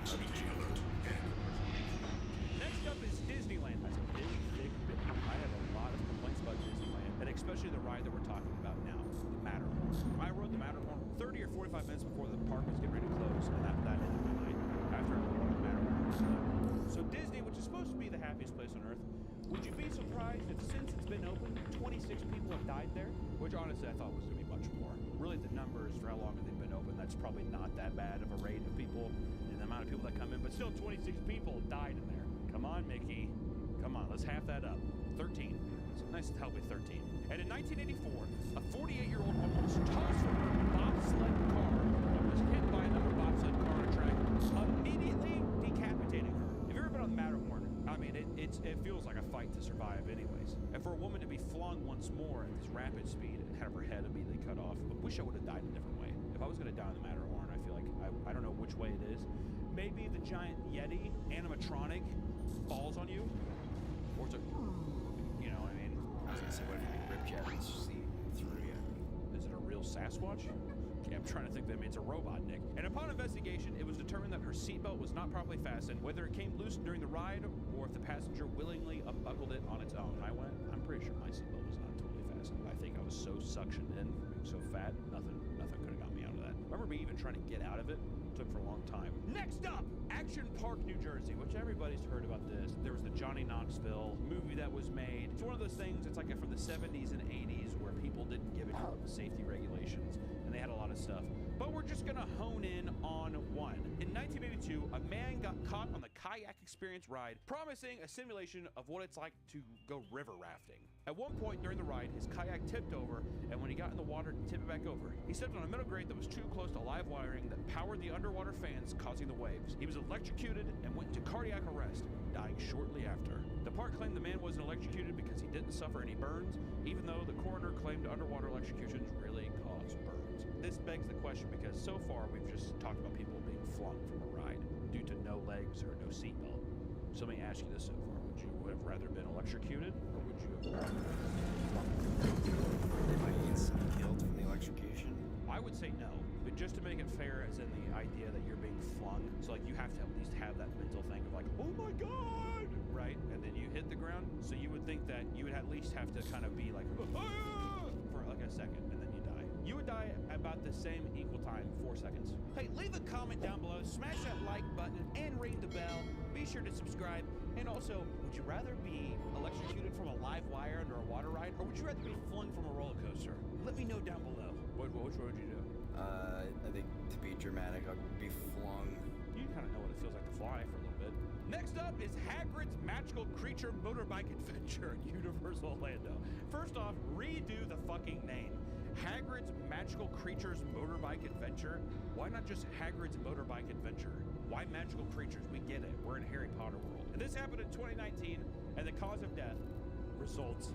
Proximity alert. Next up is Disneyland. That's a big, thick bit. I have a lot of complaints about Disneyland, and especially the ride that we're talking about now, the Matterhorn. I rode the Matterhorn 30 or 45 minutes before the park was getting ready to close, and that ended my night after the Matterhorn. So Disney, which is supposed to be the happiest place on earth, would you be surprised if since it's been open, 26 people have died there? Which honestly I thought was going to be much more. Really the numbers for how long they've been open, that's probably not that bad of a rate of people and the amount of people that come in, but still 26 people died in there. Come on, Mickey. Come on, let's half that up. 13. It's nice to help with 13. And in 1984, a 48-year-old woman was tossed from her bobsled car and was hit by another bobsled car on a track, immediately decapitating her. If you've ever been on the Matterhorn, I mean, it feels like a fight to survive anyways. And for a woman to be flung once more at this rapid speed and have her head immediately cut off, I wish I would have died a different way. If I was going to die on the Matterhorn, I feel like, I don't know which way it is. Maybe the giant Yeti animatronic falls on you, or it's a, you know, I mean, I was gonna say, what if you rip jet and see through you? Is it a real Sasquatch? Okay, I'm trying to think that means a robot, Nick. And upon investigation, it was determined that her seatbelt was not properly fastened, whether it came loose during the ride or if the passenger willingly unbuckled it on its own. I'm pretty sure my seatbelt was not totally fastened. I think I was so suctioned in from being so fat, nothing could have got me out of that. I remember me even trying to get out of it. Took for a long time. Next up, Action Park, New Jersey, which everybody's heard about this. There was the Johnny Knoxville movie that was made. It's one of those things, it's like from the 70s and 80s where people didn't give a safety regulations and they had a lot of stuff. But we're just gonna hone in on one. In 1982, a man got caught on the Kayak Experience ride, promising a simulation of what it's like to go river rafting. At one point during the ride, his kayak tipped over, and when he got in the water to tip it back over, he stepped on a metal grate that was too close to live wiring that powered the underwater fans, causing the waves. He was electrocuted and went into cardiac arrest, dying shortly after. The park claimed the man wasn't electrocuted because he didn't suffer any burns, even though the coroner claimed underwater electrocutions really cause burns. This begs the question because so far we've just talked about people being flung from a ride due to no legs or no seatbelt. So let me ask you this so far. Would you have rather been electrocuted, or would you have rather been flung? Am I instantly killed from the electrocution? I would say no, but just to make it fair, as in the idea that you're being flung, so like you have to at least have that mental thing of like, oh my god, right? And then you hit the ground, so you would think that you would at least have to kind of be like, ah! For like a second, and then you die. You would die about the same equal time, 4 seconds. Hey, leave a comment down below, smash that like button, and ring the bell. Be sure to subscribe. And also, would you rather be electrocuted from a live wire under a water ride, or would you rather be flung from a roller coaster? Let me know down below. Which would you do? I think to be dramatic, I'd be flung. You kind of know what it feels like to fly for a little bit. Next up is Hagrid's Magical Creature Motorbike Adventure at Universal Orlando. First off, redo the fucking name. Hagrid's Magical Creatures Motorbike Adventure? Why not just Hagrid's Motorbike Adventure? Why magical creatures? We get it. We're in Harry Potter world. And this happened in 2019, and the cause of death results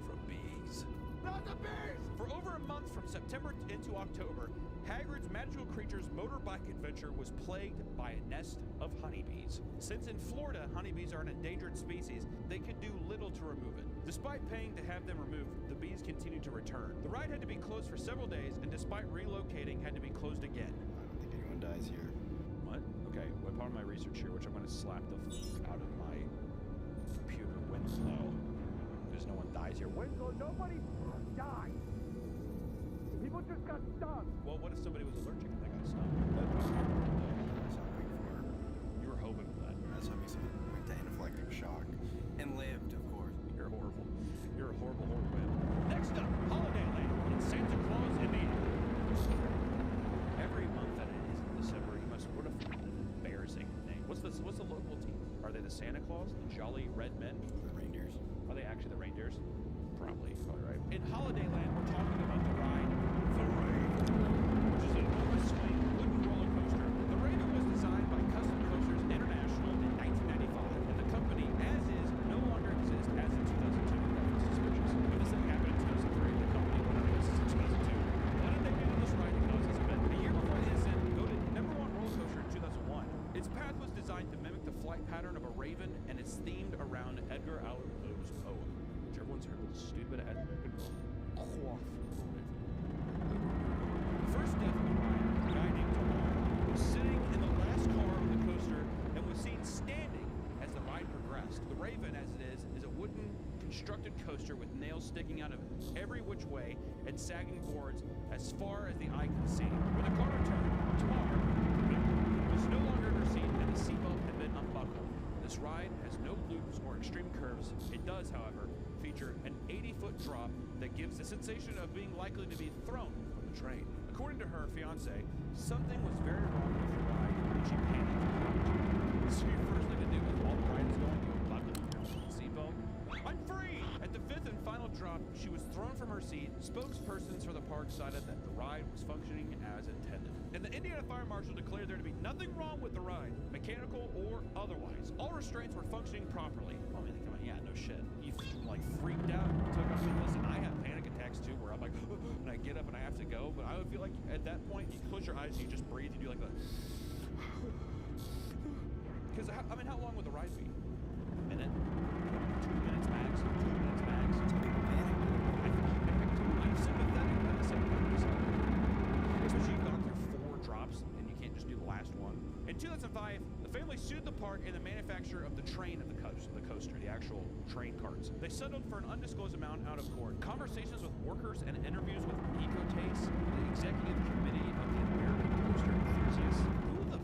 from bees. Not the bees! For over a month from September into October, Hagrid's Magical Creatures Motorbike Adventure was plagued by a nest of honeybees. Since in Florida, honeybees are an endangered species, they could do little to remove it. Despite paying to have them removed, the bees continued to return. The ride had to be closed for several days, and despite relocating, had to be closed again. I don't think anyone dies here. What? Okay, well, part of my research here, which I'm going to slap the f out of my computer Winslow, because no one dies here. Winslow, nobody died! People just got stung! Well, what if somebody was allergic and they got stung? That's what I'm waiting for. You were hoping for that. That's how someone went to anaphylactic shock. And lived, of course. You're horrible. You're a horrible, horrible man. Next up, Holiday Land in Santa Claus, Indiana. Every month that it is in December, you must, what a embarrassing name. What's the local team? Are they the Santa Claus? The Jolly Red Men? The reindeers. Are they actually the reindeers? Probably right. In Holiday Land, we're talking about the ride, The Raven, which is an enormous swing wooden roller coaster. The Raven was designed by Custom Coasters International in 1995, and the company, as is, no longer exists as in 2002. That's suspicious. But this didn't happen in 2003. The company went out of business in 2002. Why did they do this ride to cause this event? A year before the incident, voted #1 roller coaster in 2001. Its path was designed to mimic the flight pattern of a raven, and it's themed around Edgar Allan Poe's poem. Everyone's heard of the stupid quaff. The first death of the ride, a guy named Tamar, was sitting in the last car on the coaster constructed coaster with nails sticking out of every which way and sagging boards as far as the eye could see. When the car returned, Tamar was no longer in her seat and the seatbelt had been unbuckled. This ride has no loops or extreme curves. It does, however, feature an 80-foot drop that gives the sensation of being likely to be thrown from the train. According to her fiance, something was very wrong with the ride and she panicked. So your first thing to do is while the ride is going, you buckle your seatbelt. I'm free! At the fifth and final drop, she was thrown from her seat. Spokespersons for the park cited that the ride was functioning as intended. And the Indiana Fire Marshal declared there to be nothing wrong with the ride, mechanical or otherwise. All restraints were functioning properly. Oh, man, come on, yeah, no shit. You like freaked out, took off. I mean, listen, I have panic attacks too, where I'm like, and I get up and I have to go. But I would feel like at that point, you close your eyes and you just breathe. You do like the. Because I mean, how long would the ride be? A minute? 2 minutes max? 2 minutes max? I'm sympathetic, but at the same time, especially you've gone through 4 drops and you can't just do the last one. In 2005, the family sued the park and the manufacturer of the train of the coaster, the actual train carts. They settled for an undisclosed amount out of court. Conversations with workers and interviews with Ecotaste, the executive committee of the American Coaster Enthusiasts. Who the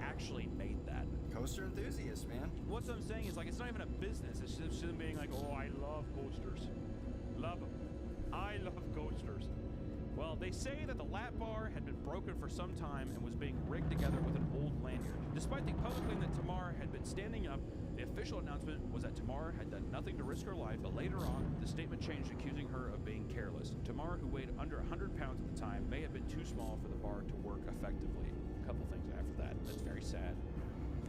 actually made that? Coaster enthusiast, man. What I'm saying is, like, it's not even a business. It's just them being like, oh, I love coasters. Love them. I love coasters. Well, they say that the lap bar had been broken for some time and was being rigged together with an old lanyard. Despite the public claim that Tamar had been standing up, the official announcement was that Tamar had done nothing to risk her life, but later on, the statement changed, accusing her of being careless. Tamar, who weighed under 100 pounds at the time, may have been too small for the bar to work effectively. A couple things after that. That's very sad.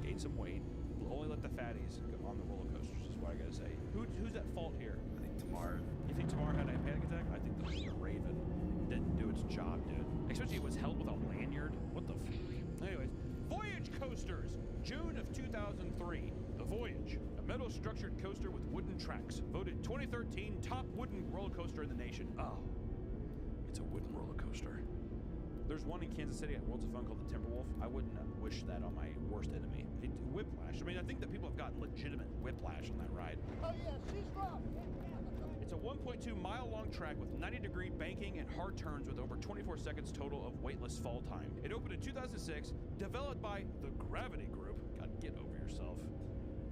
Gained some weight. We'll only let the fatties go on the roller coasters, is what I gotta say. Who's at fault here? I think Tamar. You think Tamar had a panic attack? I think the Raven didn't do its job, dude. Especially it was held with a lanyard. What the Anyways, Voyage Coasters, June of 2003. The Voyage, a metal structured coaster with wooden tracks, voted 2013 top wooden roller coaster in the nation. Oh, it's a wooden roller coaster. There's one in Kansas City at Worlds of Fun called the Timberwolf. I wouldn't wish that on my worst enemy. Whiplash. I mean, I think that people have gotten legitimate whiplash on that ride. Oh yeah, she's dropped. It's a 1.2-mile-long track with 90-degree banking and hard turns with over 24 seconds total of weightless fall time. It opened in 2006, developed by the Gravity Group. God, get over yourself.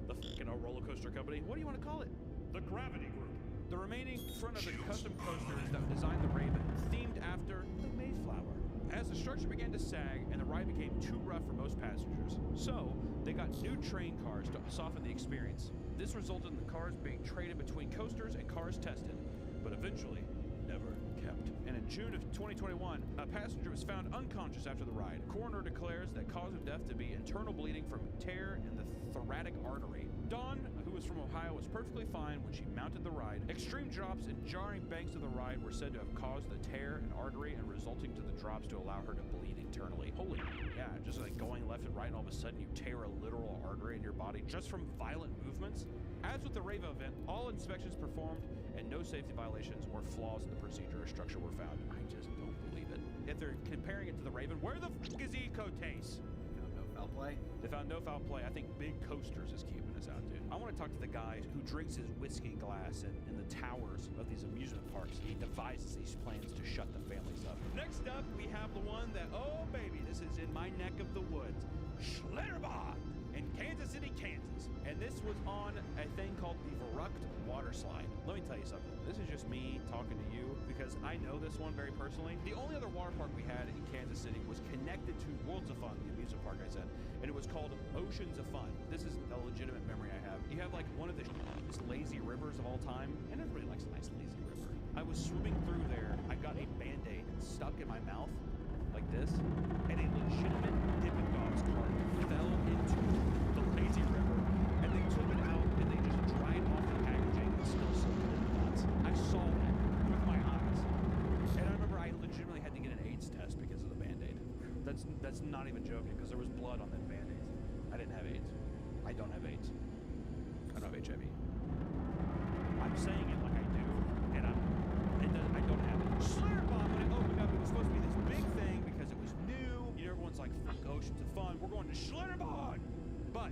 The fucking roller coaster company. What do you want to call it? The Gravity Group. The remaining front of the custom coasters that designed the Raven, themed after the Mayflower. As the structure began to sag and the ride became too rough for most passengers, so they got new train cars to soften the experience. This resulted in the cars being traded between coasters and cars tested, but eventually never kept. And in June of 2021, a passenger was found unconscious after the ride. Coroner declares that cause of death to be internal bleeding from tear in the thoracic artery. Dawn, who was from Ohio, was perfectly fine when she mounted the ride. Extreme drops and jarring banks of the ride were said to have caused the tear in artery and resulting to the drops to allow her to bleed internally. Holy, yeah, just like going left and right and all of a sudden you tear a literal artery in your body just from violent movements. As with the Rava event, all inspections performed and no safety violations or flaws in the procedure or structure were found. I just don't believe it. If they're comparing it to the Raven, where the f*** is Ecotaste? No foul play. They found no foul play. I think Big Coasters is keeping us out, dude. I want to talk to the guy who drinks his whiskey glass in the towers of these amusement parks. He devises these plans to shut the families up. Next up, we have the one that, oh baby, this is in my neck of the woods. Schlitterbahn in Kansas City, Kansas. And this was on a thing called the Verrucht Water Slide. Let me tell you something. This is just me talking to you because I know this one very personally. The only other water park we had in Kansas City was connected to Worlds of Fun, the amusement park I said, and it was called Oceans of Fun. This is a legitimate memory I have. You have like one of the lazy rivers of all time, and everybody likes a nice lazy river. I was swimming through there. I got a Band-Aid stuck in my mouth like this, and a legitimate Dippin' Dogs cart fell into the lazy river, and they took it out and they just dried off the packaging and still sold Dippin' Dots. I saw that with my eyes, and I remember I legitimately had to get an AIDS test because of the Band-Aid. That's not even joking, because there was blood on that Band-Aids. I didn't have AIDS. I don't have AIDS. I don't have HIV. I'm saying it like I do, and I don't have it. Schlitterbahn, when it opened up, it was supposed to be this big thing because it was new. You know, everyone's like, fuck Oceans of Fun, we're going to Schlitterbahn! But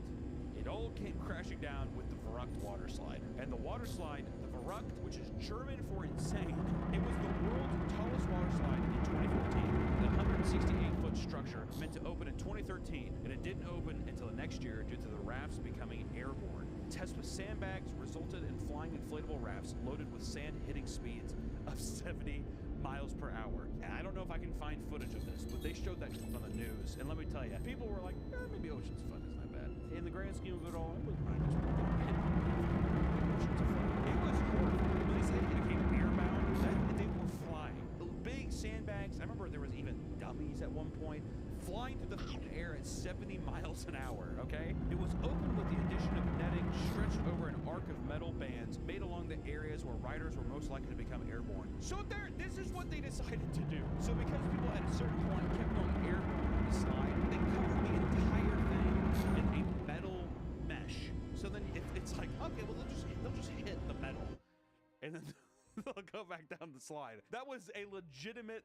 it It all came crashing down with the Verrückt water slide. And the water slide, the Verrückt, which is German for insane, it was the world's tallest water slide in 2014. The 168-foot structure meant to open in 2013, and it didn't open until the next year due to the rafts becoming airborne. Tests with sandbags resulted in flying inflatable rafts loaded with sand hitting speeds of 70 miles per hour. And I don't know if I can find footage of this, but they showed that on the news. And let me tell you, people were like, maybe Ocean's Fun isn't that bad. In the grand scheme of it all, it was not just Ocean's Fun. It was horrible. When they said it became airbound, that they were flying. The big sandbags, I remember there was even dummies at one point, flying through the air at 70 miles an hour, okay? It was open with the addition of netting stretched over an arc of metal bands made along the areas where riders were most likely to become airborne. So this is what they decided to do. So because people at a certain point kept going airborne on the slide, they covered the entire thing in a metal mesh. So then it's like, okay, well they'll just hit the metal. And then they'll go back down the slide. That was a legitimate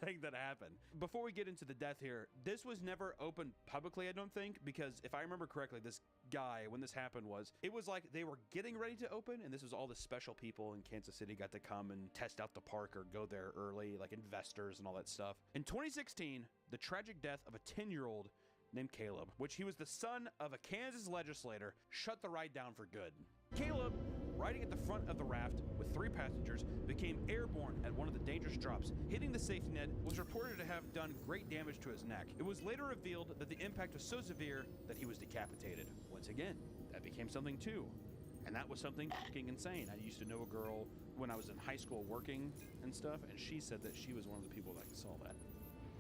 thing that happened. Before we get into the death here, this was never opened publicly, I don't think, because if I remember correctly, this guy, when this happened, it was like they were getting ready to open, and this was all the special people in Kansas City got to come and test out the park or go there early, like investors and all that stuff. In 2016, the tragic death of a 10-year-old named Caleb, which he was the son of a Kansas legislator, shut the ride down for good. Caleb, riding at the front of the raft with 3 passengers, became airborne at one of the dangerous drops. Hitting the safety net was reported to have done great damage to his neck. It was later revealed that the impact was so severe that he was decapitated. Once again, that became something too. And that was something fucking insane. I used to know a girl when I was in high school working and stuff, and she said that she was one of the people that saw that.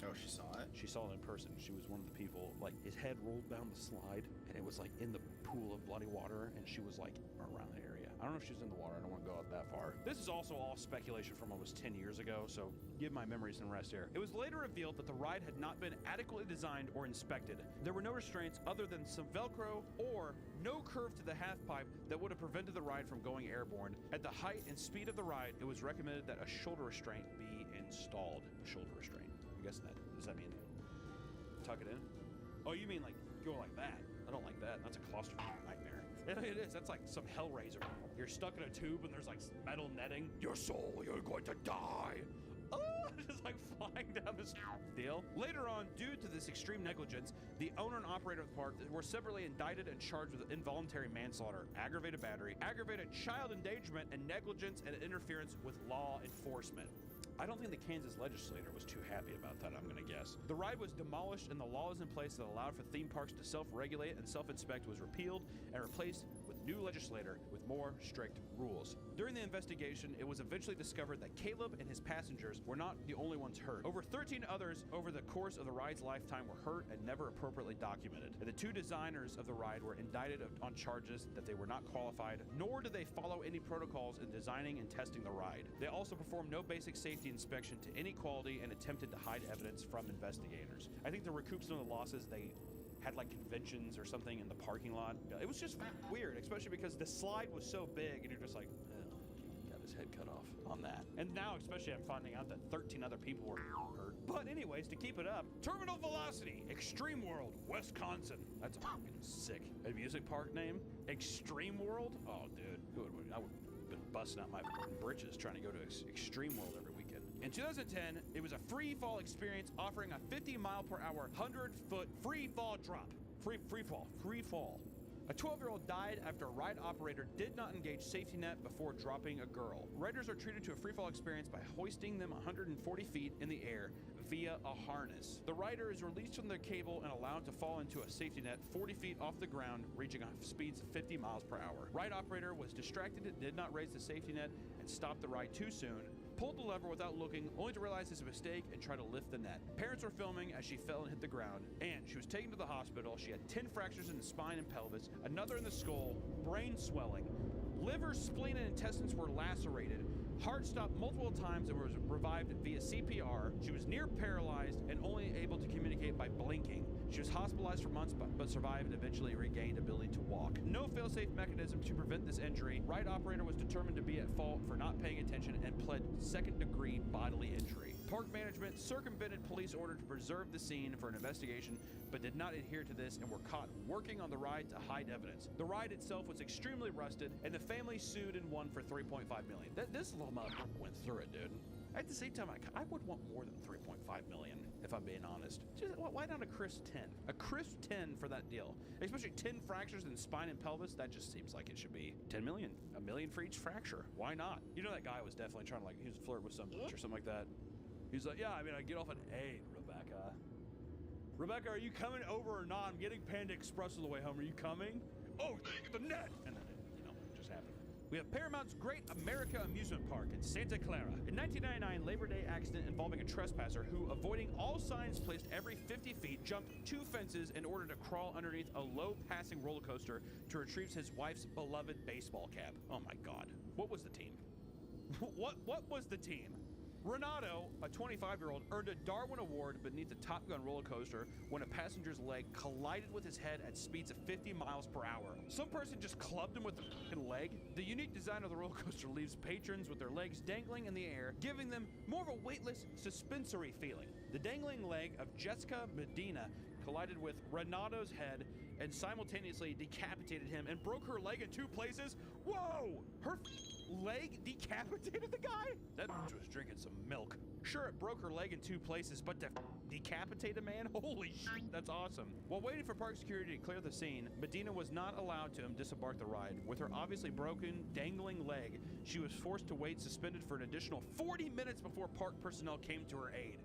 Oh, she saw it? She saw it in person. She was one of the people, like, his head rolled down the slide, and it was, like, in the pool of bloody water, and she was, like, around the area. I don't know if she was in the water. I don't want to go out that far. This is also all speculation from almost 10 years ago, so give my memories some rest here. It was later revealed that the ride had not been adequately designed or inspected. There were no restraints other than some Velcro or no curve to the half pipe that would have prevented the ride from going airborne. At the height and speed of the ride, it was recommended that a shoulder restraint be installed. A shoulder restraint. I'm guessing that. Does that mean tuck it in? Oh, you mean like go like that? I don't like that. That's a claustrophobic nightmare. It is. That's like some Hellraiser. You're stuck in a tube and there's like metal netting. Your soul, you're going to die. Oh, just like flying down this deal. Later on, due to this extreme negligence, the owner and operator of the park were separately indicted and charged with involuntary manslaughter, aggravated battery, aggravated child endangerment, and negligence and interference with law enforcement. I don't think the Kansas legislator was too happy about that, I'm gonna guess. The ride was demolished and the laws in place that allowed for theme parks to self-regulate and self-inspect was repealed and replaced with new legislator with more strict rules. During the investigation, it was eventually discovered that Caleb and his passengers were not the only ones hurt. Over 13 others over the course of the ride's lifetime were hurt and never appropriately documented. And the 2 designers of the ride were indicted on charges that they were not qualified, nor did they follow any protocols in designing and testing the ride. They also performed no basic safety inspection to any quality and attempted to hide evidence from investigators. I think to recoup some of the losses, they had like conventions or something in the parking lot. It was just weird, especially because the slide was so big and you're just like, oh, he got his head cut off on that. And now, especially, I'm finding out that 13 other people were hurt. But anyways, to keep it up, Terminal Velocity, Extreme World, Wisconsin. That's fucking sick. A music park name? Extreme World? Oh, dude. I would have been busting out my britches trying to go to Extreme World every weekend. In 2010, it was a free fall experience offering a 50-mile-per-hour, 100-foot free fall drop. Free fall. A 12-year-old died after a ride operator did not engage safety net before dropping a girl. Riders are treated to a free fall experience by hoisting them 140 feet in the air via a harness. The rider is released from their cable and allowed to fall into a safety net 40 feet off the ground, reaching speeds of 50 miles per hour. Ride operator was distracted and did not raise the safety net and stopped the ride too soon, pulled the lever without looking, only to realize his mistake and try to lift the net. Parents were filming as she fell and hit the ground, and she was taken to the hospital. She had 10 fractures in the spine and pelvis, another in the skull, brain swelling, liver, spleen, and intestines were lacerated. Heart stopped multiple times and was revived via CPR. She was near paralyzed and only able to communicate by blinking. She was hospitalized for months but survived and eventually regained ability to walk. No fail-safe mechanism to prevent this injury. Ride operator was determined to be at fault for not paying attention and pled second-degree bodily injury. Park management circumvented police order to preserve the scene for an investigation, but did not adhere to this and were caught working on the ride to hide evidence. The ride itself was extremely rusted, and the family sued and won for $3.5 million. This little motherfucker went through it, dude. At the same time, I would want more than $3.5 million, if I'm being honest. Just, why not a crisp 10? A crisp 10 for that deal. Especially 10 fractures in spine and pelvis, that just seems like it should be 10 million. $1 million for each fracture. Why not? You know that guy was definitely trying to, like, he was flirting with some bitch or something like that. He's like, yeah, I mean, I get off an A, Rebecca. Rebecca, are you coming over or not? I'm getting Panda Express on the way home. Are you coming? Oh, the net! And then it just happened. We have Paramount's Great America Amusement Park in Santa Clara. In 1999 Labor Day accident involving a trespasser who, avoiding all signs placed every 50 feet, jumped 2 fences in order to crawl underneath a low-passing roller coaster to retrieve his wife's beloved baseball cap. Oh my God. What was the team? What was the team? Renato, a 25-year-old, earned a Darwin Award beneath the Top Gun roller coaster when a passenger's leg collided with his head at speeds of 50 miles per hour. Some person just clubbed him with the fucking leg. The unique design of the roller coaster leaves patrons with their legs dangling in the air, giving them more of a weightless, suspensory feeling. The dangling leg of Jessica Medina collided with Renato's head and simultaneously decapitated him and broke her leg in 2 places. Whoa! Her leg decapitated the guy? That bitch was drinking some milk. Sure, it broke her leg in 2 places, but to decapitate a man? Holy shit, that's awesome. While waiting for park security to clear the scene, Medina was not allowed to disembark the ride. With her obviously broken, dangling leg, she was forced to wait suspended for an additional 40 minutes before park personnel came to her aid.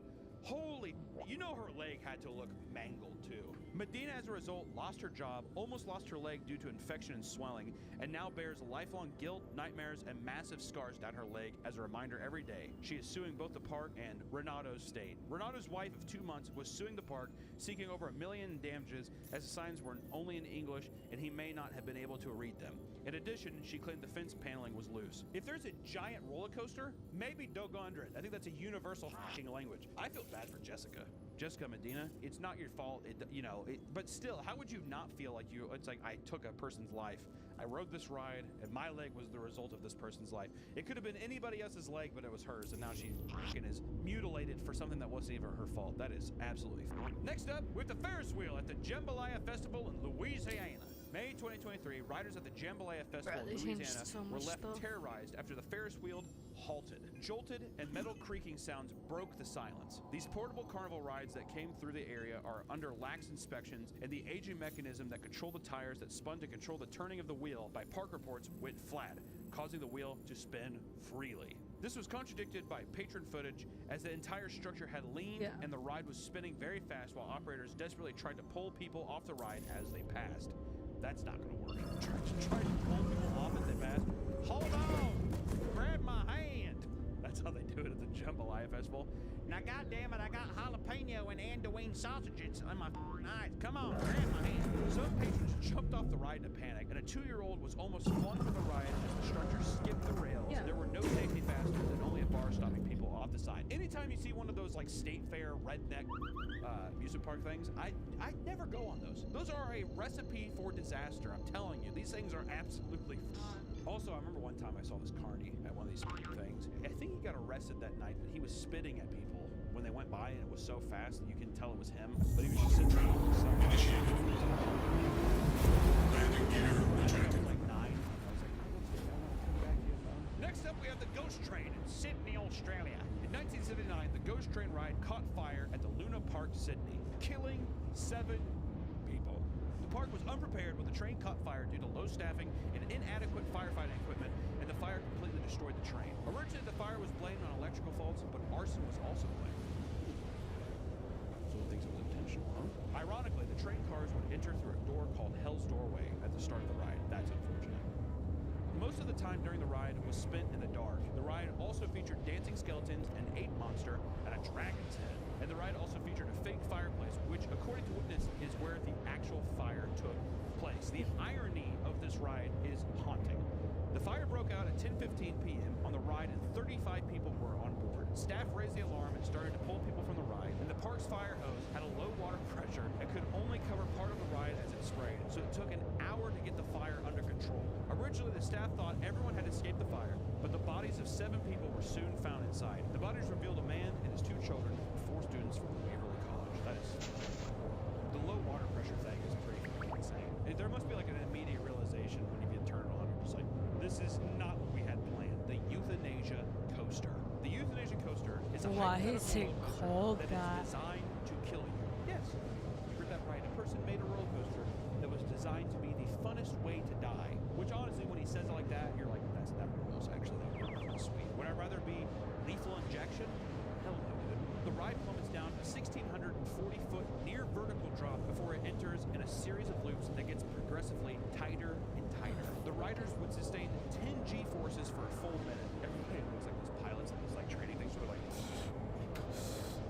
Holy, you know her leg had to look mangled too. Medina, as a result, lost her job, almost lost her leg due to infection and swelling, and now bears lifelong guilt, nightmares, and massive scars down her leg as a reminder every day. She is suing both the park and Renato's state. Renato's wife of 2 months was suing the park, seeking over $1 million in damages as the signs were only in English and he may not have been able to read them. In addition, she claimed the fence paneling was loose. If there's a giant roller coaster, maybe don't go under it. I think that's a universal fucking language. I feel bad for Jessica. Jessica Medina, it's not your fault, but still, how would you not feel like it's like I took a person's life. I rode this ride, and my leg was the result of this person's life. It could have been anybody else's leg, but it was hers, and now she fucking is mutilated for something that wasn't even her fault. That is absolutely Next up, with the Ferris wheel at the Jambalaya Festival in Louisiana. May 2023, riders at the Jambalaya Festival in Louisiana were left terrorized after the Ferris wheel halted. Jolted and metal creaking sounds broke the silence. These portable carnival rides that came through the area are under lax inspections, and the aging mechanism that controlled the tires that spun to control the turning of the wheel by park reports went flat, causing the wheel to spin freely. This was contradicted by patron footage as the entire structure had leaned and the ride was spinning very fast while operators desperately tried to pull people off the ride as they passed. That's not gonna work. Try to pull people off as they pass. Hold on! Grab my hand! That's how they do it at the Jambalaya Festival. Now, goddammit, I got jalapeno and Andoine sausages on my eyes. Come on, grab my hand. Some patrons jumped off the ride in a panic, and a 2-year-old was almost flung from the ride as the structure skipped the rails. Yeah. There were no safety fasteners and only a bar stopping people off the side. Anytime you see one of those like state fair redneck amusement park things, I never go on those. Those are a recipe for disaster. I'm telling you, these things are absolutely. Also, I remember one time I saw this carny at one of these things. I think he got arrested that night, but he was spitting at people when they went by, and it was so fast that you can tell it was him. But he was just sitting there. Next up, we have the Ghost Train in Sydney, Australia. In 1979, the Ghost Train ride caught fire at the Luna Park, Sydney, killing 7 people. The park was unprepared when the train caught fire due to low staffing and inadequate firefighting equipment, and the fire completely destroyed the train. Originally, the fire was blamed on electrical faults, but arson was also blamed. So he thinks it was intentional, huh? Ironically, the train cars would enter through a door called Hell's Doorway at the start of the ride. That's unfortunate. Most of the time during the ride was spent in the dark. The ride also featured dancing skeletons, an ape monster, and a dragon's head. And the ride also featured a fake fireplace, which, according to witness, is where the actual fire took place. The irony of this ride is haunting. The fire broke out at 10:15 p.m. on the ride, and 35 people were on board. Staff raised the alarm and started to pull people from the ride, and the park's fire hose had a low water pressure and could only cover part of the ride as it sprayed, so it took an hour to get the fire under control. Originally, the staff thought everyone had escaped the fire, but the bodies of 7 people were soon found inside. The bodies revealed a man and his 2 children, 4 students from Waverly College. That is... The low water pressure thing is pretty insane. There must be like an immediate realization when you get turned on. You're just like, this is not what we had planned. The euthanasia coaster. The euthanasia coaster is a Why is it hypothetical called roller coaster that? is designed to kill you. Yes, you heard that right. A person made a roller coaster that was designed to be the funnest way to die. Which honestly, when he says it like that, you're like, that was actually sweet. Would I rather be lethal injection? Hell no, dude. The ride plummets down a 1,640-foot near vertical drop before it enters in a series of loops that gets progressively tighter and tighter. The riders would sustain 10 G-forces for a full minute. Everybody looks like those pilots in those like training things sort of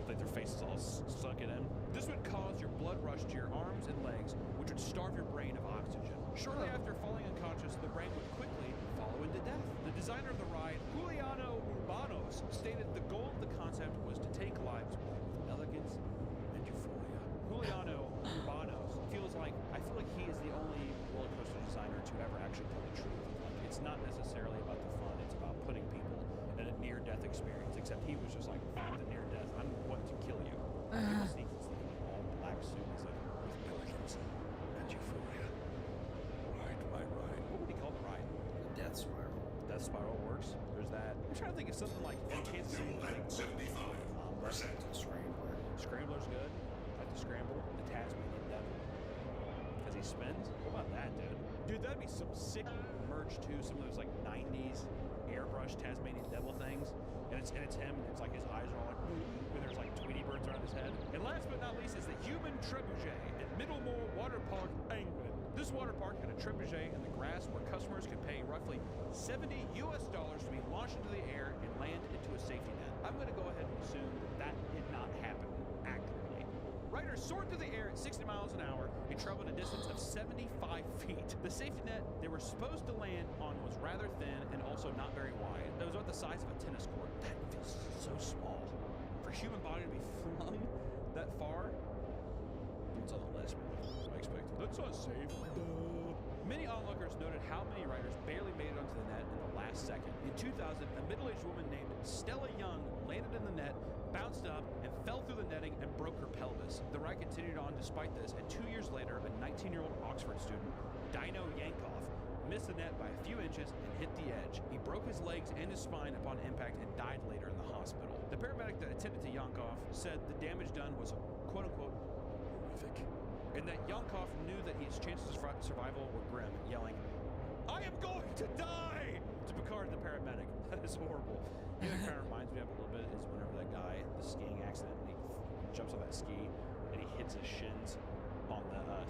like their faces all sunken in. This would cause your blood rush to your arms and legs, which would starve your brain of oxygen. Shortly after falling unconscious, the brain would quickly follow into death. The designer of the ride, Juliano Urbanos, stated the goal of the concept was to take lives with elegance and euphoria. Juliano Urbanos I feel like he is the only roller coaster designer to ever actually tell the truth. Like, it's not necessarily about the fun, it's about putting people in a near-death experience, except he was just like, fuck the near-death, I'm going to kill you. People see this like all black suit, he's like, with elegance and euphoria. Right. What would he call the ride? The Death Spiral. Death Spiral works. There's that. I'm trying to think of something like in Kansas City. Like, 75%. Scrambler. Scrambler's good. Like the Scramble. The Tasmanian Devil. As he spins. What about that, dude? Dude, that'd be some sick merch too. Some of those like 90s airbrush Tasmanian Devil things. And it's him. And it's like his eyes are all like, when there's like Tweety birds around his head. And last but not least is the Human Trebuchet at Middlemore Water Park, England. This water park had a trebuchet in the grass where customers could pay roughly $70 to be launched into the air and land into a safety net. I'm going to go ahead and assume that did not happen accurately. Riders soared through the air at 60 miles an hour and traveled a distance of 75 feet. The safety net they were supposed to land on was rather thin and also not very wide. It was about the size of a tennis court. That feels so small. For a human body to be flung that far, it's on the list, man. I expect. That's not safe. Duh. Many onlookers noted how many riders barely made it onto the net in the last second. In 2000, a middle-aged woman named Stella Young landed in the net, bounced up, and fell through the netting and broke her pelvis. The ride continued on despite this, and 2 years later, a 19-year-old Oxford student, Dino Yankoff, missed the net by a few inches and hit the edge. He broke his legs and his spine upon impact and died later in the hospital. The paramedic that attended to Yankoff said the damage done was quote-unquote horrific, and that Yankoff knew that his chances of survival were grim, yelling, "I am going to die!" to Picard, the paramedic. That is horrible. You know, it kind of reminds me of a little bit is whenever that guy, the skiing accident, he jumps on that ski and he hits his shins on the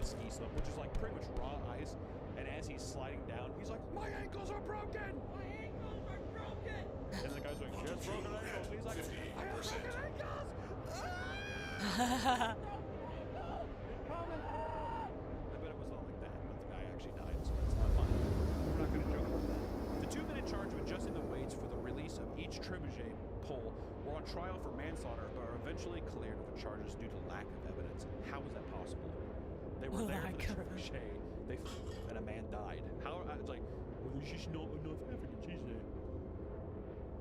ski slope, which is like pretty much raw ice. And as he's sliding down, he's like, "My ankles are broken! My ankles are broken!" And the guy's like, "She has broken ankles." And he's like, "I have broken ankles!" Ah! I bet it was not like that, but the guy actually died, so it's not funny. We're not going to joke about that. The 2-minute charge of adjusting the weights for the release of each trebuchet pole were on trial for manslaughter, but are eventually cleared of charges due to lack of evidence. How was that possible? They were there for the trebuchet, and a man died. How? It's like, well, there's just not enough evidence, is there?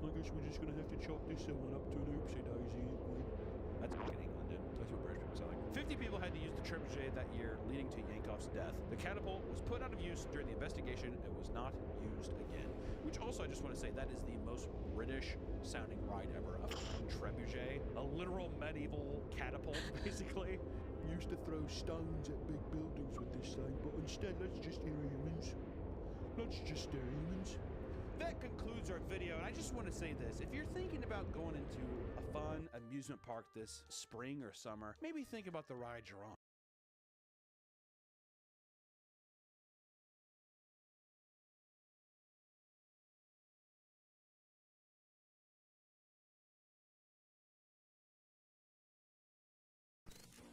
I guess we're just going to have to chalk this one up to an oopsie daisy. That's fucking England, dude. That's what British people sound like. 50 people had to use the trebuchet that year, leading to Yankoff's death. The catapult was put out of use during the investigation and was not used again. Which also, I just want to say, that is the most British-sounding ride ever. A trebuchet, a literal medieval catapult, basically. Used to throw stones at big buildings with this thing, but instead, let's just hear humans. Let's just hear humans. That concludes our video, and I just want to say this. If you're thinking about going into a fun amusement park this spring or summer, maybe think about the rides you're on.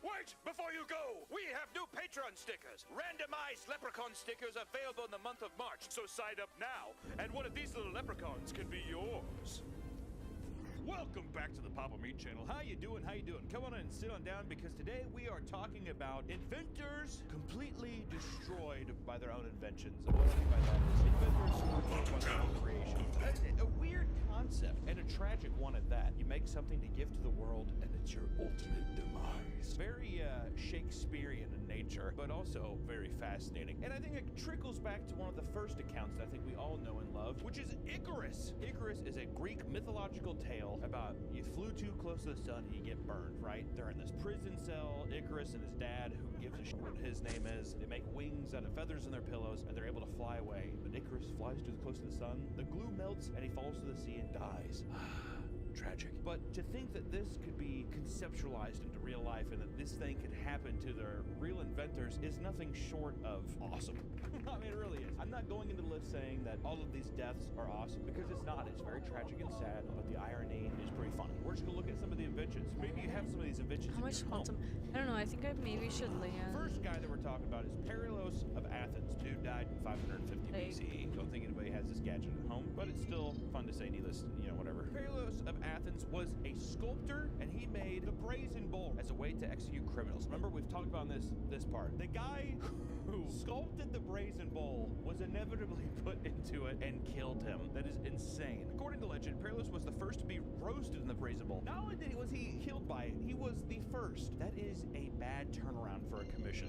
Wait! Before you go, we have new Patreon stickers. Randomized leprechaun stickers available in the month of March. So sign up now, and one of these little leprechauns can be yours. Welcome back to the Papa Meat channel. How you doing? How you doing? Come on in and sit on down because today we are talking about inventors completely destroyed by their own inventions. And what I mean by that is inventors who are their own creations. A weird concept and a tragic one at that. You make something to give to the world and it's your ultimate demise. Very Shakespearean in nature, but also very fascinating. And I think it trickles back to one of the first accounts that I think we all know and love, which is Icarus. Icarus is a Greek mythological tale about you flew too close to the sun and you get burned, right? They're in this prison cell, Icarus and his dad, who gives a shit what his name is. They make wings out of feathers in their pillows and they're able to fly away. But Icarus flies too close to the sun, the glue melts and he falls to the sea and dies. Tragic. But to think that this could be conceptualized into real life and that this thing could happen to their real inventors is nothing short of awesome. I mean, it really is. I'm not going into the list saying that all of these deaths are awesome because it's not. It's very tragic and sad, but the irony is pretty funny. We're just gonna look at some of the inventions. Maybe you have some of these inventions. How much quantum? I don't know. I think I maybe should land. First guy that we're talking about is Perilos of Athens. Dude died in 550 BCE. Don't think anybody has this gadget at home, but it's still fun to say, needless, whatever. Perilos of Athens was a sculptor, and he made the brazen bull as a way to execute criminals. Remember, we've talked about this part. The guy who sculpted the brazen bull was inevitably put into it and killed him. That is insane. According to legend, Perilos was the first to be roasted in the brazen bull. Not only was he killed by it, he was the first. That is a bad turnaround for a commission.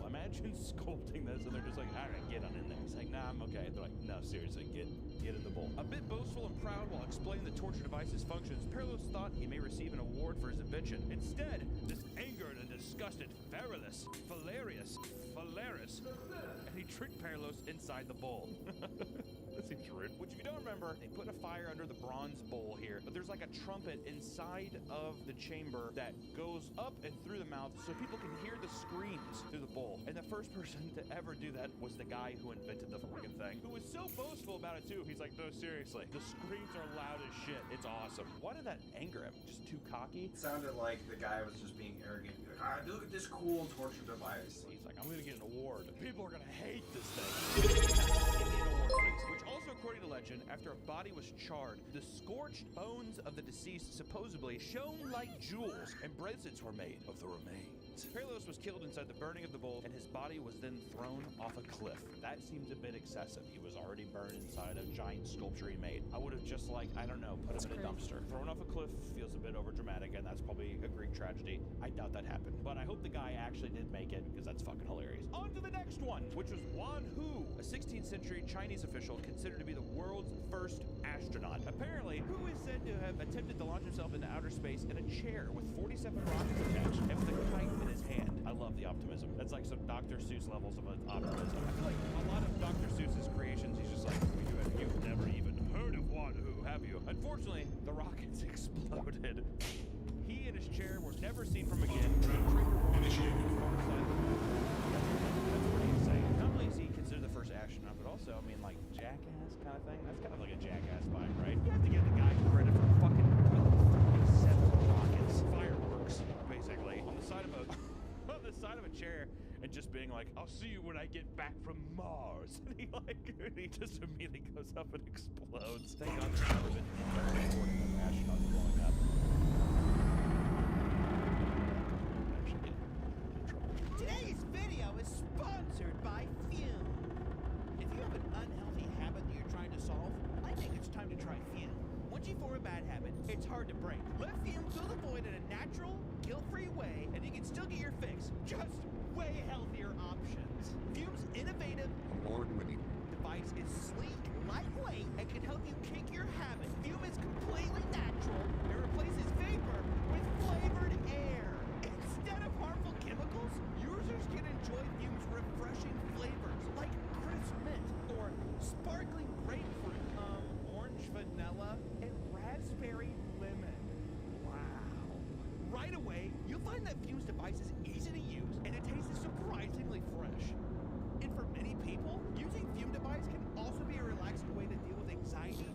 Imagine sculpting this and they're just like, all right, get on in there. It's like, nah, I'm okay. They're like, no, seriously, get in the bowl. A bit boastful and proud while explaining the torture device's functions, Perilos thought he may receive an award for his invention. Instead, this angered and disgusted Phalaris, and he tricked Perilos inside the bowl. That seems rude. Which, if you don't remember, they put a fire under the bronze bowl here, but there's like a trumpet inside of the chamber that goes up and through the mouth so people can hear the screams through the bowl. And the first person to ever do that was the guy who invented the fucking thing, who was so boastful about it too. He's like, no, seriously, the screams are loud as shit. It's awesome. Why did that anger him? Just too cocky? It sounded like the guy was just being arrogant. Look at this cool torture device. He's like, I'm gonna get an award. People are gonna hate this thing. Give me an award, please. Which also, according to legend, after a body was charred, the scorched bones of the deceased supposedly shone like jewels, and bracelets were made of the remains. Perilos was killed inside the burning of the bowl, and his body was then thrown off a cliff. That seems a bit excessive. He was already burned inside a giant sculpture he made. I would have just like, I don't know, put him in a dumpster. Thrown off a cliff feels a bit overdramatic, and that's probably a Greek tragedy. I doubt that happened. But I hope the guy actually did make it, because that's fucking hilarious. On to the next one, which was Wan Hu, a 16th century Chinese official considered to be the world's first astronaut. Apparently, Hu is said to have attempted to launch himself into outer space in a chair with 47 rockets attached and with a kite in his hand. I love the optimism. That's like some Dr. Seuss levels of optimism. I feel like a lot of Dr. Seuss's creations, he's just like, you've never even heard of Wan Hu, have you? Unfortunately, the rockets exploded. He and his chair were never seen from again. That's pretty insane. Not only is he considered the first astronaut, but also, I mean, like, jackass kind of thing. That's kind of like a jackass vibe, right? You have to give the guy credit for fucking 7 rockets, fireworks, basically, on the side of a chair, and just being like, I'll see you when I get back from Mars. And he just immediately goes up and explodes. Thank God there's never been any recording of astronauts blowing up. Actually get in trouble. Today's video is sponsored by Fume. If you have an unhealthy habit that you're trying to solve, I think it's time to try Fume. Once you form a bad habit, it's hard to break. Let Fume fill the void in a natural, guilt-free way, and you can still get your fix. Just way healthier options. Fume's innovative award-winning device is sleek, lightweight, and can help you kick your habit. Fume is completely natural and replaces vapor with flavored air. Instead of harmful chemicals, users can enjoy Fume's refreshing flavors like crisp mint or sparkling grapefruit, orange vanilla, and raspberry lemon. Wow. Right away, you'll find that Fume's device is easy to use and it tastes surprisingly fresh. And for many people, using Fume device can also be a relaxing way to deal with anxiety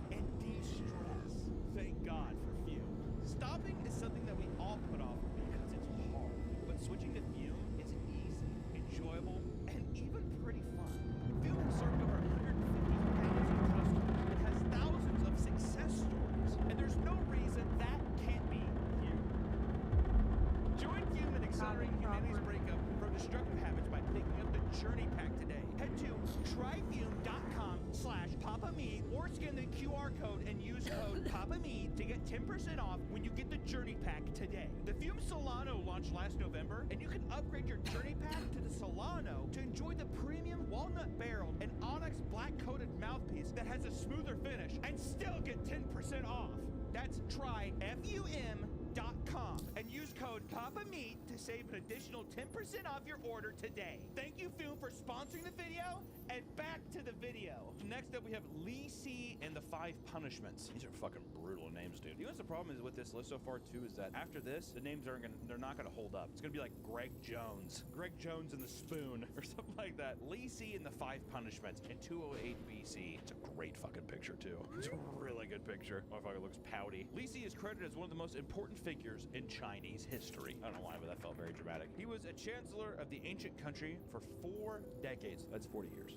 destructive habits by picking up the Journey Pack today. Head to tryfume.com/PapaMeat or scan the QR code and use code PapaMeat to get 10% off when you get the Journey Pack today. The Fume Solano launched last November, and you can upgrade your Journey Pack to the Solano to enjoy the premium walnut barreled and onyx black coated mouthpiece that has a smoother finish and still get 10% off. That's tryfum.com and use code PapaMeat to save an additional 10% off your order today. Thank you, Fume, for sponsoring the video, and back to the video. Next up, we have Lee C and the 5 Punishments. These are fucking brutal names, dude. You know what's the problem is with this list so far, too, is that after this, the names they're not gonna hold up. It's gonna be like Greg Jones and the Spoon, or something like that. Lee C and the 5 Punishments in 208 BC. It's a great fucking picture, too. It's a really good picture. Motherfucker looks pouty. Lee C is credited as one of the most important figures in Chinese history. I don't know why, but that felt very dramatic. He was a chancellor of the ancient country for 4 decades. That's 40 years.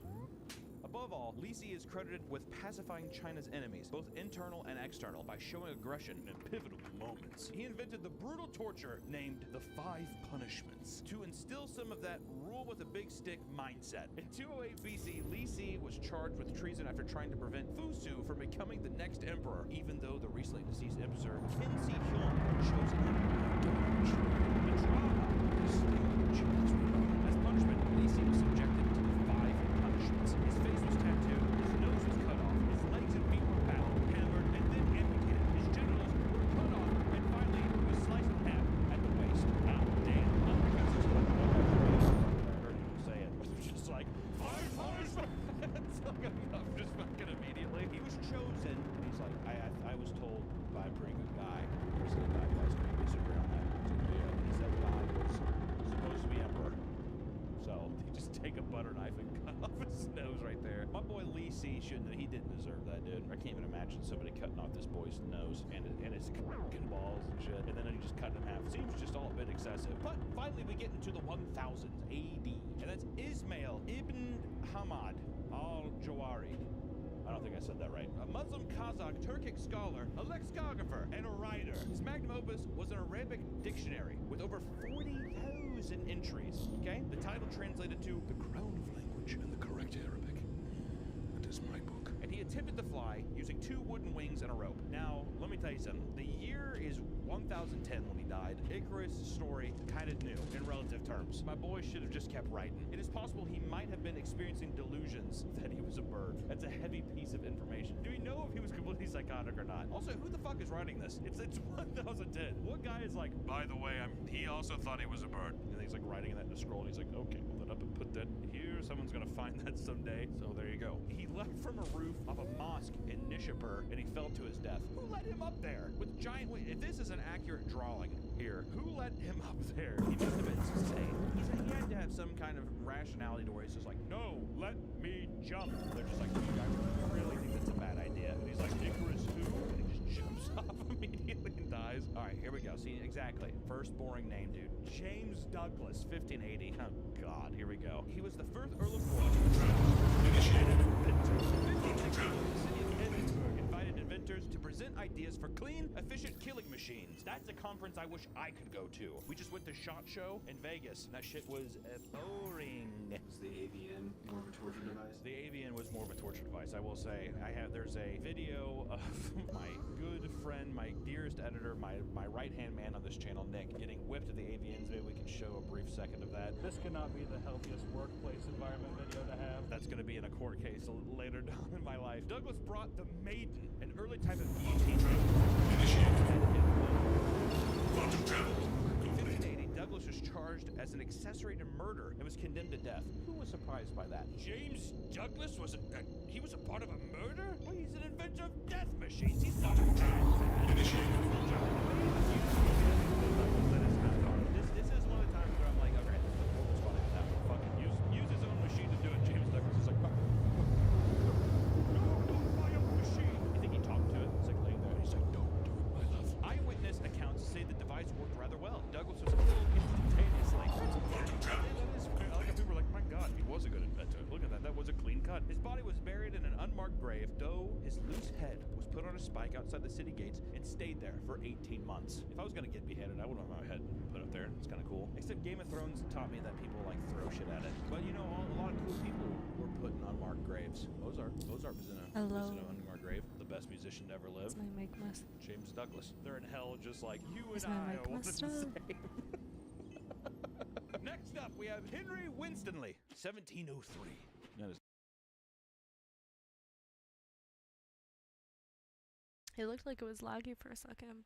Above all, Li Si is credited with pacifying China's enemies, both internal and external, by showing aggression in pivotal moments. He invented the brutal torture named the 5 Punishments to instill some of that rule with a big stick mindset. In 208 BC, Li Si was charged with treason after trying to prevent Fu Su from becoming the next emperor, even though the recently deceased emperor Qin Shi Huang chose him to watch. The drama is stage. As punishment, Li Si was subjected to the 5 punishments. His face was tattooed, his nose was cut off, his legs and feet were bound, hammered, and then amputated. His genitals were cut off, and finally he was sliced in half at the waist. Oh, damn. I heard people say it. It's just like, 5 punishments! It's like enough just fucking immediately. He was chosen, and he's like, I was told by a pretty good guy. There's a guy who has to disagree on that. He said God was supposed to be emperor. So he just take a butter knife and cut off his nose right there. My boy Li Si he didn't deserve that, dude. I can't even imagine somebody cutting off this boy's nose and his fucking balls and shit, and then he just cut him in half. Seems just all a bit excessive. But finally we get into the 1000s AD, and that's Ismail ibn Hamad al-Jawari. I don't think I said that right. A Muslim Kazakh Turkic scholar, a lexicographer, and a writer. His magnum opus was an Arabic dictionary with over 40,000 entries. Okay? The title translated to The Crown of Language and the Correct Arabic. That is my book. And he attempted to fly using 2 wooden wings and a rope. Now, let me tell you something. The year is 1010 when he died. Icarus' story kind of new in relative terms. My boy should have just kept writing. It is possible he might have been experiencing delusions that he was a bird. That's a heavy piece of information. Do we know if he was completely psychotic or not? Also, who the fuck is writing this? It's 1010. What guy is like, by the way, he also thought he was a bird. And he's like writing that in a scroll, and he's like, okay, hold it up and put that here. Someone's gonna find that someday. So there you go. He leapt from a roof of a mosque in Nishapur, and he fell to his death. Who let him up there with giant wings? If this is an accurate drawing here, who let him up there? He must have been insane. He had to have some kind of rationality to where he's just like, no, let me jump. They're just like, you guys really think that's a bad idea? And he's like, Icarus who? And he just jumps off immediately and dies. All right, here we go. See, exactly. First boring name, dude. James Douglas, 1580. Oh, God, here we go. He was the first Earl of York. Initiated. Invited inventors to present ideas for clean, efficient killing machines. That's a conference I wish I could go to. We just went to SHOT Show in Vegas, and that shit was boring. Was the AVN more of a torture device? The AVN was more of a torture device, I will say. There's a video of my good friend, my dearest editor, my right-hand man on this channel, Nick, getting whipped at the AVNs. Maybe we can show a brief second of that. This cannot be the healthiest workplace environment video to have. That's going to be in a court case later down in my life. Douglas brought the Maiden, an early type of guillotine. In 1580, Douglas was charged as an accessory to murder and was condemned to death. Who was surprised by that? James Douglas was he was a part of a murder? Well, he's an inventor of death machines. He's not a bad. This is one of the times where I'm like, okay, this is funny. That would fucking use his own machine to do it. James Douglas is like, no, don't buy a machine. You think he talked to it? It's like laying there. He's like, don't do it, my love. Eyewitness accounts say the device worked rather well. Douglas was killed instantaneously. People were like, my God, he was a good inventor. Look at that. That was a clean cut. His body was buried in an unmarked unmarked grave, though his loose head was put on a spike outside the city gates and stayed there for 18 months. If I was gonna get beheaded, I wouldn't want my head put up there. It's kind of cool. Except Game of Thrones taught me that people like throw shit at it. But you know, a lot of cool people were put in unmarked graves. Mozart was in a unmarked grave. The best musician to ever live. Is my mic messed? James Douglas. They're in hell just like you Is and my I mic wanted messed to up? say. Next up, we have Henry Winstanley, 1703. That is It looked like it was laggy for a second,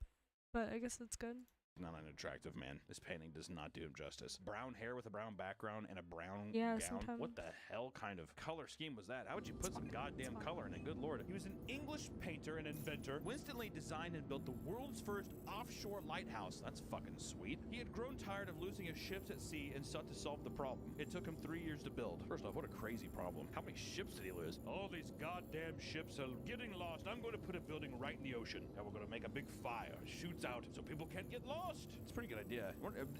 but I guess it's good. not an attractive man. This painting does not do him justice. Brown hair with a brown background and a brown Yeah, gown. sometimes. What the hell kind of color scheme was that? How would you put some goddamn color in it? Good lord. He was an English painter and inventor. Winstanley designed and built the world's first offshore lighthouse. That's fucking sweet. He had grown tired of losing his ships at sea and sought to solve the problem. It took him 3 years to build. First off, what a crazy problem. How many ships did he lose? All these goddamn ships are getting lost. I'm going to put a building right in the ocean. And we're going to make a big fire. It shoots out so people can't get lost. It's a pretty good idea.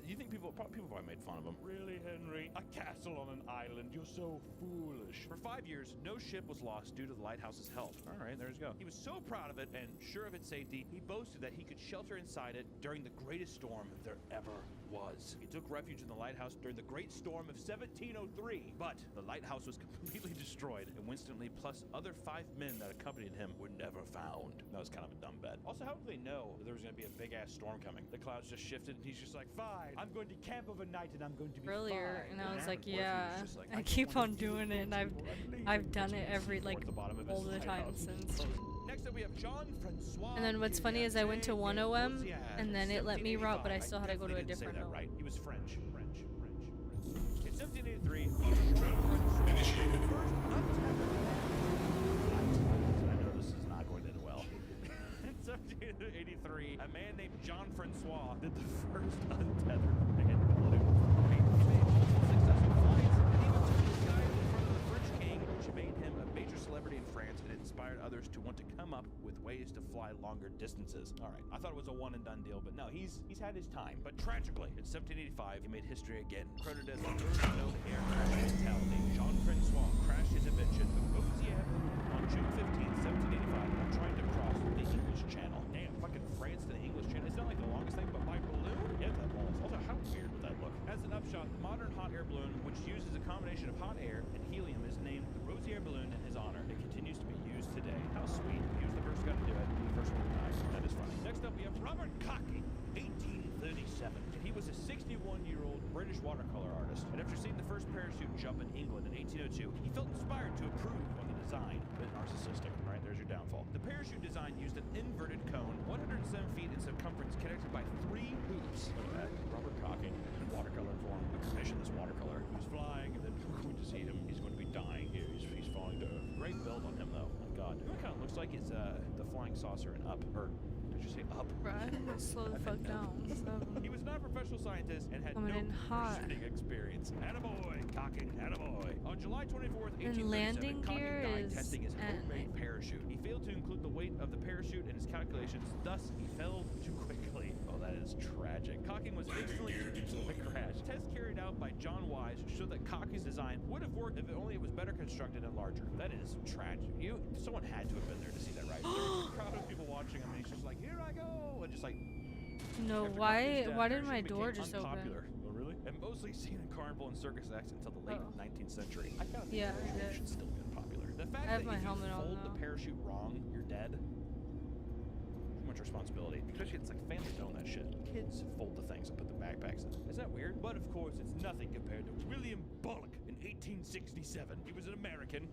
You think people probably made fun of him? Really, Henry? A castle on an island? You're so foolish. For 5 years, no ship was lost due to the lighthouse's help. All right, there you go. He was so proud of it and sure of its safety, he boasted that he could shelter inside it during the greatest storm there ever was. He took refuge in the lighthouse during the Great Storm of 1703, but the lighthouse was completely destroyed, and Winstanley plus other 5 men that accompanied him were never found. That was kind of a dumb bet. Also, how did they know that there was going to be a big-ass storm coming? The clouds just shifted, and he's just like, fine, I'm going to camp overnight, and I'm going to be Earlier, fine. and I was like, What if he yeah, was just like, I don't keep wanna on doing it, and I've done it every, like, at the bottom of his all the time lighthouse. since. Next up, we have John Francois. And then what's funny is I went to 10M, and then it let me route, but I still had to go to a definitely didn't say different that route. right. He was French. In 1783, Jean Francois, Initiated. the first untethered I know this is not going to end well. In 1783, a man named Jean Francois did the first untethered man balloon. He made multiple successful flights, and even took this guy in front of the French king, which made him a major celebrity in France and inspired others to want to come up with ways to fly longer distances. All right, I thought it was a one and done deal, but no, he's had his time. But tragically, in 1785, he made history again, credited as the first known air crash fatality. Jean Francois crashed his invention, the Rosier balloon, on June 15, 1785, while trying to cross the English Channel. Damn, fucking France to the English Channel. It's not like the longest thing, but by balloon? Yeah, that balls. Also, how weird would that look? As an upshot, the modern hot air balloon, which uses a combination of hot air and helium, is named the Rosier balloon in his honor. It continues to be used today. How sweet. He was the first guy to do it. The first one to die. That is funny. Next up, we have Robert Cocking, 1837. And he was a 61-year-old British watercolor artist. And after seeing the first parachute jump in England in 1802, he felt inspired to improve on the design. A bit narcissistic. All right, there's your downfall. The parachute design used an inverted cone, 107 feet in circumference, connected by 3 hoops. Look at that. Robert Cocking, in watercolor form, commissioned this watercolor. He was flying, and then we're going to see him. He's going to be dying here. He's falling to earth. Great build on him, though. Oh, God. You know what kind of looks like? It's the flying saucer in Up. Or did you say Up? Right, slow the fuck down. He was not a professional scientist and had Coming no in hot. parachuting experience. Attaboy, Cocking, attaboy. On July 24th, And 1837, landing Cocking gear died is testing his at homemade parachute. He failed to include the weight of the parachute in his calculations, thus he fell too quickly. Oh, that is tragic. Cocking was instantly introduced to the crash. Tests carried out by John Wise showed that Cocking's design would have worked if it was better constructed and larger. That is tragic. Someone had to have been there to see that, right? There was a crowd of people watching him, and he's just like, here I go, and just like. No, After why Cocking's death, did my parachute door became just unpopular. open? Oh, really? And mostly seen in carnival and circus acts until the late 19th century. I found Yeah, the I did. parachute still been popular. The fact I have that my if you helmet on fold the now. parachute wrong, you're dead. Too much responsibility. Especially it's like families own that shit. Kids fold the things and put the backpacks in. Isn't that weird? But of course, it's nothing compared to William Bullock in 1867. He was an American.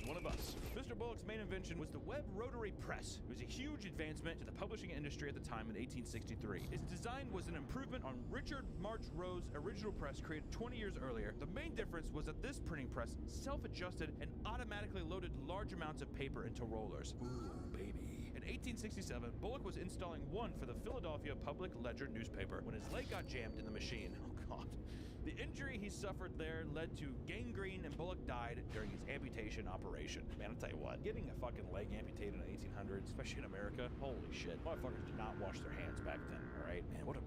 One of us. Mr. Bullock's main invention was the web rotary press. It was a huge advancement to the publishing industry at the time in 1863. Its design was an improvement on Richard March Rowe's original press created 20 years earlier. The main difference was that this printing press self-adjusted and automatically loaded large amounts of paper into rollers. Ooh, baby. In 1867, Bullock was installing one for the Philadelphia Public Ledger newspaper when his leg got jammed in the machine. Oh, God. The injury he suffered there led to gangrene, and Bullock died during his amputation operation. Man, I'll tell you what, getting a fucking leg amputated in the 1800s, especially in America, holy shit. Motherfuckers did not wash their hands back then, all right? Man, what a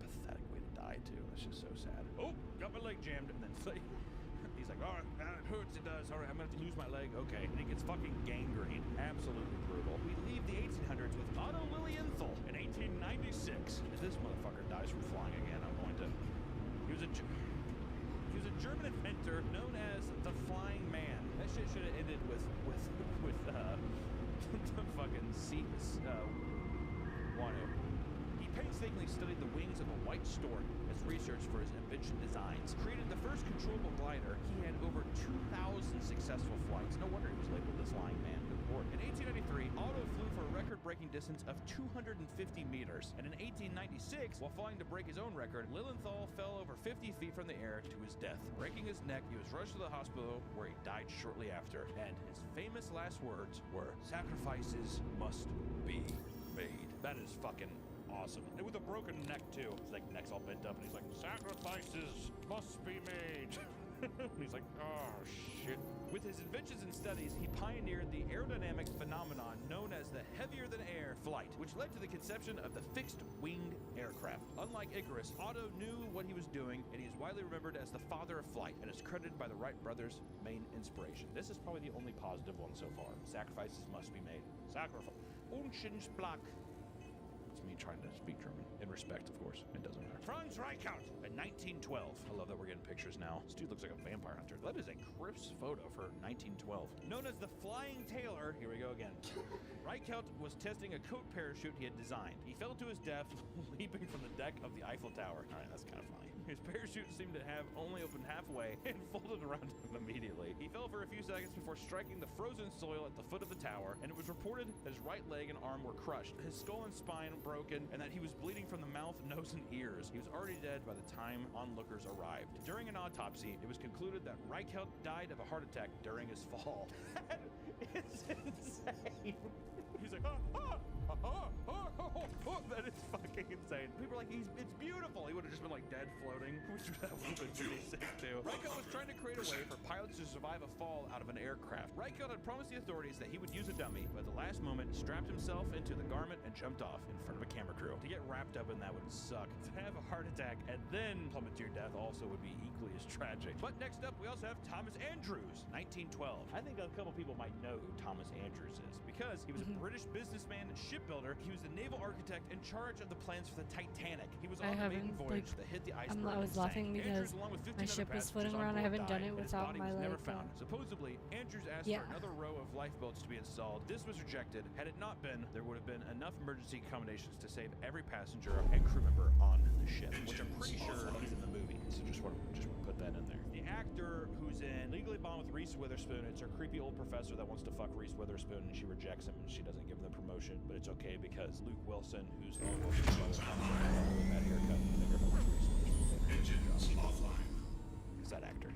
pathetic way to die, too. That's just so sad. Oh, got my leg jammed, and then he's like, Oh, it hurts, it does. All right, I'm gonna have to lose my leg. Okay. And he gets fucking gangrene. Absolutely brutal. We leave the 1800s with Otto Lilienthal in 1896. If this motherfucker dies from flying again, I'm going to... He was a German inventor known as the Flying Man. That shit should have ended with the fucking Wano. He painstakingly studied the wings of a white stork as research for his invention designs. Created the first controllable glider. He had over 2,000 successful flights. No wonder he was labeled the Flying Man. Good lord. In 1893, Otto flew for a record-breaking distance of 250 meters. And in 1896, while flying to break his own record, Lilienthal fell over 50 feet from the air to his death. Breaking his neck, he was rushed to the hospital where he died shortly after. And his famous last words were, "Sacrifices must be made." That is fucking awesome. And with a broken neck too. His like neck's all bent up and he's like, "Sacrifices must be made." And he's like, "Oh shit." With his inventions and studies, he pioneered the aerodynamic phenomenon known as the heavier-than-air flight, which led to the conception of the fixed-winged aircraft. Unlike Icarus, Otto knew what he was doing, and he is widely remembered as the father of flight, and is credited by the Wright brothers' main inspiration. This is probably the only positive one so far. Sacrifices must be made. Sacrifice. Unschensplach. It's me trying to speak German. In respect, of course. It doesn't matter. Franz Reichelt in 1912. I love that we're getting pictures now. This dude looks like a vampire hunter. That is a crisp photo for 1912. Known as the Flying Tailor, here we go again. Reichelt was testing a coat parachute he had designed. He fell to his death leaping from the deck of the Eiffel Tower. All right, that's kind of funny. His parachute seemed to have only opened halfway and folded around him immediately. He fell for a few seconds before striking the frozen soil at the foot of the tower, and it was reported that his right leg and arm were crushed, his skull and spine broken, and that he was bleeding from the mouth, nose, and ears. He was already dead by the time onlookers arrived. During an autopsy, it was concluded that Reichelt died of a heart attack during his fall. It's insane. He's like, that is fucking insane. People are like, it's beautiful. He would have just been like dead floating, which that would have been pretty sick too. Reichelt was trying to create a way for pilots to survive a fall out of an aircraft. Reichelt had promised the authorities that he would use a dummy, but at the last moment, strapped himself into the garment and jumped off in front of a camera crew. To get wrapped up in that would suck. To have a heart attack and then plummet to your death also would be equally as tragic. But next up, we also have Thomas Andrews, 1912. I think a couple people might know who Thomas Andrews is because he was a British businessman and shipbuilder. He was the naval architect in charge of the plans for the Titanic. He was on the maiden voyage that hit the iceberg. I was laughing because my ship was floating around. I haven't done it without my leg. Never found. Supposedly, Andrews asked for another row of lifeboats to be installed. This was rejected. Had it not been, there would have been enough emergency accommodations to save every passenger and crew member on the ship, which I'm pretty sure he's in the movie. So just want to put that in there. The actor who's in Legally Blonde with Reese Witherspoon, it's her creepy old professor that wants to fuck Reese Witherspoon, and she rejects him, and she doesn't give him the promotion, but it's okay because Luke Wilson, who's Owen Wilson's brother, with that haircut, I think everyone's Reese Witherspoon. Engines offline. Who's that actor?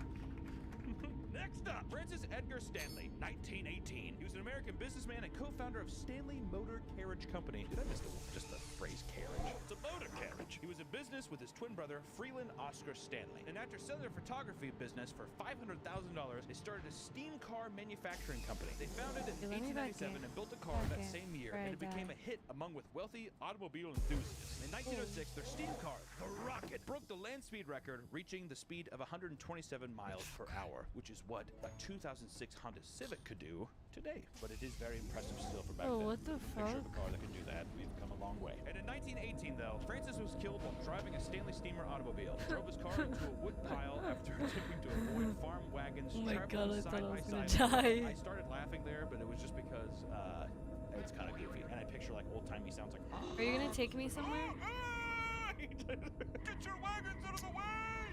Next up, Francis Edgar Stanley, 1918. He was an American businessman and co-founder of Stanley Motor Carriage Company. Did I miss just the phrase carriage? It's a motor carriage. He was in business with his twin brother, Freeland Oscar Stanley. And after selling their photography business for $500,000, they started a steam car manufacturing company. They founded in 1897 and built a car that same year, and it became a hit among with wealthy automobile enthusiasts. In 1906, their steam car, the Rocket, broke the land speed record, reaching the speed of 127 miles per hour, which is what a 2006 Honda Civic could do today. But it is very impressive still for back then. What the fuck? Picture of a car that can do that. We've come a long way. And in 1918, though, Francis was killed while driving a Stanley steamer automobile. Drove his car into a wood pile after attempting to avoid farm wagons traveling side by side. I started laughing there, but it was just because it's kind of goofy. And I picture like old-timey sounds like, Are you gonna take me somewhere? Get your wagons out of the way!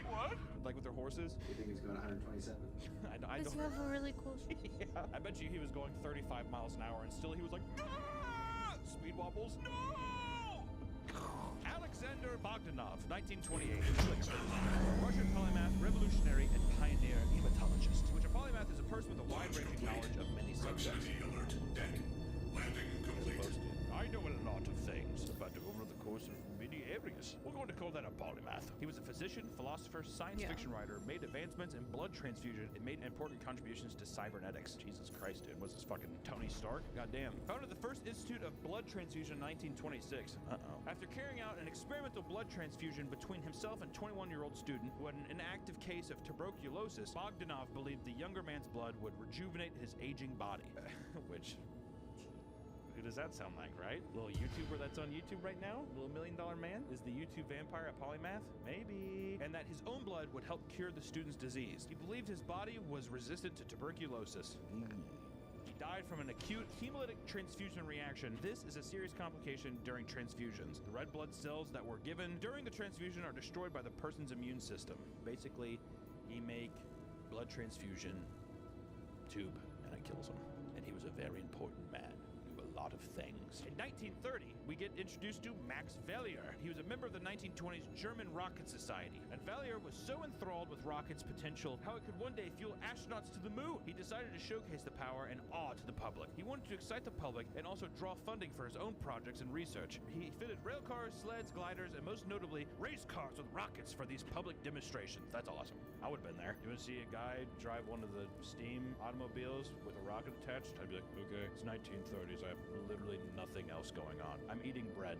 What? Like with their horses? You think he's going 127? I Because don't. you have a really cool Yeah, I bet you he was going 35 miles an hour and still he was like, "Ah!" Speed wobbles. No! Alexander Bogdanov, 1928. Russian polymath, revolutionary, and pioneer hematologist. Which a polymath is a person with a wide-ranging knowledge of many subjects. Proximity alert. Deck. Landing complete. I know a lot of things, but over the course of many areas, genius. We're going to call that a polymath. He was a physician, philosopher, science fiction writer, made advancements in blood transfusion, and made important contributions to cybernetics. Jesus Christ, dude. Was this fucking Tony Stark? Goddamn. Founded the first Institute of Blood Transfusion in 1926. After carrying out an experimental blood transfusion between himself and 21-year-old student who had an inactive case of tuberculosis, Bogdanov believed the younger man's blood would rejuvenate his aging body. Which... who does that sound like, right? Little YouTuber that's on YouTube right now? Little $1 Million Man? Is the YouTube vampire a polymath? Maybe. And that his own blood would help cure the student's disease. He believed his body was resistant to tuberculosis. He died from an acute hemolytic transfusion reaction. This is a serious complication during transfusions. The red blood cells that were given during the transfusion are destroyed by the person's immune system. Basically, he make blood transfusion tube and it kills him. And he was a very important man. A lot of things. In 1930, we get introduced to Max Valier. He was a member of the 1920s German Rocket Society, and Valier was so enthralled with rockets' potential, how it could one day fuel astronauts to the moon. He decided to showcase the power and awe to the public. He wanted to excite the public and also draw funding for his own projects and research. He fitted rail cars, sleds, gliders, and most notably, race cars with rockets for these public demonstrations. That's awesome. I would have been there. You want to see a guy drive one of the steam automobiles with a rocket attached? I'd be like, okay, it's 1930s. I have literally nothing else going on. I'm eating bread.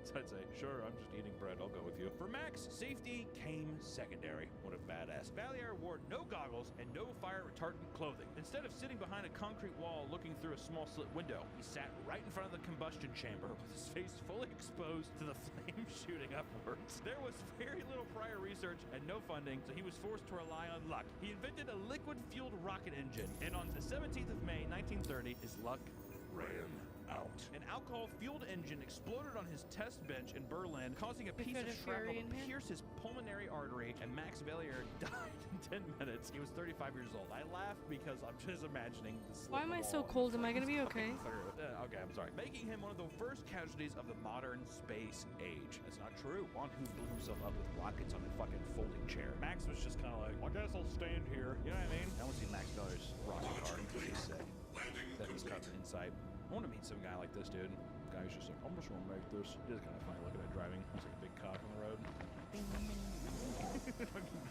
So I'd say, sure, I'm just eating bread. I'll go with you. For Max, safety came secondary. What a badass. Valier wore no goggles and no fire retardant clothing. Instead of sitting behind a concrete wall looking through a small slit window, he sat right in front of the combustion chamber with his face fully exposed to the flames shooting upwards. There was very little prior research and no funding, so he was forced to rely on luck. He invented a liquid-fueled rocket engine, and on the 17th of May, 1930, his luck ran out. An alcohol-fueled engine exploded on his test bench in Berlin, causing a piece of shrapnel to pierce his pulmonary artery, and Max Valier died in 10 minutes. He was 35 years old. I laugh because I'm just imagining this. Why am I so cold? Am I gonna be okay? Okay, I'm sorry. Making him one of the first casualties of the modern space age. That's not true. One who blew himself up with rockets on a fucking folding chair. Max was just kind of like, I guess I'll stand here. You know what I mean? I want to see Max Valier's rocket car. He's sick. That was covered in sight. I want to meet some guy like this, dude. Guy who's just like, I'm just gonna make this. It is kind of funny looking at driving. He's like a big cop on the road.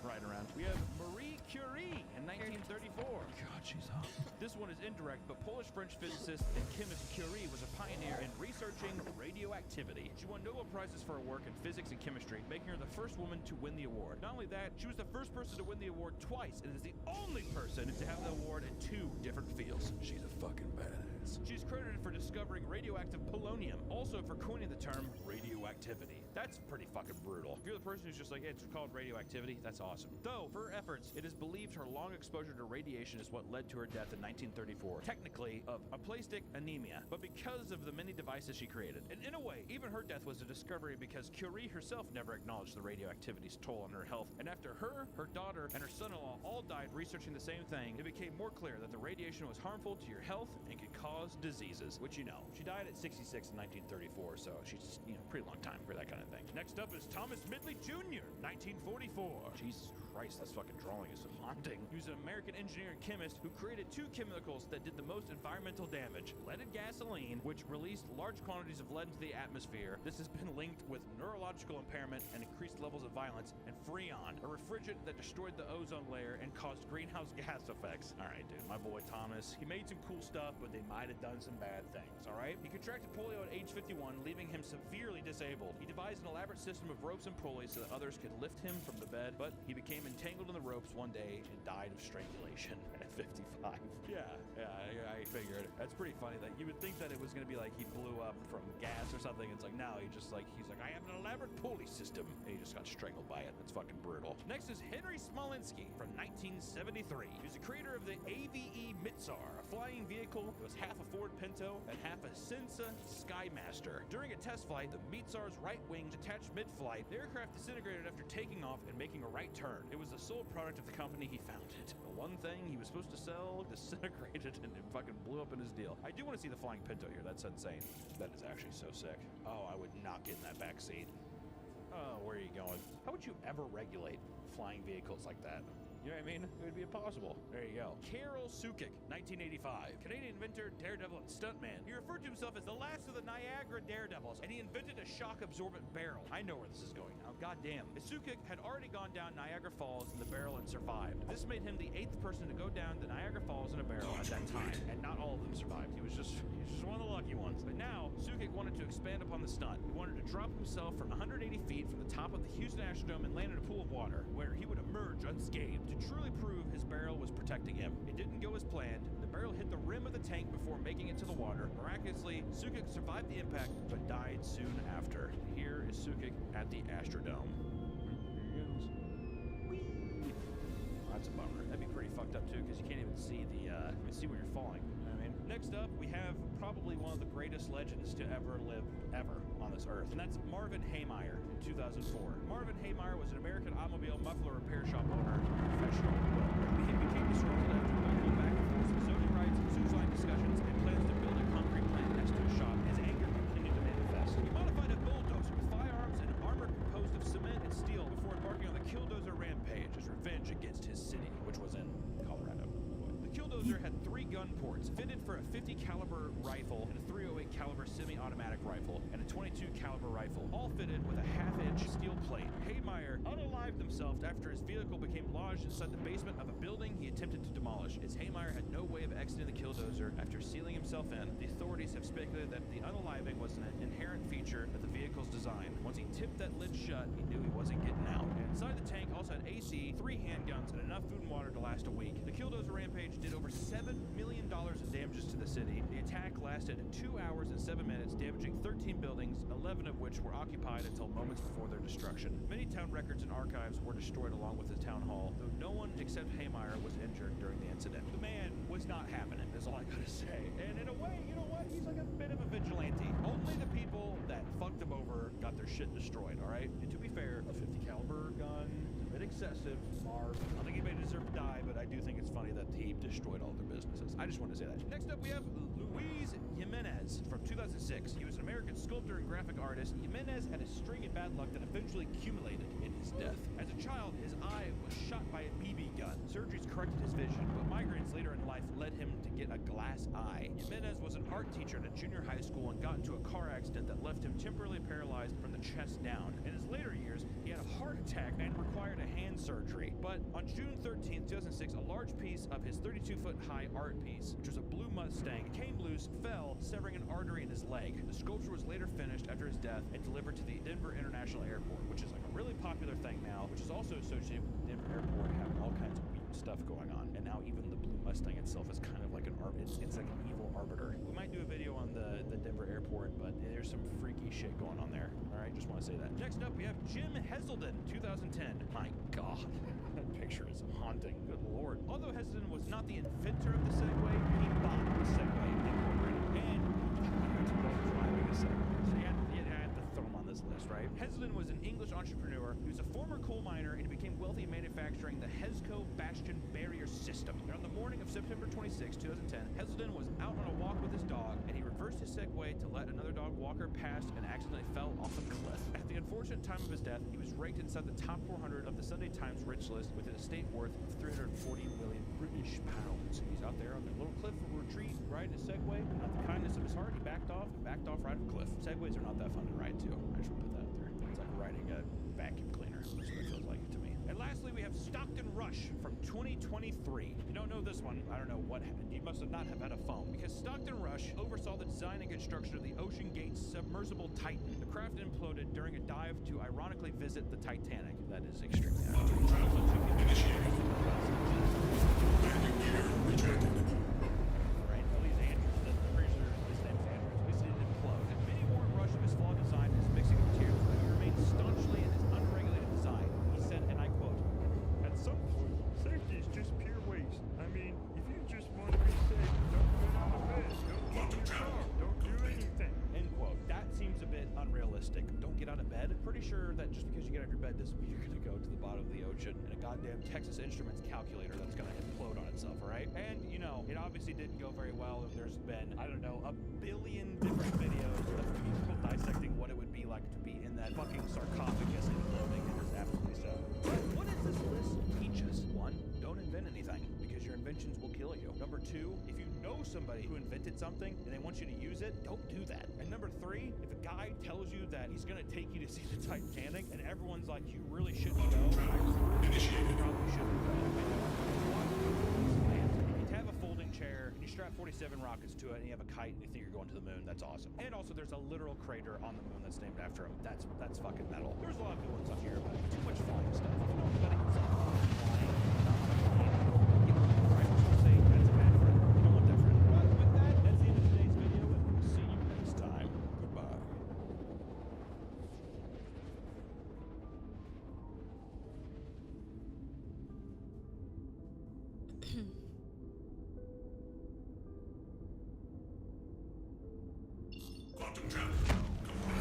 Right around. We have Marie Curie in 1934. God, she's hot. This one is indirect, but Polish-French physicist and chemist Curie was a pioneer in researching radioactivity. She won Nobel Prizes for her work in physics and chemistry, making her the first woman to win the award. Not only that, she was the first person to win the award twice, and is the only person to have the award in 2 different fields. She's a fucking badass. She's credited for discovering radioactive polonium, also for coining the term radioactivity. That's pretty fucking brutal. If you're the person who's just like, hey, it's called radioactivity, that's awesome. Though, for her efforts, it is believed her long exposure to radiation is what led to her death in 1934, technically of aplastic anemia, but because of the many devices she created. And in a way, even her death was a discovery because Curie herself never acknowledged the radioactivity's toll on her health. And after her daughter, and her son-in-law all died researching the same thing, it became more clear that the radiation was harmful to your health and could cause diseases, which you know. She died at 66 in 1934, so she's, pretty long time for that kind of thing. Next up is Thomas Midley Jr., 1944. Jesus Christ, this fucking drawing is haunting. He was an American engineer and chemist who created 2 chemicals that did the most environmental damage. Leaded gasoline, which released large quantities of lead into the atmosphere. This has been linked with neurological impairment and increased levels of violence. And Freon, a refrigerant that destroyed the ozone layer and caused greenhouse gas effects. All right, dude, my boy Thomas, he made some cool stuff, but they might have done some bad things, all right? He contracted polio at age 51, leaving him severely disabled. He devised an elaborate system of ropes and pulleys so that others could lift him from the bed, but he became entangled in the ropes one day and died of strangulation at 55. Yeah, I figured. That's pretty funny that you would think that it was gonna be like he blew up from gas or something. It's like, no, he's like, I have an elaborate pulley system, and he just got strangled by it. That's fucking brutal. Next is Henry Smolinski from 1973. He was the creator of the AVE Mitsar, a flying vehicle that was half a Ford Pinto and half a Sensa Skymaster. During a test flight, the Mitsar's right wing detached mid-flight. The aircraft disintegrated after taking off and making a right turn. It was the sole product of the company he founded. The one thing he was supposed to sell disintegrated and it fucking blew up in his deal. I do want to see the flying Pinto here. That's insane. That is actually so sick. Oh, I would not get in that back seat. Oh, where are you going? How would you ever regulate flying vehicles like that? You know what I mean? It would be impossible. There you go. Carol Sukik, 1985. Canadian inventor, daredevil, and stuntman. He referred to himself as the last of the Niagara daredevils, and he invented a shock-absorbent barrel. I know where this is going now. Goddamn. Sukik had already gone down Niagara Falls in the barrel and survived. This made him the 8th person to go down the Niagara Falls in a barrel at that time, and not all of them survived. He was just one of the lucky ones. But now, Sukik wanted to expand upon the stunt. He wanted to drop himself from 180 feet from the top of the Houston Astrodome and land in a pool of water, where he would emerge unscathed to truly prove his barrel was protecting him. It didn't go as planned. The barrel hit the rim of the tank before making it to the water. Miraculously, Sukik survived the impact, but died soon after. Here is Sukik at the Astrodome. That's a bummer. That'd be pretty fucked up too, because you can't even see see where you're falling. You know what I mean? Next up, we have probably one of the greatest legends to ever live on this earth, and that's Marvin Haymeyer in 2004. Marvin Haymeyer was an American automobile muffler repair shop owner, professional welder. He became disrupted after multiple back and forth with zoning rights, suicide discussions, and plans to build a concrete plant next to his shop. His anger continued to manifest. He modified a bulldozer with firearms and armor composed of cement and steel before embarking on the Killdozer rampage as revenge against his city, which was in Colorado. The Killdozer had 3 gun ports fitted for a 50 caliber rifle and a 308 caliber semi-automatic rifle and a 22 caliber rifle, all fitted with a half-inch steel plate. Haymeyer unalived himself after his vehicle became lodged inside the basement of a building he attempted to demolish. As Haymeyer had no way of exiting the Killdozer after sealing himself in, the authorities have speculated that the unaliving was an inherent feature of the vehicle's design. Once he tipped that lid shut, he knew he wasn't getting out. And inside the tank also had AC, 3 handguns, and enough food and water to last a week. The Killdozer rampage did over $7 million in damages to the city. The attack lasted 2 hours and 7 minutes, damaging 13 buildings, 11 of which were occupied until moments before their destruction. Many town records and archives were destroyed along with the town hall, though no one except Haymeyer was injured during the incident. The man was not having it, is all I gotta say. And in a way, you know what? He's like a bit of a vigilante. Only the people that fucked him over got their shit destroyed, all right? And to be fair, a 50 caliber gun is a bit excessive. Marv. I don't think anybody deserved to die, but I do think it's funny that he destroyed all their businesses. I just wanted to say that. Next up, we have Luis Jimenez from 2006. He was an American sculptor and graphic artist. Jimenez had a string of bad luck that eventually accumulated in his death. As a child, his eye was shot by a BB gun. Surgeries corrected his vision, but migraines later in life led him to get a glass eye. Jimenez was an art teacher at a junior high school and got into a car accident that left him temporarily paralyzed from the chest down. In his later years, he had a heart attack and required a hand surgery. But on June 13th, 2006, a large piece of his 32-foot-high art piece, which was a blue Mustang, came loose, fell, severing an artery in his leg. The sculpture was later finished after his death and delivered to the Denver International Airport, which is like a really popular thing now, which is also associated with the Denver Airport having all kinds of weird stuff going on. And now even the blue Mustang itself is kind of like it's like an evil arbiter. We might do a video on the Denver Airport, but there's some freaky shit going on there. All right, just want to say that. Next up, we have Jim Heselden, 2010. My God, that picture is haunting. Good Lord. Although Heselden was not the inventor of the Segway, he bought the Segway Incorporated and driving a Segway. So you had to throw him on this list, right? Heselden was an English entrepreneur who's a former coal miner, and he became wealthy manufacturing the Hesco Bastion Barrier System. And on the morning of September 26, 2010, Heselden was out on a walk with his dog, and he reversed his Segway to let another dog walk her past and accidentally fell off a cliff. At the unfortunate time of his death, he was ranked inside the top 400 of the Sunday Times rich list with an estate worth of 340 million British pounds. He's out there on the little cliff for a retreat, riding a Segway, and out the kindness of his heart, he backed off right off a cliff. Segways are not that fun to ride, too. I just want to put that out there. It's like riding a vacuum cleaner. That's what it feels like to me. And lastly, we have Stockton Rush from 2023. You don't know this one. I don't know what happened. You must not have had a phone, because Stockton Rush oversaw the design and construction of the Ocean Gate submersible Titan. The craft imploded during a dive to ironically visit the Titanic. That is extremely Landing gear rejected. Right, at least Andrews, I'm pretty sure his name's Andrews. At least it didn't implode. And many more Rush of his flawed design and his mixing of materials, but he remained staunchly in his unregulated design. He said, and I quote, At some point, safety is just pure waste. I mean, if you just want to be safe, don't get out of bed, don't get in your car, don't do anything. end quote. That seems a bit unrealistic. Don't get out of bed? Pretty sure that just because you get out of your bed doesn't mean you're going to go to the bottom of the ocean in a goddamn Texas Instruments calculator that's going to implode on itself, all right? And, you know, it obviously didn't go very well. There's been, I don't know, a billion different videos of people dissecting what it would be like to be in that fucking sarcophagus imploding, and it's absolutely so. But what does this list teach us? One, value. Number 2, if you know somebody who invented something and they want you to use it, don't do that. And number 3, if a guy tells you that he's gonna take you to see the Titanic and everyone's like, you really shouldn't go, you probably shouldn't go. To have a folding chair and you strap 47 rockets to it and you have a kite and you think you're going to the moon, that's awesome. And also there's a literal crater on the moon that's named after him. That's fucking metal. There's a lot of good ones up here, but too much flying stuff. If you know anybody who's flying, not on a plane, get one. Right? I was gonna say that's a bad friend. You don't want that friend. But with that, that's the end of today's video, and we'll see you next time. Goodbye. Quantum challenge complete.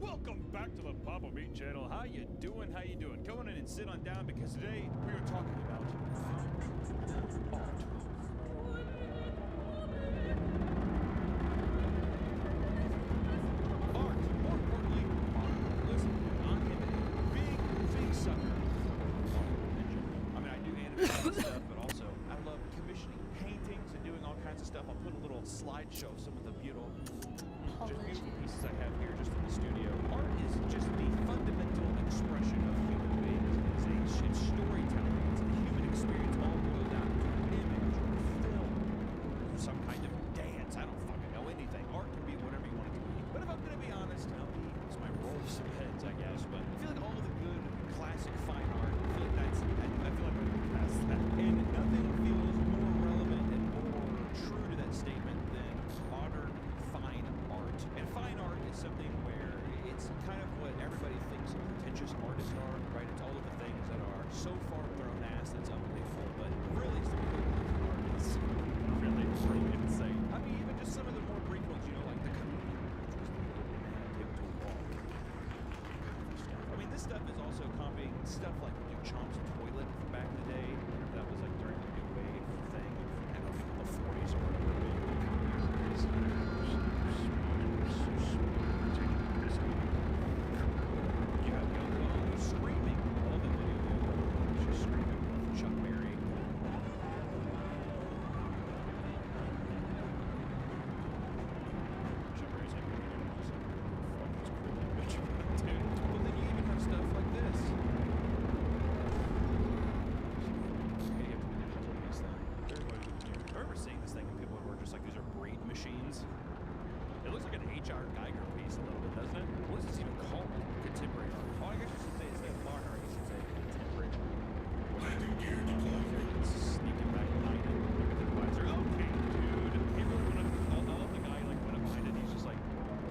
Welcome back to the Papa Meat channel. How you doing? How you doing? Come on in and sit on down because today we are talking about art. Art. More importantly, art. Listen, I'm a big sucker for art in general. I mean, I do animation stuff, but also I love commissioning paintings and doing all kinds of stuff. I'll put a little slideshow of some of the beautiful pieces I have here just in the studio. Art is just the fundamental expression of human beings. It's storytelling. It's the human experience all boiled down to an image or film or some kind of dance. I don't fucking know anything. Art can be whatever you want it to be. But if I'm going to be honest, it's my roll some heads, I guess. But I feel like all the good classic fine art, I feel like I'm past that. And nothing feels more relevant and more true to that statement than modern fine art. And fine art is something where it's kind of what everybody thinks pretentious artists are, right? It's all of the things that are so far thrown ass that's unbelievable. But really, some of the art is really pretty insane. I mean, even just some of the more Greek ones, like the Chameleon, which was the little man taped to a wall. I mean, this stuff is also copying stuff like Duchamp's toilet from back in the day. That was like during the new wave thing. I don't think the 40s or whatever. You have Yoko screaming. All the video. She's screaming with Chuck Berry. Chuck Berry's like, fuck this pretty bitch. Dude. But then you even have stuff like this. I remember seeing this thing and people were just like, these are braid machines. It looks like an H.R. Geiger piece a little bit, doesn't it? What is this even called? Contemporary art. Oh, I guess you should say it's a modern art. I guess you should say contemporary art. Landing gear deployed. Sneaking back behind it. Look at the visor. Okay, dude. He really went up. I love the guy like went up behind it. He's just like.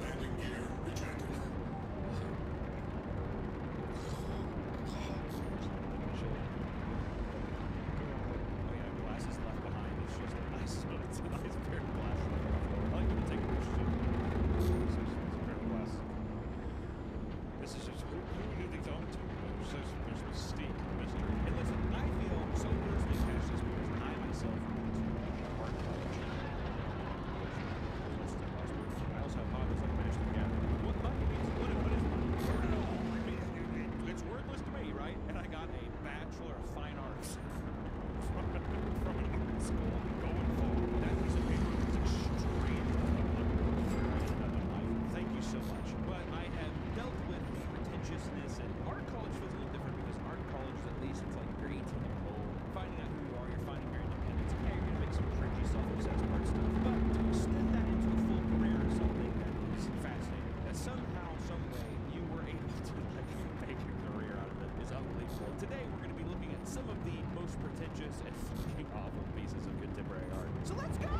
Landing gear rejected. Oh yeah, glasses left behind. It's just a nice pair of glasses. I like when you take pictures of it's a pair of glasses. This is just who do these on to? There's mystique, mystery. And listen, I feel so personally passionate because I myself went to art college. I also have hobbies like Magic the Gathering. What money means? What is money? It's worthless to me, right? And I got a Bachelor of Fine Arts from an art school going forward. That piece of paper is extremely thank you so much. But I have dealt with the pretentiousness, and art college feels a little different because art college is at least it's like you're 18 years old, finding out who you are, you're finding your independence. Yeah, you're gonna make some cringy, self-obsessed art stuff. But to extend that into a full career is something that is fascinating. That somehow, some way, you were able to make your career out of it is unbelievable. Today we're gonna be looking at some of the most pretentious and fucking awful pieces of contemporary art. So let's go!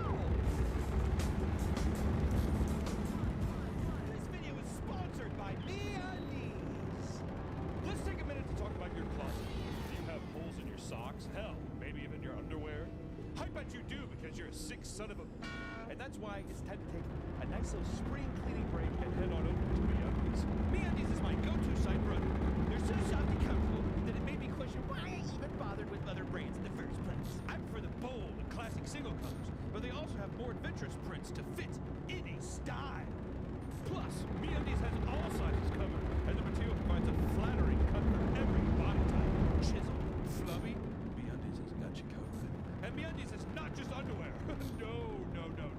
This video is sponsored by MeUndies. Let's take a minute to talk about your closet. Do you have holes in your socks? Hell, maybe even your underwear? I bet you do because you're a sick son of a... And that's why it's time to take a nice little spring cleaning break and head on over to MeUndies. MeUndies is my go-to site for underwear. They're so soft and comfortable that it made me question why I even bothered with other brands in the first place. I prefer the bold and classic single colors, but they also have more adventurous prints to fit any style. Plus, MeUndies has all sizes covered, and the material provides a flattering cut for every body type. Chisel, flubby, MeUndies has got you covered. And MeUndies is not just underwear.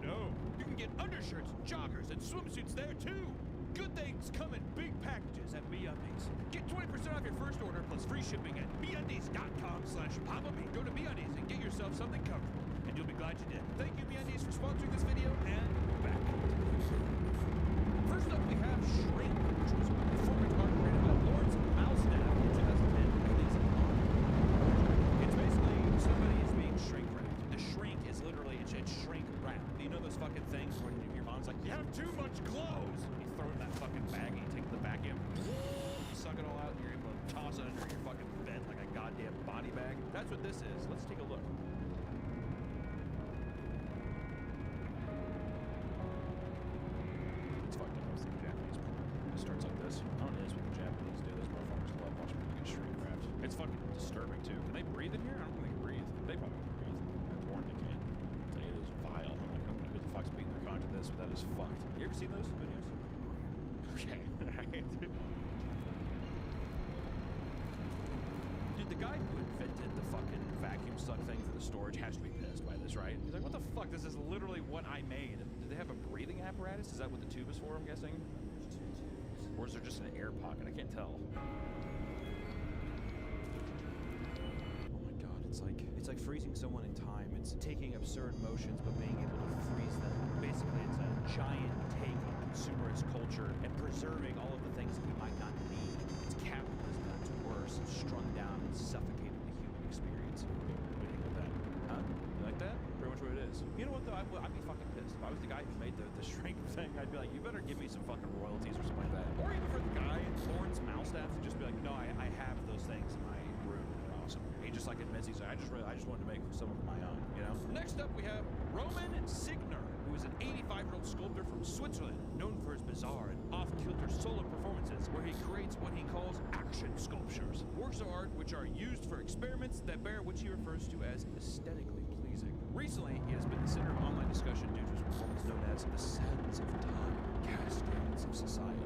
No. You can get undershirts, joggers, and swimsuits there too. Good things come in big packages at MeUndies. Get 20% off your first order plus free shipping at MeUndies.com/PapaB. Go to MeUndies and get yourself something comfortable, and you'll be glad you did. Thank you, MeUndies, for sponsoring this video, and back to the video. First up, we have Shrink, which was a performance art created by Lawrence Malstaff in 2010. It's basically somebody is being shrink wrapped. The shrink is literally, it's shrink wrap. You know those fucking things where your mom's like, you have too much clothes? You throw it in that fucking bag and you take the vacuum, you suck it all out, and you're able to toss it under your fucking bed like a goddamn body bag. That's what this is. Let's take a look. It's fucked up. I was thinking Japanese porn. It starts like this. I don't know, it's what the Japanese do. Those motherfuckers love watching people get shrink wrapped. It's fucking disturbing too. Can they breathe in here? I don't think they can breathe. They probably can breathe. That porn they can't. I'll tell you, it is vile. I'm like, who the fuck's beating their cock to this? But that is fucked. You ever seen those videos? Okay. Dude, the guy who invented the fucking vacuum suck thing for the storage has to be pissed by this, right? He's like, what the fuck? This is literally what I made. Do they have a breathing apparatus? Is that what the tube is for, I'm guessing? Or is there just an air pocket? I can't tell. Oh my god, it's like freezing someone in time. It's taking absurd motions but being able to freeze them. Basically, it's a giant take on consumerist culture and preserving all of the things that we might not need. It's capitalism at its worst, strung down and suffocating the human experience. What do you think about that? Huh? You like that? Pretty much what it is. You know what though? I'd be fucking pissed. If I was the guy who made the shrink thing, I'd be like, you better give me some fucking royalties or something like that. Or even for the guy, Lawrence Malstaff, to just be like, no, I have those things in my room. They're awesome. He just like admits, he's like, I just wanted to make some of my own, you know? Next up, we have Roman Signer, who is an 85-year-old sculptor from Switzerland, known for his bizarre and off-kilter solo performances, where he creates what he calls action sculptures, works of art which are used for experiments that bear which he refers to as aesthetically pleasing. Recently, he has been the center of online discussion due to his performance known as the Sands of Time, Cascades of Society.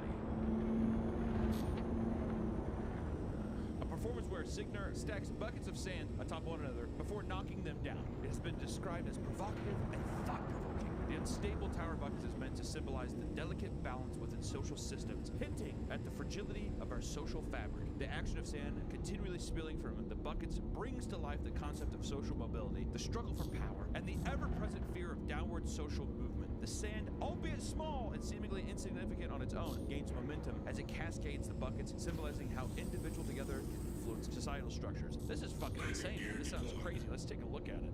A performance where Signer stacks buckets of sand atop one another before knocking them down. It has been described as provocative and thought-provoking. The unstable tower buckets is meant to symbolize the delicate balance within social systems, hinting at the fragility of our social fabric. The action of sand continually spilling from the buckets brings to life the concept of social mobility, the struggle for power, and the ever-present fear of downward social movement. The sand, albeit small and seemingly insignificant on its own, gains momentum as it cascades the buckets, symbolizing how individual together can influence societal structures. This is fucking insane, dude. This sounds crazy. Let's take a look at it.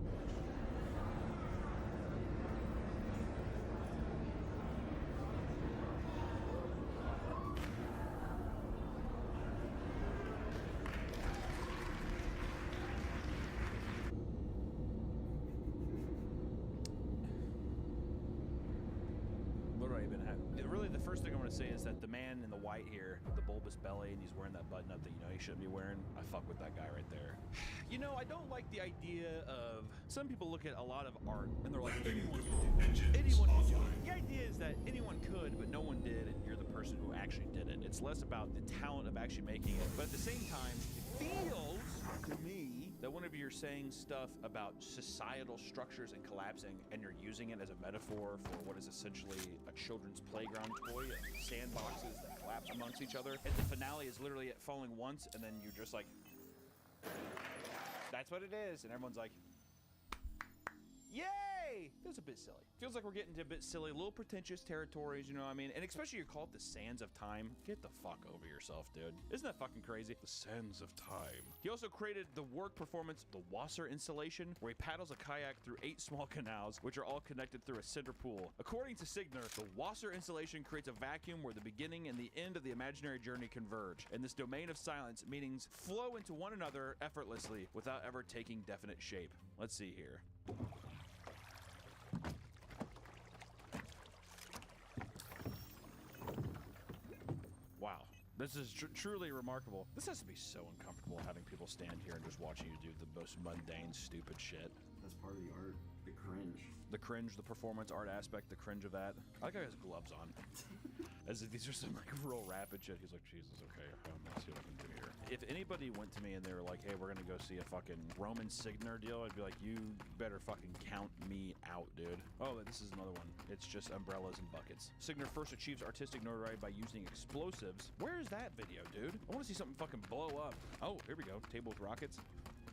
Really, the first thing I want to say is that the man in the white here, with the bulbous belly, and he's wearing that button up that you know he shouldn't be wearing, I fuck with that guy right there. You know, I don't like the idea of, some people look at a lot of art and they're like, anyone can do it. Anyone can do it. The idea is that anyone could, but no one did, and you're the person who actually did it. It's less about the talent of actually making it, but at the same time, it feels to me that whenever you're saying stuff about societal structures and collapsing, and you're using it as a metaphor for what is essentially a children's playground toy, sandboxes that collapse amongst each other, and the finale is literally it falling once, and then you're just like, that's what it is, and everyone's like, yay! Feels a bit silly. Feels like we're getting to a bit silly, a little pretentious territories, you know what I mean? And especially you call it the Sands of Time. Get the fuck over yourself, dude. Isn't that fucking crazy? The Sands of Time. He also created the work performance, the Wasser installation, where he paddles a kayak through 8 small canals, which are all connected through a center pool. According to Signer, the Wasser installation creates a vacuum where the beginning and the end of the imaginary journey converge. In this domain of silence, meanings flow into one another effortlessly without ever taking definite shape. Let's see here. Wow, this is truly remarkable. This has to be so uncomfortable having people stand here and just watching you do the most mundane, stupid shit. That's part of the art. The cringe. The cringe, the performance art aspect, the cringe of that. I like how he has gloves on. As if these are some like real rapid shit. He's like, Jesus, okay, let's see what I can do here. If anybody went to me and they were like, hey, we're gonna go see a fucking Roman Signer deal, I'd be like, you better fucking count me out, dude. Oh, this is another one. It's just umbrellas and buckets. Signer first achieves artistic notoriety by using explosives. Where's that video, dude? I want to see something fucking blow up. Oh, here we go. Table with rockets.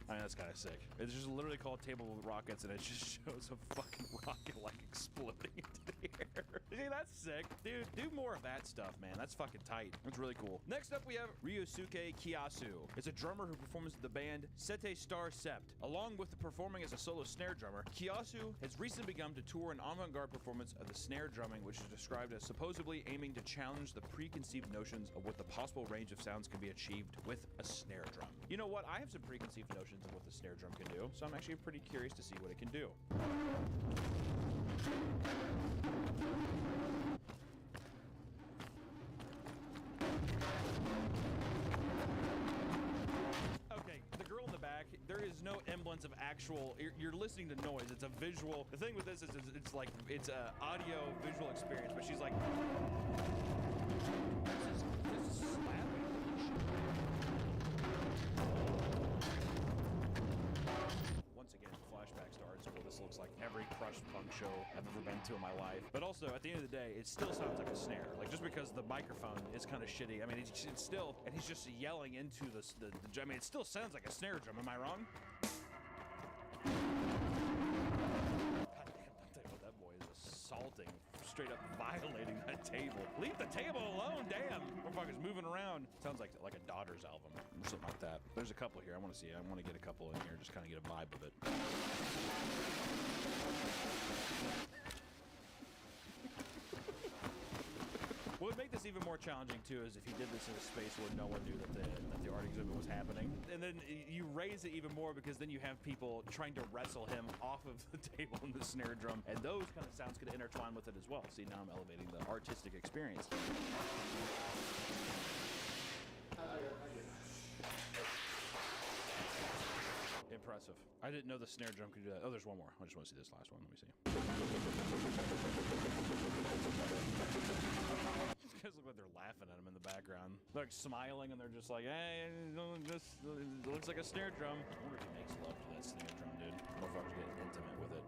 I mean, that's kind of sick. It's just literally called Table with Rockets, and it just shows a fucking rocket, like, exploding into the air. See, that's sick. Dude, do more of that stuff, man. That's fucking tight. That's really cool. Next up, we have Ryosuke Kiyasu. It's a drummer who performs with the band Sete Star Sept. Along with performing as a solo snare drummer, Kiyasu has recently begun to tour an avant-garde performance of the snare drumming, which is described as supposedly aiming to challenge the preconceived notions of what the possible range of sounds can be achieved with a snare drum. You know what? I have some preconceived notions of what the snare drum can do, so I'm actually pretty curious to see what it can do. Okay, the girl in the back, there is no semblance of actual, you're listening to noise. It's a visual. The thing with this is it's like, it's a audio visual experience, but she's like, this is slapping. Once again, flashbacks to art school. This looks like every crushed punk show I've ever been to in my life. But also, at the end of the day, it still sounds like a snare. Like, just because the microphone is kind of shitty. I mean, it's still, and he's just yelling into the I mean, it still sounds like a snare drum. Am I wrong? God damn, I'll tell you what, that boy is assaulting, straight up violating that table. Leave the table alone, damn. Motherfucker's moving around. Sounds like a Daughter's album or something like that. There's a couple here. I want to see. I want to get a couple in here, just kind of get a vibe of it. What would make this even more challenging too is if he did this in a space where no one knew that the art exhibit was happening, and then you raise it even more because then you have people trying to wrestle him off of the table in the snare drum, and those kind of sounds could intertwine with it as well. See, now I'm elevating the artistic experience. Impressive. I didn't know the snare drum could do that. Oh, there's one more. I just want to see this last one. Let me see. These guys look like they're laughing at him in the background. They're like smiling, and they're just like, hey, this looks like a snare drum. I wonder if he makes love to that snare drum, dude. Motherfuckers getting intimate with it.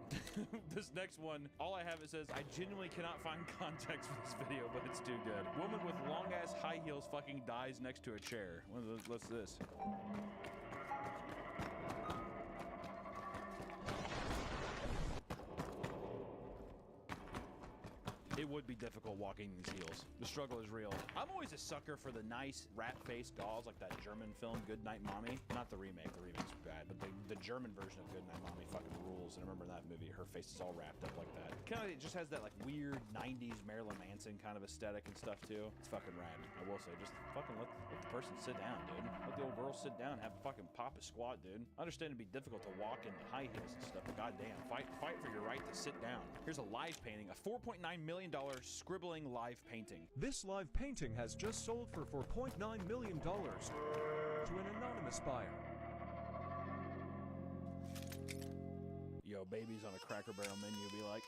This next one, all I have, it says, I genuinely cannot find context for this video, but it's too good. Woman with long-ass high heels fucking dies next to a chair. What's this? It would be difficult walking these heels. The struggle is real. I'm always a sucker for the nice rat-faced dolls like that German film Goodnight Mommy. Not the remake. The remake's bad, but the German version of Goodnight Mommy fucking rules. And I remember that movie, her face is all wrapped up like that. It just has that like weird 90s Marilyn Manson kind of aesthetic and stuff too. It's fucking rad. I will say, just fucking let the person sit down, dude. Let the old girl sit down, have a fucking pop a squat, dude. I understand it'd be difficult to walk in the high heels and stuff, but goddamn, fight for your right to sit down. Here's a live painting, a $4.9 million scribbling live painting. This live painting has just sold for $4.9 million to an anonymous buyer. Yo, babies on a Cracker Barrel menu be like...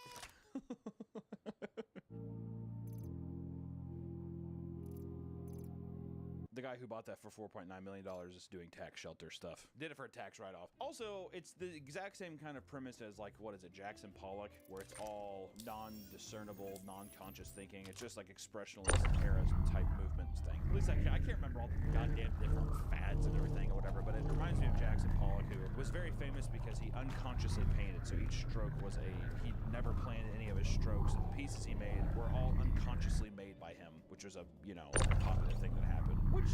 The guy who bought that for $4.9 million is doing tax shelter stuff. Did it for a tax write-off. Also, it's the exact same kind of premise as, like, what is it, Jackson Pollock, where it's all non-discernible, non-conscious thinking. It's just like expressionalist era type movements thing. At least I can't remember all the goddamn different fads and everything or whatever, but it reminds me of Jackson Pollock, who was very famous because he unconsciously painted. So each stroke was he never planned any of his strokes, and the pieces he made were all unconsciously made by him, which was a popular thing that happened. Which,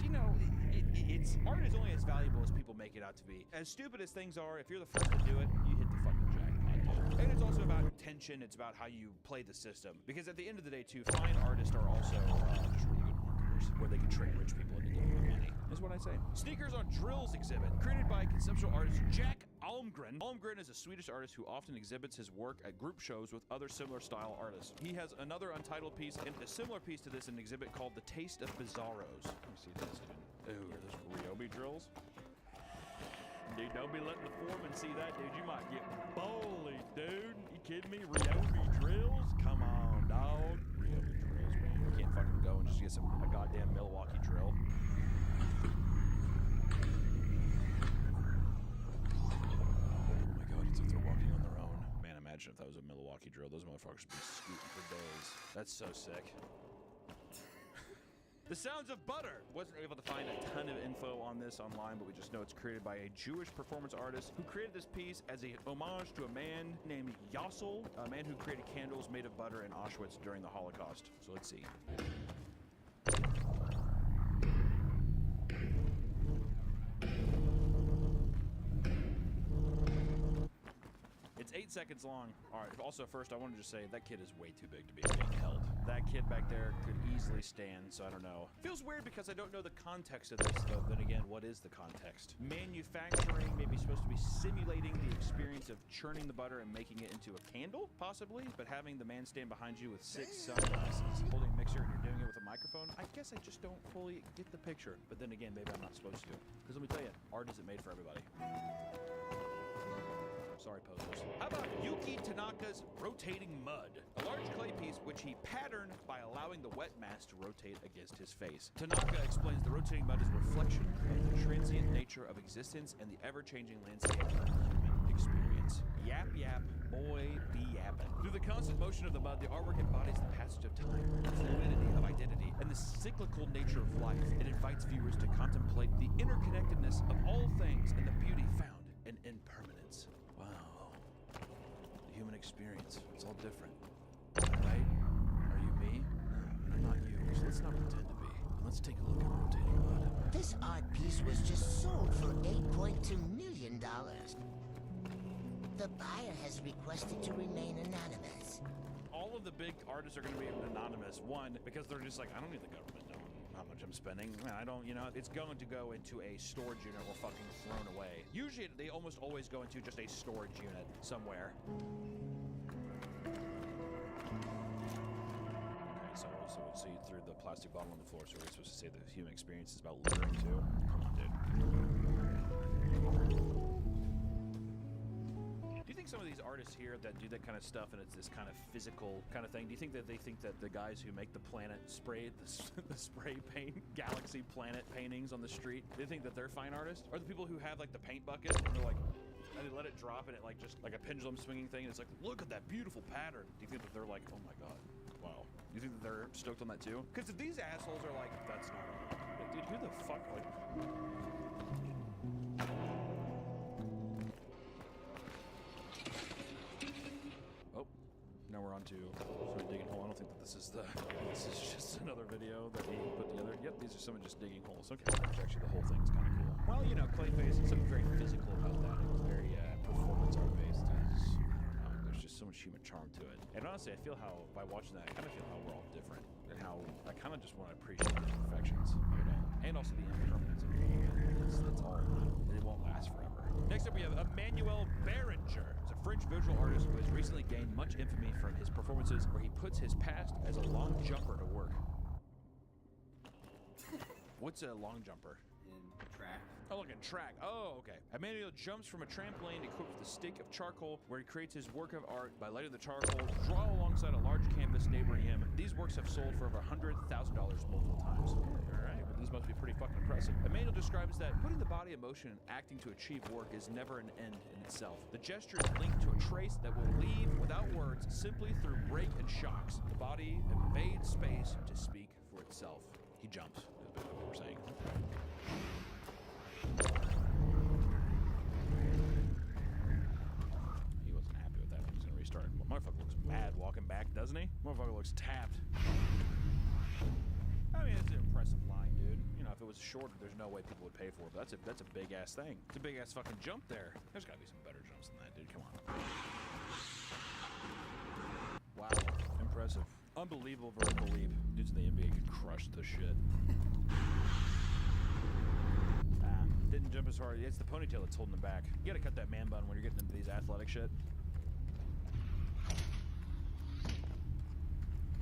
it's art is only as valuable as people make it out to be. As stupid as things are, if you're the first to do it, you hit the fucking jackpot, dude. And it's also about intention. It's about how you play the system. Because at the end of the day, too, fine artists are also just really good marketers, where they can trick rich people into giving them money. Is what I say. Sneakers on Drills exhibit, created by conceptual artist Jack Almgren. Almgren is a Swedish artist who often exhibits his work at group shows with other similar style artists. He has another untitled piece and a similar piece to this in an exhibit called The Taste of Bizarros. Let me see this, dude. Ooh, are those Ryobi drills? Dude, don't be letting the foreman see that, dude. You might get bullied, dude. kidding me? Ryobi drills? Come on, dog. Ryobi drills, man. You can't fucking go and just get a goddamn Milwaukee drill. Oh my god, it's like they're walking on their own. Man, imagine if that was a Milwaukee drill. Those motherfuckers would be scooting for days. That's so sick. The Sounds of Butter. Wasn't able to find a ton of info on this online, but we just know it's created by a Jewish performance artist who created this piece as a homage to a man named Yossel, a man who created candles made of butter in Auschwitz during the Holocaust. So let's see. It's 8 seconds long. All right, also first I wanted to just say that kid is way too big to be being held. That kid back there could easily stand, so I don't know. Feels weird because I don't know the context of this, though. Then again, what is the context? Manufacturing, maybe supposed to be simulating the experience of churning the butter and making it into a candle, possibly? But having the man stand behind you with 6 sunglasses, holding a mixer, and you're doing it with a microphone, I guess I just don't fully get the picture. But then again, maybe I'm not supposed to. Because let me tell you, art isn't made for everybody. Sorry, posers. How about Yuki Tanaka's Rotating Mud? A large clay piece which he patterned by allowing the wet mass to rotate against his face. Tanaka explains the rotating mud is a reflection of the transient nature of existence and the ever-changing landscape of the human experience. Yap yap, boy, be yappin'. Through the constant motion of the mud, the artwork embodies the passage of time, the fluidity of identity, and the cyclical nature of life. It invites viewers to contemplate the interconnectedness of all things and the beauty found in impermanence. Wow. The human experience. It's all different. Right? Are you me? No, I'm not you. So let's not pretend to be. Let's take a look at rotating mud. This art piece was just sold for $8.2 million. The buyer has requested to remain anonymous. All of the big artists are going to be anonymous. One, because they're just like, I don't need the government knowing how much I'm spending. I don't, you know, it's going to go into a storage unit or fucking thrown away. Usually, they almost always go into just a storage unit somewhere. Okay, so we'll see through the plastic bottle on the floor. So we're supposed to say the human experience is about littering too? Come on, dude. Do you think some of these artists here that do that kind of stuff and it's this kind of physical kind of thing, do you think that they think that the guys who make the planet spray, the spray paint galaxy planet paintings on the street, they think that they're fine artists? Or the people who have like the paint bucket and they're like, and they let it drop and it like just like a pendulum swinging thing and it's like, look at that beautiful pattern. Do you think that they're like, oh my god, wow. Do you think that they're stoked on that too? Because if these assholes are like, that's not art. Like, dude, who the fuck, like... Oh, now we're on to sort of digging hole. I don't think that this is just another video that he put together. Yep, these are some of just digging holes. Okay, actually the whole thing's kind of cool. Well, you know, Clayface, something very physical about that. It was very performance art based. There's just so much human charm to it. And honestly, I feel how, by watching that, I kind of feel how we're all different. And how I kind of just want to appreciate the imperfections, you know? And also the impermanence of it. That's all. It won't last forever. Next up, we have Emmanuel Berenger. He's a French visual artist who has recently gained much infamy from his performances where he puts his past as a long jumper to work. What's a long jumper? In track. Oh, look at track. Oh, okay. Emmanuel jumps from a trampoline equipped with a stick of charcoal where he creates his work of art by letting the charcoal draw alongside a large canvas neighboring him. These works have sold for over $100,000 multiple times. All right, well, these must be pretty fucking impressive. Emmanuel describes that putting the body in motion and acting to achieve work is never an end in itself. The gesture is linked to a trace that will leave without words simply through break and shocks. The body invades space to speak for itself. He jumps, is what we're saying. He wasn't happy with that. He's gonna restart. Motherfucker looks mad walking back, doesn't he? Motherfucker looks tapped. I mean, it's an impressive line, dude. You know, if it was shorter, there's no way people would pay for it. But that's a big ass thing. It's a big ass fucking jump there. There's gotta be some better jumps than that, dude. Come on. Wow, impressive. Unbelievable vertical leap. Dudes in the NBA could crush the shit. Didn't jump as hard. It's the ponytail that's holding him back. You gotta cut that man bun when you're getting into these athletic shit.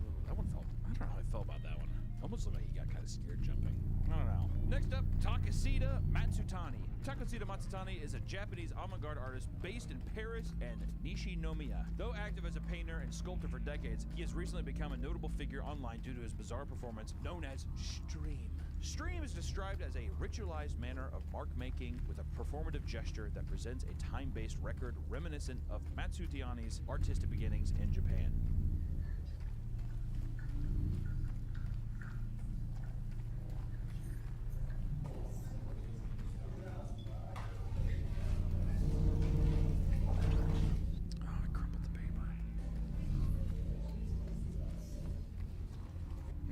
Ooh, that one felt... I don't know how I felt about that one. Almost looked like he got kind of scared jumping. I don't know. Next up, Takashita Matsutani. Takashita Matsutani is a Japanese avant-garde artist based in Paris and Nishinomiya. Though active as a painter and sculptor for decades, he has recently become a notable figure online due to his bizarre performance known as Stream. Stream is described as a ritualized manner of mark making with a performative gesture that presents a time-based record reminiscent of Matsutani's artistic beginnings in Japan.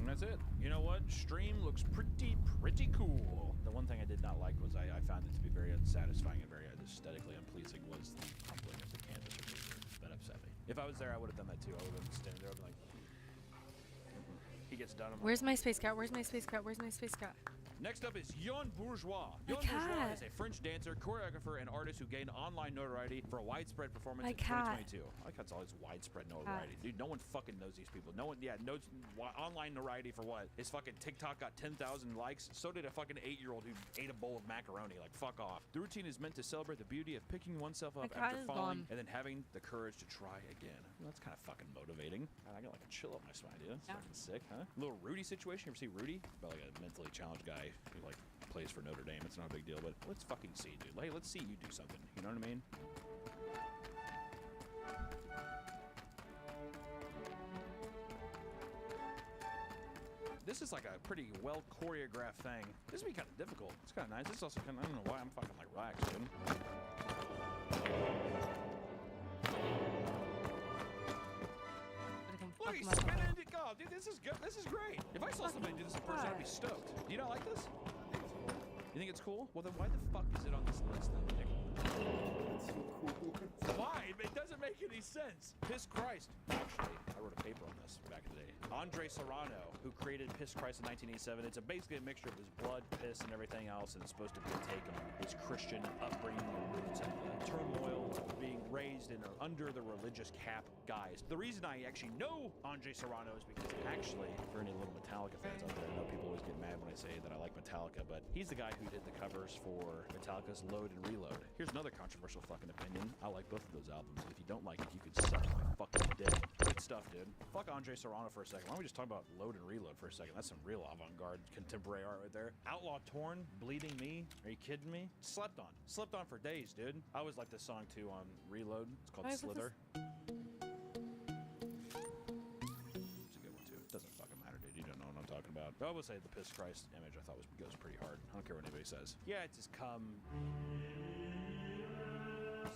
That's it. You know what? Stream looks pretty cool. The one thing I did not like was I found it to be very unsatisfying and very aesthetically unpleasing was the crumpling of the canvas eraser. That upset me. If I was there, I would have done that too. I would have been standing there, I'd be like, he gets done. Where's my space cat? Where's my space cat? Where's my space cat? Next up is Yon Bourgeois. My Yon cat. Bourgeois is a French dancer, choreographer, and artist who gained online notoriety for a widespread performance My in cat. 2022. I like how it's always widespread notoriety. Dude, no one fucking knows these people. No one, knows online notoriety for what? His fucking TikTok got 10,000 likes. So did a fucking 8-year-old who ate a bowl of macaroni. Like, fuck off. The routine is meant to celebrate the beauty of picking oneself up My cat after is falling gone. and then having the courage to try again. Well, that's kind of fucking motivating. I got like a chill up my spine, dude. That's fucking sick, huh? Little Rudy situation. You ever see Rudy? About like a mentally challenged guy who like plays for Notre Dame. It's not a big deal, but let's fucking see, dude. Hey, let's see you do something. You know what I mean? This is like a pretty well choreographed thing. This would be kind of difficult. It's kind of nice. This is also kind of, I don't know why I'm fucking like relaxed, dude. Look, he's spinning into golf. Dude, this is good. This is great. If I saw somebody do this in person, I'd be stoked. Do you not like this? You think it's cool? Well, then why the fuck is it on this list then, Nick? It's so cool. Why? It doesn't make any sense. Piss Christ. Actually, I wrote a paper on this back in the day. Andre Serrano, who created Piss Christ in 1987. It's basically a mixture of his blood, piss, and everything else, and it's supposed to be a take on his Christian upbringing and roots and the turmoil of being raised in under the religious cap guise. The reason I actually know Andre Serrano is because actually, for any little Metallica fans out there, I know people always get mad when I say that I like Metallica, but he's the guy who did the covers for Metallica's Load and Reload. Here's another controversial fucking opinion. I like both of those albums. If you don't like it, you can suck my fucking dick. Good stuff, dude. Fuck Andre Serrano for a second. Why don't we just talk about Load and Reload for a second? That's some real avant-garde contemporary art right there. Outlaw Torn, Bleeding Me. Are you kidding me? Slept on. Slept on for days, dude. I always like this song too on Reload. It's called Slither. It's a good one too. It doesn't fucking matter, dude. You don't know what I'm talking about. But I will say the Piss Christ image I thought goes pretty hard. I don't care what anybody says. Yeah, it's just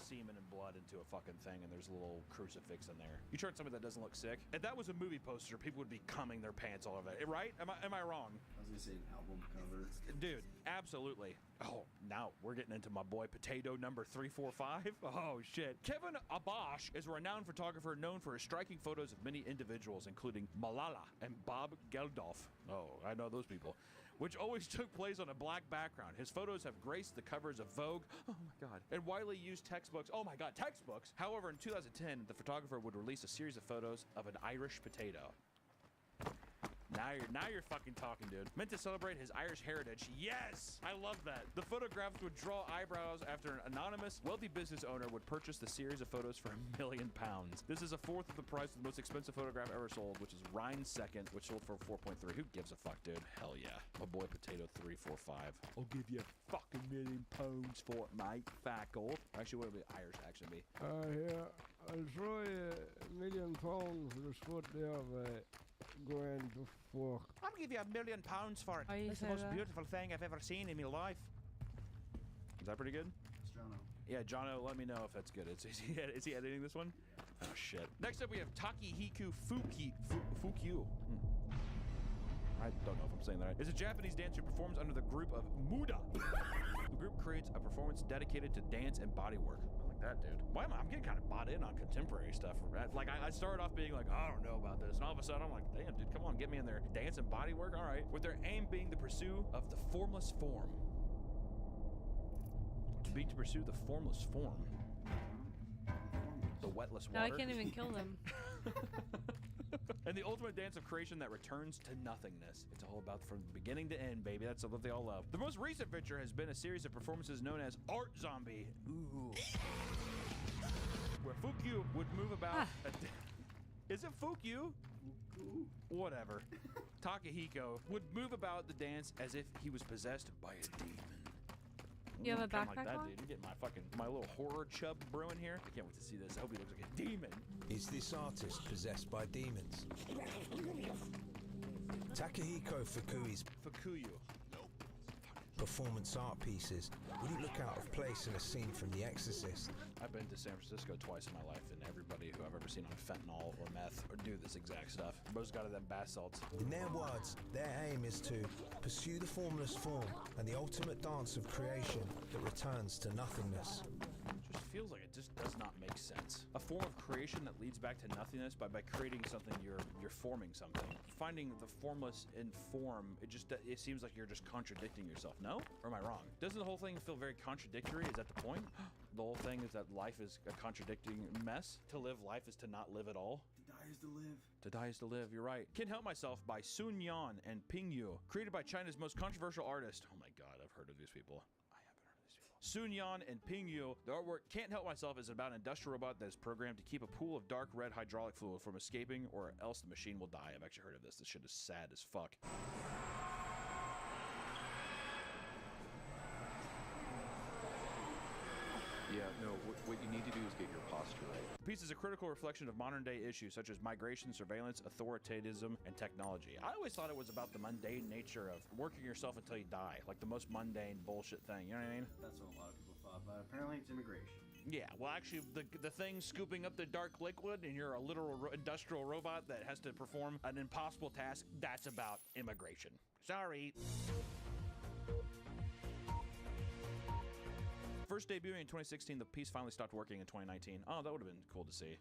semen and blood into a fucking thing, and there's a little crucifix in there. You turn something that doesn't look sick. If that was a movie poster, people would be cumming their pants all over it, right? Am I wrong? I was gonna say an album cover. Dude, absolutely. Oh, now we're getting into my boy Potato number 345. Oh, shit. Kevin Abash is a renowned photographer known for his striking photos of many individuals, including Malala and Bob Geldof. Oh, I know those people. Which always took place on a black background. His photos have graced the covers of Vogue, oh my god, and widely used textbooks, oh my god, textbooks! However, in 2010, the photographer would release a series of photos of an Irish potato. Now you're fucking talking, dude. Meant to celebrate his Irish heritage. Yes! I love that. The photographs would draw eyebrows after an anonymous, wealthy business owner would purchase the series of photos for £1 million. This is a fourth of the price of the most expensive photograph ever sold, which is Rhine's second, which sold for 4.3. Who gives a fuck, dude? Hell yeah. My boy Potato 345. I'll give you fucking £1 million for it, mate. Fuck off. Actually, what would the Irish accent be? Yeah, I'll throw you £1 million for the spot there, but going to fuck. I'll give you £1 million for it. Why you It's the say most that? beautiful thing I've ever seen in my life. Is that pretty good? It's Jono. Yeah, Jono, let me know if that's good. Is he editing this one? Oh, shit. Next up, we have Takihiku Fukyu. I don't know if I'm saying that right. It's a Japanese dancer who performs under the group of Muda. The group creates a performance dedicated to dance and body work. I like that, dude. Why am I'm getting kind of bought in on contemporary stuff. Like, I started off being like, I don't know about this. And all of a sudden, I'm like, damn, dude, come on, get me in there. Dance and body work? All right. With their aim being the pursuit of the formless form. To pursue the formless form. The wetless water. Now I can't even kill them. And the ultimate dance of creation that returns to nothingness. It's all about from beginning to end, baby. That's what they all love. The most recent feature has been a series of performances known as Art Zombie. Ooh. Where Fukyu would move about. Is it Fukyu? Whatever. Takahiko would move about the dance as if he was possessed by a demon. You have a Kinda backpack like that, on? dude. You're getting my little horror chub brewing here. I can't wait to see this. I hope he looks like a demon. Is this artist possessed by demons? Takahiko Fukui's Fukuyu. performance art pieces wouldn't look out of place in a scene from The Exorcist. I've been to San Francisco twice in my life, and everybody who I've ever seen on fentanyl or meth or do this exact stuff. Most got them bath salts. In their words, their aim is to pursue the formless form and the ultimate dance of creation that returns to nothingness. Just feels like it just does not make sense. A form of creation that leads back to nothingness by creating something, you're forming something. Finding the formless in form, it seems like you're just contradicting yourself. No? Or am I wrong? Doesn't the whole thing feel very contradictory? Is that the point? The whole thing is that life is a contradicting mess. To live life is to not live at all. To die is to live. To die is to live, you're right. Can't Help Myself by Sun Yan and Ping Yu, created by China's most controversial artist. Oh my god, I've heard of these people. Sun Yan and Ping Yu. The artwork Can't Help Myself is about an industrial robot that is programmed to keep a pool of dark red hydraulic fluid from escaping, or else the machine will die. I've actually heard of this. This shit is sad as fuck. Yeah, no, what you need to do is get your posture right. The piece is a critical reflection of modern-day issues such as migration, surveillance, authoritarianism, and technology. I always thought it was about the mundane nature of working yourself until you die, like the most mundane bullshit thing, you know what I mean? That's what a lot of people thought, but apparently it's immigration. Yeah, well actually, the thing scooping up the dark liquid and you're a literal industrial robot that has to perform an impossible task, that's about immigration. Sorry. First debuting in 2016, the piece finally stopped working in 2019. Oh, that would have been cool to see.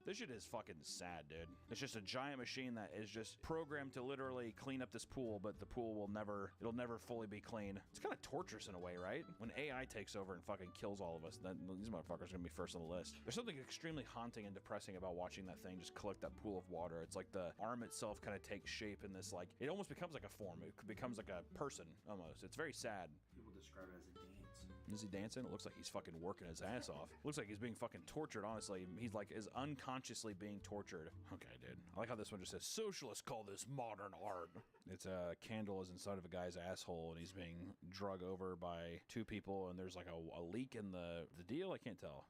This shit is fucking sad, dude. It's just a giant machine that is just programmed to literally clean up this pool, but the pool will it'll never fully be clean. It's kind of torturous in a way, right? When AI takes over and fucking kills all of us, then these motherfuckers are gonna be first on the list. There's something extremely haunting and depressing about watching that thing just collect that pool of water. It's like the arm itself kind of takes shape in this, like, it almost becomes like a form. It becomes like a person, almost. It's very sad. People describe it as a dance. Is he dancing? It looks like he's fucking working his ass off. Looks like he's being fucking tortured, honestly. He's like, is unconsciously being tortured. Okay, dude. I like how this one just says, socialists call this modern art. It's a candle is inside of a guy's asshole, and he's being drug over by two people, and there's like a leak in the deal? I can't tell.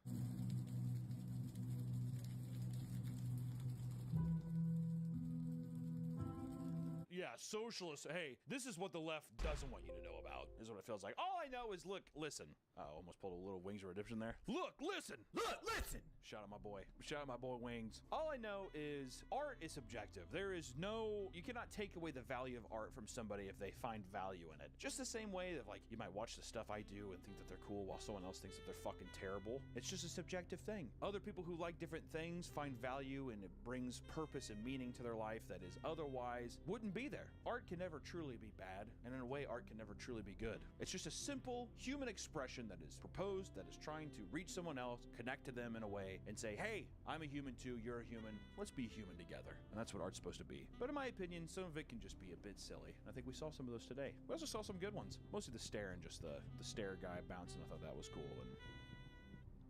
Yeah, socialists. Hey, this is what the left doesn't want you to know about, is what it feels like. All I know is, look, listen. I almost pulled a little Wings of Redemption there. Look, listen. Look, listen. Shout out my boy. Shout out my boy Wings. All I know is art is subjective. There is no, you cannot take away the value of art from somebody if they find value in it. Just the same way that, like, you might watch the stuff I do and think that they're cool while someone else thinks that they're fucking terrible. It's just a subjective thing. Other people who like different things find value, and it brings purpose and meaning to their life that is otherwise wouldn't be there. Art can never truly be bad, and in a way, art can never truly be good. It's just a simple human expression that is proposed, that is trying to reach someone else, connect to them in a way, and say, hey, I'm a human too, you're a human, let's be human together. And that's what art's supposed to be. But in my opinion, some of it can just be a bit silly. I think we saw some of those today. We also saw some good ones. Mostly the stare and just the stare guy bouncing. I thought that was cool. And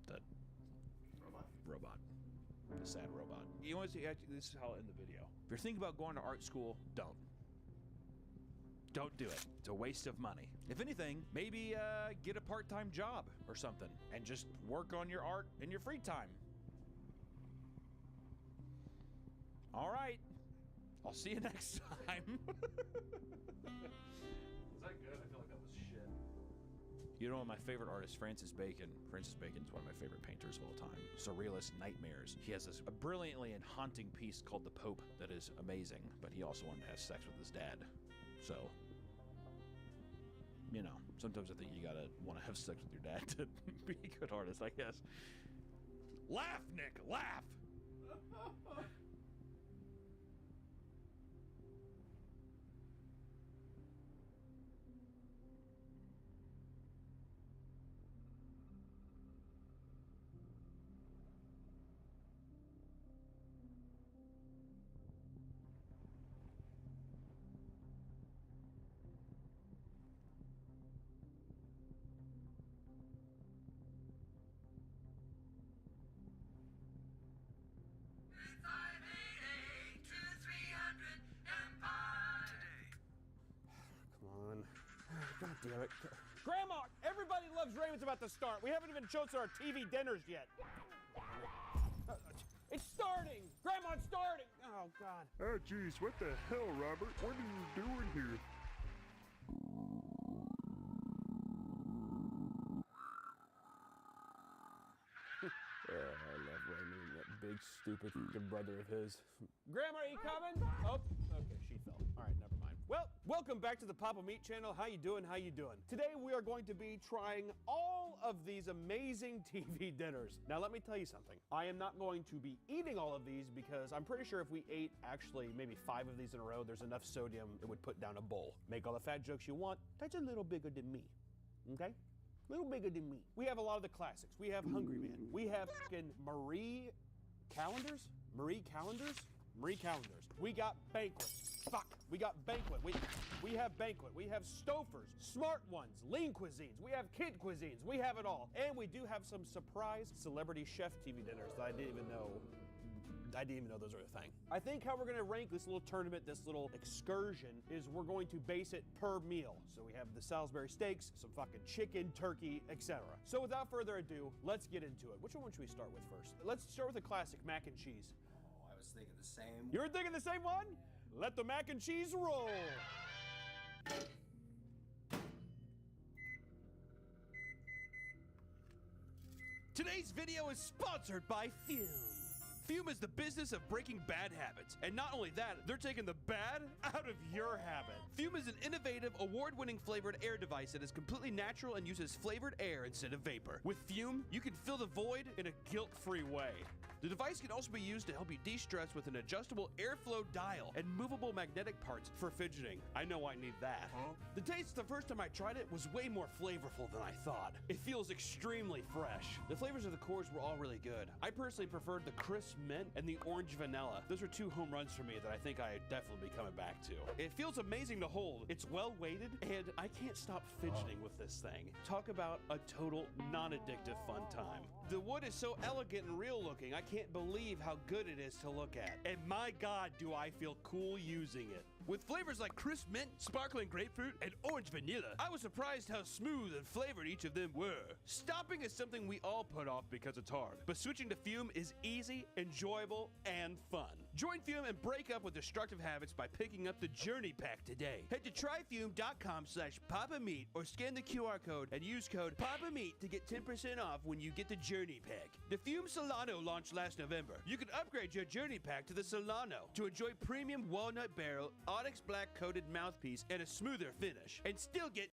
the robot. The sad robot. You want to see, actually, this is how I'll end the video. If you're thinking about going to art school, don't. Don't do it. It's a waste of money. If anything, maybe get a part-time job or something and just work on your art in your free time. All right. I'll see you next time. Was that good? I feel like that was shit. You know, my favorite artist, Francis Bacon. Francis Bacon is one of my favorite painters of all time. Surrealist Nightmares. He has this brilliantly and haunting piece called The Pope that is amazing, but he also wanted to have sex with his dad. So, you know, sometimes I think you gotta want to have sex with your dad to be a good artist, I guess. Laugh, Nick, laugh! damn it. Grandma, everybody loves Raymond's about to start. We haven't even chosen our TV dinners yet. It's starting! Grandma, it's starting! Oh, God. Oh, jeez, what the hell, Robert? What are you doing here? I love Raymond, that big, stupid brother of his. Grandma, are you coming? Oh, okay, she fell. All right, never mind. Well, welcome back to the Papa Meat channel. How you doing? How you doing? Today, we are going to be trying all of these amazing TV dinners. Now, let me tell you something. I am not going to be eating all of these because I'm pretty sure if we ate actually maybe 5 of these in a row, there's enough sodium it would put down a bowl. Make all the fat jokes you want. That's a little bigger than me, okay? A little bigger than me. We have a lot of the classics. We have Hungry Man. We have fucking Marie Callender's. We got Banquet. Fuck. We got Banquet. We have Banquet. We have Stouffer's, Smart Ones, Lean Cuisines. We have Kid Cuisines. We have it all. And we do have some surprise celebrity chef TV dinners that I didn't even know those were a thing. I think how we're gonna rank this little tournament, this little excursion, is we're going to base it per meal. So we have the Salisbury steaks, some fucking chicken, turkey, etc. So without further ado, let's get into it. Which one should we start with first? Let's start with the classic mac and cheese. Oh, I was thinking the same. You were thinking the same one? Let the mac and cheese roll. Today's video is sponsored by Fume. Fume is the business of breaking bad habits. And not only that, they're taking the bad out of your habit. Fume is an innovative, award-winning flavored air device that is completely natural and uses flavored air instead of vapor. With Fume, you can fill the void in a guilt-free way. The device can also be used to help you de-stress with an adjustable airflow dial and movable magnetic parts for fidgeting. I know I need that. The taste the first time I tried it was way more flavorful than I thought. It feels extremely fresh. The flavors of the cores were all really good. I personally preferred the crisp mint and the orange vanilla. Those were 2 home runs for me that I think I definitely be coming back to. It feels amazing to hold. It's well weighted, and I can't stop fidgeting with this thing. Talk about a total non-addictive fun time. The wood is so elegant and real looking, I can't believe how good it is to look at. And my God, do I feel cool using it. With flavors like crisp mint, sparkling grapefruit, and orange vanilla, I was surprised how smooth and flavored each of them were. Stopping is something we all put off because it's hard, but switching to Fume is easy, enjoyable, and fun. Join Fume and break up with destructive habits by picking up the Journey Pack today. Head to tryfume.com/papameat or scan the QR code and use code PAPAMEAT to get 10% off when you get the Journey Pack. The Fume Solano launched last November. You can upgrade your Journey Pack to the Solano to enjoy premium walnut barrel, Onyx black coated mouthpiece, and a smoother finish, and still get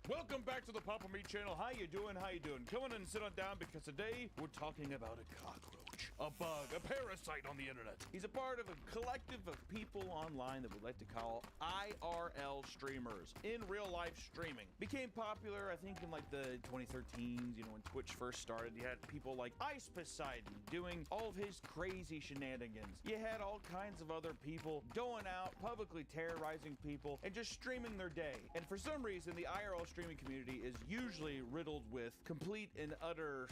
Welcome back to the Papa Meat channel. How you doing? How you doing? Come on and sit on down because today we're talking about a cockroach, a bug, a parasite on the internet. He's a part of a collective of people online that we like to call IRL streamers, in real life streaming. Became popular, I think, in like the 2013s, when Twitch first started. You had people like Ice Poseidon doing all of his crazy shenanigans. You had all kinds of other people going out, publicly terrorizing people, and just streaming their day. And for some reason, the IRL streaming community is usually riddled with complete and utter,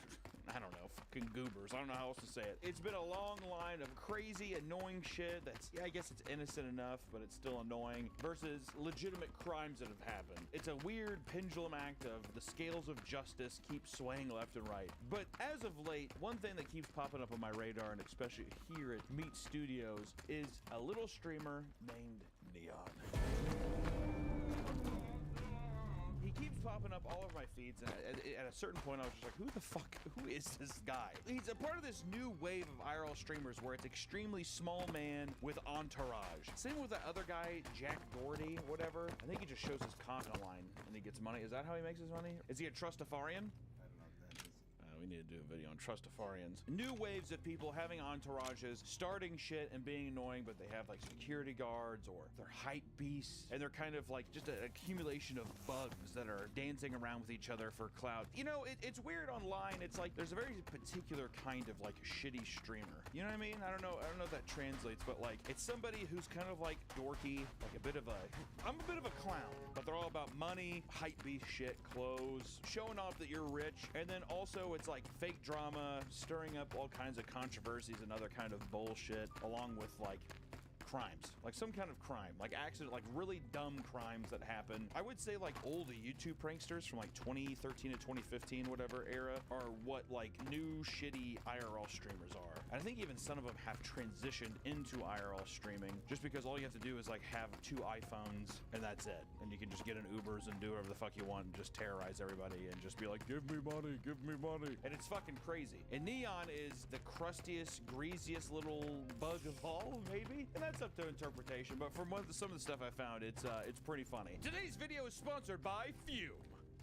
I don't know, fucking goobers. I don't know how else to say it. It's been a long line of crazy, annoying shit that's, I guess it's innocent enough, but it's still annoying, versus legitimate crimes that have happened. It's a weird pendulum act of the scales of justice keep swaying left and right. But as of late, one thing that keeps popping up on my radar, and especially here at Meat Studios, is a little streamer named Neon. He keeps popping up all over my feeds, and at a certain point, I was just like, who is this guy? He's a part of this new wave of IRL streamers where it's extremely small man with entourage. Same with that other guy, Jack Doherty, whatever. I think he just shows his cock online and he gets money. Is that how he makes his money? Is he a Trustafarian? I don't know what that is. we need to do a video on Trustafarians. New waves of people having entourages, starting shit and being annoying, but they have like security guards or they're hype beasts, and they're kind of like just an accumulation of bugs that are dancing around with each other for clout. You know, it's weird online. It's like there's a very particular kind of like shitty streamer. You know what I mean? I don't know if that translates, but like it's somebody who's kind of like dorky, like I'm a bit of a clown, but they're all about money, hype beast shit, clothes, showing off that you're rich, and then also it's like fake drama, stirring up all kinds of controversies and other kind of bullshit, along with like crimes, like some kind of crime, like accident, like really dumb crimes that happen. I would say like old YouTube pranksters from like 2013 to 2015, whatever era, are what like new shitty IRL streamers are. And I think even some of them have transitioned into IRL streaming just because all you have to do is like have 2 iPhones and that's it. And you can just get in Ubers and do whatever the fuck you want and just terrorize everybody and just be like, give me money, give me money. And it's fucking crazy. And Neon is the crustiest, greasiest little bug of all, maybe? And that's up to interpretation, but from some of the stuff I found, it's pretty funny. Today's video is sponsored by Fume.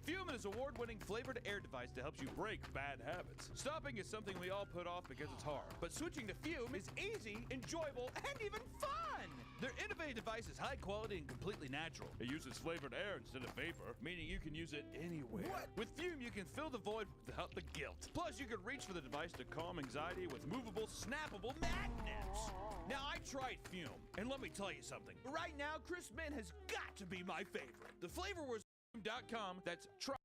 Fume is an award-winning flavored air device that helps you break bad habits. Stopping is something we all put off because it's hard, but switching to Fume is easy, enjoyable, and even fun! Their innovative device is high quality and completely natural. It uses flavored air instead of vapor, meaning you can use it anywhere. What? With Fume, you can fill the void without the guilt. Plus, you can reach for the device to calm anxiety with movable, snappable magnets. Now, I tried Fume, and let me tell you something. Right now, Chris Mint has got to be my favorite. The flavor was Fume.com. That's try.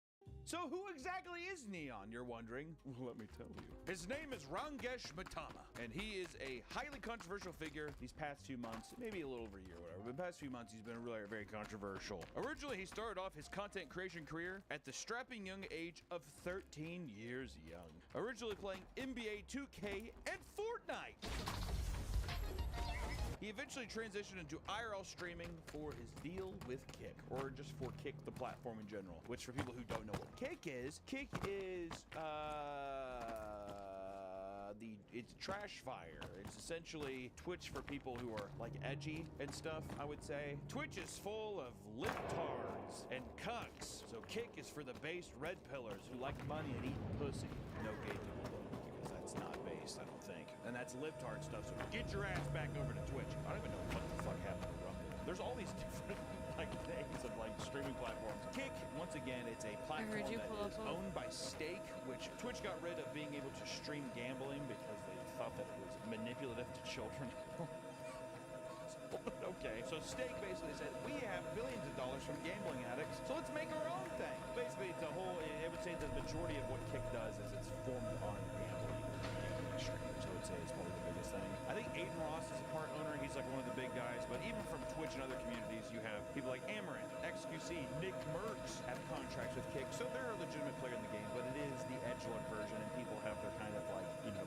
So who exactly is Neon, you're wondering? Well, let me tell you. His name is Rangesh Matama, and he is a highly controversial figure these past few months, maybe a little over a year, whatever, but the past few months he's been really very controversial. Originally, he started off his content creation career at the strapping young age of 13 years young. Originally playing NBA 2K and Fortnite. He eventually transitioned into IRL streaming for his deal with Kick, or just for Kick, the platform in general, which for people who don't know what Kick is it's trash fire. It's essentially Twitch for people who are like edgy and stuff, I would say. Twitch is full of libtards and cucks. So Kick is for the based red pillars who like money and eat pussy. No gay people though, because that's not based, I don't think. And that's libtard stuff, so get your ass back over to Twitch. I don't even know what the fuck happened to Rumble. There's all these different like names of like streaming platforms. Kick, once again, it's a platform that is owned by Stake, which Twitch got rid of being able to stream gambling because they thought that it was manipulative to children. Okay, so Stake basically said, we have billions of dollars from gambling addicts, so let's make our own thing. Basically, it's a whole, I would say the majority of what Kick does is it's formed on gambling streamers. I would say it's probably the biggest thing. I think Aiden Ross is a part owner. He's like one of the big guys, but even from Twitch and other communities, you have people like Amaranth, XQC, Nick Merckx have contracts with Kick, so they're a legitimate player in the game, but it is the edgelord version, and people have their kind of like, you know,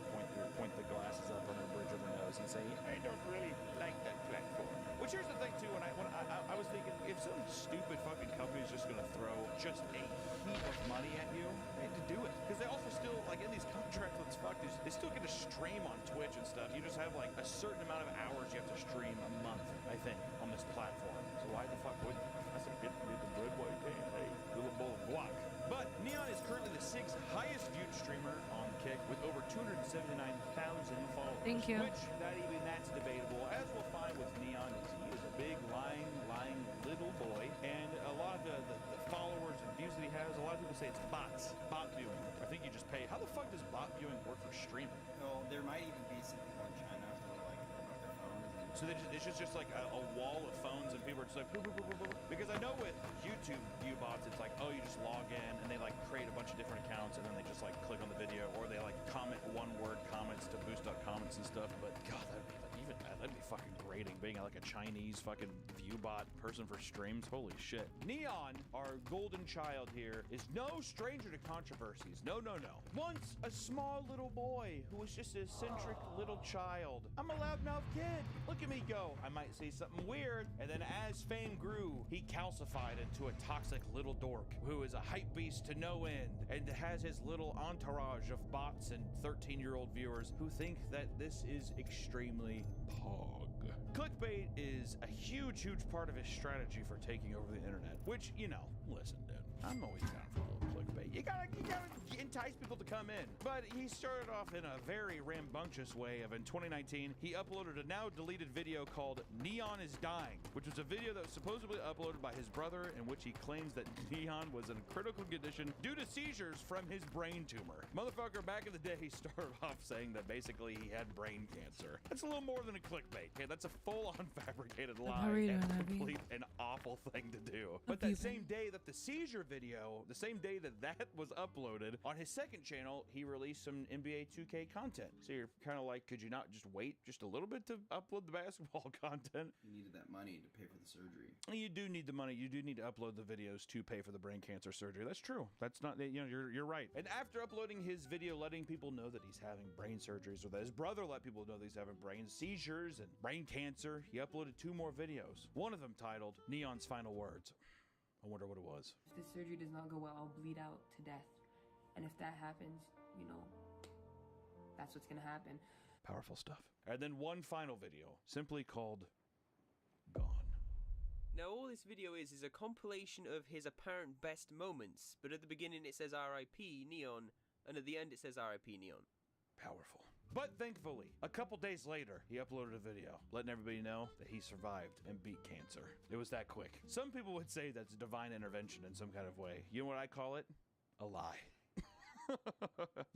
point the glasses up on their bridge of their nose and say, I don't really like that platform. Which here's the thing too, when I was thinking, if some stupid fucking company is just gonna throw just a heap of money at you, they need to do it. Because they also still, like in these contracts, what's fucked is they still get to stream on Twitch and stuff. You just have like a certain amount of hours you have to stream a month, I think, on this platform. So why the fuck would I said get the bread while you can? Hey, little bowl of guac. But Neon is currently the 6th highest viewed streamer on Kick with over 279,000 followers. Thank you. Which, that's debatable. As we'll find with Neon, is he is a big, lying little boy. And a lot of the followers and views that he has, a lot of people say it's bots. Bot viewing. I think you just pay. How the fuck does bot viewing work for streaming? Well, there might even be some people in China who are like open up their phones. So it's just like a wall of phones and people are just like, boop, boop, boop, boop, boop. Because I know with YouTube view bots, it's like, oh, you just log in and they like create a bunch of different accounts and then they just like click on the video, or they like comment one-word comments to boost up comments and stuff. But God, that'd be fucking grating, being like a Chinese fucking view bot person for streams. Holy shit. Neon, our golden child here, is no stranger to controversies. No. Once a small little boy who was just an eccentric little child. I'm a loudmouth kid. Look at me go. I might say something weird. And then as fame grew, he calcified into a toxic little dork who is a hype beast to no end and has his little entourage of bots and 13-year-old viewers who think that this is extremely pog. Clickbait is a huge part of his strategy for taking over the internet, which, you know, listen, dude, I'm always down for a little clickbait. You gotta entice people to come in. But he started off in a very rambunctious way in 2019, he uploaded a now deleted video called Neon is Dying, which was a video that was supposedly uploaded by his brother in which he claims that Neon was in a critical condition due to seizures from his brain tumor. Motherfucker, back in the day, he started off saying that basically he had brain cancer. That's a little more than a clickbait, okay? That's a full-on fabricated lie and complete an awful thing to do. But that same day that the seizure video, the same day that that was uploaded, on his second channel, he released some NBA 2K content. So you're kind of like, could you not just wait just a little bit to upload the basketball content? You needed that money to pay for the surgery. You do need the money. You do need to upload the videos to pay for the brain cancer surgery. That's true. That's not, you know, you're right. And after uploading his video letting people know that he's having brain surgeries, or that his brother let people know that he's having brain seizures and brain cancer, he uploaded 2 more videos. One of them titled Neon's Final Words. I wonder what it was. If the surgery does not go well, I'll bleed out to death. And if that happens, you know, that's what's gonna happen. Powerful stuff. And then one final video, simply called Gone. Now all this video is a compilation of his apparent best moments, but at the beginning it says RIP Neon, and at the end it says RIP Neon. Powerful. But thankfully, a couple days later, he uploaded a video letting everybody know that he survived and beat cancer. It was that quick. Some people would say that's divine intervention in some kind of way. You know what I call it? A lie.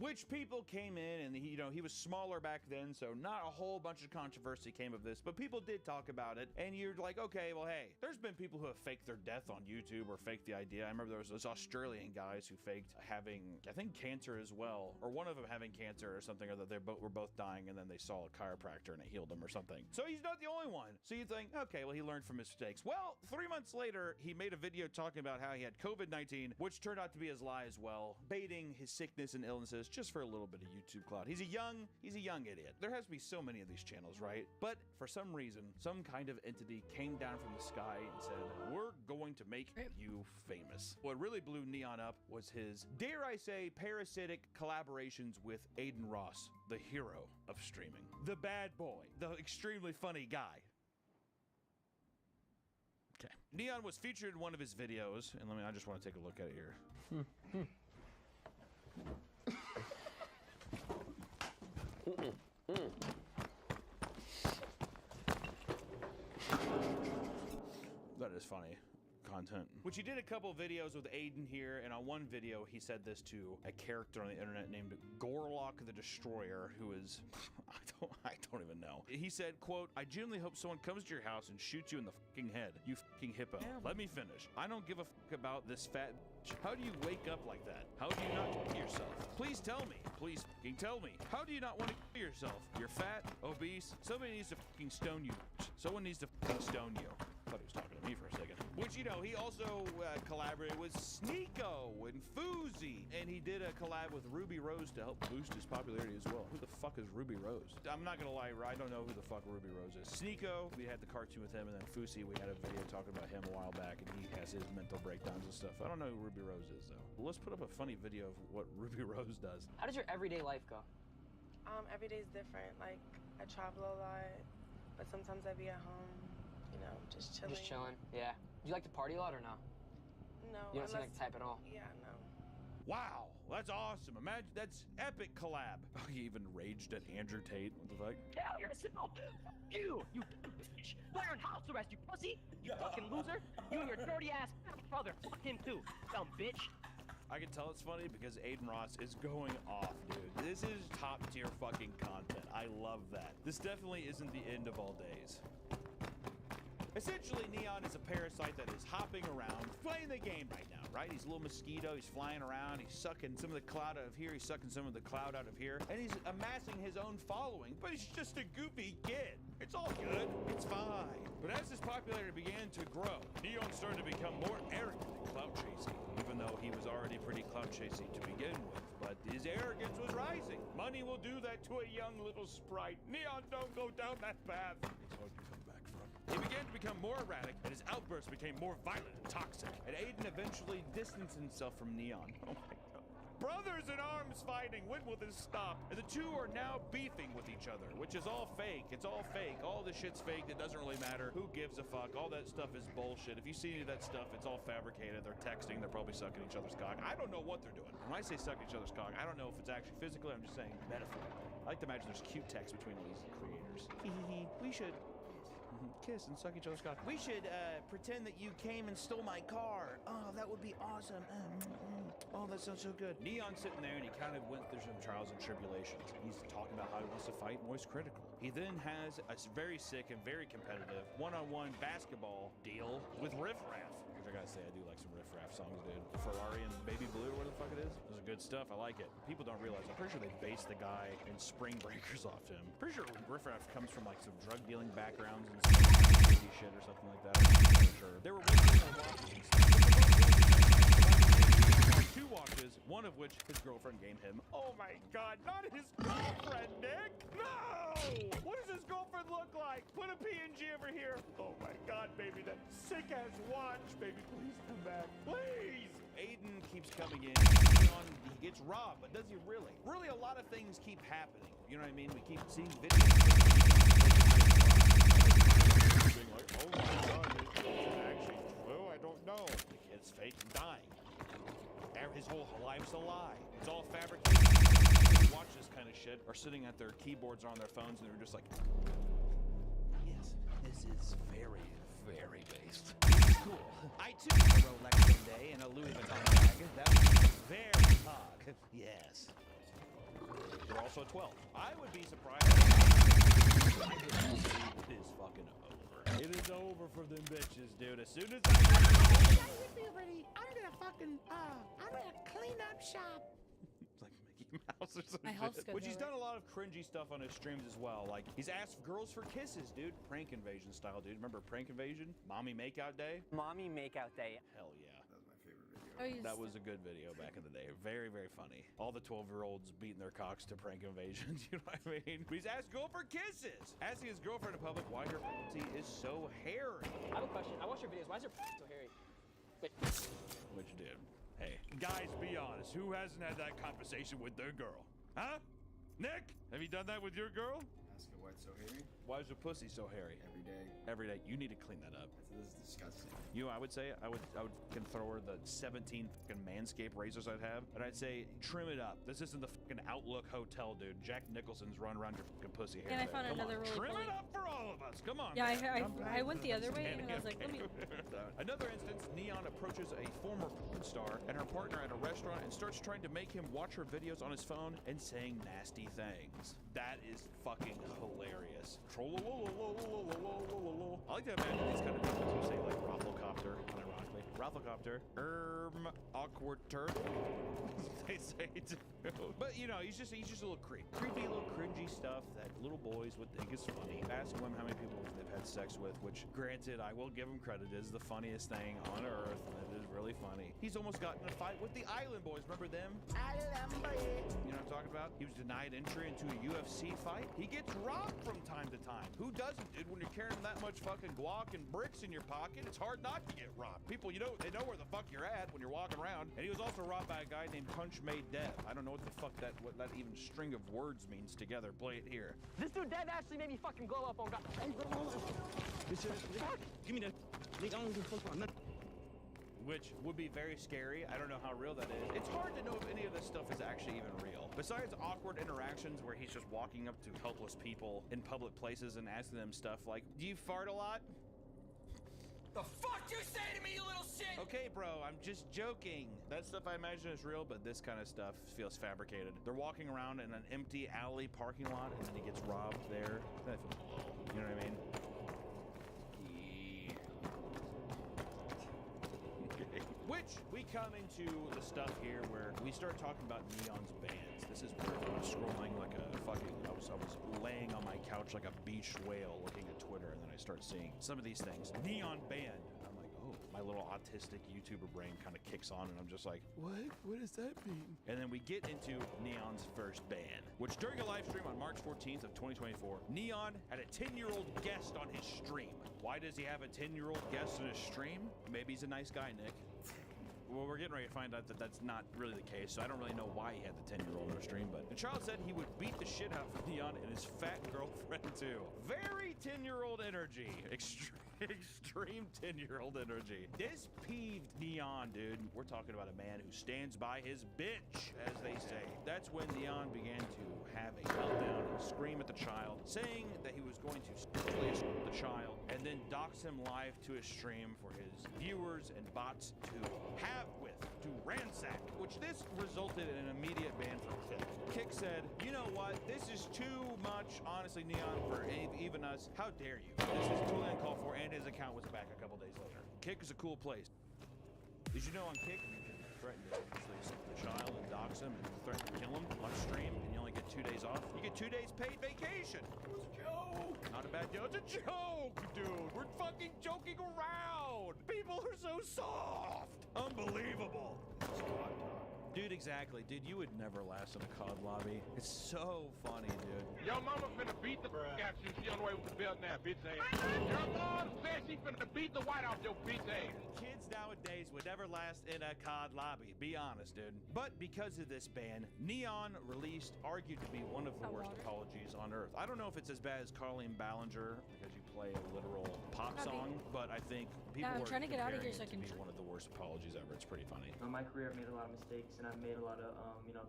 Which people came in, and he was smaller back then, so not a whole bunch of controversy came of this, but people did talk about it, and you're like, okay, well, hey, there's been people who have faked their death on YouTube or faked the idea. I remember there was those Australian guys who faked having, I think, cancer as well, or one of them having cancer or something, or that they were both dying, and then they saw a chiropractor and it healed them or something. So he's not the only one. So you think, okay, well, he learned from his mistakes. Well, 3 months later, he made a video talking about how he had COVID-19, which turned out to be his lie as well, baiting his sickness and illnesses just for a little bit of YouTube clout. He's a young idiot. There has to be so many of these channels, right? But for some reason, some kind of entity came down from the sky and said, we're going to make you famous. What really blew Neon up was his, dare I say, parasitic collaborations with Aiden Ross, the hero of streaming. The bad boy, the extremely funny guy. Okay. Neon was featured in one of his videos, and I just want to take a look at it here. That is funny content. Which he did a couple of videos with Aiden here, and on one video he said this to a character on the internet named Gorlock the Destroyer, who is I don't even know. He said, quote, I genuinely hope someone comes to your house and shoots you in the fucking head, you fucking hippo. Let me finish. I don't give a fuck about this fat bitch. How do you wake up like that? How do you not kill yourself? Please tell me. Please fucking tell me. How do you not want to kill yourself? You're fat, obese. Somebody needs to fucking stone you. Someone needs to fucking stone you. I thought he was talking to me for a second. Which, you know, he also collaborated with Sneeko and Fousey, and he did a collab with Ruby Rose to help boost his popularity as well. Who the fuck is Ruby Rose? I'm not gonna lie, I don't know who the fuck Ruby Rose is. Sneeko, we had the cartoon with him, and then Fousey, we had a video talking about him a while back, and he has his mental breakdowns and stuff. I don't know who Ruby Rose is, though. Well, let's put up a funny video of what Ruby Rose does. How does your everyday life go? Every day's different. Like, I travel a lot, but sometimes I be at home, you know, just chilling. Just chilling, yeah. Do you like to party a lot or no? No. You don't seem like the type at all. Yeah, no. Wow, that's awesome. Imagine, that's epic collab. Oh, he even raged at Andrew Tate. What the fuck? Hell yourself! You bitch! Wearing house arrest, you pussy! You fucking loser! You and your dirty ass brother! Fuck him too, dumb bitch! I can tell it's funny because Aiden Ross is going off, dude. This is top tier fucking content. I love that. This definitely isn't the end of all days. Essentially, Neon is a parasite that is hopping around, playing the game right now, right? He's a little mosquito, he's flying around, he's sucking some of the cloud out of here, he's sucking some of the cloud out of here, and he's amassing his own following, but he's just a goofy kid. It's all good, it's fine. But as his popularity began to grow, Neon started to become more arrogant and clout chasing, even though he was already pretty clout chasing to begin with. But his arrogance was rising. Money will do that to a young little sprite. Neon, don't go down that path. It's hard to come back from. He began to become more erratic, and his outbursts became more violent and toxic. And Aiden eventually distanced himself from Neon. Oh my god. Brothers in arms fighting. When will this stop? And the two are now beefing with each other, which is all fake. It's all fake. All this shit's fake. It doesn't really matter. Who gives a fuck? All that stuff is bullshit. If you see any of that stuff, it's all fabricated. They're texting. They're probably sucking each other's cock. I don't know what they're doing. When I say suck each other's cock, I don't know if it's actually physically. I'm just saying metaphorically. I like to imagine there's cute text between all these creators. We should kiss and suck each other's cock. We should pretend that you came and stole my car. Oh, that would be awesome. Oh, that sounds so good. Neon's sitting there and he kind of went through some trials and tribulations. He's talking about how he wants to fight Moist Critical. He then has a very sick and very competitive one-on-one basketball deal with Riff Raff. Which I gotta say, I do like some Riff Raff songs, dude. Ferrari and Baby Blue, or what the fuck it is. Those are good stuff. I like it. People don't realize. I'm pretty sure they based the guy in Spring Breakers off him. Pretty sure Riff Raff comes from like some drug dealing backgrounds and some crazy shit or something like that. I'm not sure. They were working on watches and stuff. Two watches, one of which his girlfriend gave him. Oh my god, not his girlfriend, Nick! No! What does his girlfriend look like? Put a PNG over here. Oh my god, baby, that sick ass watch. Baby, please come back. Please! Aiden keeps coming in. He gets robbed, but does he really? Really, a lot of things keep happening. You know what I mean? We keep seeing videos. Being like, oh my god, is it actually true? I don't know. The kid's fake dying. His whole life's a lie. It's all fabricated. People who watch this kind of shit are sitting at their keyboards or on their phones and they're just like, yes, this is very, very based. Cool. I too have a Rolex one day and a Louis Vuitton bag. That would be very hot. Yes. They're also 12. I would be surprised. It is fucking over. It is over for them bitches, dude. As soon as I'm gonna clean up shop. It's like Mickey Mouse or something. Which he's done a lot of cringy stuff on his streams as well. Like he's asked girls for kisses, dude. Prank invasion style, dude. Remember Prank Invasion? Mommy Makeout Day? Mommy Makeout Day. That Hell yeah. was my favorite video. That was a good video back in the day. Very, very funny. All the 12-year-olds beating their cocks to prank invasions. You know what I mean? But he's asked girl for kisses. Asking his girlfriend in public why her pussy is so hairy. I have a question. I watch your videos. Why is your so hairy? Wait. Which dude? Hey, guys, be honest. Who hasn't had that conversation with their girl? Huh? Nick, have you done that with your girl? Ask her why it's so hairy. Why is your pussy so hairy? Every day. Every day. You need to clean that up. This is disgusting. You know, I would say I would can throw her the 17 fucking Manscaped razors I'd have, and I'd say trim it up. This isn't the fucking Outlook Hotel, dude. Jack Nicholson's run around your fucking pussy hair. And I found Come another on, really trim funny. it up for all of us. Come on. Yeah, man. I went the other way and I was like, let me. Another instance, Neon approaches a former porn star and her partner at a restaurant and starts trying to make him watch her videos on his phone and saying nasty things. That is fucking hilarious. I like to imagine these kind of videos who say like Rafflecopter, unironically. Rafflecopter. Awkward turd. They say too. But you know, he's just a little creepy little cringy stuff that little boys would think is funny. Ask them how many people they've had sex with, which granted, I will give him credit, is the funniest thing on earth. It is really funny. He's almost gotten in a fight with the Island Boys. Remember them? Island Boys. You know what I'm talking about? He was denied entry into a UFC fight. He gets robbed from time to time. Who doesn't, dude? When you're carrying that much fucking guac and bricks in your pocket, it's hard not to get robbed. People, you know, they know where the fuck you're at when you're walking around. And he was also robbed by a guy named Punch Made Dev. I don't know what the fuck what that even string of words means together. Play it here. This dude Dev actually made me fucking glow up on God. Give me that. Nigga, I don't give a fuck about nothing. Which would be very scary. I don't know how real that is. It's hard to know if any of this stuff is actually even real. Besides awkward interactions where he's just walking up to helpless people in public places and asking them stuff like, do you fart a lot? The fuck you say to me, you little shit? Okay, bro, I'm just joking. That stuff I imagine is real, but this kind of stuff feels fabricated. They're walking around in an empty alley parking lot, and then he gets robbed there. That feels low. You know what I mean? Which we come into the stuff here where we start talking about Neon's bands. This is where I was scrolling like a fucking, I was laying on my couch like a beached whale looking at Twitter, and then I start seeing some of these things. Neon band. I'm like, oh, my little autistic YouTuber brain kind of kicks on, and I'm just like, what? What does that mean? And then we get into Neon's first band, which during a live stream on March 14th of 2024, Neon had a 10-year-old guest on his stream. Why does he have a 10-year-old guest on his stream? Maybe he's a nice guy, Nick. well, we're getting ready to find out that that's not really the case, so I don't really know why he had the 10-year-old on the stream, but the child said he would beat the shit out of Neon and his fat girlfriend, too. Very 10-year-old energy. Extreme 10-year-old energy. This peeved Neon, dude. We're talking about a man who stands by his bitch, as they say. That's when Neon began to have a meltdown and scream at the child, saying that he was going to sexually assault the child and then dox him live to his stream for his viewers and bots to have with, to ransack, which this resulted in an immediate ban from Kick. Kick said, you know what, this is too much, honestly, Neon, for even us. How dare you? This is totally uncalled for, and his account was back a couple days later. Kick is a cool place. Did you know on Kick, you can threaten to sexually assault the child and dox him and threaten to kill him on stream, and you only get 2 days off? You get 2 days paid vacation. It was a joke. Not a bad deal. It's a joke, dude. We're fucking joking around. People are so soft. Unbelievable. Dude, exactly. Dude, you would never last in a COD lobby. It's so funny, dude. Your mama finna beat the f*** out you. She on the way with the belt now, bitch ass. Your mom said she finna beat the white off your bitch ass. Kids nowadays would never last in a COD lobby. Be honest, dude. But because of this ban, Neon released argued to be one of the worst apologies on Earth. I don't know if it's as bad as Carleen Ballinger because you play a literal pop song, but I think people I'm are trying to get out of here comparing so I it can to be one of the worst apologies ever. It's pretty funny. In my career, I've made a lot of mistakes, and I've made a lot of,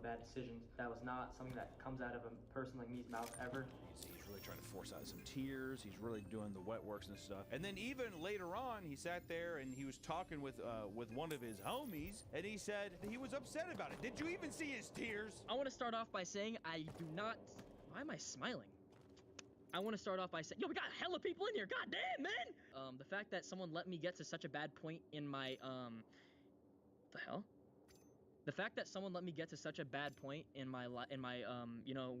bad decisions. That was not something that comes out of a person like me's mouth ever. He's really trying to force out some tears. He's really doing the wet works and stuff. And then even later on, he sat there and he was talking with one of his homies, and he said he was upset about it. Did you even see his tears? I want to start off by saying I do not... Why am I smiling? I want to start off by saying, yo, we got hella people in here. God damn, man. The fact that someone let me get to such a bad point in my, the hell? The fact that someone let me get to such a bad point in my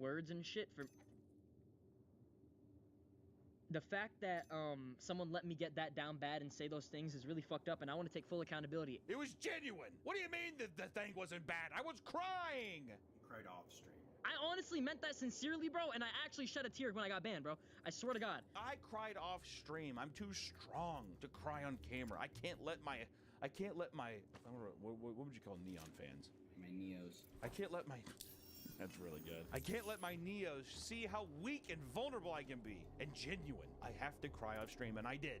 words and shit for... The fact that, someone let me get that down bad and say those things is really fucked up, and I want to take full accountability. It was genuine. What do you mean that the thing wasn't bad? I was crying. You cried off stream. I honestly meant that sincerely, bro, and I actually shed a tear when I got banned, bro. I swear to God. I cried off stream. I'm too strong to cry on camera. I can't let my, I don't know, what would you call Neon fans? My Neos. I can't let my, that's really good. I can't let my Neos see how weak and vulnerable I can be and genuine. I have to cry off stream, and I did.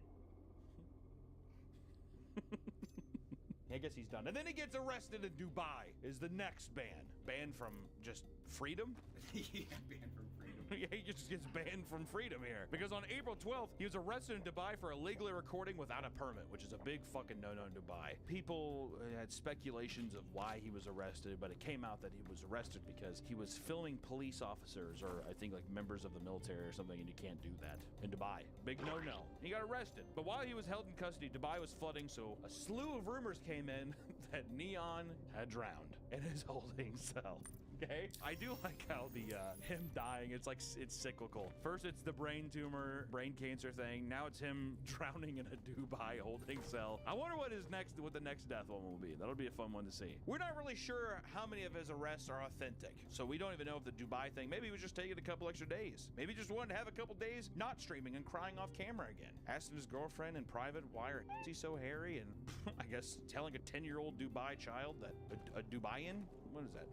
I guess he's done. And then he gets arrested in Dubai is the next ban. Banned from just freedom? Yeah, banned from freedom. Yeah, he just gets banned from freedom here. Because on April 12th, he was arrested in Dubai for illegally recording without a permit, which is a big fucking no-no in Dubai. People had speculations of why he was arrested, but it came out that he was arrested because he was filming police officers, or I think like members of the military or something, and you can't do that in Dubai. Big no-no. He got arrested. But while he was held in custody, Dubai was flooding, so a slew of rumors came in that Neon had drowned in his holding cell. Okay, I do like how the him dying, it's like it's cyclical. First it's the brain tumor, brain cancer thing. Now it's him drowning in a Dubai holding cell. I wonder what the next death one will be. That'll be a fun one to see. We're not really sure how many of his arrests are authentic, so we don't even know if the Dubai thing. Maybe he was just taking a couple extra days. Maybe he just wanted to have a couple days not streaming and crying off camera again. Asking his girlfriend in private why is he so hairy, and I guess telling a 10-year-old Dubai child that a Dubaian. What is that?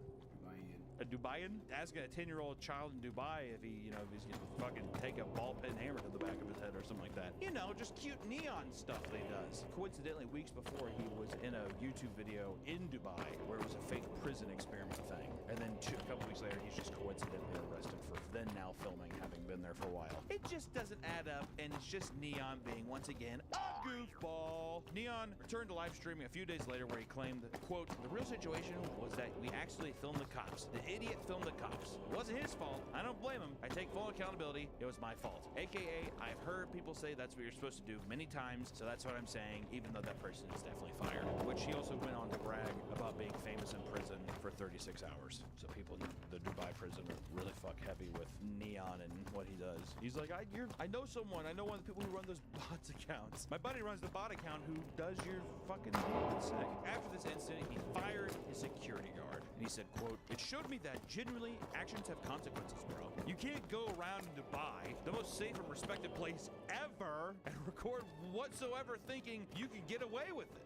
A Dubaian asking a 10-year-old child in Dubai if he's gonna fucking take a ball pen hammer to the back of his head or something like that. You know, just cute Neon stuff that he does. Coincidentally, weeks before, he was in a YouTube video in Dubai where it was a fake prison experiment thing. And then a couple weeks later, he's just coincidentally arrested for then now filming, having been there for a while. It just doesn't add up, and it's just Neon being, once again, a goofball. Neon returned to live streaming a few days later where he claimed that, quote, the real situation was that we actually filmed the cops. The idiot filmed the cops. It wasn't his fault. I don't blame him. I take full accountability. It was my fault. AKA, I've heard people say that's what you're supposed to do many times, so that's what I'm saying, even though that person is definitely fired. Which he also went on to brag about being famous in prison for 36 hours. So people in the Dubai prison are really fuck heavy with Neon and what he does. He's like, I know someone. I know one of the people who run those bots accounts. My buddy runs the bot account who does your fucking sick. After this incident, he fired his security guard. And he said, quote, it showed me that genuinely actions have consequences, bro. You can't go around in Dubai, the most safe and respected place ever, and record whatsoever thinking you can get away with it.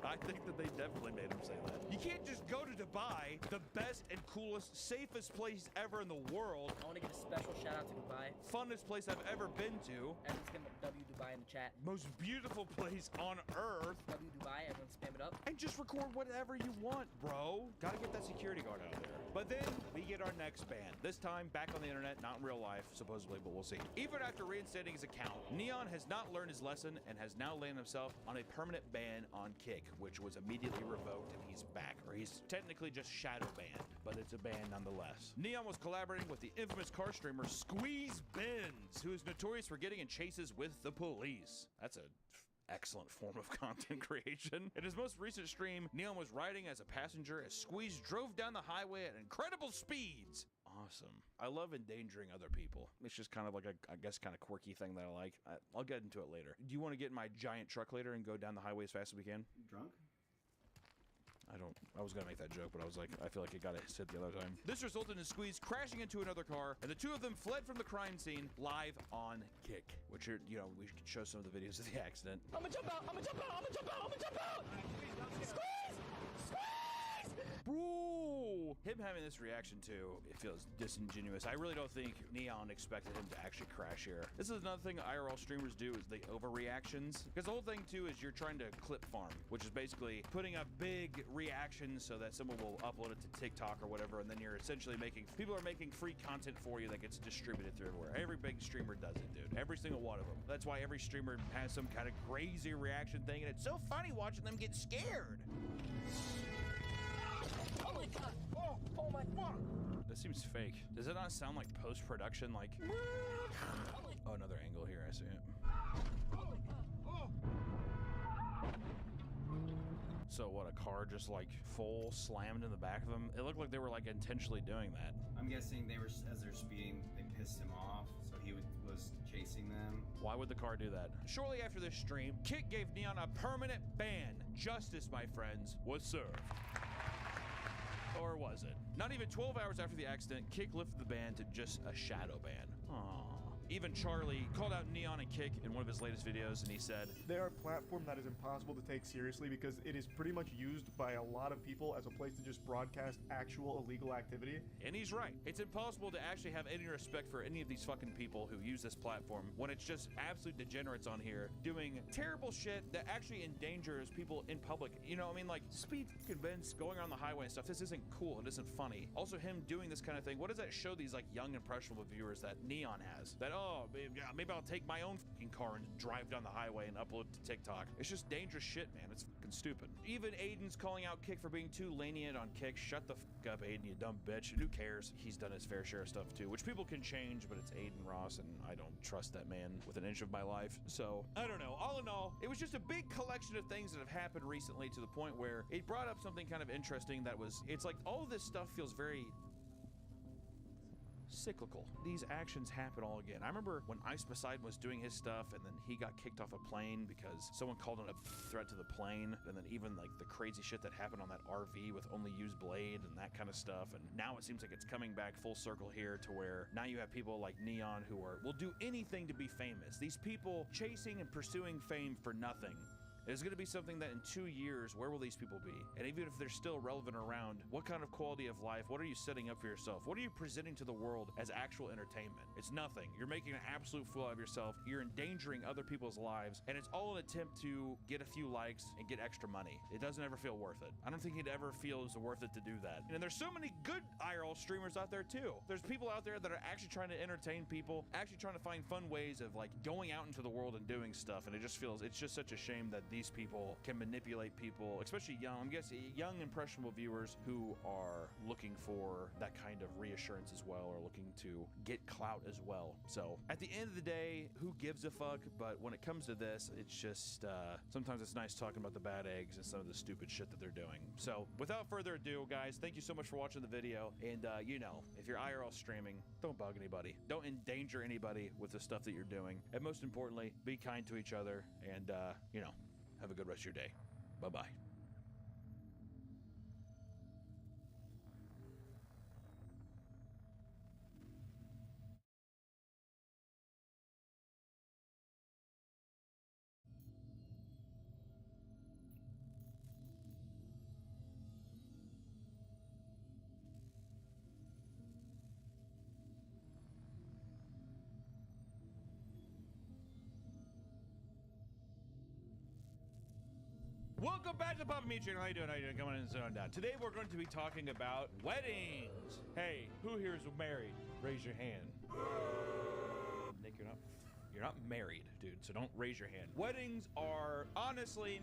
I think that they definitely made him say that. You can't just go to Dubai, the best and coolest, safest place ever in the world. I want to give a special shout out to Dubai. Funnest place I've ever been to. Everyone's gonna W Dubai in the chat. Most beautiful place on earth. W Dubai, everyone spam it up. And just record whatever you want, bro. Gotta get that security guard out of there. But then we get our next ban. This time back on the internet, not in real life, supposedly, but we'll see. Even after reinstating his account, Neon has not learned his lesson and has now landed himself on a permanent ban on Kick, which was immediately revoked, and he's back. Or he's technically just shadow banned, but it's a ban nonetheless. Neon was collaborating with the infamous car streamer Squeeze Benz, who is notorious for getting in chases with the police. That's a excellent form of content creation. In his most recent stream, Neon was riding as a passenger as Squeeze drove down the highway at incredible speeds. Awesome. I love endangering other people. It's just kind of like a, I guess, kind of quirky thing that I like. I'll get into it later. Do you want to get in my giant truck later and go down the highway as fast as we can? Drunk? I was gonna make that joke, but I was like, I feel like it got hit the other time. This resulted in Squeeze crashing into another car, and the two of them fled from the crime scene live on Kick. Which are, you know, we should show some of the videos of the accident. I'm gonna jump out! I'm gonna jump out! I'm gonna jump out! I'm gonna jump out! Squeeze! Squeeze! Bro! Him having this reaction too, it feels disingenuous. I really don't think Neon expected him to actually crash here. This is another thing IRL streamers do, is they overreactions. Because the whole thing too is you're trying to clip farm, which is basically putting up big reactions so that someone will upload it to TikTok or whatever, and then you're essentially people are making free content for you that gets distributed through everywhere. Every big streamer does it, dude. Every single one of them. That's why every streamer has some kind of crazy reaction thing, and it's so funny watching them get scared. Oh my god! Oh my fuck! This seems fake. Does it not sound like post-production? Like, oh, another angle here. I see it. So what? A car just like full slammed in the back of them. It looked like they were like intentionally doing that. I'm guessing they were, as they're speeding, they pissed him off, so he was chasing them. Why would the car do that? Shortly after this stream, Kick gave Neon a permanent ban. Justice, my friends, was served. Or was it? Not even 12 hours after the accident, Kick lifted the ban to just a shadow ban. Aww. Even Charlie called out Neon and Kick in one of his latest videos, and he said, "They are a platform that is impossible to take seriously because it is pretty much used by a lot of people as a place to just broadcast actual illegal activity." And he's right. It's impossible to actually have any respect for any of these fucking people who use this platform when it's just absolute degenerates on here doing terrible shit that actually endangers people in public. You know, I mean, like, speed events, going on the highway and stuff, this isn't cool. It isn't funny. Also, him doing this kind of thing, what does that show these, like, young, impressionable viewers that Neon has? That, oh, maybe I'll take my own fucking car and drive down the highway and upload it to TikTok. It's just dangerous shit, man. It's fucking stupid. Even Aiden's calling out Kick for being too lenient on Kick. Shut the fuck up, Aiden, you dumb bitch. And who cares? He's done his fair share of stuff too, which people can change, but it's Aiden Ross, and I don't trust that man with an inch of my life. So, I don't know. All in all, it was just a big collection of things that have happened recently to the point where it brought up something kind of interesting that was, it's like all of this stuff feels very cyclical. These actions happen all again. I remember when Ice Poseidon was doing his stuff and then he got kicked off a plane because someone called it a threat to the plane, and then even like the crazy shit that happened on that RV with only used blade and that kind of stuff. And now it seems like it's coming back full circle here to where now you have people like Neon who will do anything to be famous. These people chasing and pursuing fame for nothing. It's going to be something that in 2 years, where will these people be? And even if they're still relevant around, what kind of quality of life, what are you setting up for yourself? What are you presenting to the world as actual entertainment? It's nothing. You're making an absolute fool out of yourself. You're endangering other people's lives, and it's all an attempt to get a few likes and get extra money. It doesn't ever feel worth it. I don't think it ever feels worth it to do that. And there's so many good IRL streamers out there too. There's people out there that are actually trying to entertain people, actually trying to find fun ways of like going out into the world and doing stuff, and it's just such a shame that these people can manipulate people, especially young, I'm guessing young impressionable viewers who are looking for that kind of reassurance as well, or looking to get clout as well. So at the end of the day, who gives a fuck? But when it comes to this, it's just sometimes it's nice talking about the bad eggs and some of the stupid shit that they're doing. So without further ado, guys, thank you so much for watching the video. And you know, if you're IRL streaming, don't bug anybody, don't endanger anybody with the stuff that you're doing, and most importantly, be kind to each other, and you know, have a good rest of your day. Bye-bye. Welcome back to the Papa Meat Channel. How you doing? How you doing? Coming in and sit on down. Today we're going to be talking about weddings. Hey, who here is married? Raise your hand. Nick, you're not married, dude, so don't raise your hand. Weddings are honestly,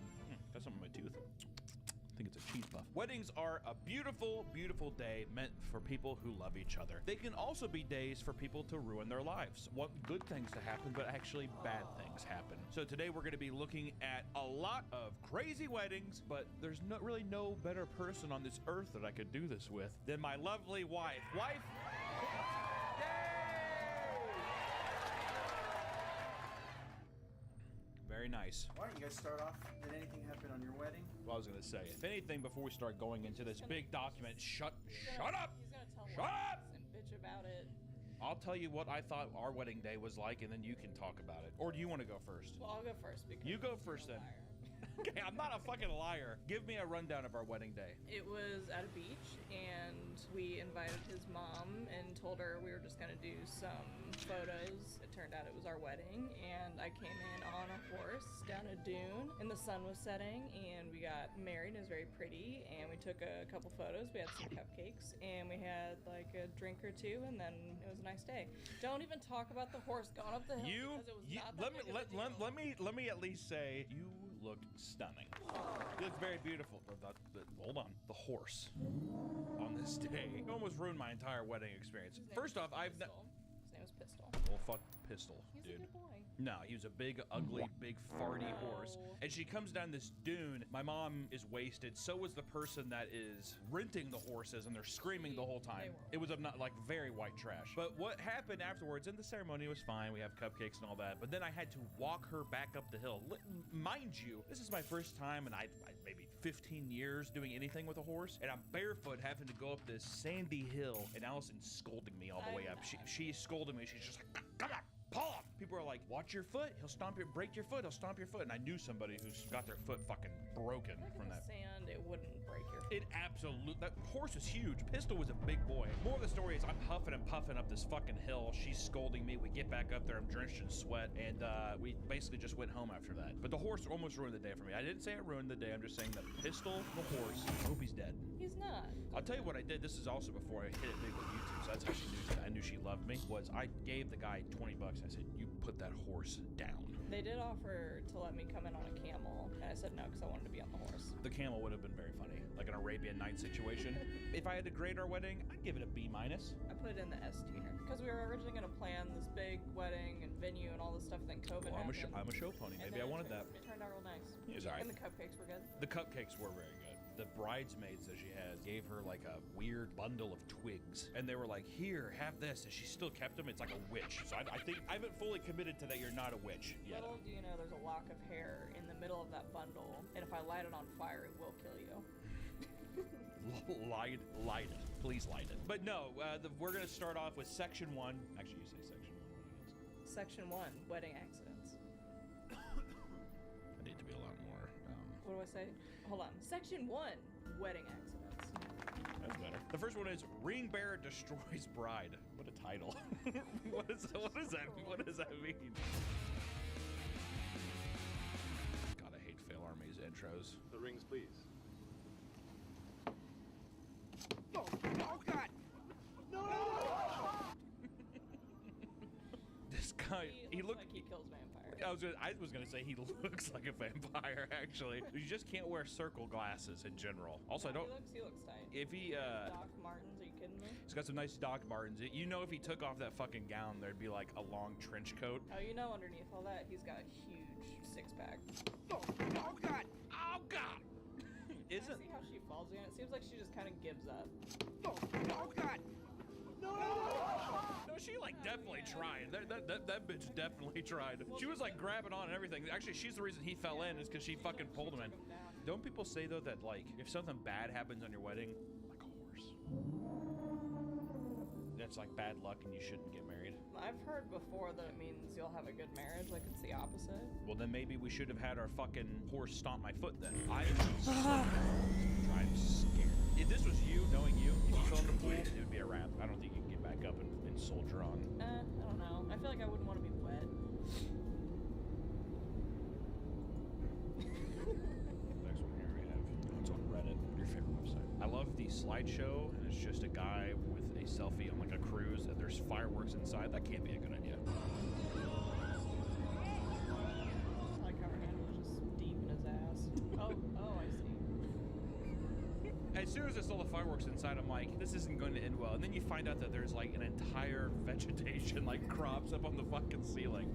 got something in my tooth. I think it's a cheese puff. Weddings are a beautiful, beautiful day meant for people who love each other. They can also be days for people to ruin their lives. Want good things to happen, but actually bad things happen. So today we're gonna be looking at a lot of crazy weddings, but there's really no better person on this earth that I could do this with than my lovely wife. Wife? Very nice. Why don't you guys start off? Did anything happen on your wedding? Well, I was gonna say, if anything, before we start going into this big document, shut up! He's gonna tell Shut up! and bitch about it. I'll tell you what I thought our wedding day was like, and then you can talk about it. Or do you want to go first? Well, I'll go first because You go first then. Okay, I'm not a fucking liar. Give me a rundown of our wedding day. It was at a beach, and we invited his mom and told her we were just gonna do some photos. It turned out it was our wedding, and I came in on a horse down a dune, and the sun was setting, and we got married. It was very pretty, and we took a couple photos. We had some cupcakes, and we had like a drink or two, and then it was a nice day. Don't even talk about the horse going up the hill because it was not that big of a deal. Let me at least say you looked stunning. You looked very beautiful. Hold on, the horse on this day almost ruined my entire wedding experience. First off, His name was Pistol. well, fuck Pistol, He's dude. a good boy. No, he was a big, ugly, big, farty horse. And she comes down this dune. My mom is wasted. So was the person that is renting the horses, and they're screaming the whole time. It was not like very white trash. But what happened afterwards, and the ceremony was fine. We have cupcakes and all that. But then I had to walk her back up the hill. Mind you, this is my first time, and I maybe 15 years doing anything with a horse, and I'm barefoot having to go up this sandy hill, and Allison's scolding me all the way up. She's scolding me. She's just like, come on. Pull up. People are like, watch your foot. He'll stomp your, break your foot. He'll stomp your foot. And I knew somebody who's got their foot fucking broken from that. Sand, it wouldn't break your foot. It absolutely, that horse was huge. Pistol was a big boy. More of the story is I'm huffing and puffing up this fucking hill. She's scolding me. We get back up there. I'm drenched in sweat. And we basically just went home after that. But the horse almost ruined the day for me. I didn't say it ruined the day. I'm just saying that Pistol, the horse, I hope he's dead. He's not. I'll tell you what I did. This is also before I hit it big with YouTube. So that's how she knew. I knew she loved me. Was I gave the guy 20 bucks. I said, you put that horse down. They did offer to let me come in on a camel, and I said no because I wanted to be on the horse. The camel would have been very funny, like an Arabian Night situation. If I had to grade our wedding, I'd give it a B-. I put it in the S tier because we were originally going to plan this big wedding and venue and all this stuff, and then COVID happened. I'm a show pony. Maybe I wanted that. It turned out real nice. It was all right. And the cupcakes were good. The cupcakes were very good. The bridesmaids that she had gave her like a weird bundle of twigs, and they were like, here, have this, and she still kept them. It's like a witch. So I think I haven't fully committed to that you're not a witch yet. Little do you know, there's a lock of hair in the middle of that bundle, and if I light it on fire, it will kill you. Light it. Please light it. But no, we're gonna start off with section 1. Actually, you say section 1. Section 1, wedding accidents. I need to be a lot more. What do I say? Hold on. Section 1, wedding accidents. That's better. The first one is Ring Bearer Destroys Bride. What a title. What does that mean? God, I hate Fail Army's intros. The rings, please. Oh, oh God! No! This guy, he looks like he kills vampires. I was gonna say he looks like a vampire. Actually, you just can't wear circle glasses in general. Also, I don't. He looks tight. If he Doc Martens, are you kidding me? He's got some nice Doc Martens. You know, if he took off that fucking gown, there'd be like a long trench coat. Oh, you know, underneath all that, he's got a huge six-pack. Oh, oh God! Oh God! Isn't? See how she falls again? It seems like she just kind of gives up. Oh, oh God! No, she like definitely tried. That bitch definitely tried. She was like grabbing on and everything. Actually, she's the reason he fell in is because she fucking pulled him in. Don't people say though that like if something bad happens on your wedding, like a horse, that's like bad luck and you shouldn't get married? I've heard before that it means you'll have a good marriage. Like it's the opposite. Well, then maybe we should have had our fucking horse stomp my foot then. I'm scared. If this was you, knowing you, if you fell in the pool, it would be a wrap. I don't think you can get back up and soldier on. I don't know. I feel like I wouldn't want to be wet. Next one. slideshow and it's just a guy with a selfie on like a cruise and there's fireworks inside, that can't be a good idea. I like how her hand was just deep in his ass. Oh, I see. As soon as I saw the fireworks inside, I'm like, this isn't going to end well. And then you find out that there's like an entire vegetation like crops up on the fucking ceiling.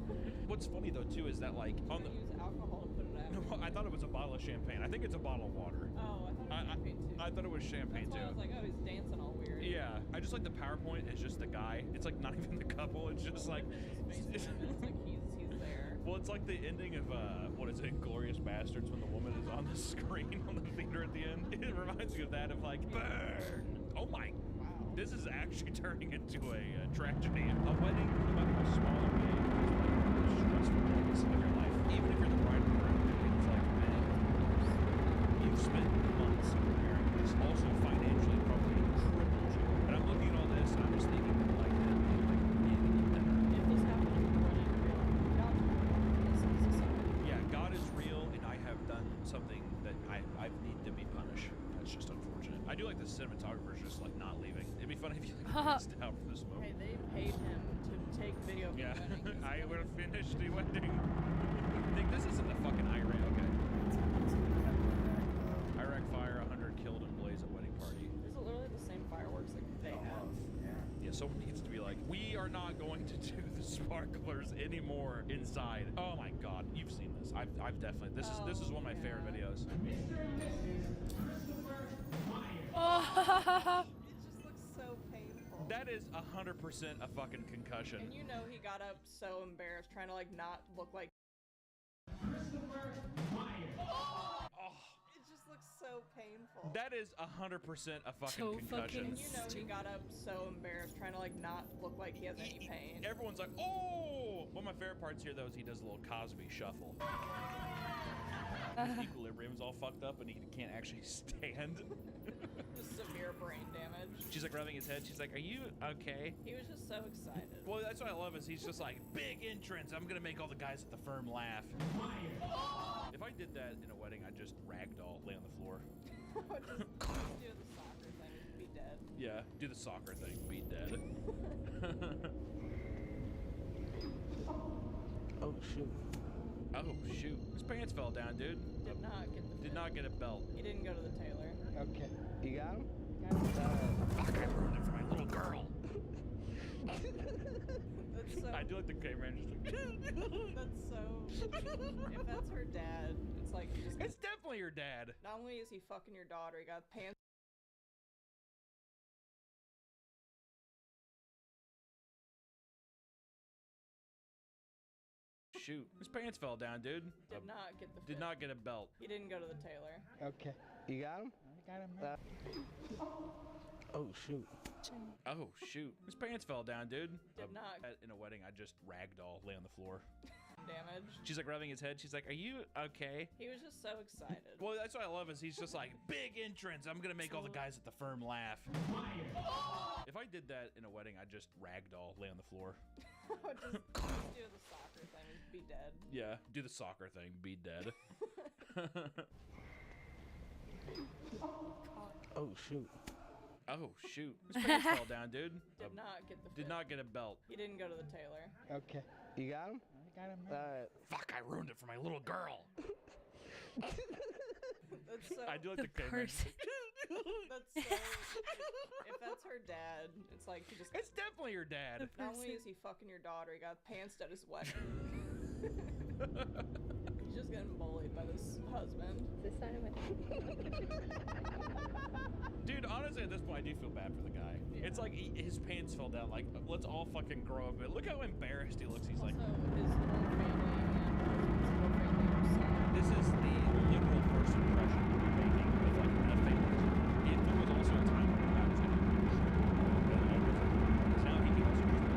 What's funny though too is that like on the Use alcohol to put it out. no, I thought it was a bottle of champagne. I think it's a bottle of water. Oh, I thought it was champagne too. I thought it was champagne That's why too. I was like, oh, he's dancing all weird. Yeah, I just like the PowerPoint. It's just the guy. It's like not even the couple. It's just like It's like he's there. well, it's like the ending of what is it, Glorious Bastards, when the woman is on the screen on the theater at the end. It reminds me of that, of like burn. Oh my! Wow. This is actually turning into a tragedy. A wedding, no matter how small or big, is like the most stressful days of your life. Even if you're the bride and groom, it's like man, you've spent months preparing this. Also, financially, probably crippled you. And I'm looking at all this, and I'm just thinking like, If this happened in the wedding, God's real. yeah, God is real, and I have done something that I need to be punished. That's just unfortunate. I do like the cinematographer's just like not leaving. It'd be funny if you like missed out for this moment. Hey, they paid him to take video of the Yeah, wedding. I will finish the wedding. I think this isn't the fucking Iraq. Okay. Iraq fire, 100 killed in blaze at wedding party. These are literally the same fireworks like they have. Yeah, someone needs to be like, we are not going to do the sparklers anymore inside. Oh my god, you've seen this. I've definitely. This is one of my favorite videos. Oh. It just looks so painful. That is 100% a fucking concussion. And you know he got up so embarrassed trying to like not look like It just looks so painful. That is 100% a fucking So concussion. And you know he got up so embarrassed trying to like not look like he has any pain. Everyone's like, oh! One of my favorite parts here though is he does a little Cosby shuffle. His equilibrium's all fucked up and he can't actually stand. Just severe brain damage. She's like rubbing his head. She's like, are you okay? He was just so excited. Well, that's what I love is he's just like, big entrance. I'm gonna make all the guys at the firm laugh. If I did that in a wedding, I'd just ragdoll, lay on the floor. Just do the soccer thing, be dead. Yeah, do the soccer thing, be dead. Oh shoot. Oh shoot. His pants fell down, dude. Did not get the Did not get a belt. He didn't go to the tailor. Okay. You got him? Fuck, I ruined it for my little girl. That's so I do like the camera just like That's so if that's her dad, it's like he just it's definitely your dad. not only is he fucking your daughter, he got pants Shoot. His pants fell down, dude. did not get the Did fit. not get a belt. He didn't go to the tailor. Okay. You got him? I got him. Oh shoot. Oh shoot. His pants fell down, dude. Did not In a wedding, I just ragdoll, lay on the floor. damage. She's like rubbing his head. She's like, are you okay? He was just so excited. Well, that's what I love is he's just like, big entrance. I'm gonna make all the guys at the firm laugh. If I did that in a wedding, I'd just ragdoll, lay on the floor. Just do the soccer thing, be dead. Yeah, do the soccer thing, be dead. Oh shoot. Oh shoot. His pants fell down, dude. Did not get the Did fit. not get a belt. He didn't go to the tailor. Okay. You got him? I got him. Fuck, I ruined it for my little girl. That's so I do like the camera. that's so if that's her dad, it's like he just It's definitely your dad. not only is he fucking your daughter, he got pants at his wedding. He's just getting bullied by this husband. This side of my Dude, honestly, at this point, I do feel bad for the guy. Yeah. It's like his pants fell down. Like, let's all fucking grow up. Look how embarrassed he looks. He's like, His whole family and this is the liberal first impression we're making of like a family. If there was also a time when the guy was going to be because now he can also just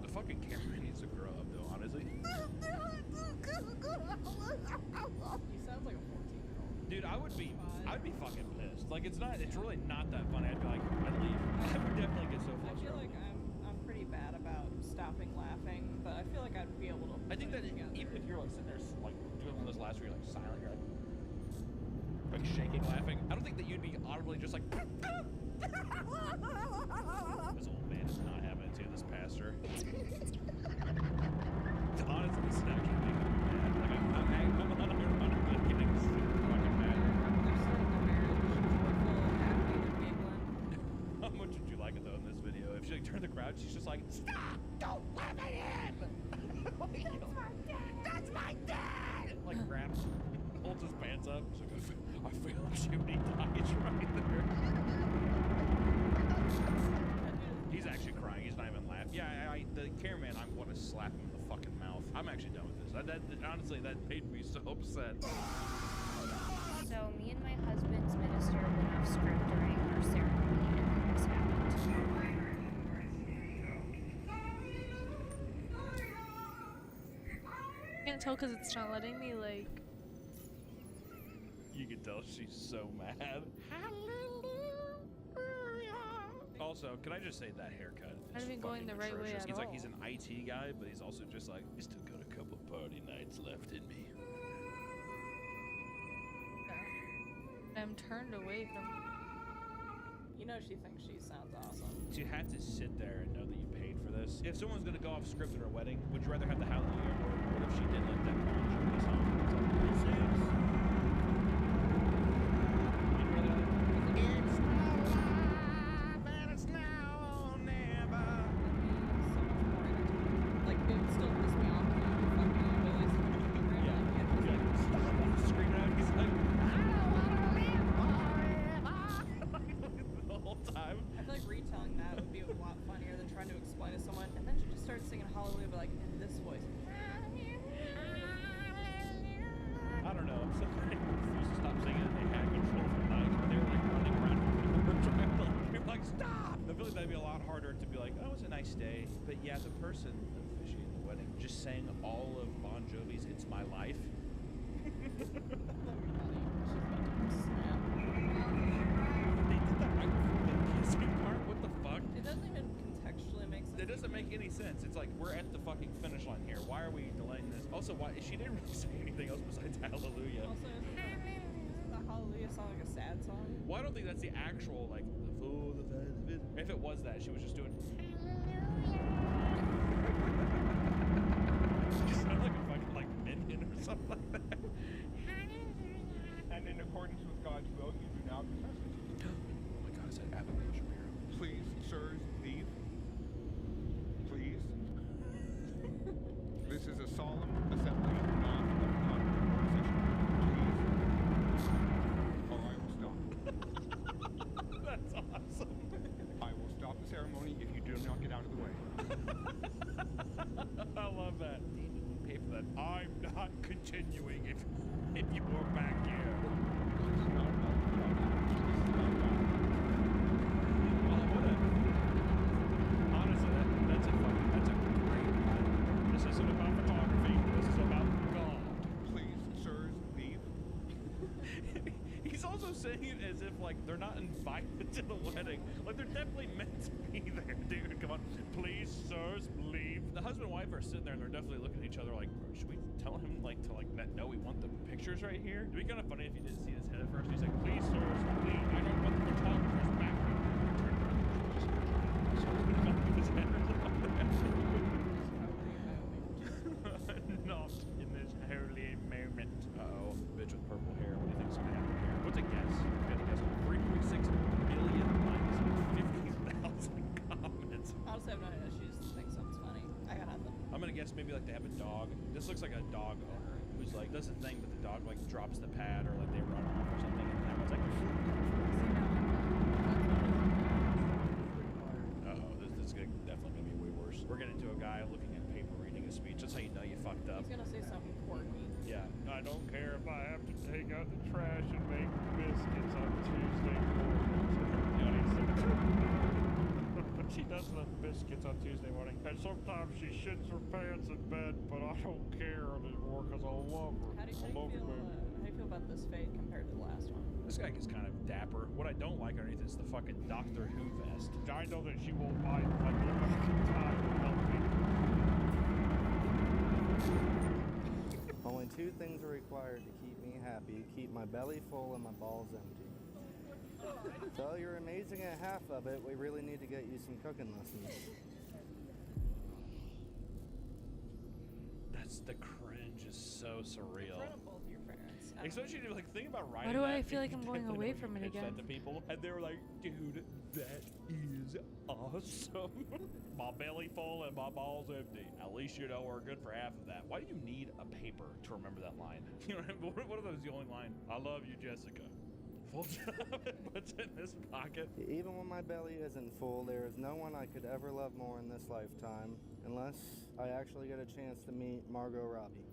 the fucking camera needs to grow up, though, honestly. He sounds like a 14-year-old. Dude, I'd be fucking pissed. Like, it's really not that funny. I'd be like, I'd leave. I would definitely get so I flustered. feel like I'm pretty bad about stopping laughing, but I feel like sitting there like doing one of those laughs where you're like silent, you're like shaking, laughing. I don't think that you'd be audibly just like. This old man is not having it to this pastor. Honestly, it's not gonna make me mad. Like I'm unironically getting super fucking mad. How much would you like it though in this video? If she like turned the crowd, she's just like, stop! Don't let me in! That's my dad! That's my dad! Like grabs, holds his pants up. She's like, I feel like Jimmy dies right there. He's actually crying. He's not even laughing. Yeah, the cameraman, I want to slap him in the fucking mouth. I'm actually done with this. Honestly, that made me so upset. So me and my husband's minister went off script during our ceremony, and then this happened. I can't tell because it's not letting me, like... You can tell she's so mad. Also, can I just say that haircut Not is even going the right way atrocious. at He's all. like, he's an IT guy, but he's also just like, I still got a couple party nights left in me. I'm turned away from... You know she thinks she sounds awesome. So you had to sit there and know that you paid for this. If someone's gonna go off script at her wedding, would you rather have the Hallelujah, or what if she did like that Bon Jovi song? It's like, this is... Like, it would still piss me off. Screaming out, he's like, I don't wanna live forever. The whole time. I feel like retelling that would be a lot funnier than trying to explain to someone, and then she just starts singing Hallelujah, but like in this voice. I don't know. Somebody refused to stop singing and they had control for nights, but they were like running around trying to be like, stop! I feel like that'd be a lot harder to be like, oh, it was a nice day. But yeah, the person officiating the wedding just sang all of Bon Jovi's It's My Life. They did that right before the kissing part? What the fuck? It doesn't even contextually make sense. It doesn't make any sense. It's like, we're at the fucking finish line here. Why are we delaying this? Also, why she didn't really say anything else besides Hallelujah. Also, isn't the Hallelujah song like a sad song? Well, I don't think that's the actual, like, for the fans of it. If it was that, she was just doing She sounded like a fucking, like, minion or something like that. And in accordance with God's will, you do now confess it. Oh my god, is that Abigail Shapiro? Please, sirs, leave. Please. This is a solemn assembly, not a conversation. Please. Or I will stop. That's awesome. I will stop the ceremony if you do not get out of the way. I love that. Pay for that. I'm not continuing if you were back here. Honestly, that's a great line. This isn't about photography. This is about God. Please, sirs, leave. He's also saying it as if like they're not invited to the wedding. Like they're definitely meant to be there, dude. Come on, please, sirs, leave. The husband and wife are sitting there and they're definitely looking at each other like, should we tell him like to like no, we want the pictures right here? It'd be kind of funny if you didn't see his head at first. He's like, please, sirs, please. I don't want the photographers back. Turn around. Just put him up with his head or something. Not in this holy moment. Uh-oh, bitch with purple hair. What do you think's gonna happen here? What's a guess? You got to guess. 3.6 million likes and 50,000 comments. Honestly, I have no idea. She just thinks something's funny. I got nothing. I'm gonna guess maybe like they have a dog. This looks like a dog owner who's like does a thing, but the dog like drops the pad or like they run off or something, and everyone's like, uh-oh, this is definitely gonna be way worse. We're getting to a guy looking at paper reading a speech. That's how you know you fucked up. He's gonna say something quirky. Yeah. I don't care if I have to take out the trash and make biscuits on Tuesday morning. She does love biscuits on Tuesday morning. And sometimes she shits her pants in bed, but I don't care anymore because I love her. How do you feel about this fade compared to the last one? This guy is kind of dapper. What I don't like underneath is the fucking Doctor Who vest. I know that she won't mind if I give her some time to help me. things are required to keep me happy, keep my belly full and my balls empty. So you're amazing at half of it. We really need to get you some cooking lessons. That's the cringe is so surreal. In front of both your parents. Especially like think about writing. Why do I that, feel like you I'm going definitely away know from you it pitched again? that to people, and they were like, "Dude, that is awesome." My belly full and my balls empty. At least you know we're good for half of that. Why do you need a paper to remember that line? You know what are those the only line? I love you, Jessica. Full job and puts it in his pocket. Even when my belly isn't full, there is no one I could ever love more in this lifetime, unless I actually get a chance to meet Margot Robbie.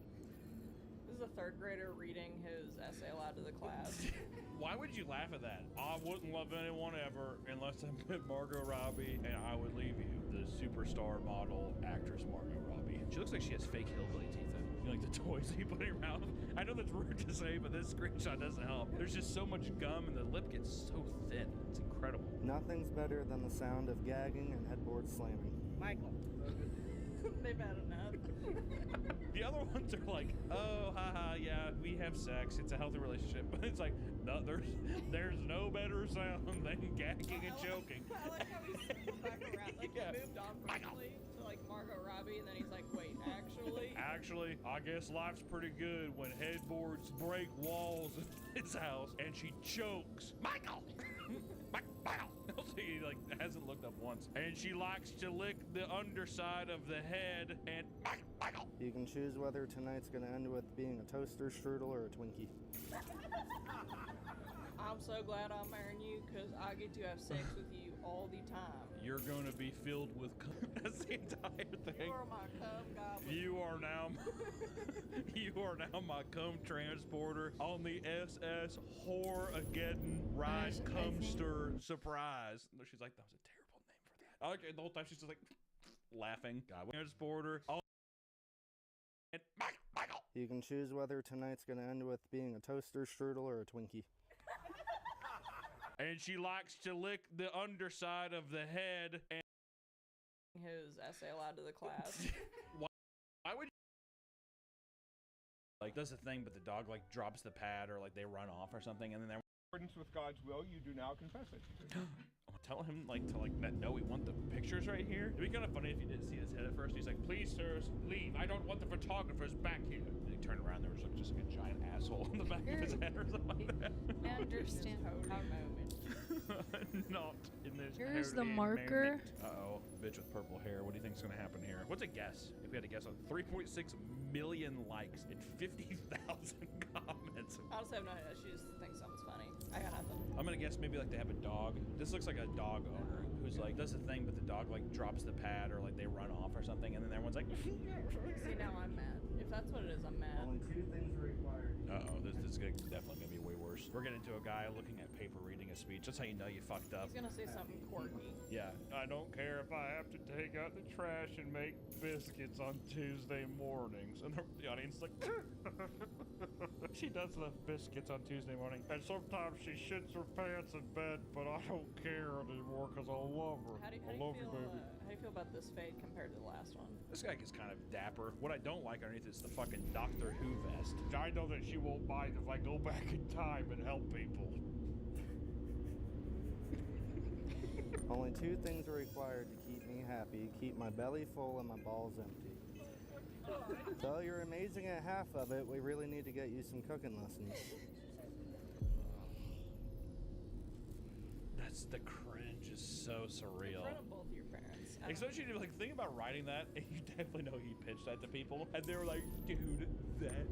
This is a third grader reading his essay aloud to the class. Why would you laugh at that? I wouldn't love anyone ever unless I met Margot Robbie, and I would leave you. The superstar model actress Margot Robbie. She looks like she has fake hillbilly teeth in. You know, like the toys that you put in your mouth. I know that's rude to say, but this screenshot doesn't help. There's just so much gum, and the lip gets so thin. It's incredible. Nothing's better than the sound of gagging and headboard slamming. Michael. They've had enough. The other ones are like, oh, haha, yeah, we have sex. It's a healthy relationship. But it's like, no, there's no better sound than gagging and choking. I like how he's circled back around. Like, he moved on briefly to, like, Margot Robbie, and then he's like, wait, actually? Actually, I guess life's pretty good when headboards break walls in his house and she chokes. Michael! Michael! He like hasn't looked up once. And she likes to lick the underside of the head and Michael! You can choose whether tonight's gonna end with being a toaster strudel or a Twinkie. I'm so glad I'm marrying you, because I get to have sex with you all the time. You're going to be filled with cum. That's the entire thing. You are my cum goblin. You are now my cum transporter on the SS Whoreageddon Rise Cumster Surprise. No, she's like, that was a terrible name for that. Okay, the whole time she's just like laughing. God, transporter. And Michael. You can choose whether tonight's gonna end with being a toaster strudel or a Twinkie. And she likes to lick the underside of the head and his essay aloud to the class. Why would you like does a thing but the dog like drops the pad or like they run off or something and then they're In accordance with God's will, you do now confess it. tell him like to like no, we want the pictures right here. It'd be kind of funny if you didn't see his head at first. He's like, please sirs, leave. I don't want the photographers back here. And he turned around, there was like just like a giant asshole in the back of his head or something like that. I understand. Not in this. Here's the holy marker. moment. Uh-oh, bitch with purple hair. What do you think's gonna happen here? What's a guess? If we had to guess on 3.6 million likes and 50,000 comments. I also have no idea. She just thinks something's funny. I got nothing. I'm gonna guess maybe like they have a dog. This looks like a dog owner who's like does a thing, but the dog like drops the pad or like they run off or something, and then everyone's like. See, now I'm mad. If that's what it is, I'm mad. Only two things are required. Uh-oh, this is definitely gonna be way worse. We're getting into a guy looking at paper reading a speech. That's how you know you fucked up. He's gonna say something quirky. Yeah. I don't care if I have to take out the trash and make biscuits on Tuesday mornings. And the audience is like, she does love biscuits on Tuesday morning. And sometimes she shits her pants in bed, but I don't care anymore because I love her. How do you feel about this fade compared to the last one? this guy is kind of dapper. What I don't like underneath is the fucking Doctor Who vest. I know that she won't mind if I go back in time and help people. Only two things are required to keep me happy, keep my belly full and my balls empty. So you're amazing at half of it. We really need to get you some cooking lessons. That's the cringe is so surreal. In front of both your parents. Especially like think about writing that, and you definitely know he pitched that to people, and they were like, "Dude, that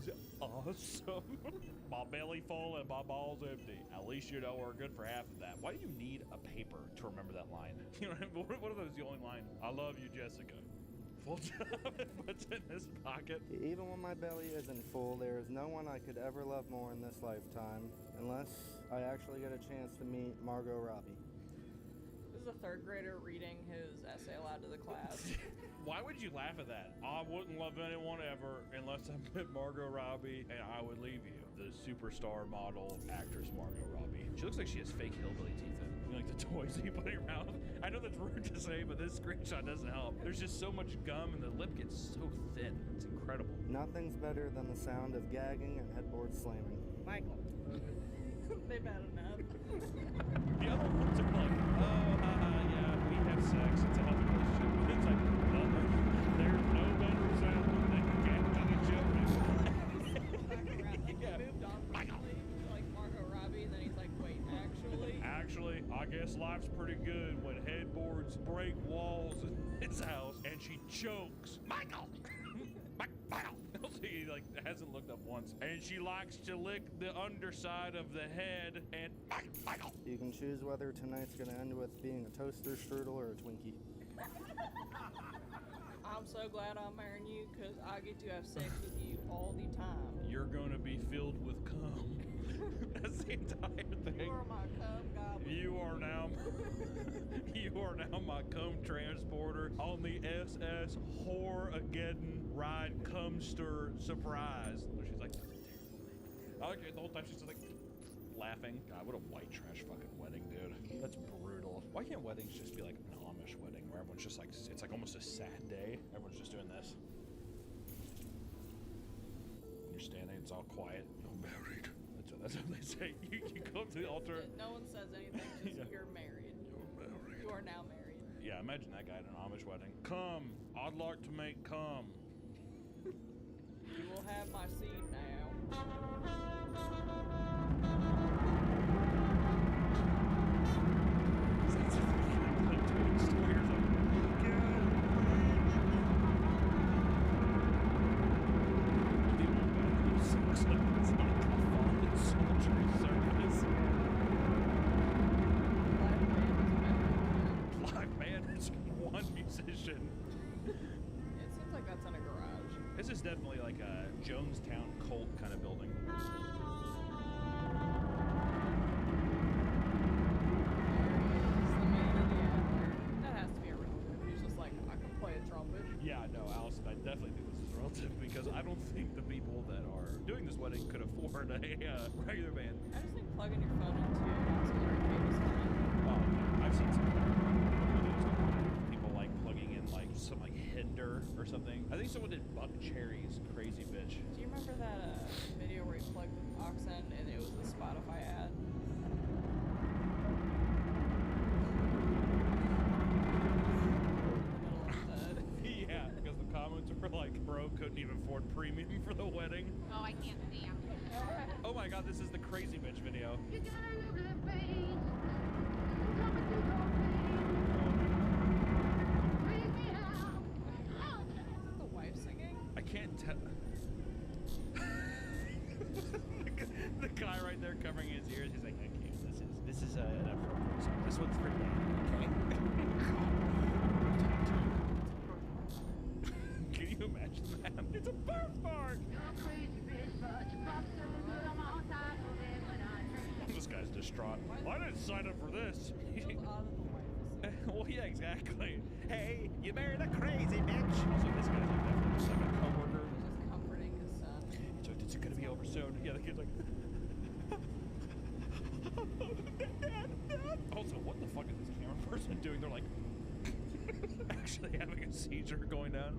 is awesome." My belly full and my balls empty. At least you know we're good for half of that. Why do you need a paper to remember that line? You know what are those the only line? I love you, Jessica. Full job and puts it in his pocket. Even when my belly isn't full, there is no one I could ever love more in this lifetime, unless I actually get a chance to meet Margot Robbie. This is a third grader reading his essay aloud to the class. Why would you laugh at that? I wouldn't love anyone ever unless I met Margot Robbie, and I would leave you. The superstar model actress Margot Robbie. She looks like she has fake hillbilly teeth in. You know, like the toys that you put in your mouth. I know that's rude to say, but this screenshot doesn't help. There's just so much gum, and the lip gets so thin. It's incredible. Nothing's better than the sound of gagging and headboard slamming. Michael. They've had enough. The other ones are like, oh, yeah, we have sex. It's a healthy relationship. But it's like, there's no better sound than gagging and choking. Yeah. Moved on quickly, like Margot Robbie, and then he's like, wait, Actually, I guess life's pretty good when headboards break walls in his house and she chokes. Michael! Michael! He like hasn't looked up once. And she likes to lick the underside of the head and Michael! You can choose whether tonight's gonna end with being a toaster strudel or a Twinkie. I'm so glad I'm marrying you because I get to have sex with you all the time. You're gonna be filled with cum. That's the entire thing. You are my cum goblin. You are now my cum transporter on the SS Whoreageddon Ride Cumster Surprise. She's like, okay, the whole time she's just like laughing. God, what a white trash fucking wedding, dude. That's brutal. Why can't weddings just be like an Amish wedding where everyone's just like, it's like almost a sad day. Everyone's just doing this. You're standing, it's all quiet. I'm married. That's what they say. You go up to the altar. No one says anything, just you're married. You're married. You are now married. Yeah, imagine that guy at an Amish wedding. Come, I'd like to make cum. You will have my seed now. This is definitely like a Jonestown cult kind of building. That has to be a relative. He's just like, I can play a trumpet. Yeah, no, Allison, I definitely think this is relative because I don't think the people that are doing this wedding could afford a regular band. I just think plugging your phone into an auxiliary cable is fine. Oh, yeah, I've seen some people like plugging in like some like Hinder or something. I think someone did Buck Cherry's Crazy Bitch. Do you remember that video where he plugged the aux in and it was the Spotify ad? Yeah, because the comments were like, bro couldn't even afford premium for the wedding. Oh, I can't stand. Oh my god, this is the Crazy Bitch video. I can't tell. The guy right there covering his ears, he's like, okay, this is an appropriate song. This one's for me, okay? Can you imagine that? It's a birthmark! This guy's distraught. I didn't sign up for this. Well, yeah, exactly. Hey, you married a crazy bitch. Also, this guy's like definitely just like a coworker. Just comforting his son. He's like, it's gonna be over soon. Yeah, the kid's like. Also, what the fuck is this camera person doing? They're like actually having a seizure going down.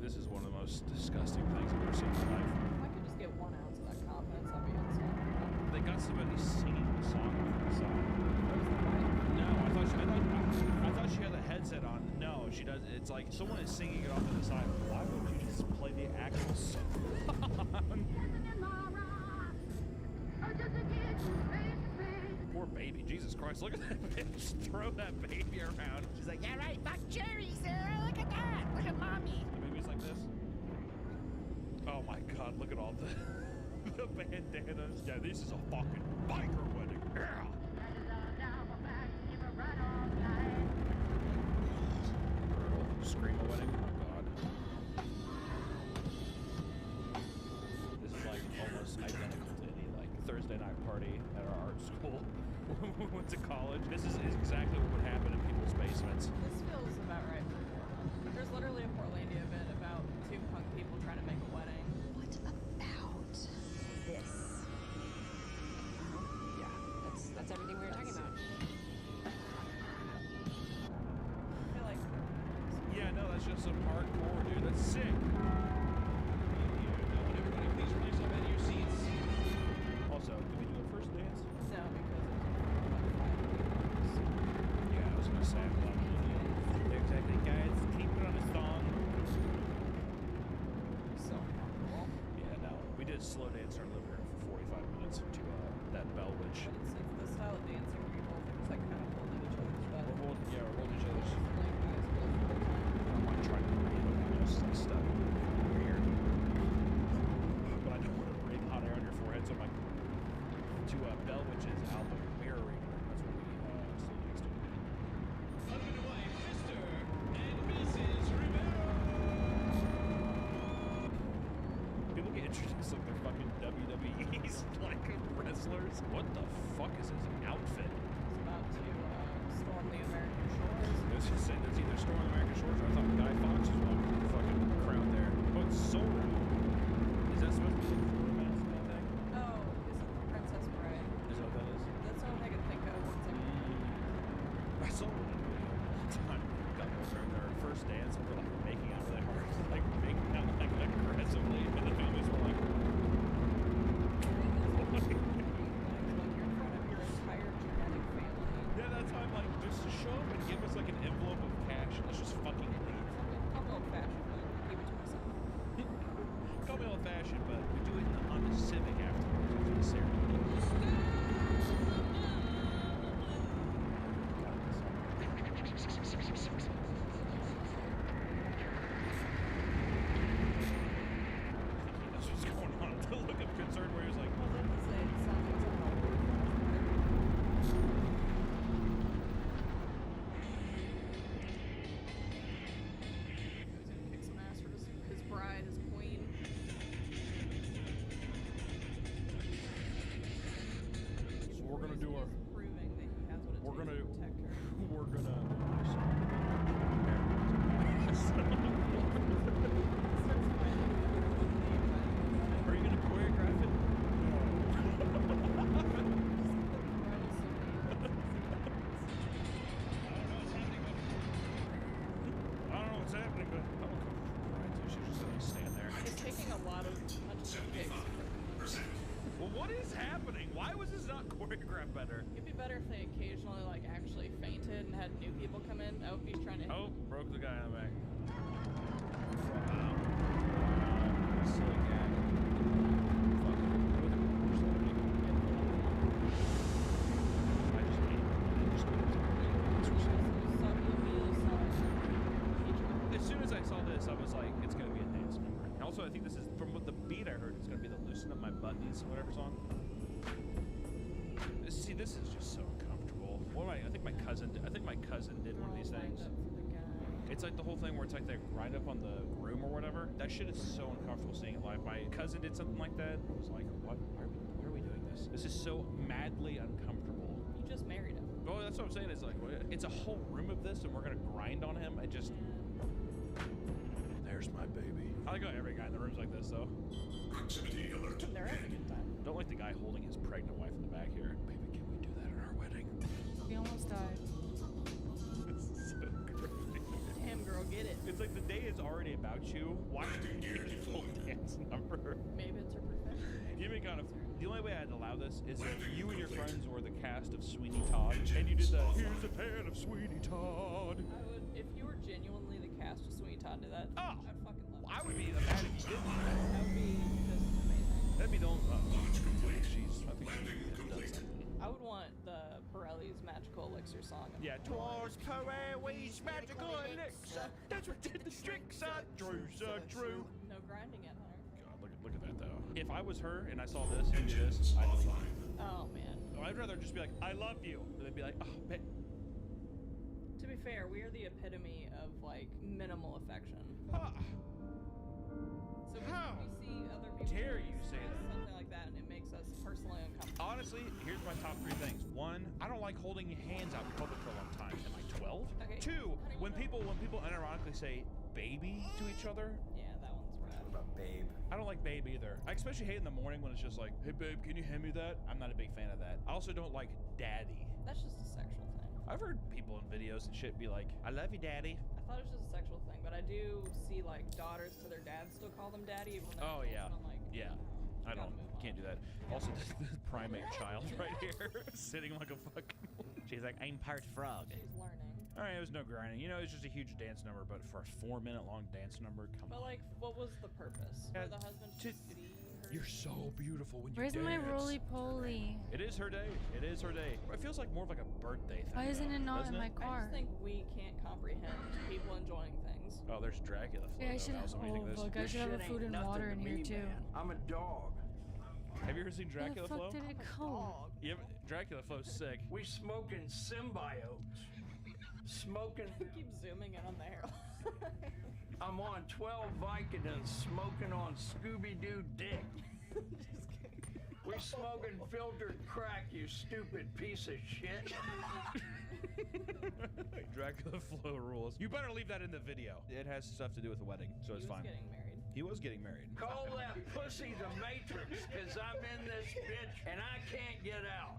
This is one of the most disgusting things I've ever seen in my life. If I could just get 1 ounce of that confidence, I'd be insane. They got somebody singing the song over the song. No, I thought she had the headset on. No, she does. It's like someone is singing it off to the side. Why would you just play the actual song? Poor baby. Jesus Christ, look at that bitch throw that baby around. She's like, yeah, right, Buck Cherry, Sarah. Look at that. Look at mommy. The baby's like this. Oh my god, look at all the bandanas. Yeah, this is a fucking biker wedding. Yeah. Scream a wedding. Oh god. This is like almost identical to any like Thursday night party at our art school. we went to college. This is exactly what would happen in people's basements. This feels about right for Portland. There's literally a Portlandia bit about two punk people trying to make a wedding. What about this? Yeah, that's everything we were talking about. I feel like Yeah, no, that's just some hardcore, dude. That's sick. Everybody, please release up out of your seats. Also, did we do a first dance? no, because it's Yeah, I was gonna say I'm not an idiot. Exactly, guys. Keep it on a song. so uncomfortable. Yeah, no. We did slow dance in our living room for 45 minutes to that Bell Witch. But it's the style of dancing where you both are just like kind of holding each other's butt. We're holding each other's. Like guys both the whole time. I'm like trying to breathe, I'm just like stuck weird. But I don't want to breathe hot air on your forehead, so I'm like, to Bell Witch's album, Mirroring, that's what we slow danced to. Husband and wife, Mr. and Mrs. Rivera. People get introduced like they're fucking WWE's like wrestlers. What the fuck is his outfit? It's about to storm the American shores. I was just saying that's either Storm American Shores or I thought Guy Fawkes was walking through the fucking crowd there. Oh, it's Sora. Is that supposed to be the Florida mask kind of thing? Oh, is it the Princess Bride? Is that what that is? That's the only thing I can think of. It's like, I saw one video one time. Couples during their first dance and were like making out really hard, like making out like aggressively, and the families were like. Yeah, that's why I'm like, just show up and give us like an envelope of cash and let's just fucking leave. Call me old fashioned, but keep it to myself. Call me old fashioned, but we do it on the civic afterwards after the ceremony. That's what's going on. The look of concern where he was like, Well, then to say it sounds like something I'll work He's gonna kick some ass for his bride, his queen. so we're gonna do our. He's proving that he has what it We're takes gonna. to protect her. We're gonna. Are you gonna choreograph it? I don't know what's happening, but I'm right too. She's just gonna stand there. It's taking a lot of takes. Well, what is happening? Why was this not choreographed better? It'd be better if they occasionally like actually fainted and had new people come in. Oh, he's trying to. Oh, broke the guy on the back. Wow. Silly gag. Fuck. I just hate it. I just hate it. As soon as I saw this, I was like, it's gonna be a dance number. And also, I think this is, from what the beat I heard, it's gonna be the Loosen Up My Buttons, whatever song. See, this is just so uncomfortable. What am I think my cousin did one of these things. It's like the whole thing where it's like they grind up on the groom or whatever. That shit is so uncomfortable seeing it live. My cousin did something like that. I was like, what? Why are we doing this? This is so madly uncomfortable. You just married him. Oh, that's what I'm saying. Is like, it's a whole room of this, and we're gonna grind on him. I just. There's my baby. I like how every guy in the room's like this, though. Proximity alert. They're having a good time. Don't like the guy holding his pregnant wife in the back here. Baby, can we do that at our wedding? We almost died. This is so crazy. Damn, girl, get it. It's like the day is already about you. Watch the beautiful dance number. Maybe it's her profession. You mean kind of. The only way I'd allow this is if you and your friends were the cast of Sweeney Todd, and you did the "Here's a pan of Sweeney Todd." I would, if you were genuinely the cast of Sweeney Todd did that. Oh, I'd fucking love it. I would be mad if you didn't. That would be just amazing. That'd be the only. Jeez, I think she done something. I would want the Pirelli's Magical Elixir song. Yeah, Twas Pirelli's magical elixir. That's what did the tricks. True, so true. No grinding it, Hunter. God, look at that though. If I was her and I saw this and do this, I'd leave. Oh man. I'd rather just be like, I love you. And they'd be like, oh, babe. To be fair, we are the epitome of like minimal affection. So we see other people Dare you say express something like that, and it makes us personally uncomfortable. Honestly, here's my top 3 things. 1, I don't like holding hands out in public for a long time. Am I 12? Okay. 2, when people unironically say baby to each other. Yeah, that one's rad. What about babe? I don't like babe either. I especially hate in the morning when it's just like, hey babe, can you hand me that? I'm not a big fan of that. I also don't like daddy. That's just a sexual thing. I've heard people in videos and shit be like, I love you, daddy. I thought it was just a sexual thing, but I do see like daughters to their dads still call them daddy. Even when they're adults, Yeah. and I'm like, Yeah. no, I don't, can't do that. Also, this primate child right here, sitting like a fucking. She's like, I'm part frog. She's learning. All right, it was no grinding. You know, it's just a huge dance number, but for a 4-minute long dance number, come But on. like, what was the purpose? For the husband to see her? You're so beautiful when you Where's dance. my roly-poly? It is her day. It is her day. It feels like more of like a birthday thing. Why isn't it not doesn't in my I car? just think we can't comprehend people enjoying things. Oh, there's Dracula. Yeah, I should have. Oh, look, I should have a food and water in here too. I'm a dog. Have you ever seen Dracula Where the Flow? fuck did it go? Dracula Flow's sick. We smoking symbiotes. Smoking. Keep zooming in on the hair. I'm on 12 Vicodins smoking on Scooby-Doo dick. We smoking filtered crack, you stupid piece of shit. Dracula Flow rules. You better leave that in the video. It has stuff to do with the wedding, so it's fine. He was getting married. Call that pussy the Matrix, cause I'm in this bitch and I can't get out.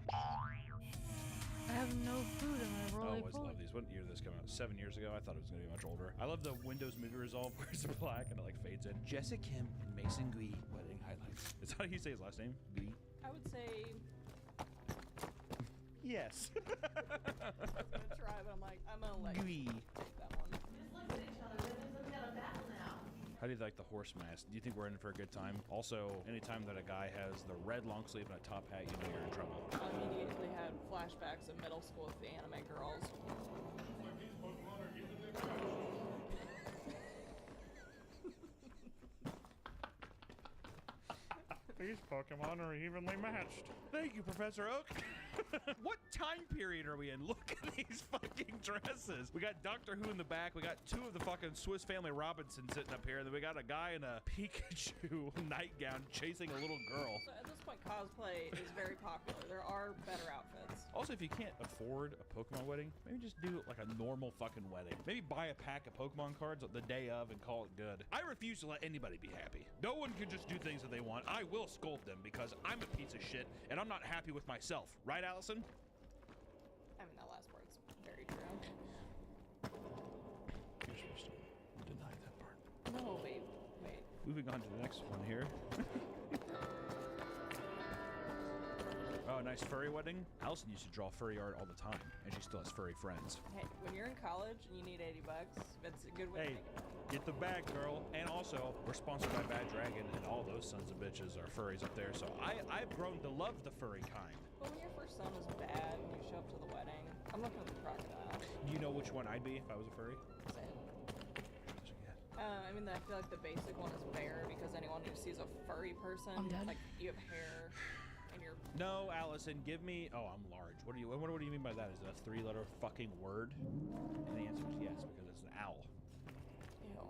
I have no food in my I always roly-poly. love these. What year did this come out? 7 years ago? I thought it was going to be much older. I love the Windows Movie Resolve where it's black and it like fades in. Jessica Kim and Mason Gui wedding highlights. Is that how you say his last name? Gui? I would say. Yes. I was gonna try, but I'm like, I'm gonna let you take that one. How do you like the horse mask? Do you think we're in for a good time? Also, anytime that a guy has the red long sleeve and a top hat, you know you're in trouble. I immediately had flashbacks of middle school with the anime girls. These Pokemon are evenly matched. Thank you, Professor Oak. What time period are we in? Look at these fucking dresses. We got Doctor Who in the back. We got 2 of the fucking Swiss Family Robinson sitting up here. And then we got a guy in a Pikachu nightgown chasing a little girl. So at this point, cosplay is very popular. There are better outfits. Also, if you can't afford a Pokemon wedding, maybe just do like a normal fucking wedding. Maybe buy a pack of Pokemon cards the day of and call it good. I refuse to let anybody be happy. No one can just do things that they want. I will scold them because I'm a piece of shit and I'm not happy with myself. Right, Allison? I mean, that last part's very true. You're supposed to deny that part. No, wait. Moving on to the next one here. Oh, nice furry wedding. Allison used to draw furry art all the time, and she still has furry friends. Hey, when you're in college and you need $80, that's a good way to Hey, make it. get the bag, girl. And also, we're sponsored by Bad Dragon, and all those sons of bitches are furries up there. So I've grown to love the furry kind. But when your first son is bad and you show up to the wedding, I'm looking at the crocodile. Do you know which one I'd be if I was a furry? Say it. I mean, I feel like the basic one is bear because anyone who sees a furry person, I'm dead. like you have hair and you're. No, Allison, give me. Oh, I'm large. What do you mean by that? Is it a 3-letter fucking word? And the answer is yes, because it's an owl. Ew.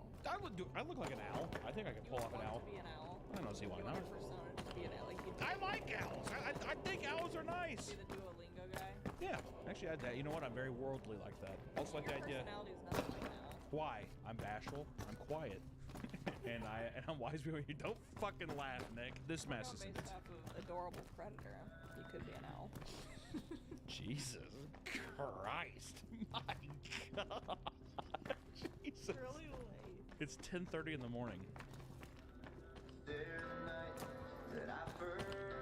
I look like an owl. I think I can pull off an owl. To be an owl. I don't see why You not. want your persona to be an owl. Like I like owls. I think owls are nice. Be the Duolingo guy. Yeah, actually, you know what? I'm very worldly like that. Also, like the idea. Personality is nothing like an owl. Why? I'm bashful. I'm quiet. and I'm wise beyond you. Don't fucking laugh, Nick. This mess is. Based off of adorable predator, he could be an owl. Jesus Christ! My God! Jesus. Really late. It's 10:30 in the morning.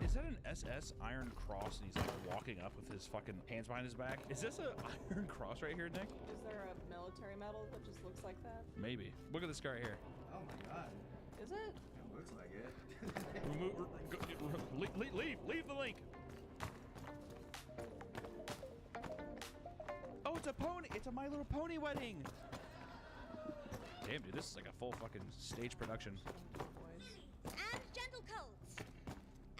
Is that an SS Iron Cross and he's like walking up with his fucking hands behind his back? Is this an Iron Cross right here, Nick? Is there a military medal that just looks like that? Maybe. Look at this guy right here. Oh my god. Is it? It looks like it. Leave the link. Oh, it's a pony. It's a My Little Pony wedding. Damn, dude, this is like a full fucking stage production. And gentle codes,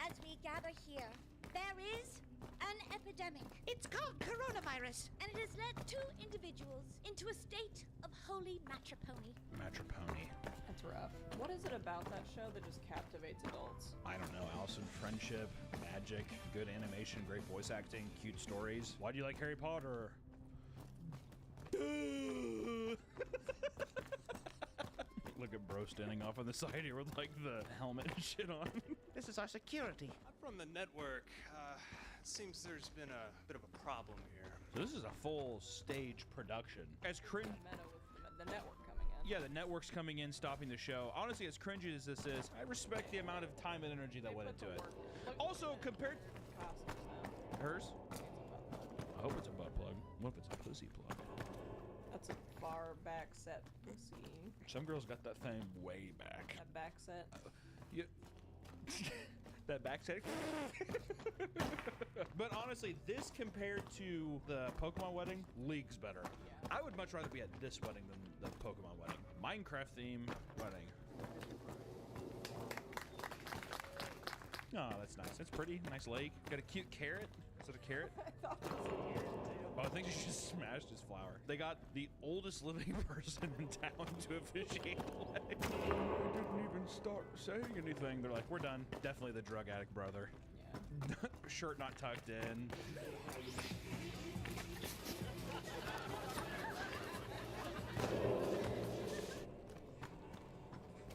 as we gather here, there is a an epidemic. It's called coronavirus, and it has led two individuals into a state of holy matrimony. Matropony. That's rough. What is it about that show that just captivates adults? I don't know, Allison, friendship, magic, good animation, great voice acting, cute stories. Why do you like Harry Potter? Look at bro standing off on the side here with like the helmet and shit on. This is our security. I'm from the network. It seems there's been a bit of a problem here. So this is a full stage production. As cringe. The network coming in. Yeah, the network's coming in, stopping the show. Honestly, as cringy as this is, I respect the amount of time and energy that went into it. Also, compared to hers, I hope it's a butt plug. What if it's a pussy plug? That's a far back set pussy. Some girls got that thing way back. That back set. Yeah. That back set. But honestly, this compared to the Pokemon wedding, leagues better. Yeah. I would much rather be at this wedding than the Pokemon wedding. Minecraft theme wedding. Oh, that's nice. That's pretty. Nice lake. Got a cute carrot. Is it a carrot? I thought it was a carrot too. Oh, I think she just smashed his flower. They got the oldest living person in town to officiate the wedding. They didn't even start saying anything. They're like, we're done. Definitely the drug addict brother. Yeah. Shirt not tucked in.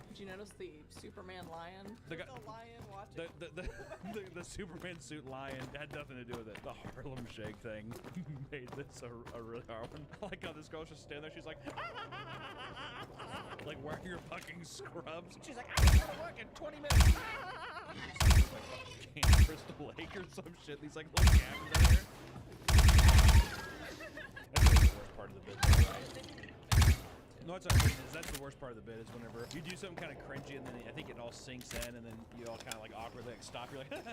Did you notice the Superman lion? The lion watching. The Superman suit lion had nothing to do with it. The Harlem Shake thing made this a really hard one. I like how this girl's just standing there. She's like, like wearing her fucking scrubs. She's like, I'm gonna work in 20 minutes. Like Crystal Lake or some shit. These like little cabins out here. That's the worst part of the bit, right? No, it's not. That's the worst part of the bit is whenever you do something kind of cringy and then I think it all sinks in and then you all kind of like awkwardly like stop. You're like, oh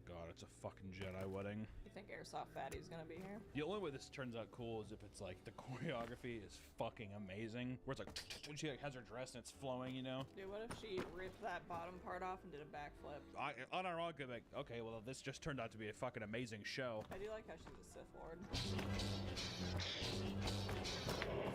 god, it's a fucking Jedi wedding. You think Airsoft Fatty's gonna be here? The only way this turns out cool is if it's like the choreography is fucking amazing. Where it's like when she like has her dress and it's flowing, you know? Dude, what if she ripped that bottom part off and did a backflip? Unironically, like, okay, well this just turned out to be a fucking amazing show. I do like how she's a Sith Lord.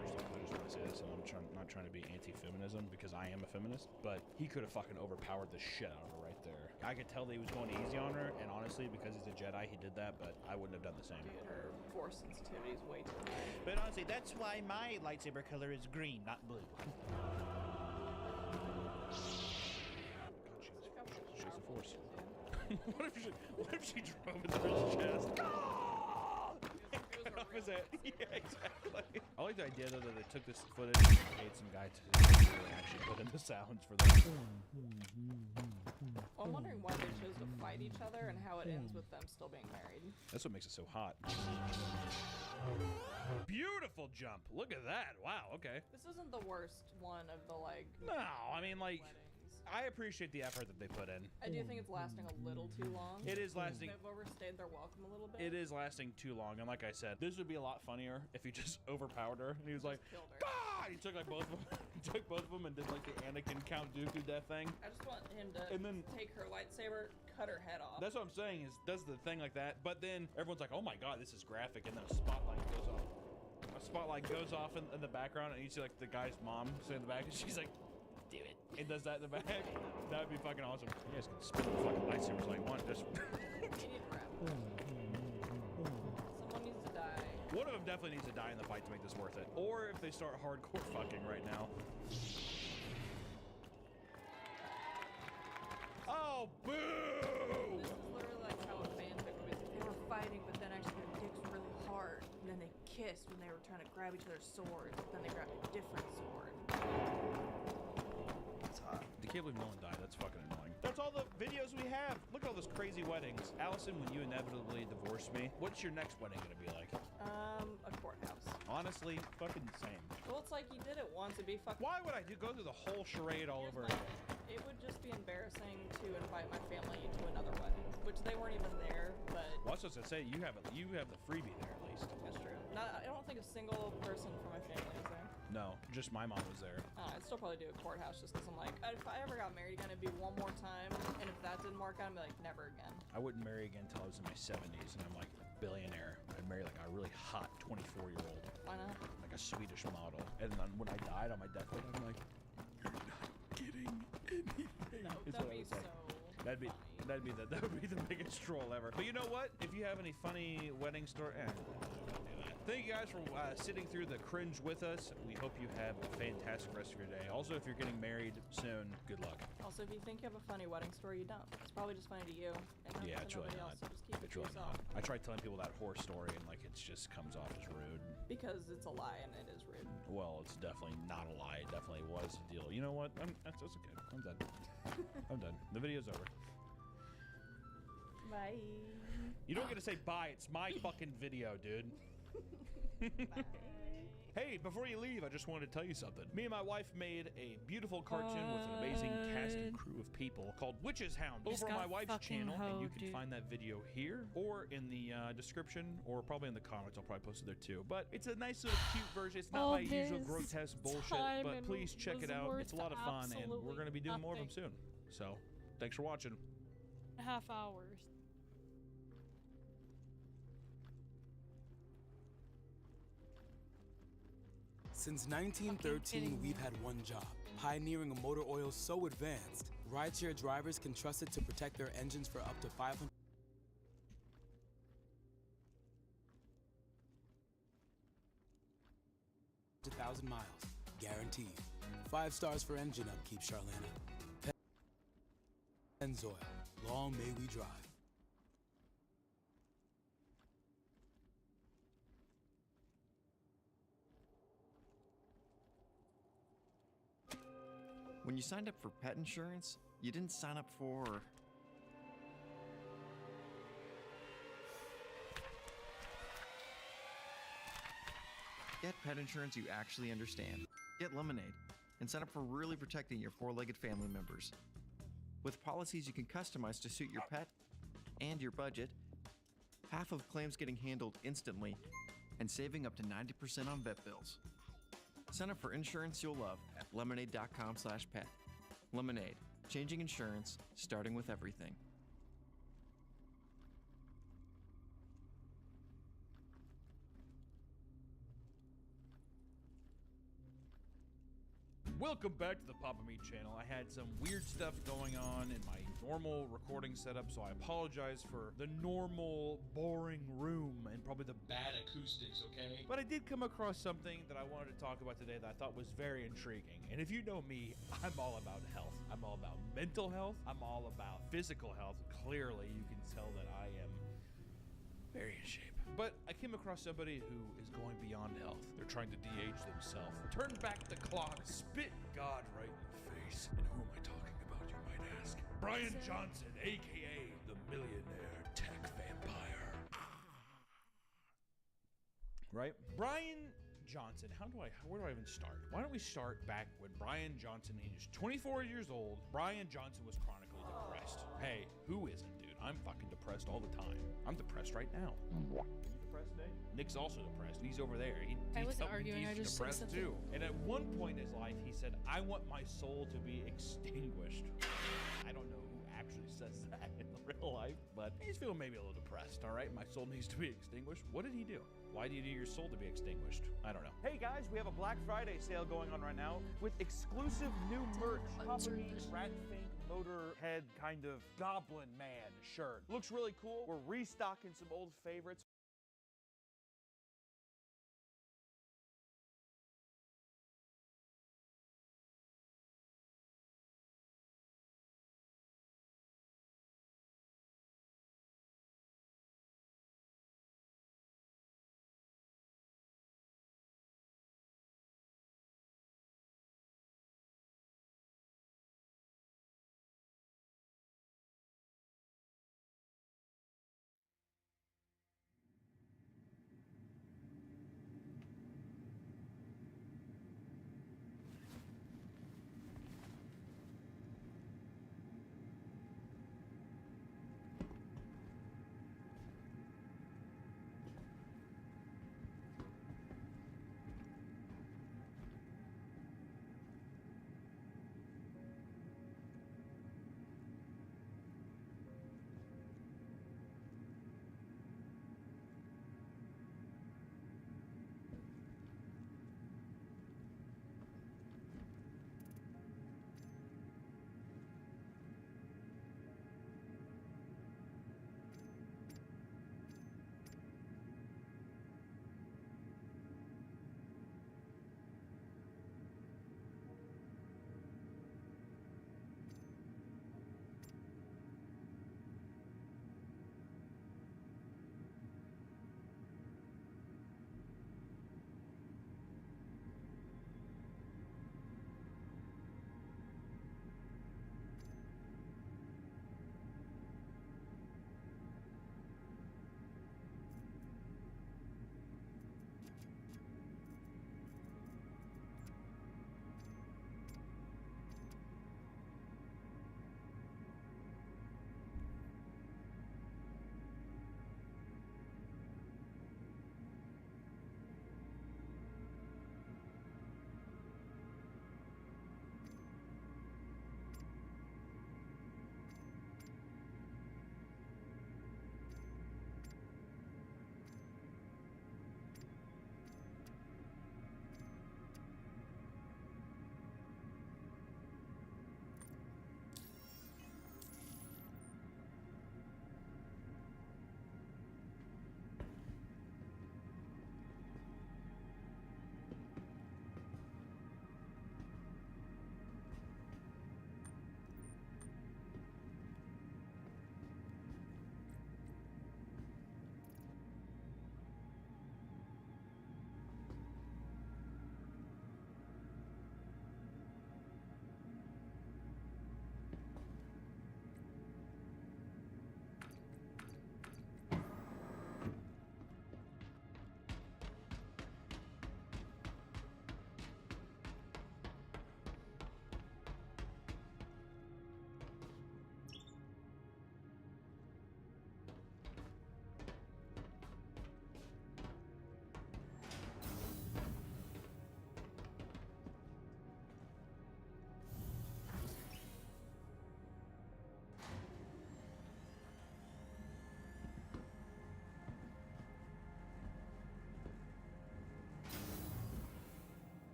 First off, I just want to say this, and I'm not trying to be anti-feminism because I am a feminist, but he could have fucking overpowered the shit out of her right there. I could tell that he was going easy on her, and honestly, because he's a Jedi, he did that, but I wouldn't have done the same. Dude, her force sensitivity is way too high. But honestly, that's why my lightsaber color is green, not blue. She's the force. What if she drove into his chest? Off his head. Yeah, exactly. I like the idea though that they took this footage and paid some guy to actually put in the sounds for them. Well, I'm wondering why they chose to fight each other and how it ends with them still being married. That's what makes it so hot. Beautiful jump. Look at that. Wow, okay. This isn't the worst one of the like. No, I mean like. I appreciate the effort that they put in. I do think it's lasting a little too long. It is lasting. They've overstayed their welcome a little bit. It is lasting too long, and like I said, this would be a lot funnier if he just overpowered her and he was like, "God!" He took like both of them. He took both of them and did like the Anakin Count Dooku death thing. I just want him to and then take her lightsaber, cut her head off. That's what I'm saying is does the thing like that, but then everyone's like, "Oh my God, this is graphic," and then a spotlight goes off. A spotlight goes off in the background, and you see like the guy's mom sitting in the back, and she's like, "Do it." It does that in the back. That'd be fucking awesome. You guys can spin the fucking lightsabers like one. Just. Someone needs to die. One of them definitely needs to die in the fight to make this worth it. Or if they start hardcore fucking right now. Oh, boo! This is literally like how a fanfic would be. They were fighting, but then actually their dicks were really hard. And then they kissed when they were trying to grab each other's swords. But then they grabbed a different sword. I can't believe no one died. That's fucking annoying. That's all the videos we have. Look at all those crazy weddings. Allison, when you inevitably divorce me, what's your next wedding gonna be like? A courthouse. Honestly, fucking same. Well, it's like you did it once. It'd be fucking. Why would I go through the whole charade all over again? It would just be embarrassing to invite my family to another wedding, which they weren't even there. But well, I was supposed to say you have the freebie there at least. That's true. I don't think a single person from my family is there. No, just my mom was there. I'd still probably do a courthouse just because I'm like, if I ever got married again, it'd be one more time. And if that didn't work out, I'd be like, never again. I wouldn't marry again until I was in my 70s and I'm like a billionaire. I'd marry like a really hot 24-year-old. Why not? Like a Swedish model. And then when I died on my deathbed, I'm like, you're not getting anything. No, Is that'd what I be would say. so That would be the biggest troll ever. But you know what? If you have any funny wedding story, thank you guys for sitting through the cringe with us. We hope you have a fantastic rest of your day. Also, if you're getting married soon, good luck. Also, if you think you have a funny wedding story, you don't. It's probably just funny to you. And not Yeah, to it's really nobody not. else, so just keep it It's to really yourself. not. I tried telling people that horror story and like it just comes off as rude. Because it's a lie and it is rude. Well, it's definitely not a lie. It definitely was a deal. You know what? That's okay. I'm done. I'm done. The video's over. Bye. You don't get to say bye. It's my fucking video, dude. Hey, before you leave, I just wanted to tell you something. Me and my wife made a beautiful cartoon with an amazing cast and crew of people called Witch's Hound over on my wife's channel, and you can find that video here or in the description or probably in the comments. I'll probably post it there too. But it's a nice little cute version. It's not my usual grotesque bullshit, but please check it out. It's a lot of fun, and we're going to be doing more of them soon. So, thanks for watching. Half hours. Since 1913, we've had one job, pioneering a motor oil so advanced, rideshare drivers can trust it to protect their engines for up to 500,000 miles, guaranteed. 5 stars for engine upkeep, Charlana. Pennzoil, long may we drive. When you signed up for pet insurance, you didn't sign up for... Get pet insurance you actually understand. Get Lemonade and sign up for really protecting your four-legged family members. With policies you can customize to suit your pet and your budget, half of claims getting handled instantly, and saving up to 90% on vet bills. Sign up for insurance you'll love at lemonade.com/pet. Lemonade, changing insurance, starting with everything. Welcome back to the Papa Meat channel. I had some weird stuff going on in my normal recording setup, so I apologize for the normal, boring room and probably the bad acoustics, okay? But I did come across something that I wanted to talk about today that I thought was very intriguing. And if you know me, I'm all about health. I'm all about mental health. I'm all about physical health. Clearly, you can tell that I am very in shape. But I came across somebody who is going beyond health. They're trying to de-age themselves. Turn back the clock, spit God right in the face. And who am I talking about, you might ask? Brian Johnson, aka the millionaire tech vampire. Right? Brian Johnson, where do I even start? Why don't we start back when Brian Johnson, he was 24 years old. Brian Johnson was chronically depressed. Hey, who isn't, dude? I'm fucking depressed all the time. I'm depressed right now. Are you depressed today? Nick's also depressed. He's over there. I wasn't arguing, I just said depressed something. too. And at one point in his life, he said, "I want my soul to be extinguished." I don't know who actually says that in real life, but he's feeling maybe a little depressed. All right, my soul needs to be extinguished. What did he do? Why do you need your soul to be extinguished? I don't know. Hey guys, we have a Black Friday sale going on right now with exclusive new merch. Papa Meat, Rat Fink, Motorhead kind of Goblin Man shirt. Looks really cool. We're restocking some old favorites.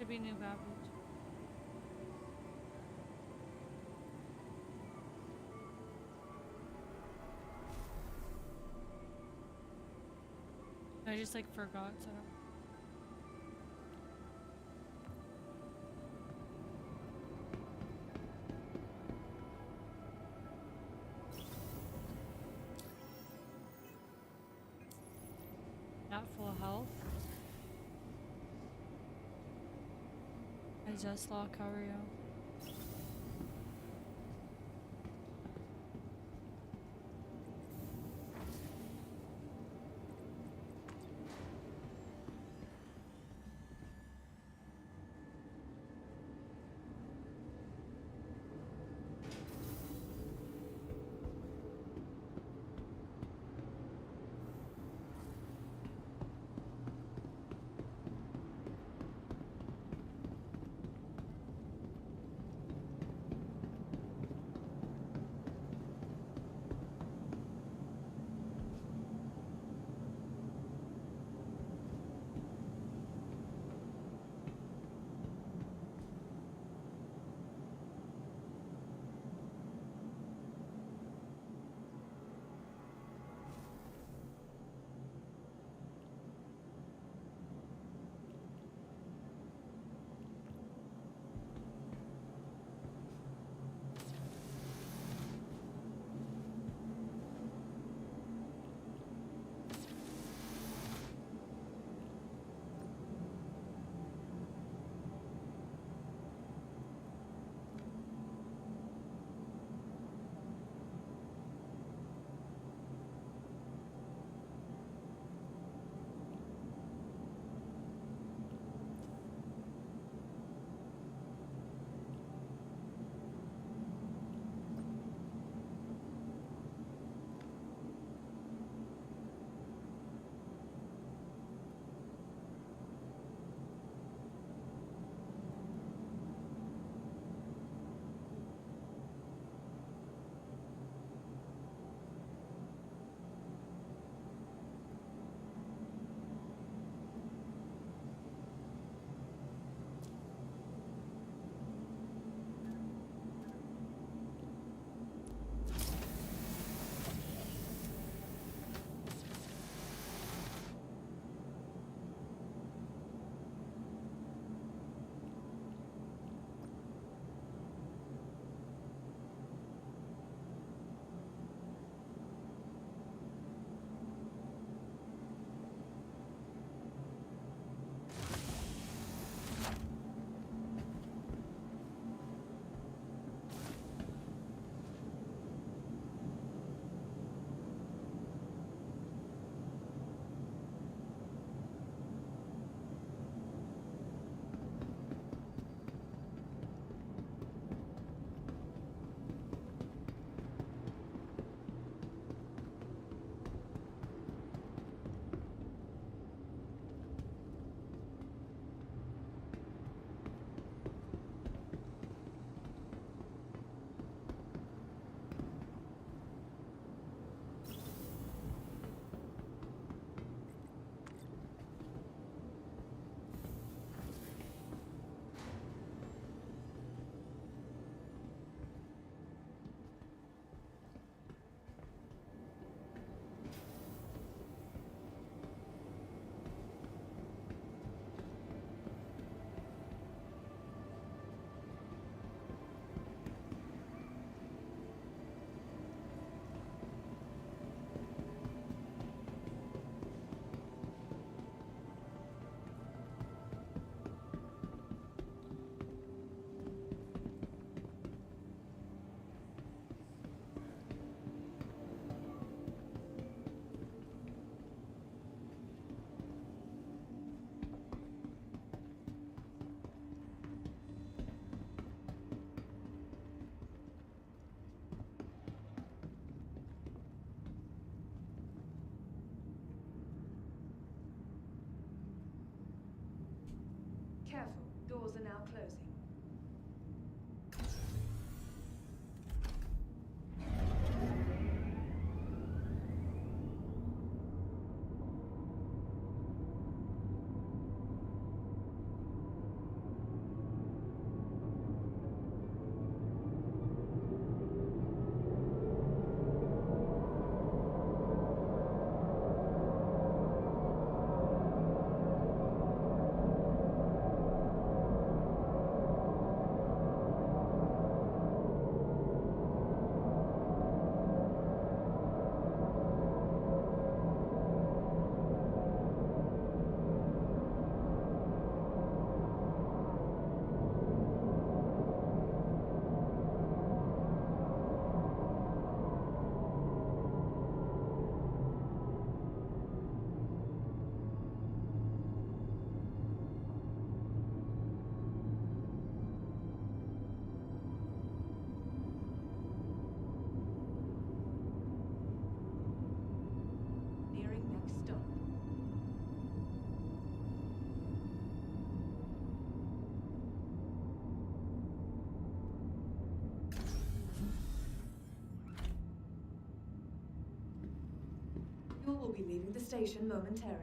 Should be new garbage. I just like forgot, so. Not full health. I just lost Cario. Careful, doors are now closing. be leaving the station momentarily.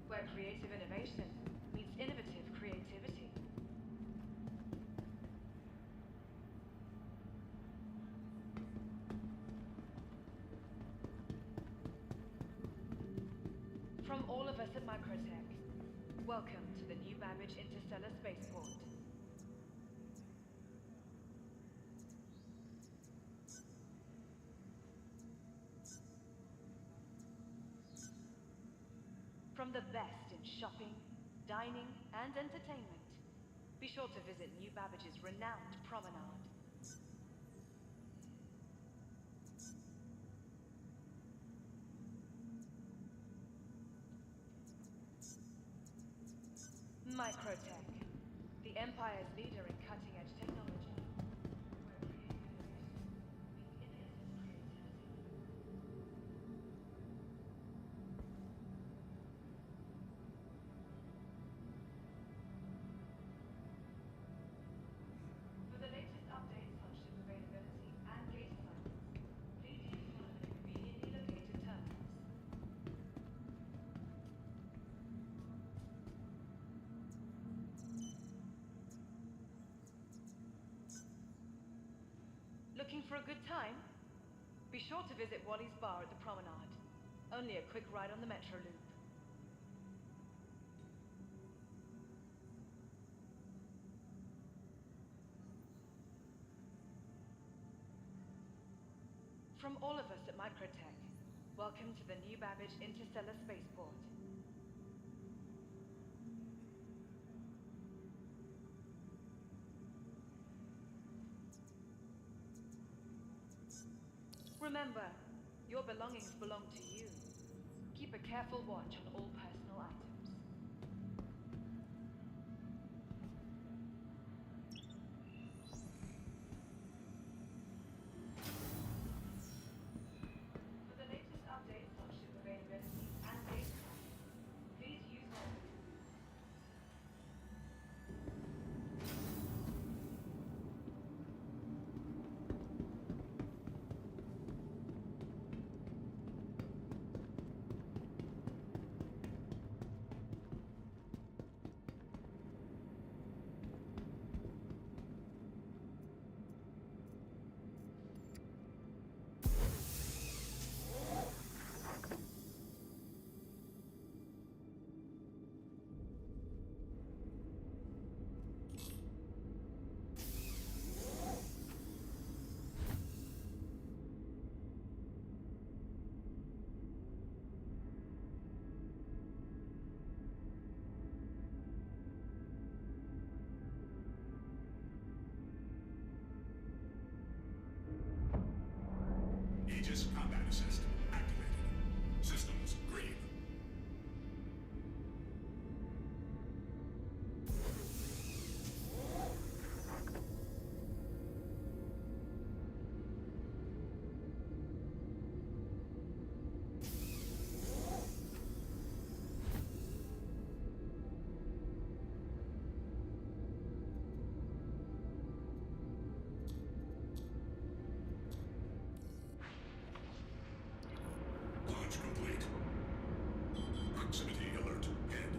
Where creative innovation meets innovative creativity. From all of us at Microtech, welcome to the New Babbage Interstellar Spaceport. From the best in shopping, dining, and entertainment, be sure to visit New Babbage's renowned promenade. Microtech, the Empire's leader in cutting-edge technology. For the latest updates on ship availability and gate assignments, please use one of the conveniently located terminals. Looking for a good time? Be sure to visit Wally's Bar at the Promenade. Only a quick ride on the Metro Loop. From all of us at Microtech, welcome to the New Babbage Interstellar Spaceport. Remember, your belongings belong to you. Keep a careful watch on all personal items. For the latest updates on ship availability and gate assignments, please use one. Aegis combat assist activated. Systems green. Launch complete. Proximity alert. Head.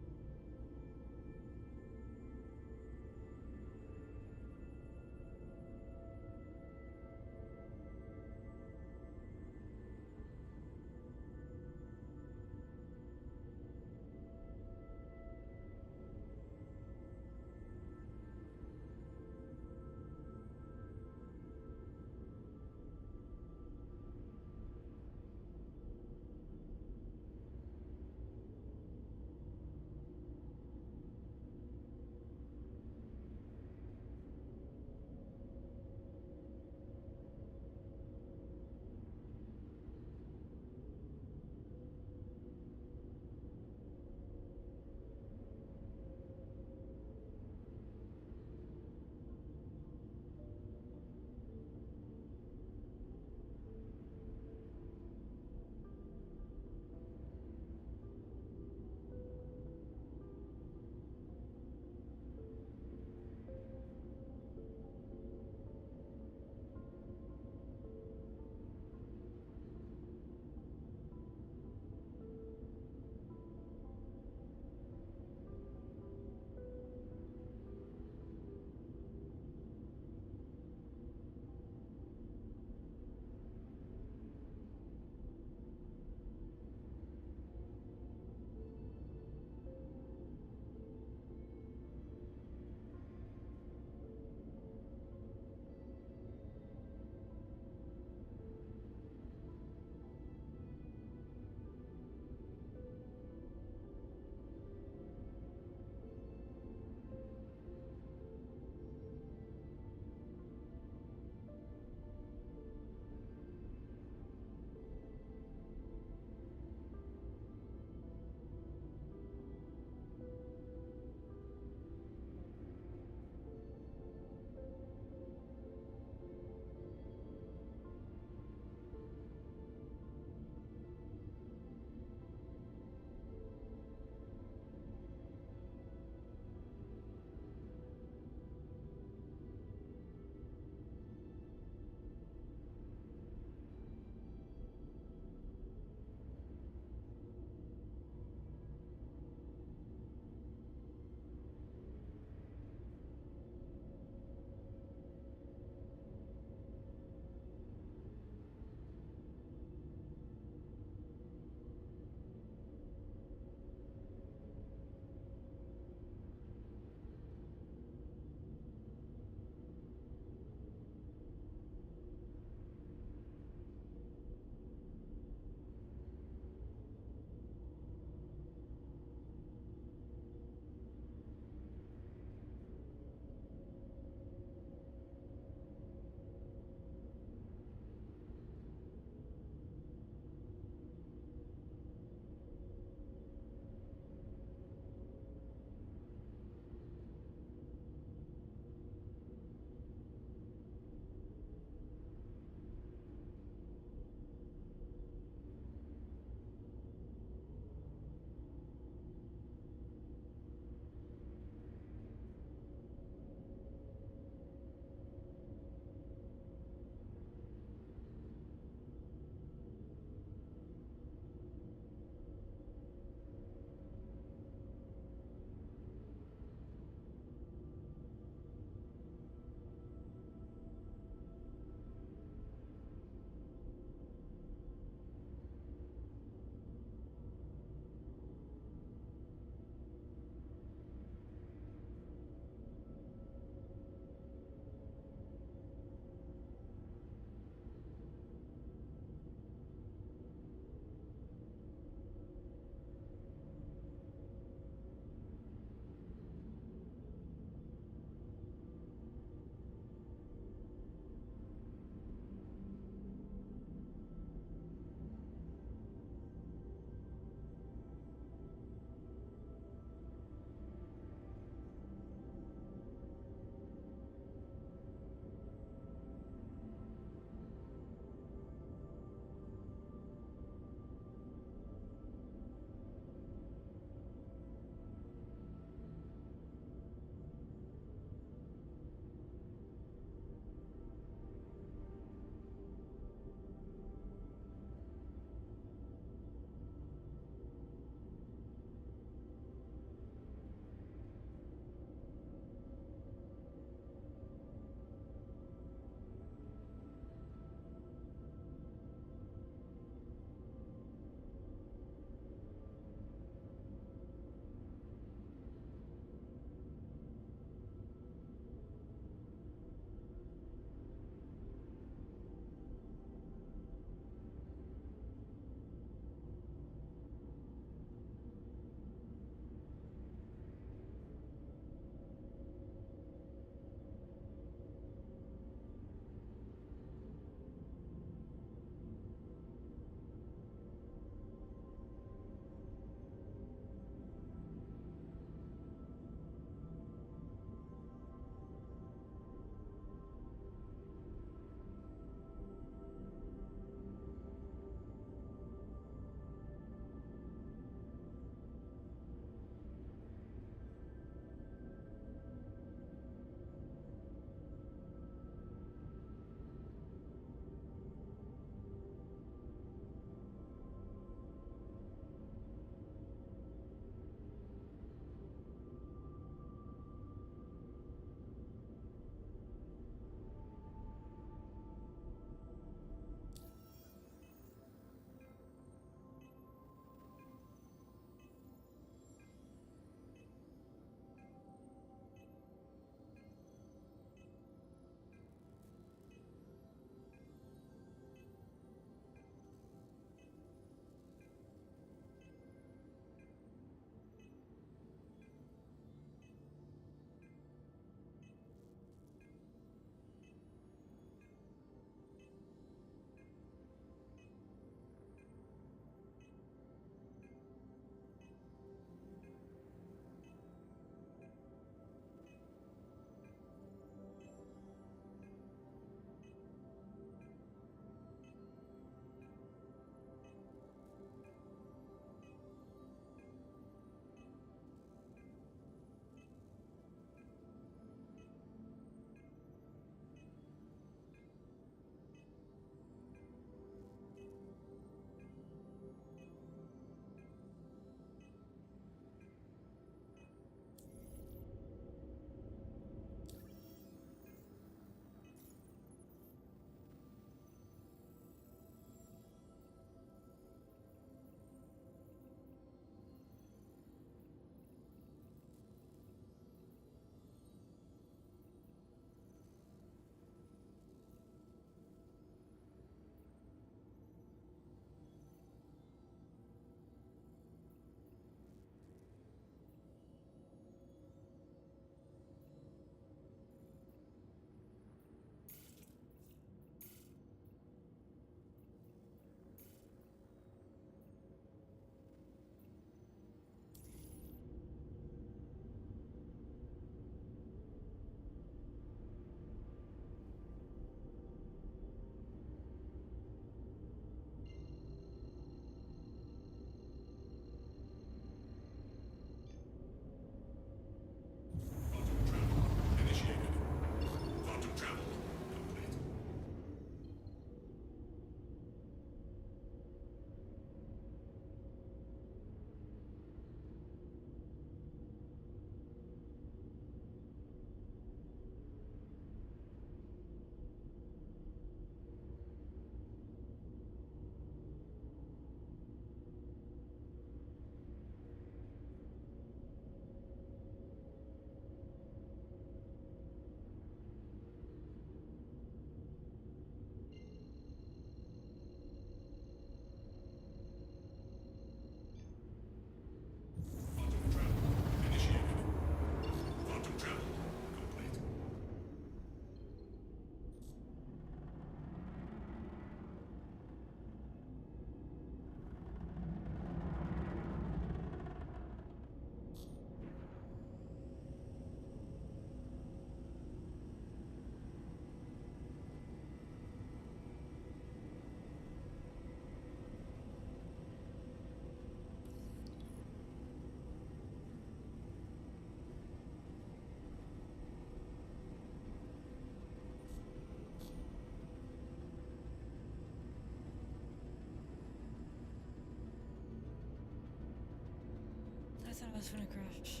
thought I was gonna crash.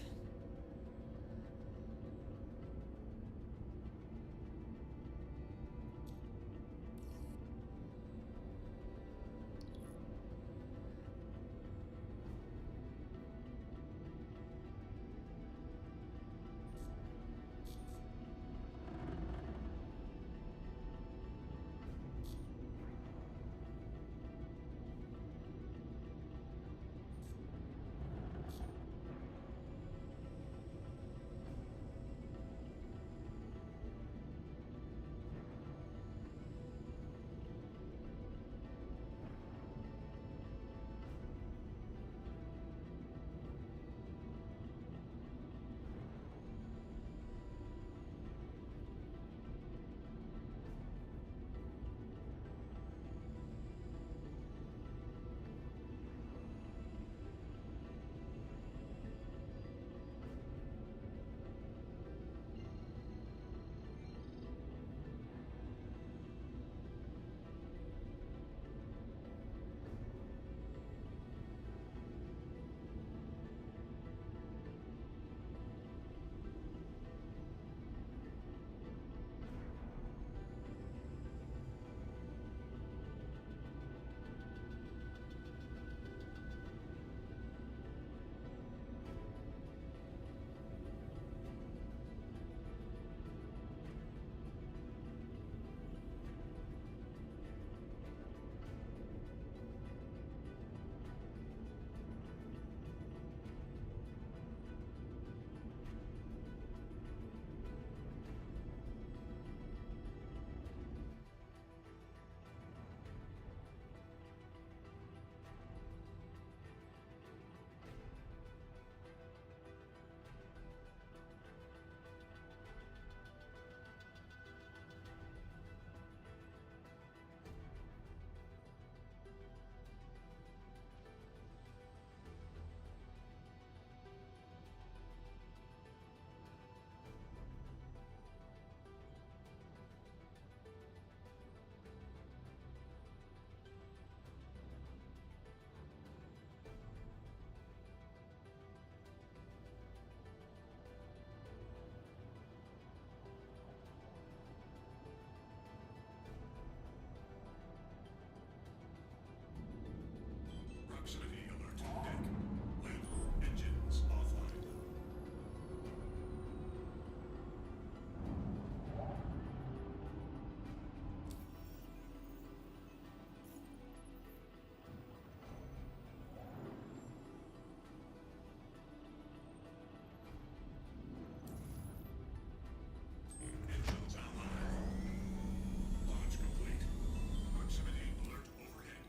Proximity alert. Deck. Land. Engines offline. Engines online. Launch complete. Proximity alert overhead.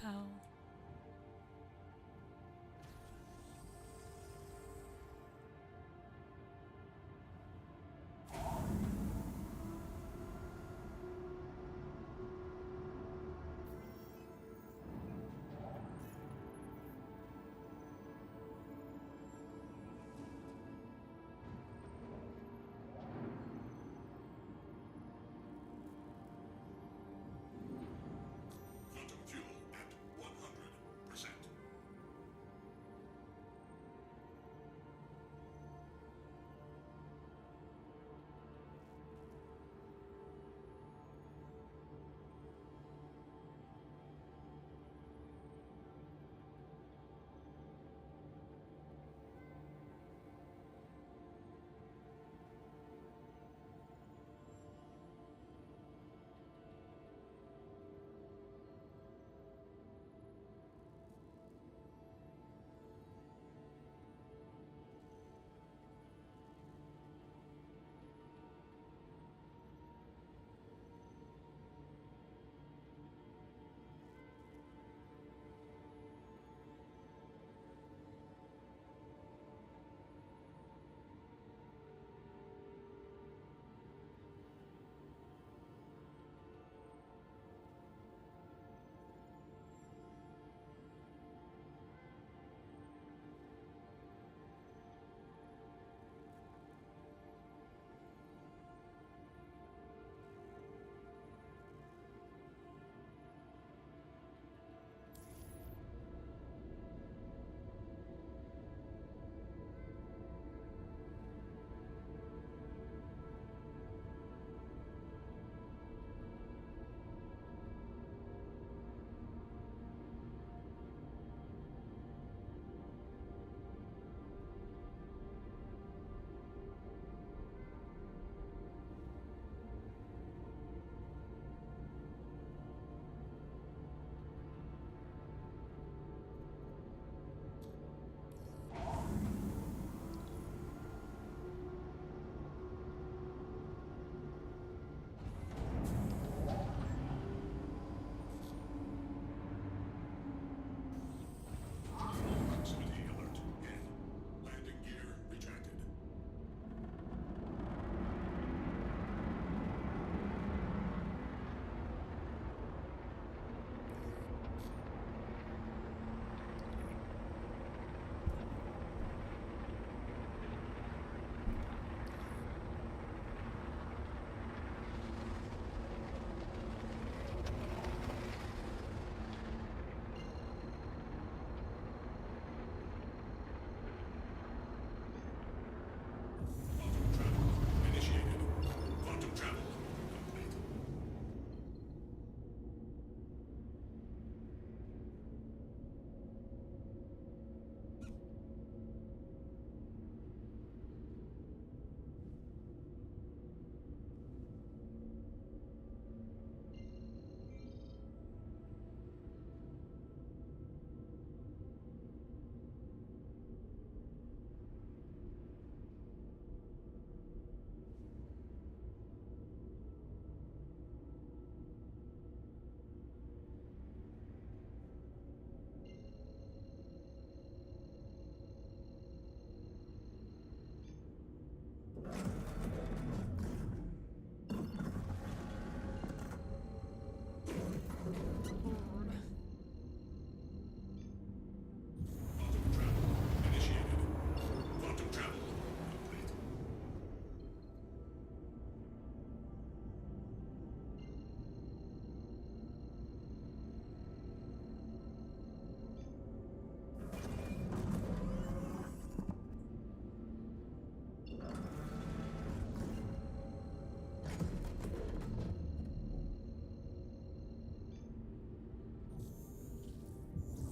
How? Quantum fuel at 100%. Proximity alert. N. Landing gear retracted. Quantum travel initiated. Quantum travel complete. Quantum travel initiated. Quantum travel complete.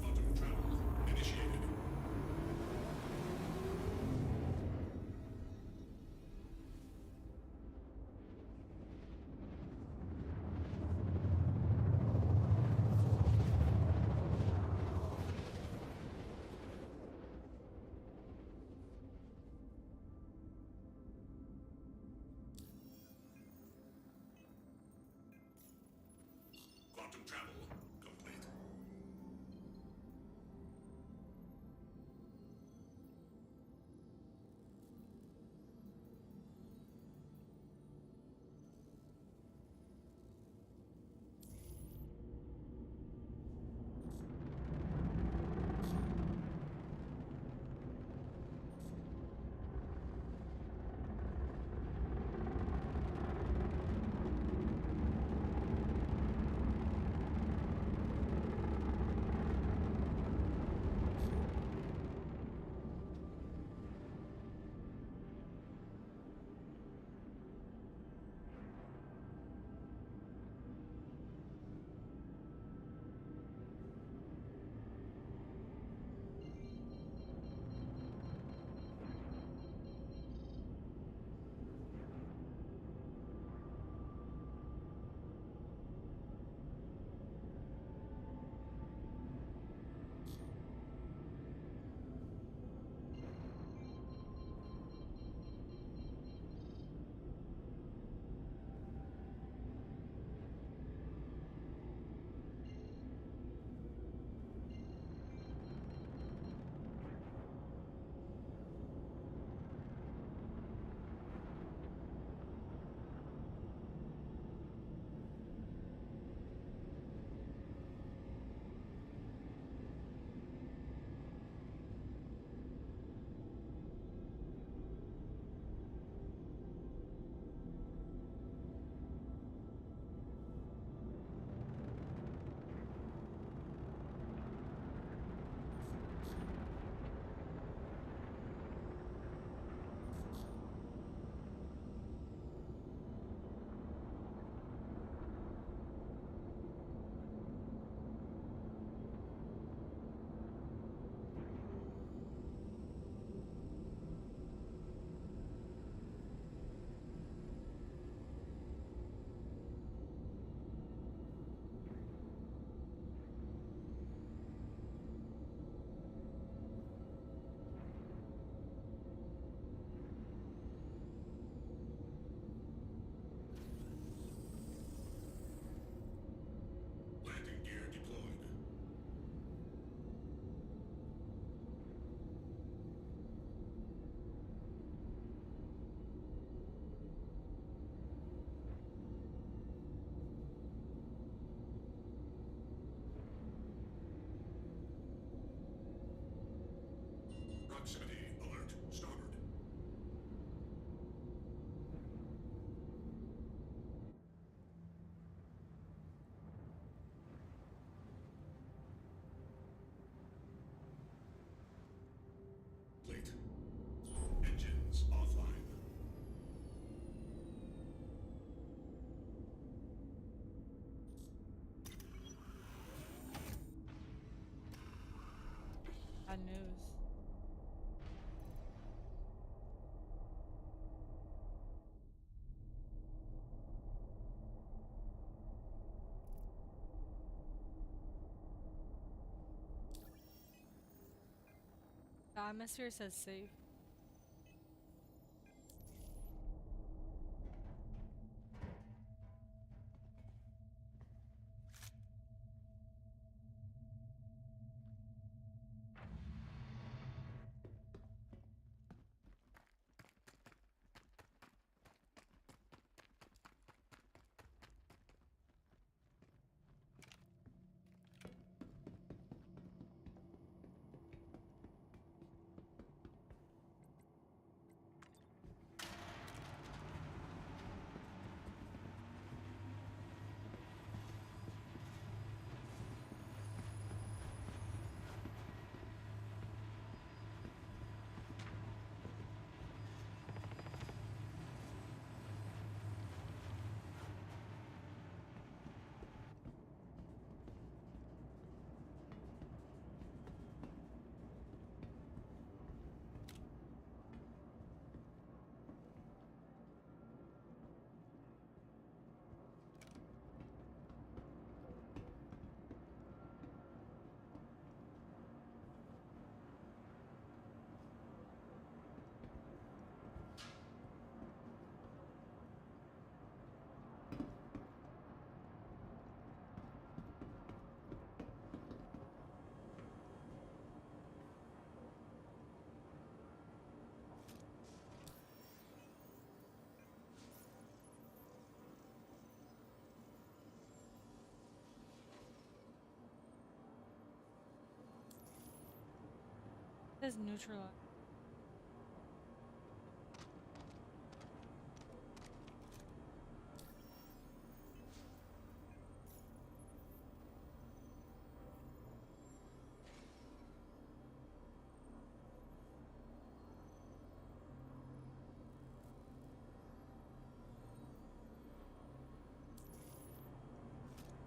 Quantum travel initiated. Quantum travel complete. Proximity alert starboard. Late. Engines offline. Bad news. The atmosphere says safe. It says neutral.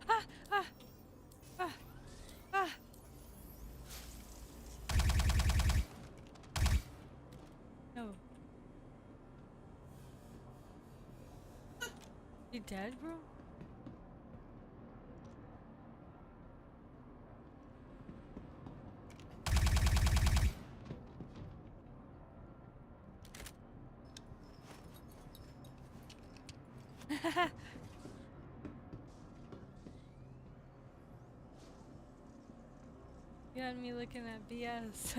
Ah! Ah! Ah! Ah! No. You dead, bro? You had me looking at BS.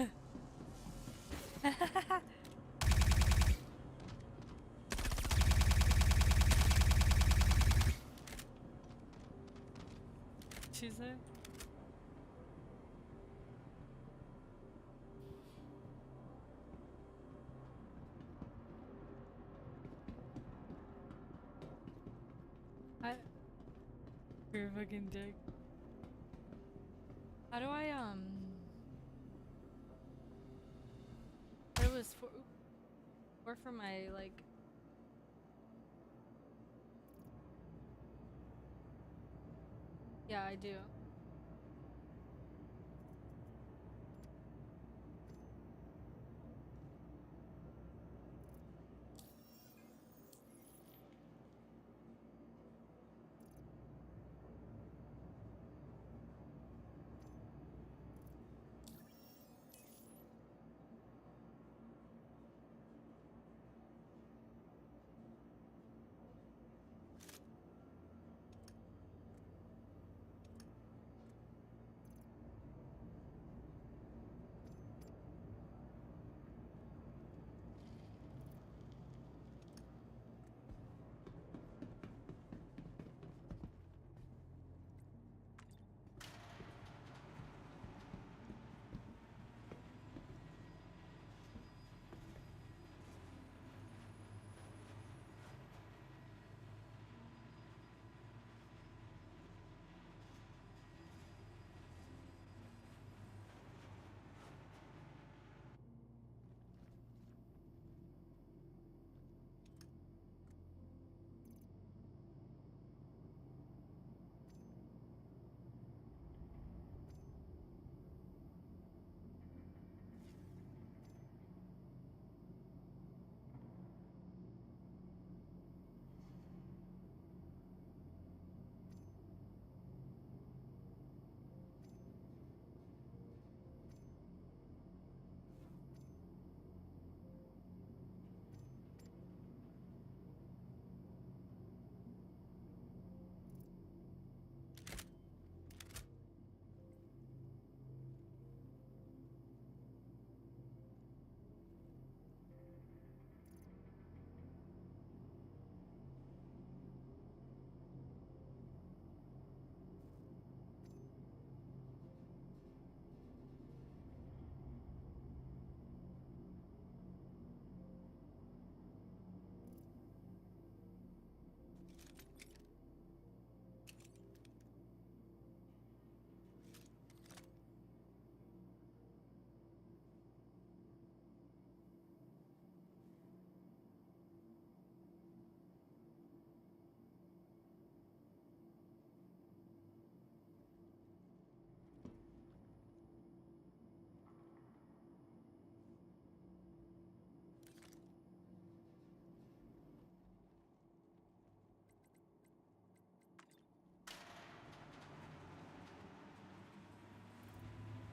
She's there? You're a fucking dick. How do I, it was for my, like... Yeah, I do.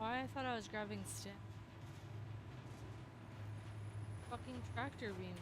Why I thought I was grabbing stim. Fucking tractor beam.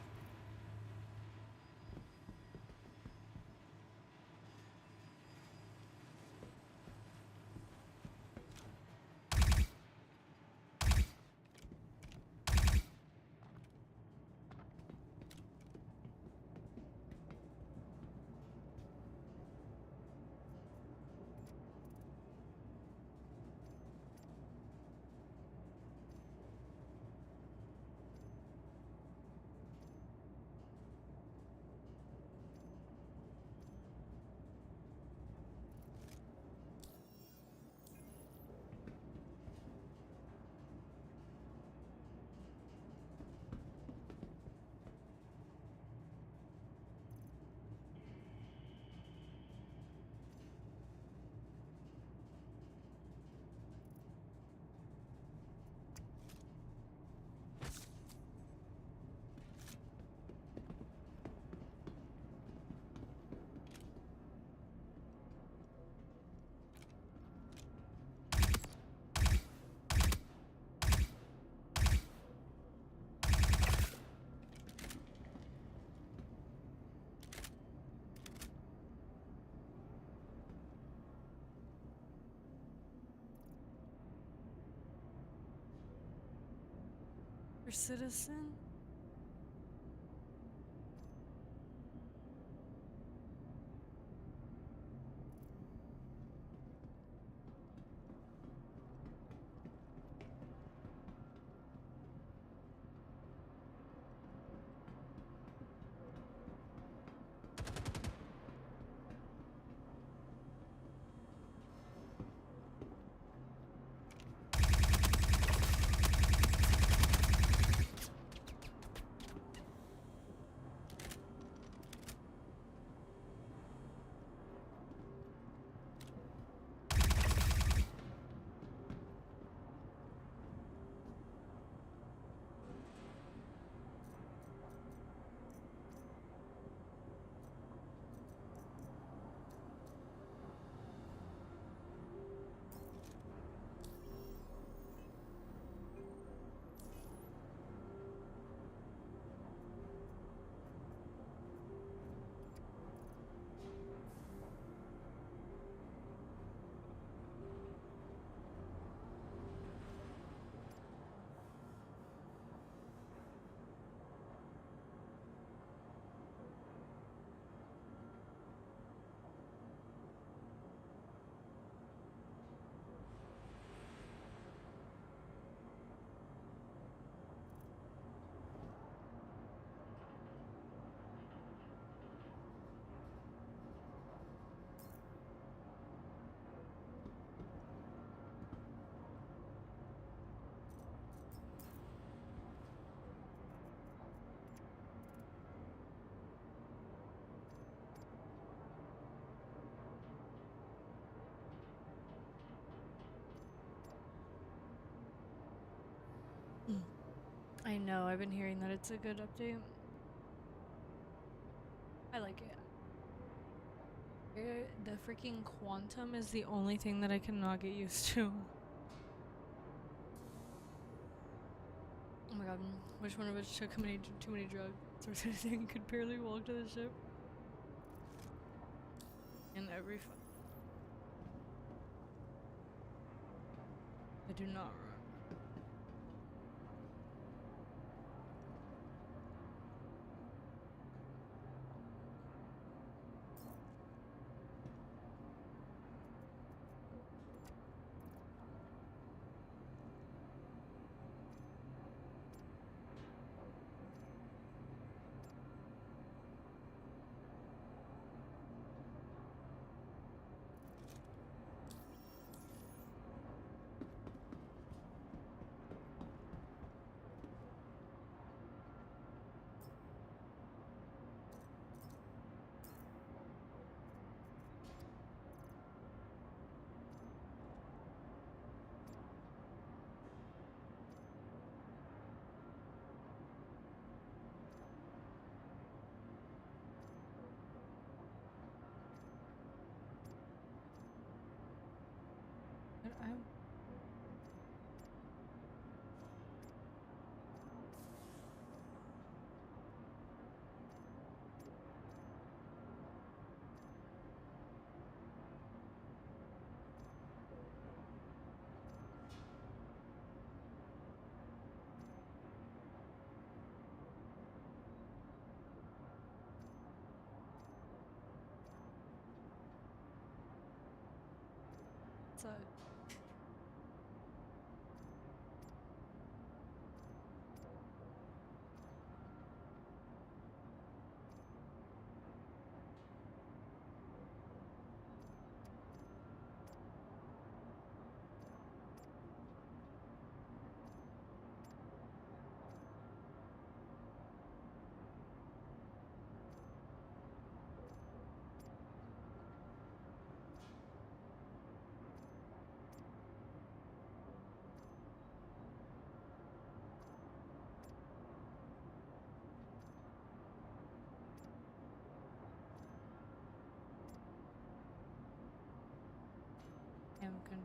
For citizen? I know, I've been hearing that it's a good update. I like it. The freaking quantum is the only thing that I cannot get used to. Oh my god, which one of us took too many drugs or something could barely walk to the ship? In every I do not run. outside. I'm con-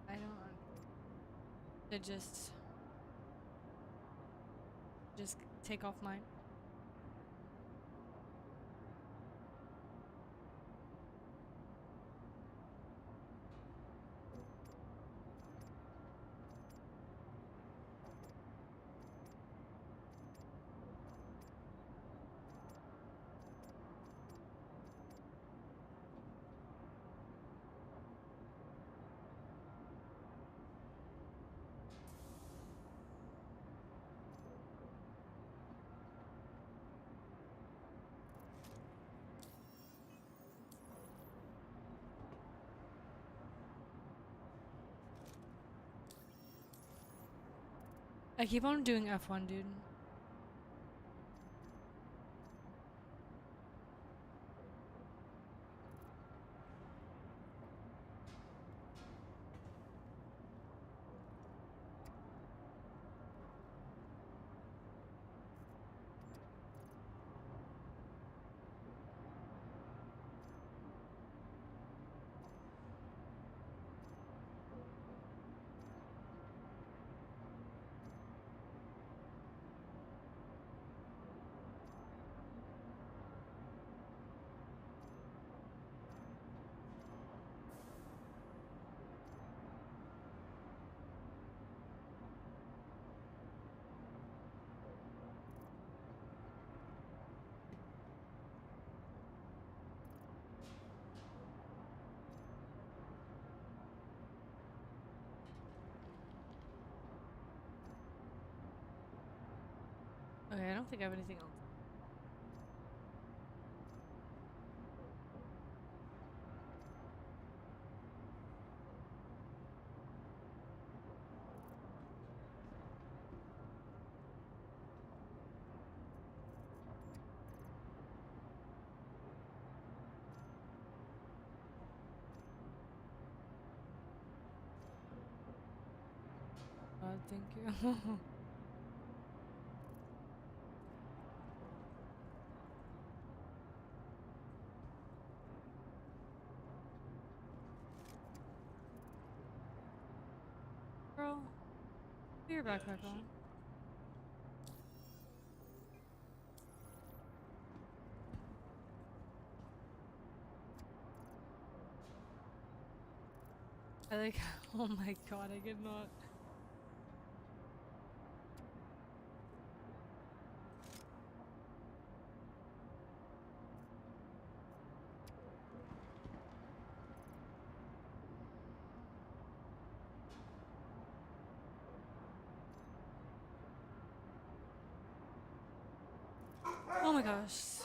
I don't. To just take off mine. I keep on doing F1, dude. Okay, I don't think I have anything else. Thank you. Girl, put your backpack on. I like, oh my god, I could not. Oh my gosh.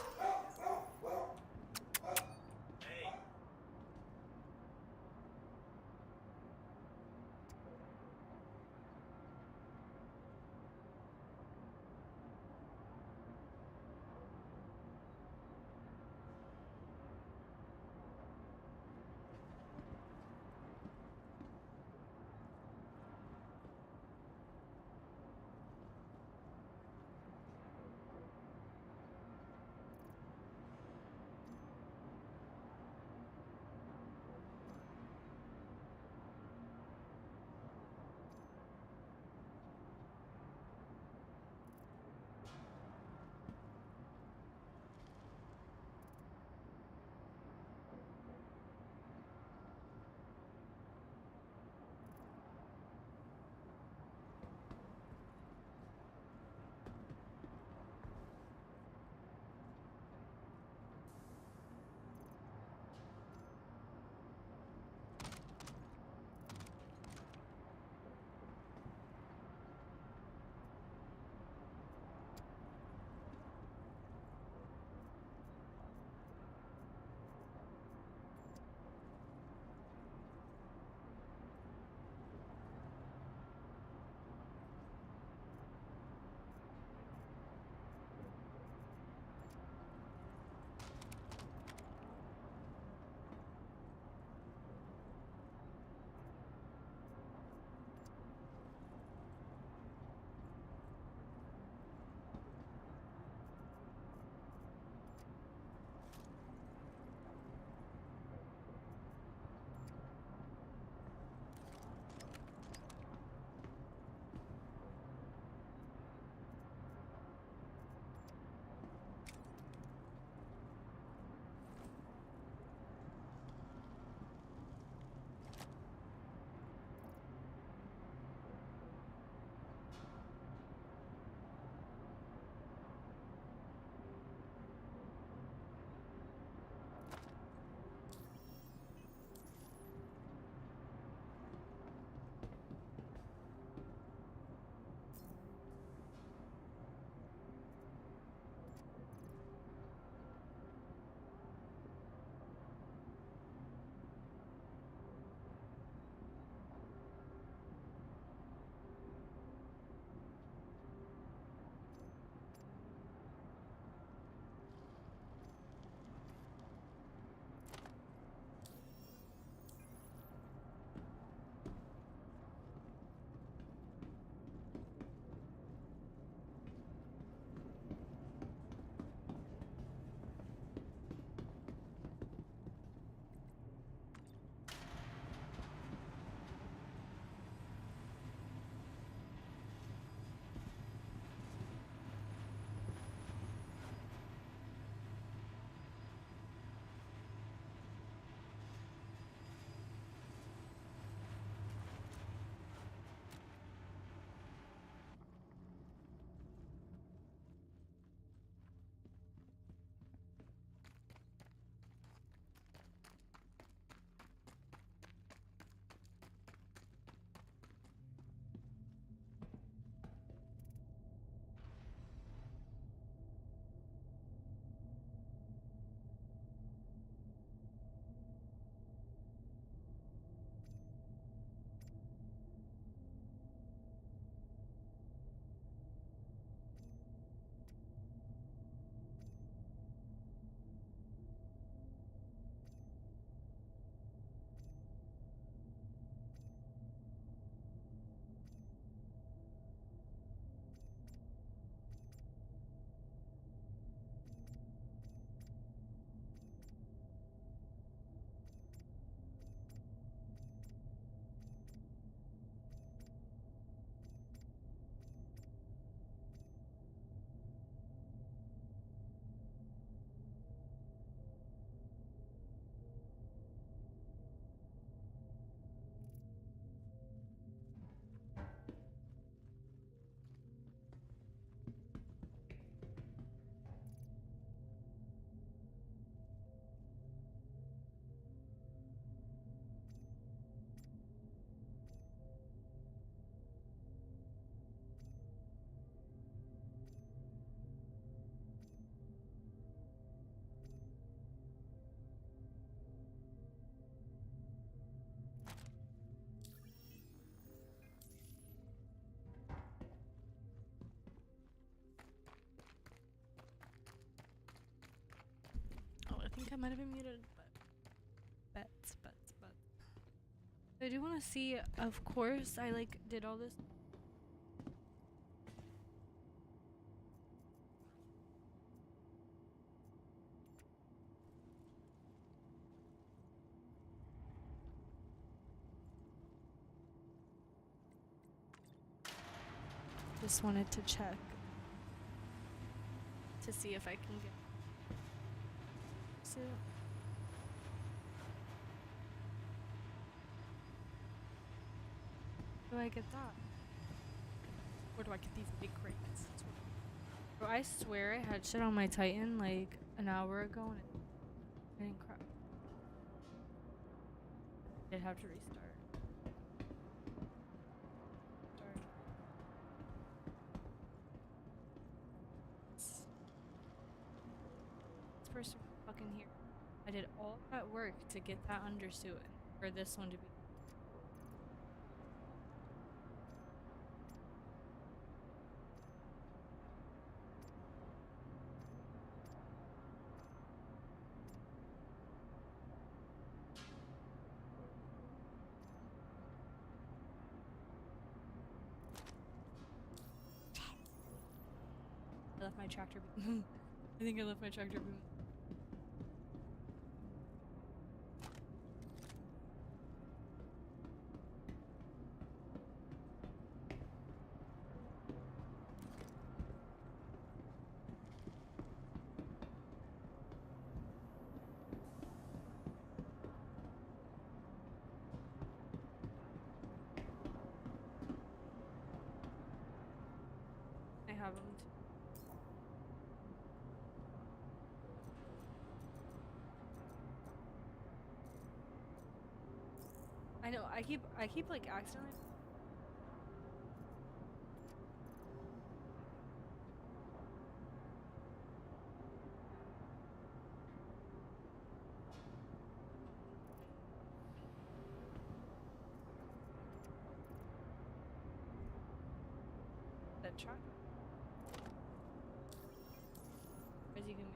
think I might have been muted, but bets. I do want to see, of course, I like did all this. Just wanted to check to see if I can get so do I get that? Where do I get these big crates? Bro, I swear I had shit on my Titan like an hour ago and it didn't crack. I did have to restart. This person fucking here. I did all that work to get that undersuit for this one to be. I left my tractor boot. I think I left my tractor boot. I have them too. I know, I keep like accidentally. That truck. As you can make.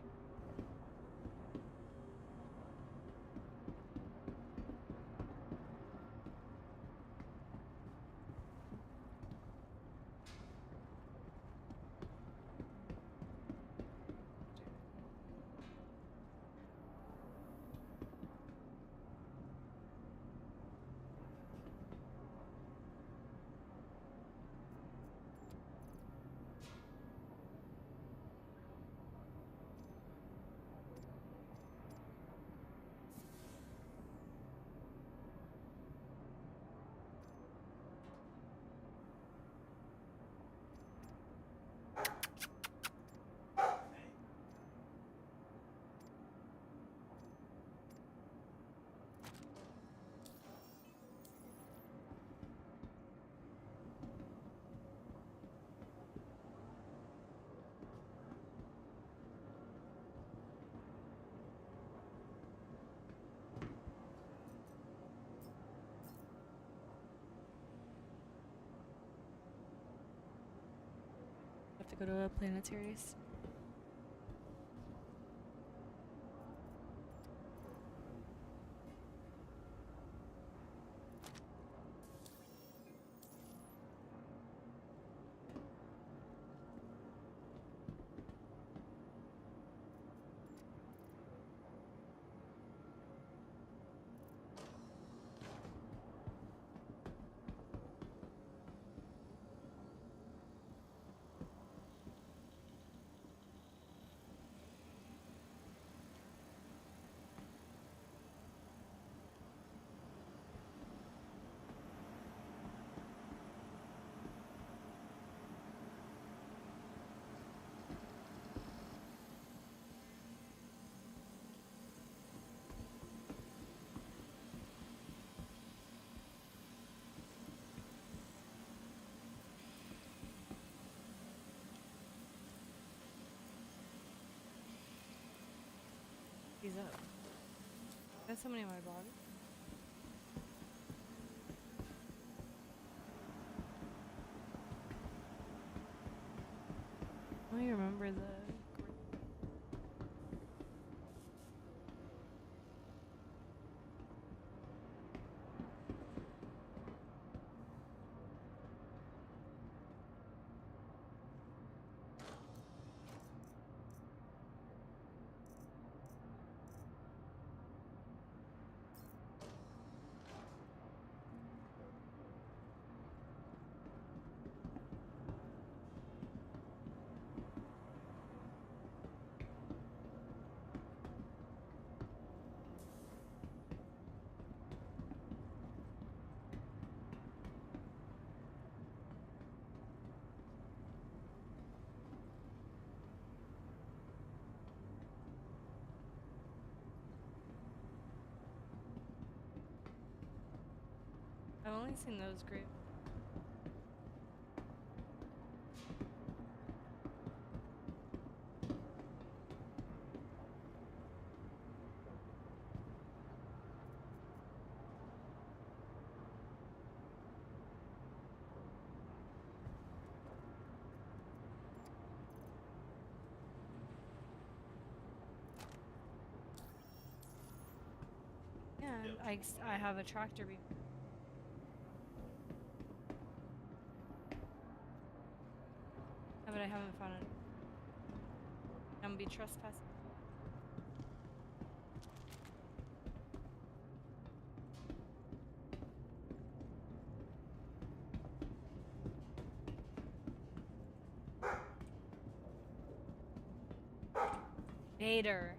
Have to go to a planetary. He's up. That's somebody in my body. I don't remember the. I've only seen those graves. Yeah, I have a tractor beam. Yeah, but I haven't found it. I'm gonna be trespassing. Vader.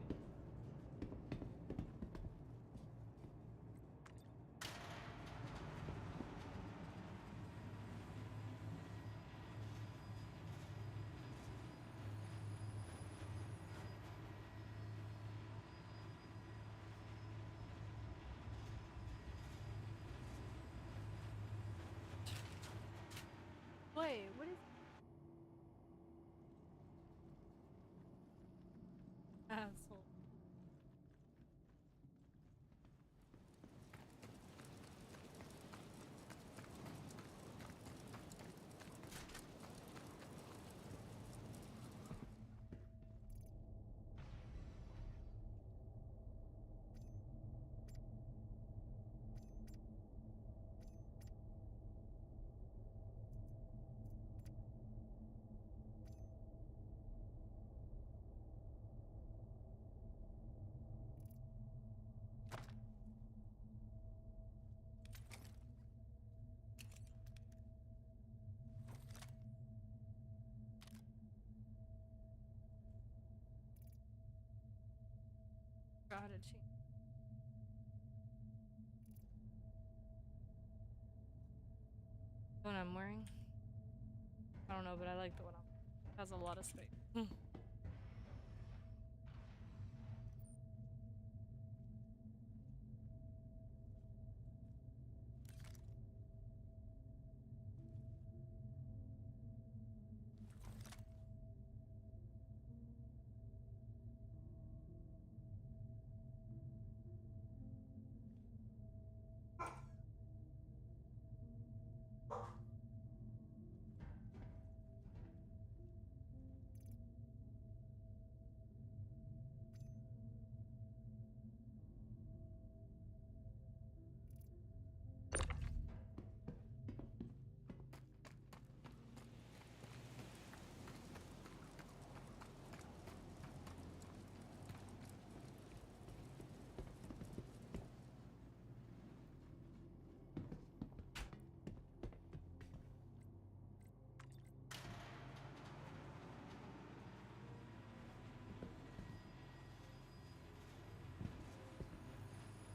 Wait, what is asshole? Gotta change. The one I'm wearing? I don't know, but I like the one I'm wearing. It has a lot of space.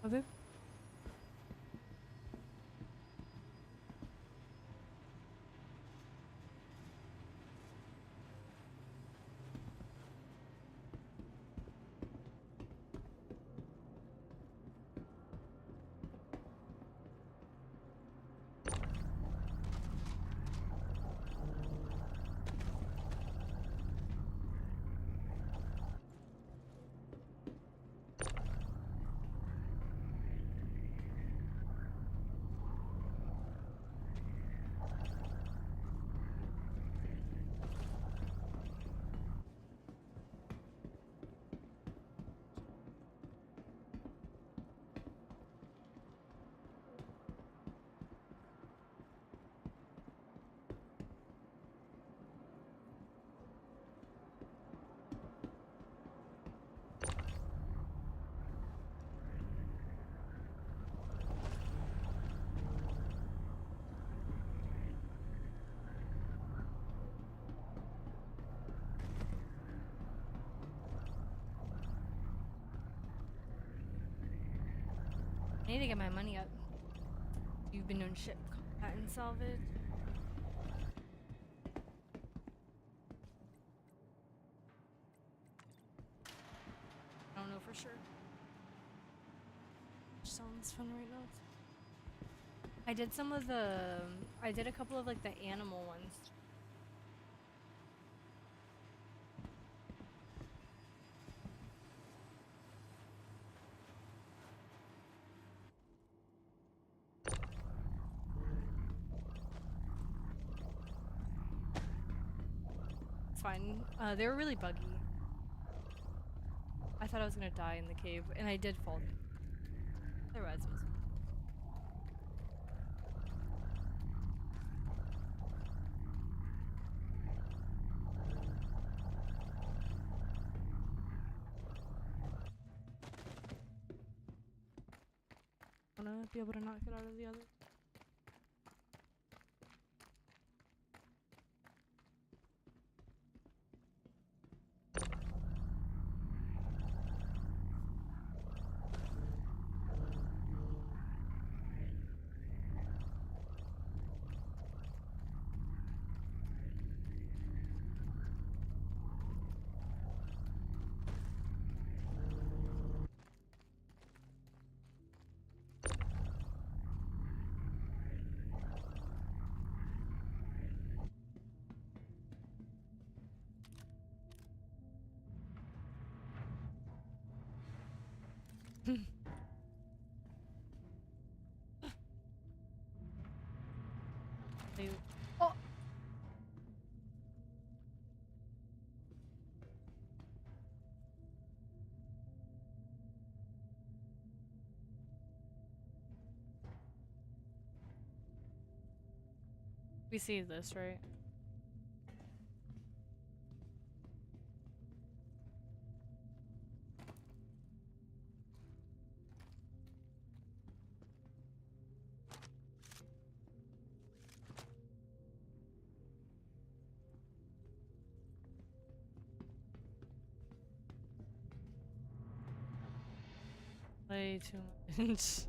Okay. I need to get my money up. You've been doing ship combat and salvage. I don't know for sure. Sounds fun right now. I did some of the, I did a couple of like the animal ones. It's fine. They were really buggy. I thought I was gonna die in the cave, and I did fall. Otherwise, it was. Wanna be able to knock it out of the other. Oh! We see this, right? Way too much.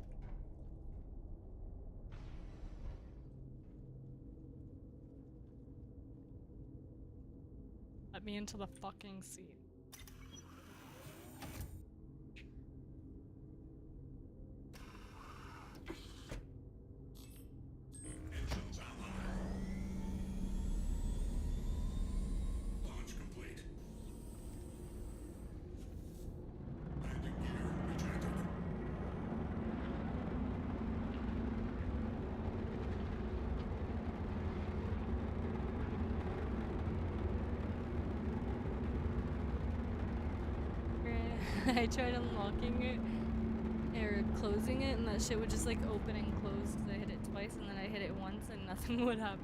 Let me into the fucking seat. Engines online. Launch complete. Landing gear ejected. I tried unlocking it or closing it, and that shit would just like open and close because I hit it twice, and then I hit it once and nothing would happen.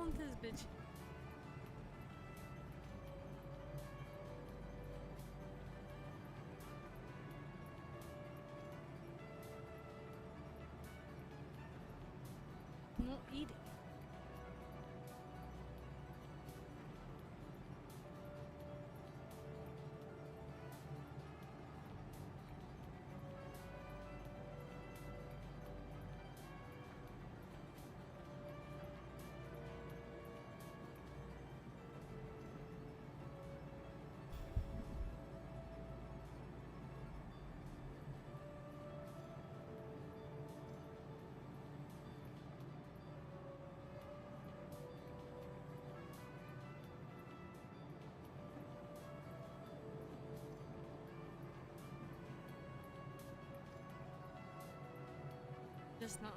on this bitch. No eating. Just not.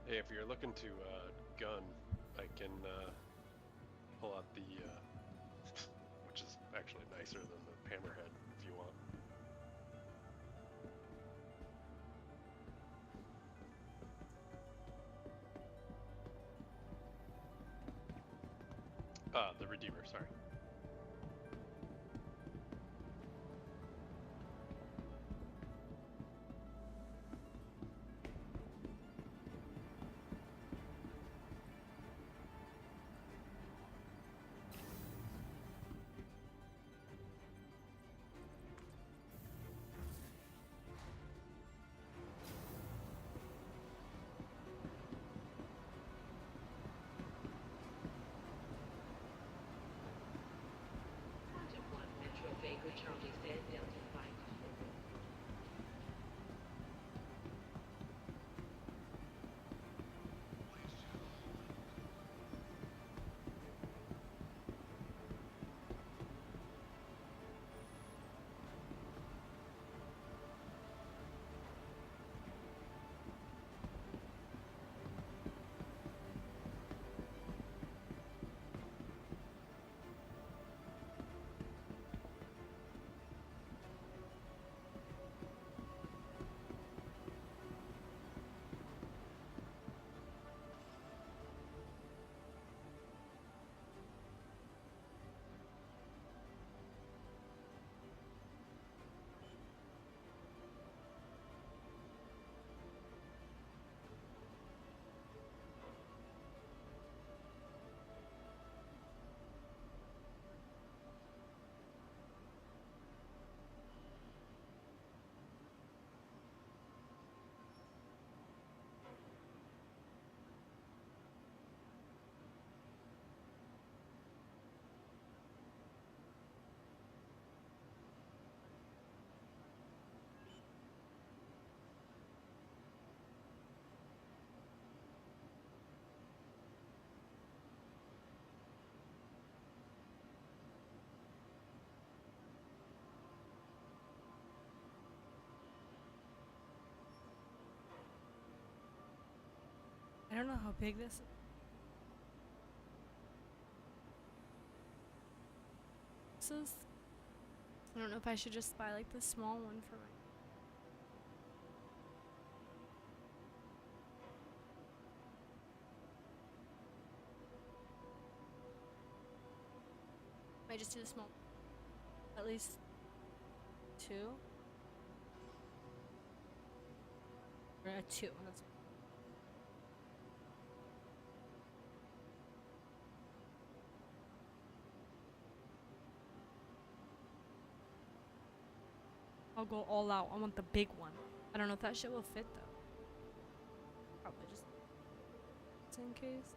Hey, if you're looking to gun, I can pull out the, which is actually nicer than the hammerhead if you want. The Redeemer, sorry. Charlie said Delta Flight. I don't know how big this is. I don't know if I should just buy like the small one for my. Might just do the small. At least 2. Or a 2. That's. I'll go all out. I want the big one. I don't know if that shit will fit though. Probably just in case.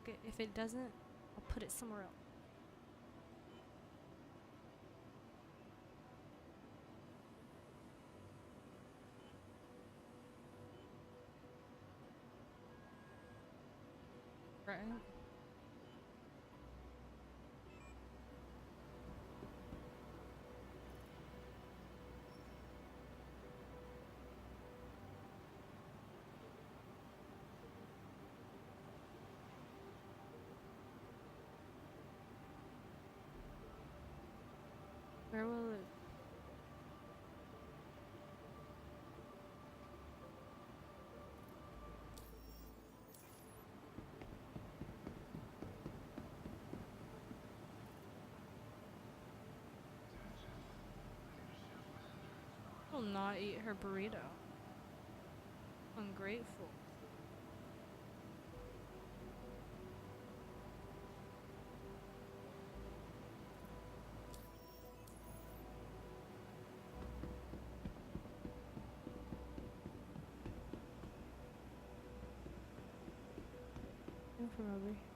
Okay, if it doesn't, I'll put it somewhere else. Right. Where will it? Will not eat her burrito. Ungrateful. From over here.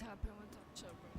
happened with that show, bro.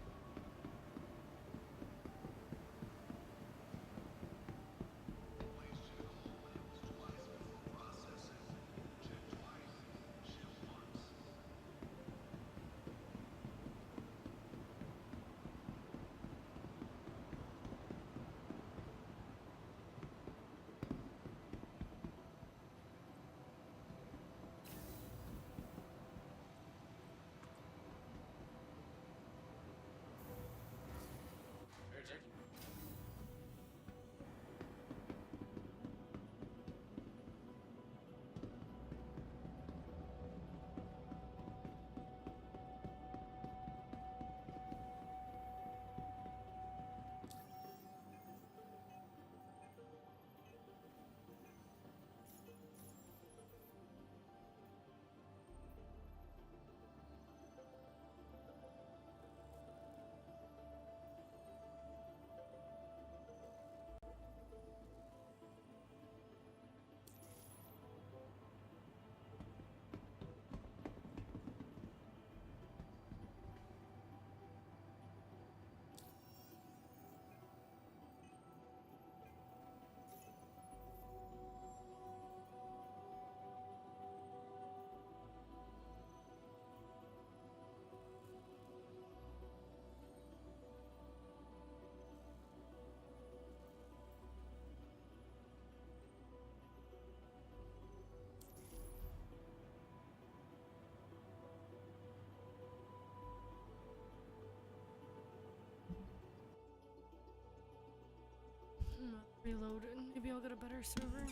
Reload it. Maybe I'll get a better server.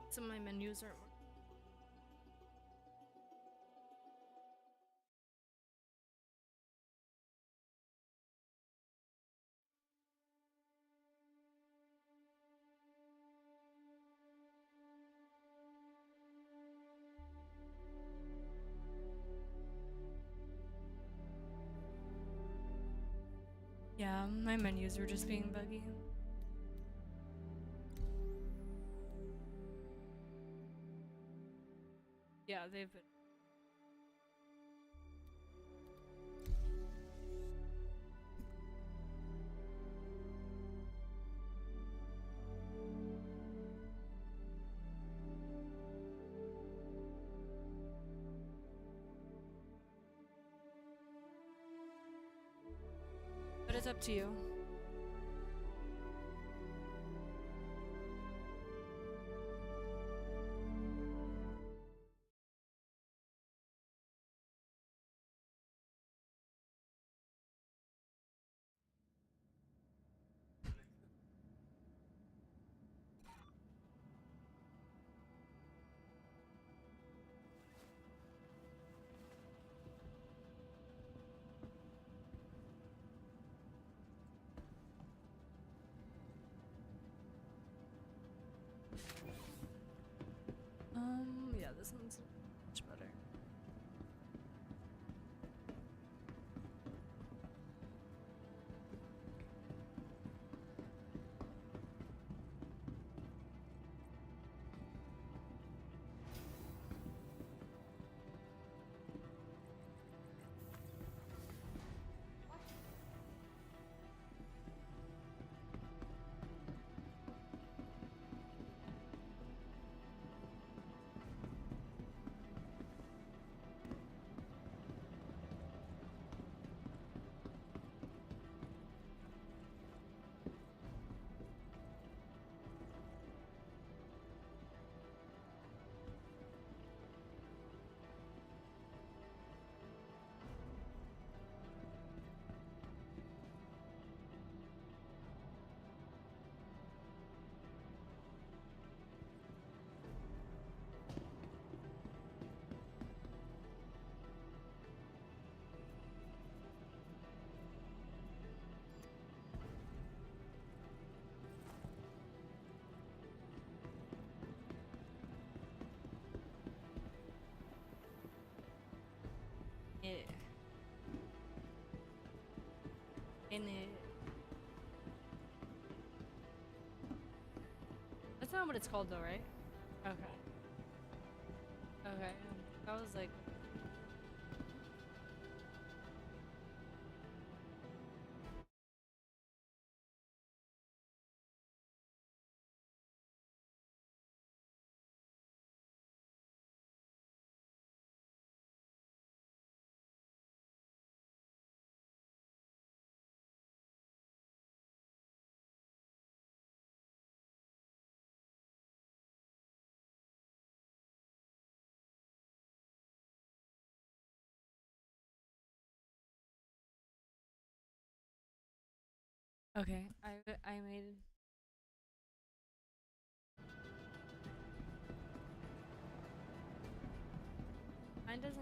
Some of my menus aren't working. Yeah, my menus were just being buggy. Yeah, they've been. But it's up to you. Yeah, this one's much better. Yeah. In it. That's not what it's called though, right? Okay. Okay. I was like Okay, I made. Mine doesn't.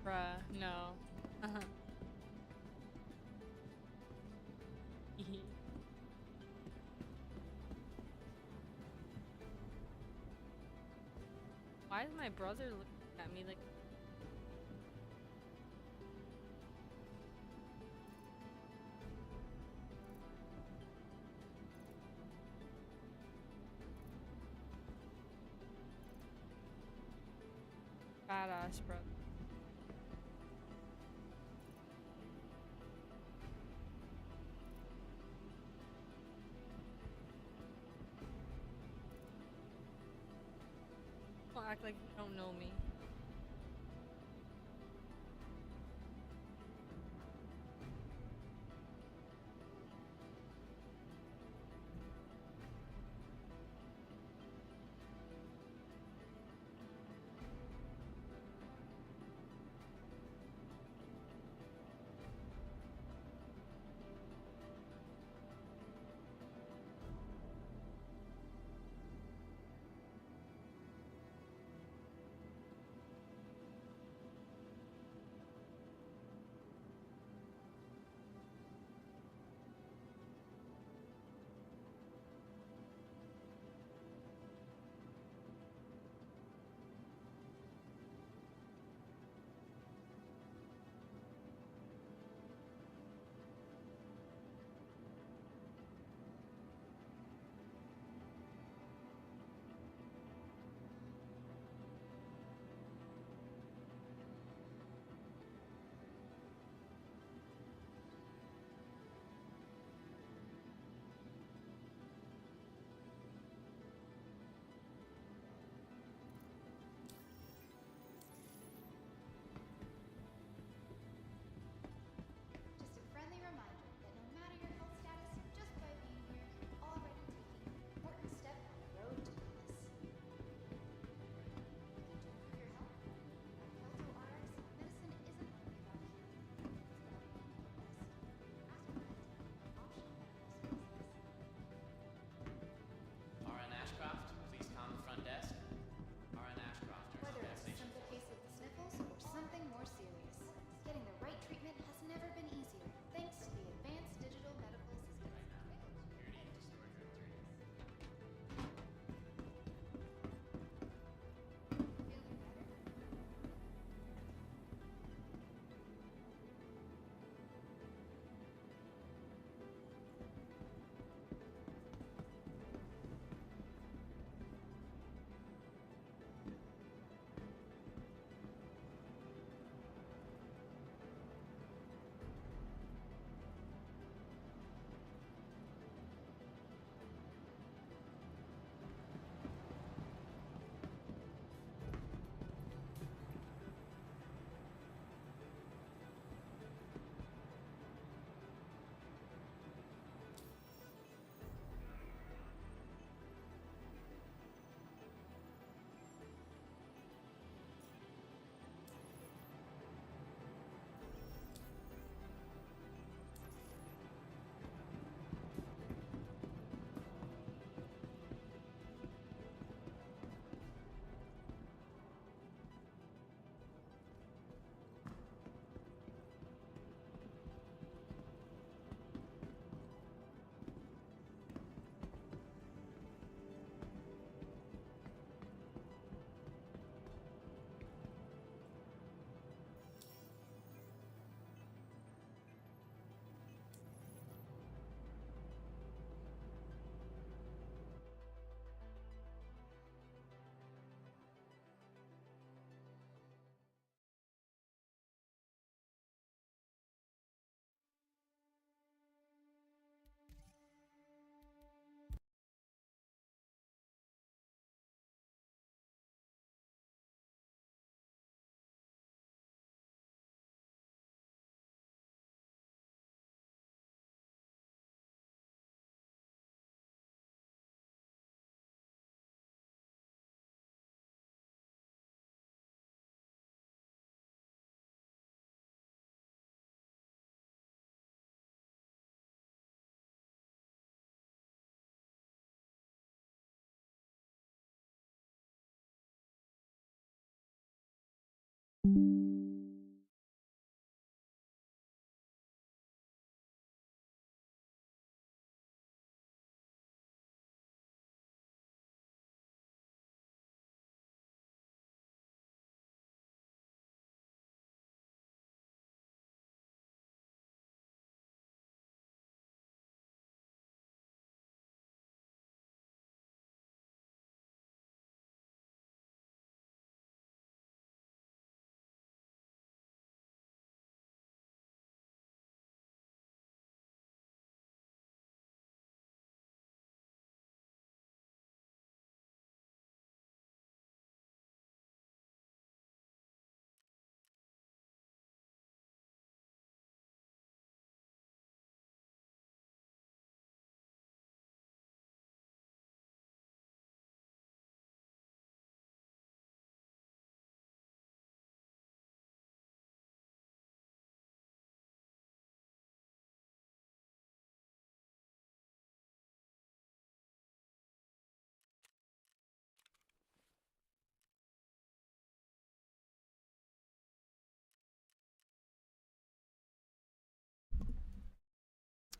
Bruh, no. Uh-huh. Why is my brother looking at me like... Badass, bro. Don't act like you don't know me.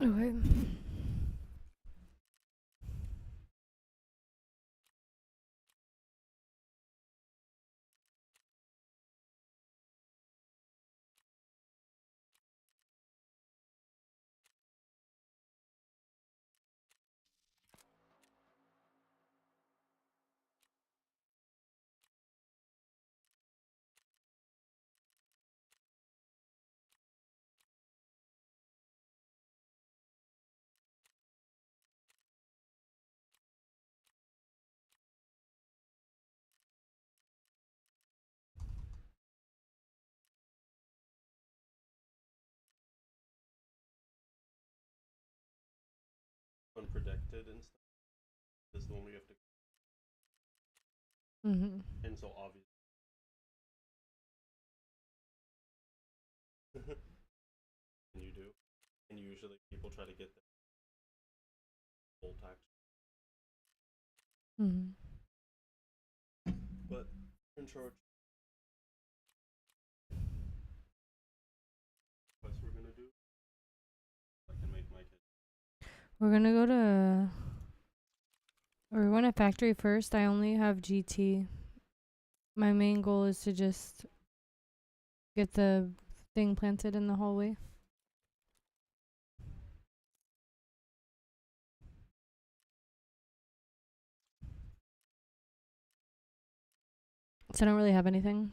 Okay. Unpredicted and stuff is the one we have to. Mhm. And so obvious. And you do. And usually people try to get the full tax. Mhm. But in charge. Quest we're gonna do. I can make my kid. We're gonna go to. We're going to factory first. I only have GT. My main goal is to just get the thing planted in the hallway. So I don't really have anything.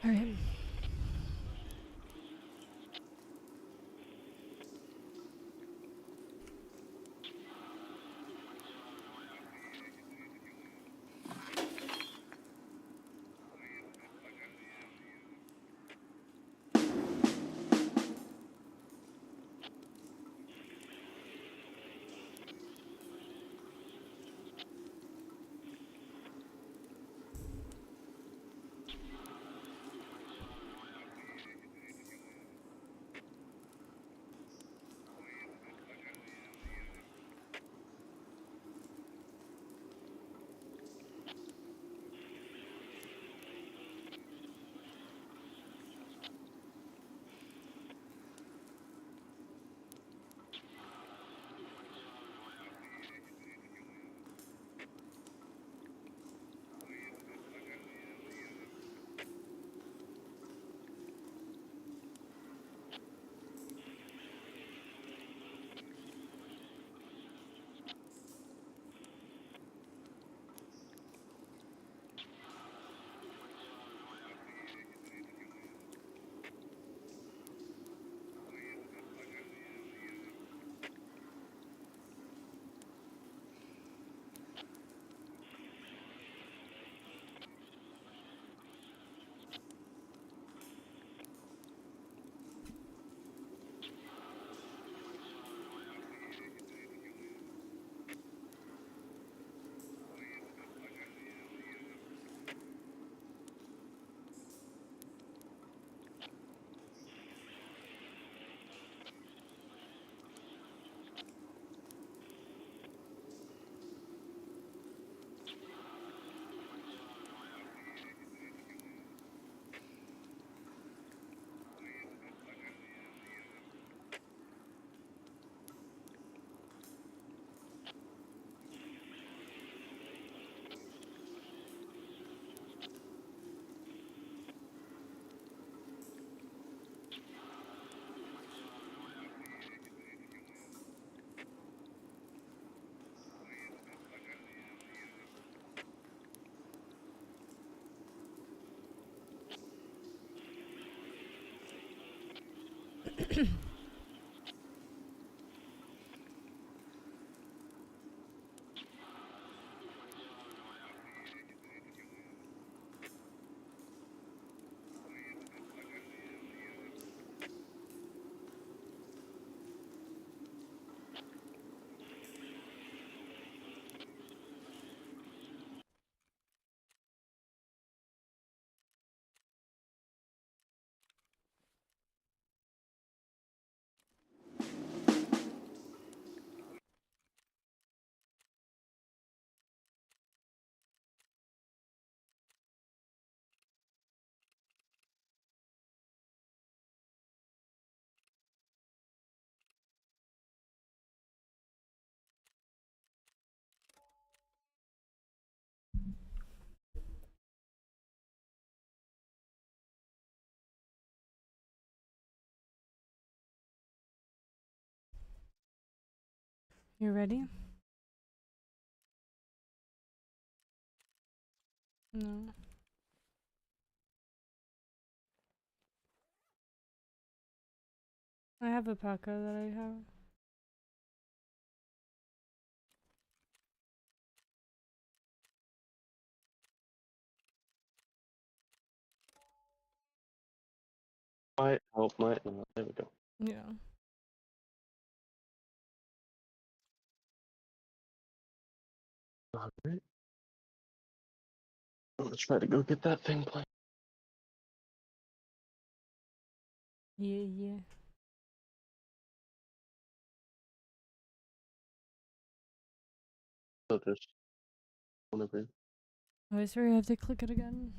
All right. You ready? No. I have a paca that I have. Might help, might not. There we go. Yeah. Alright. I'm gonna try to go get that thing playing. Yeah, yeah. So just whenever. Oh, I swear I have to click it again.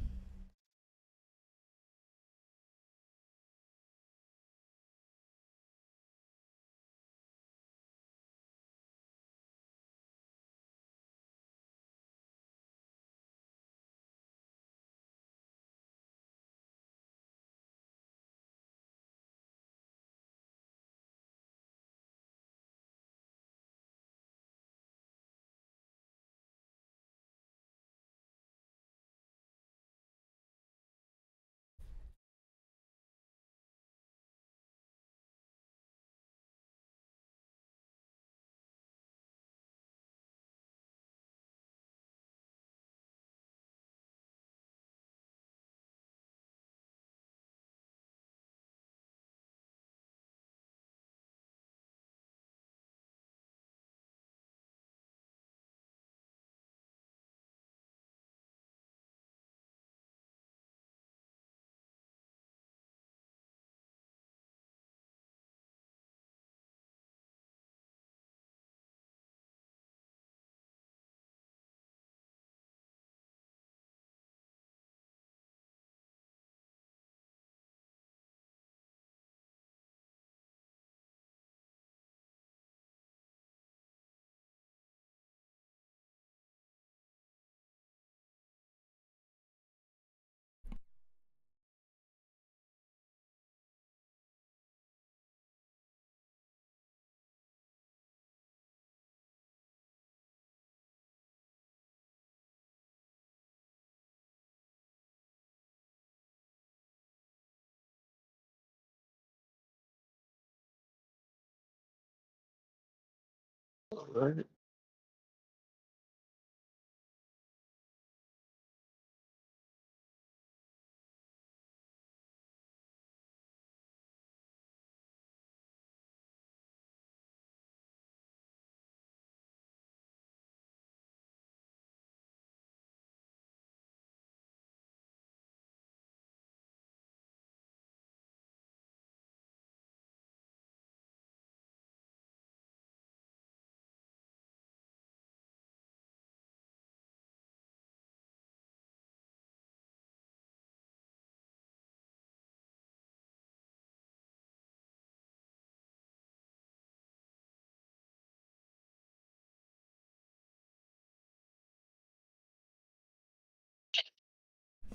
Alright.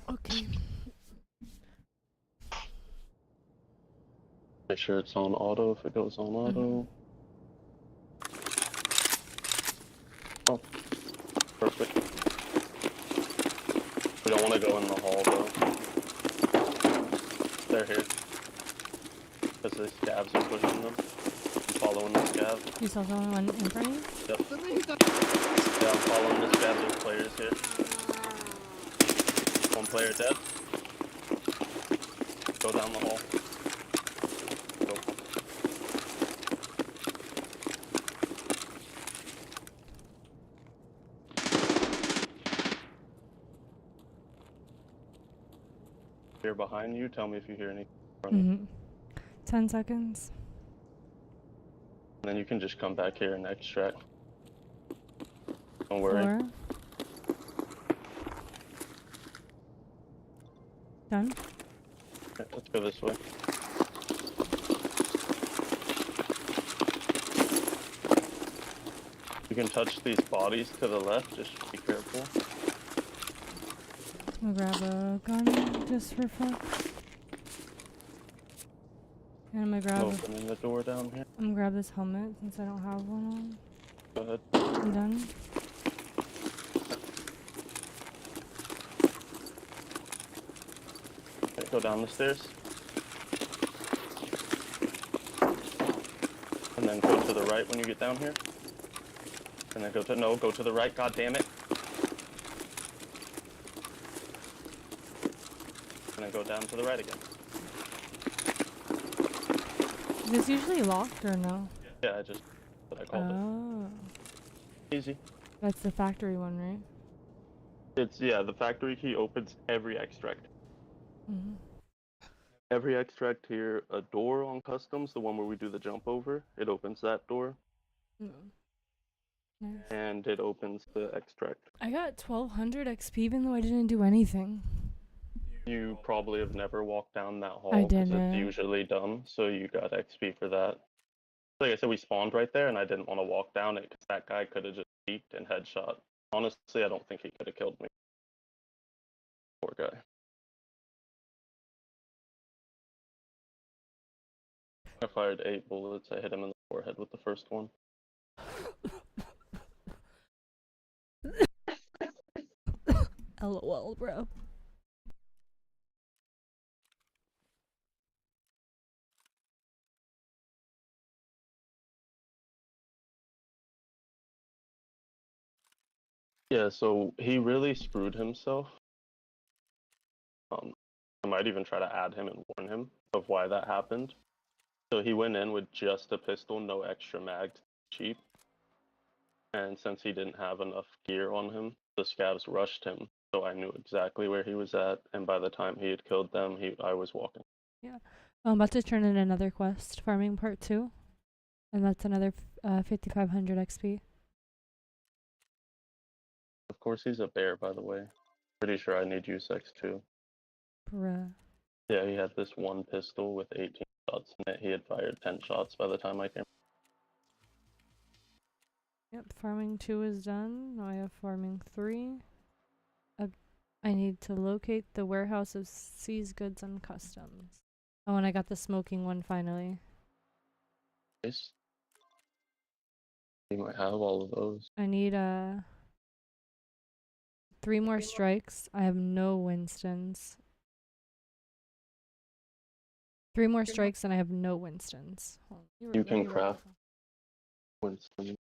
Okay. Make sure it's on auto if it goes on auto. Oh, perfect. We don't want to go in the hall though. They're here. Because the scavs are pushing them. I'm following the scav. You saw someone in front of you? Yep. Yeah, I'm following the scav. There's players here. One player dead. Go down the hall. Go. Here behind you, tell me if you hear anything. Mm-hmm. 10 seconds. And then you can just come back here and extract. Don't worry. 4. Done. Okay, let's go this way. You can touch these bodies to the left, just be careful. I'm gonna grab a gun just for fun. And I'm gonna grab. Opening the door down here. I'm gonna grab this helmet since I don't have one on. Go ahead. I'm done. Okay, go down the stairs. And then go to the right when you get down here. And then go to the right, god damn it. And then go down to the right again. Is this usually locked or no? Yeah, I called it. Easy. That's the factory one, right? It's, yeah, the factory key opens every extract. Mm-hmm. Every extract here, a door on customs, the one where we do the jump over, it opens that door. Mm. Nice. And it opens the extract. I got 1200 XP even though I didn't do anything. You probably have never walked down that hall I because didn't. it's usually dumb, so you got XP for that. Like I said, we spawned right there, and I didn't want to walk down it because that guy could have just peeked and headshot. Honestly, I don't think he could have killed me. Poor guy. I fired 8 bullets. I hit him in the forehead with the first one. LOL, bro. Yeah, so he really screwed himself. I might even try to add him and warn him of why that happened. So he went in with just a pistol, no extra mag, cheap. And since he didn't have enough gear on him, the scavs rushed him. So I knew exactly where he was at, and by the time he had killed them, I was walking. Yeah. I'm about to turn in another quest, farming part 2. And that's another 5500 XP. Of course he's a bear, by the way. Pretty sure I need use X too. Bruh. Yeah, he had this one pistol with 18 shots in it. He had fired 10 shots by the time I came. Yep, farming 2 is done. Now I have farming 3. I need to locate the warehouse of seized goods and customs. Oh, and I got the smoking one finally. Nice. You might have all of those. I need 3 more strikes. I have no Winstons. 3 more strikes and I have no Winstons. You can craft Winston.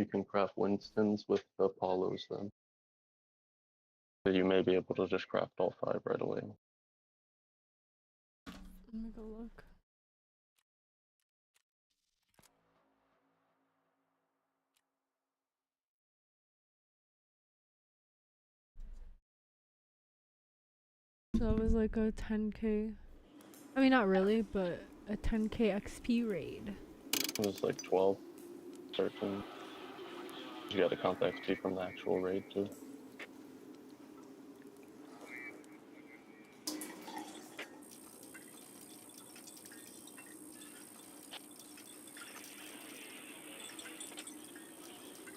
You can craft Winstons with the Apollos then. So you may be able to just craft all 5 right away. Let me go look. So that was like a 10k. I mean, not really, but a 10k XP raid. It was like 12, 13. You gotta count the XP from the actual raid too.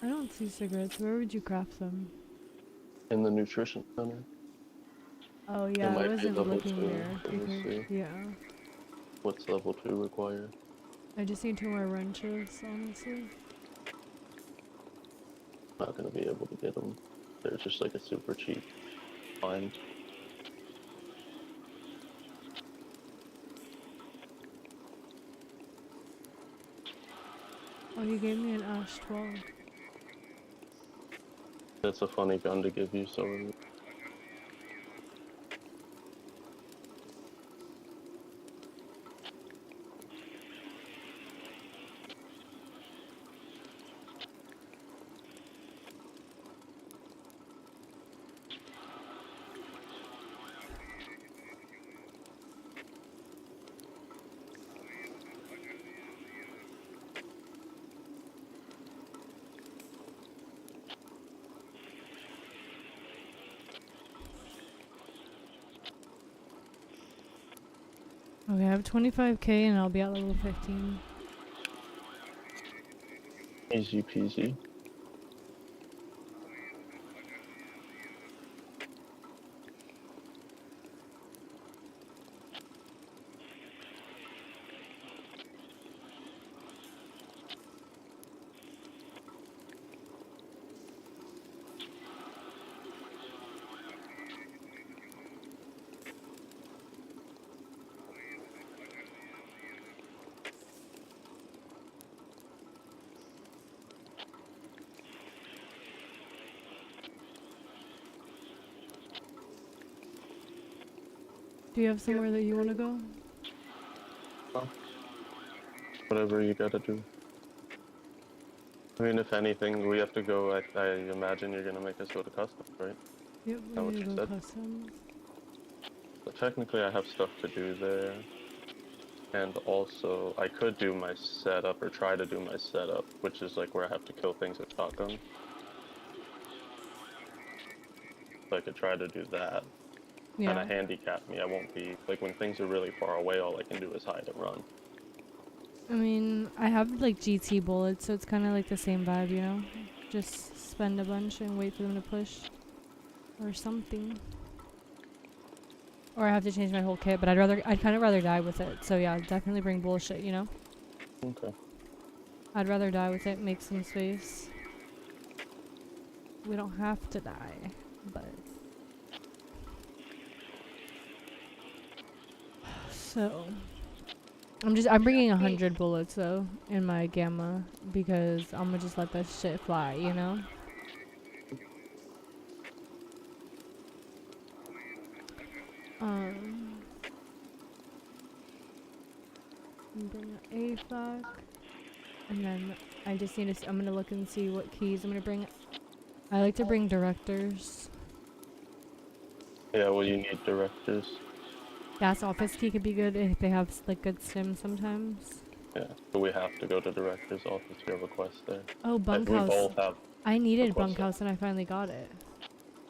I don't see cigarettes. Where would you craft them? In the nutrition center. Oh It yeah, I might be wasn't level looking 2. there Let me because see. yeah. What's level 2 require? I just need 2 more wrenches, honestly. Not gonna be able to get them. They're just like a super cheap find. Oh, he gave me an Ash 12. That's a funny gun to give you, so Okay, I have 25k and I'll be at level 15. easy peasy. Do you have somewhere that you want to go? Well, whatever you gotta do. I mean, if anything, we have to go. I imagine you're gonna make us go to customs, right? Yep, Is that we what need you to go said? customs. But technically, I have stuff to do there. And also, I could do my setup, or try to do my setup, which is like where I have to kill things with shotgun. So I could try to do that. Kind Yeah. of handicap me. I won't be, like, when things are really far away, all I can do is hide and run. I mean, I have like GT bullets, so it's kind of like the same vibe, you know? Just spend a bunch and wait for them to push. Or something. Or I have to change my whole kit, but I'd kind of rather die with it. So yeah, definitely bring bullshit, you know? Okay. I'd rather die with it, make some space. We don't have to die, but... So... I'm bringing 100 bullets though, in my gamma, because I'm gonna just let that shit fly, you know? Bring an AFAC, and then I just need to, I'm gonna look and see what keys I'm gonna bring. I like to bring directors. Yeah, well, you need directors. Gas office key could be good if they have like good sims sometimes. Yeah, so we have to go to director's office. We have a quest there. Oh, We bunkhouse. both have. I needed a quest bunkhouse and I finally got it.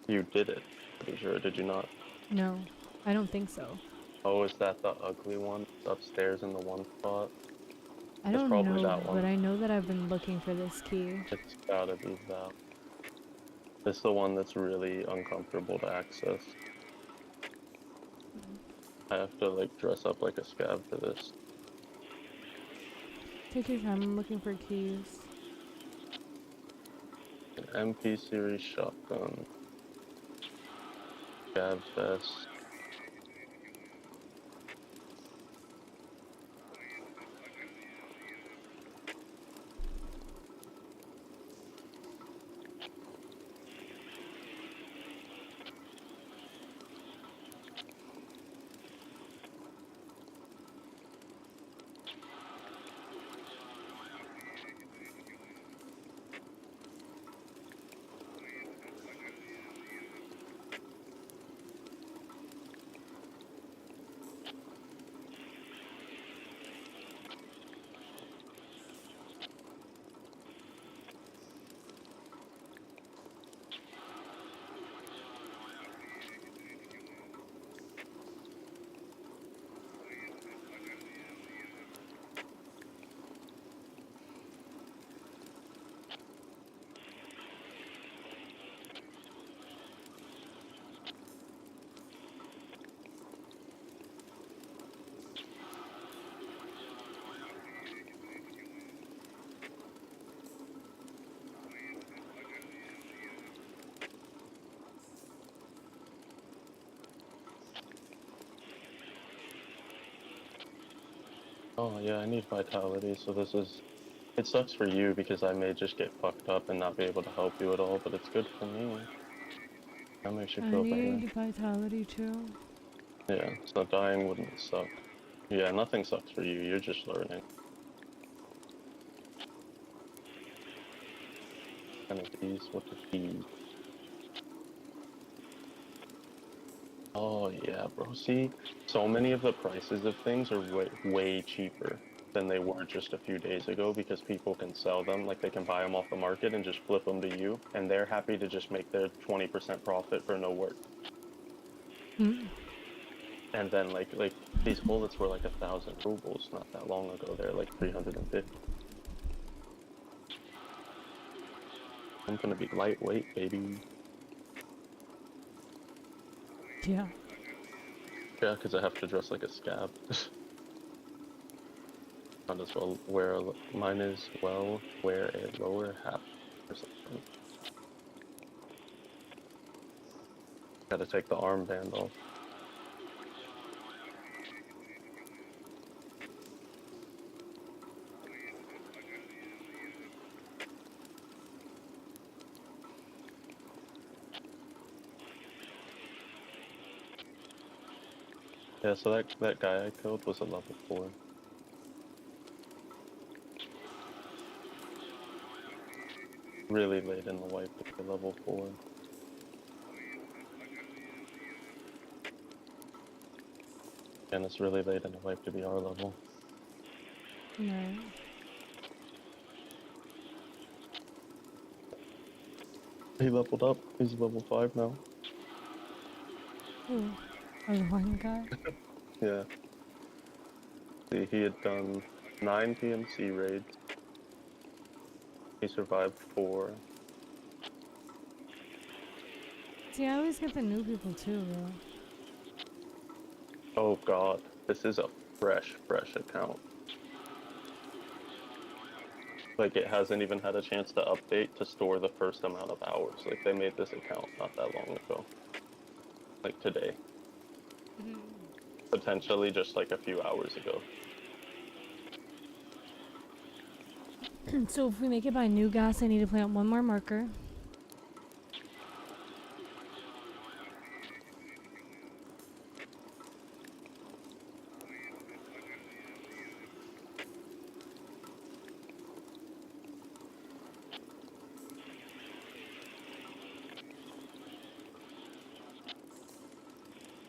there. You did it. Pretty sure, did you not? No, I don't think so. Oh, is that the ugly one upstairs in the one spot? I It's don't probably know, that one. but I know that I've been looking for this key. It's gotta be that. It's the one that's really uncomfortable to access. I have to like dress up like a scab for this. Take your time, I'm looking for keys. An MP series shotgun. Scab vest. Oh yeah, I need vitality, so this is... It sucks for you because I may just get fucked up and not be able to help you at all, but it's good for me. That makes you I feel better. need vitality too. Yeah, so dying wouldn't suck. Yeah, nothing sucks for you, you're just learning. Kind of these, what to feed. Oh yeah, bro. See, so many of the prices of things are way cheaper than they were just a few days ago because people can sell them, like they can buy them off the market and just flip them to you, and they're happy to just make their 20% profit for no work. And then like these bullets were like 1,000 rubles not that long ago. They're like 350. I'm gonna be lightweight, baby. Yeah. Yeah, because I have to dress like a scab. Might as well wear mine is well wear a lower half or something. Gotta take the armband off. Yeah, so that guy I killed was a level 4. Really late in the wipe to be level 4. And it's really late in the wipe to be our level. Right. He leveled up. He's level 5 now. Ooh. Oh, the one guy? Yeah. See, he had done 9 PMC raids. He survived 4. See, I always get the new people too, bro. Oh god, this is a fresh account. Like, it hasn't even had a chance to update to store the first amount of hours. Like, they made this account not that long ago. Like, today. Potentially just like a few hours ago. So if we make it by new gas, I need to plant one more marker.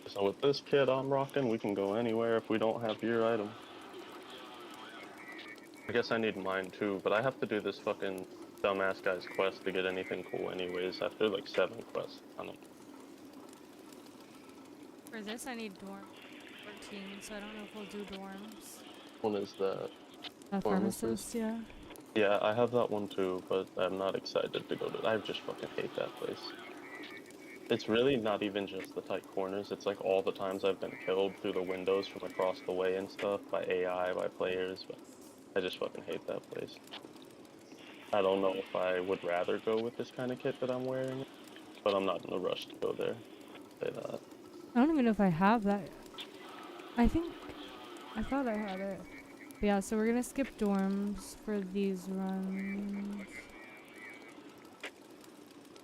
So with this kit I'm rocking, we can go anywhere if we don't have your item. I guess I need mine too, but I have to do this fucking dumbass guy's quest to get anything cool anyways, after like 7 quests on it. For this, I need dorm 14, so I don't know if we'll do dorms. One is that Pharmacist, yeah. Yeah, I have that one too, but I'm not excited to go to. I just fucking hate that place. It's really not even just the tight corners, it's like all the times I've been killed through the windows from across the way and stuff by AI, by players, but I just fucking hate that place. I don't know if I would rather go with this kind of kit that I'm wearing, but I'm not in a rush to go there. Say that. I don't even know if I have that. I thought I had it. But yeah, so we're gonna skip dorms for these runs.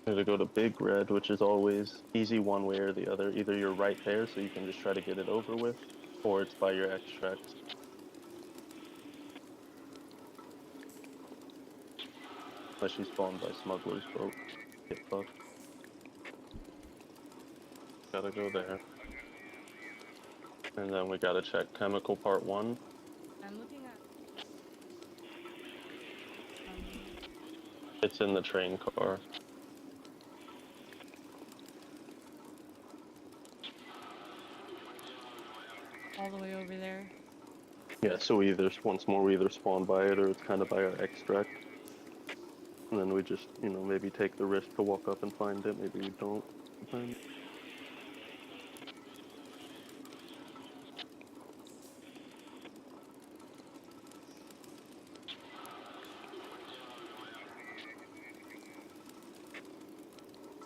I'm gonna go to Big Red, which is always easy one way or the other. Either you're right there, so you can just try to get it over with, or it's by your extracts. Unless you spawn by Smuggler's Boat. Get fucked. Gotta go there. And then we gotta check Chemical Part 1. I'm looking at... It's in the train car. all the way over there. Yeah, so we once more we either spawn by it or it's kind of by our extract. And then we just, maybe take the risk to walk up and find it. Maybe we don't.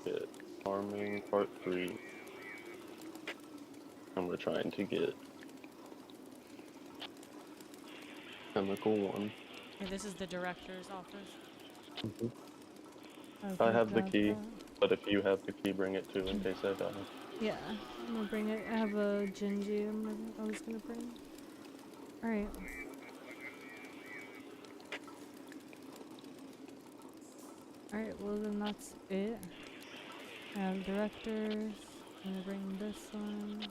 Get Farming Part 3. And we're trying to get chemical one. Okay, this is the director's office. Mhm. Okay, I have the got key, that. but if you have the key, bring it too in case I die. Yeah, I'm gonna bring it. I have a Genji I was gonna bring. Alright. Alright, well then that's it. I have directors. I'm gonna bring this one.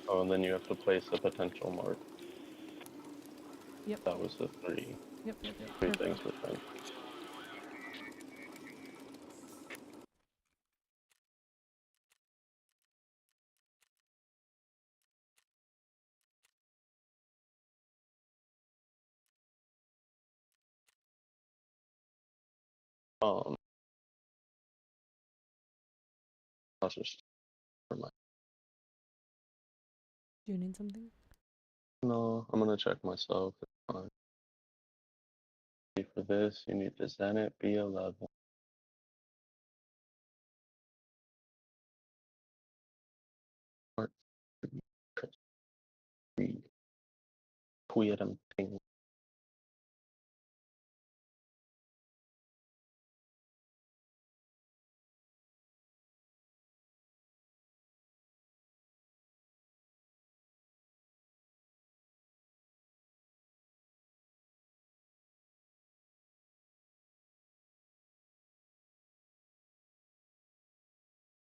Oh, and then you have to place a potential mark. Yep. That was the three. Yep. Three things for things. I'll just never mind. Do you need something? No, I'm gonna check myself. It's fine. For this, you need the Zenit B11. Tweet thing.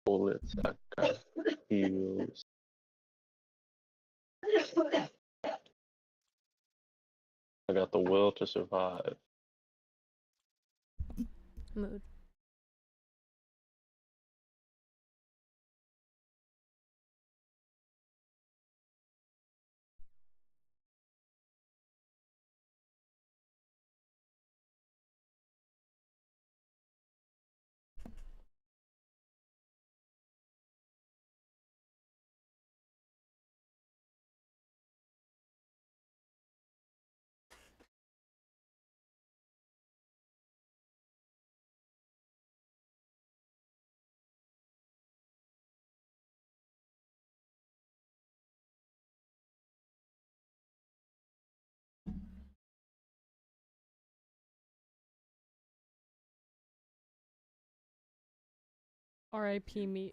Bullets that got heals. I got the will to survive. Mood. R.I.P. meat.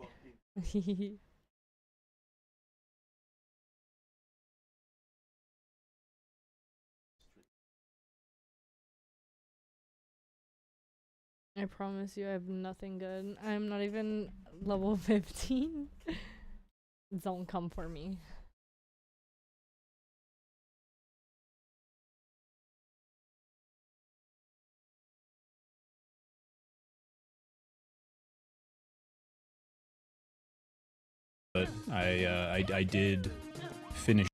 I promise you I have nothing good. I'm not even level 15. Don't come for me. But I did finish.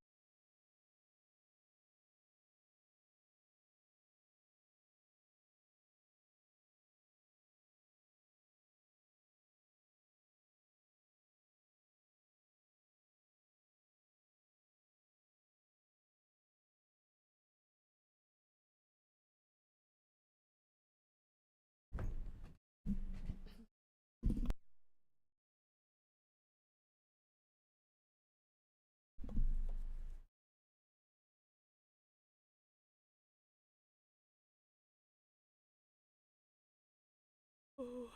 Oh.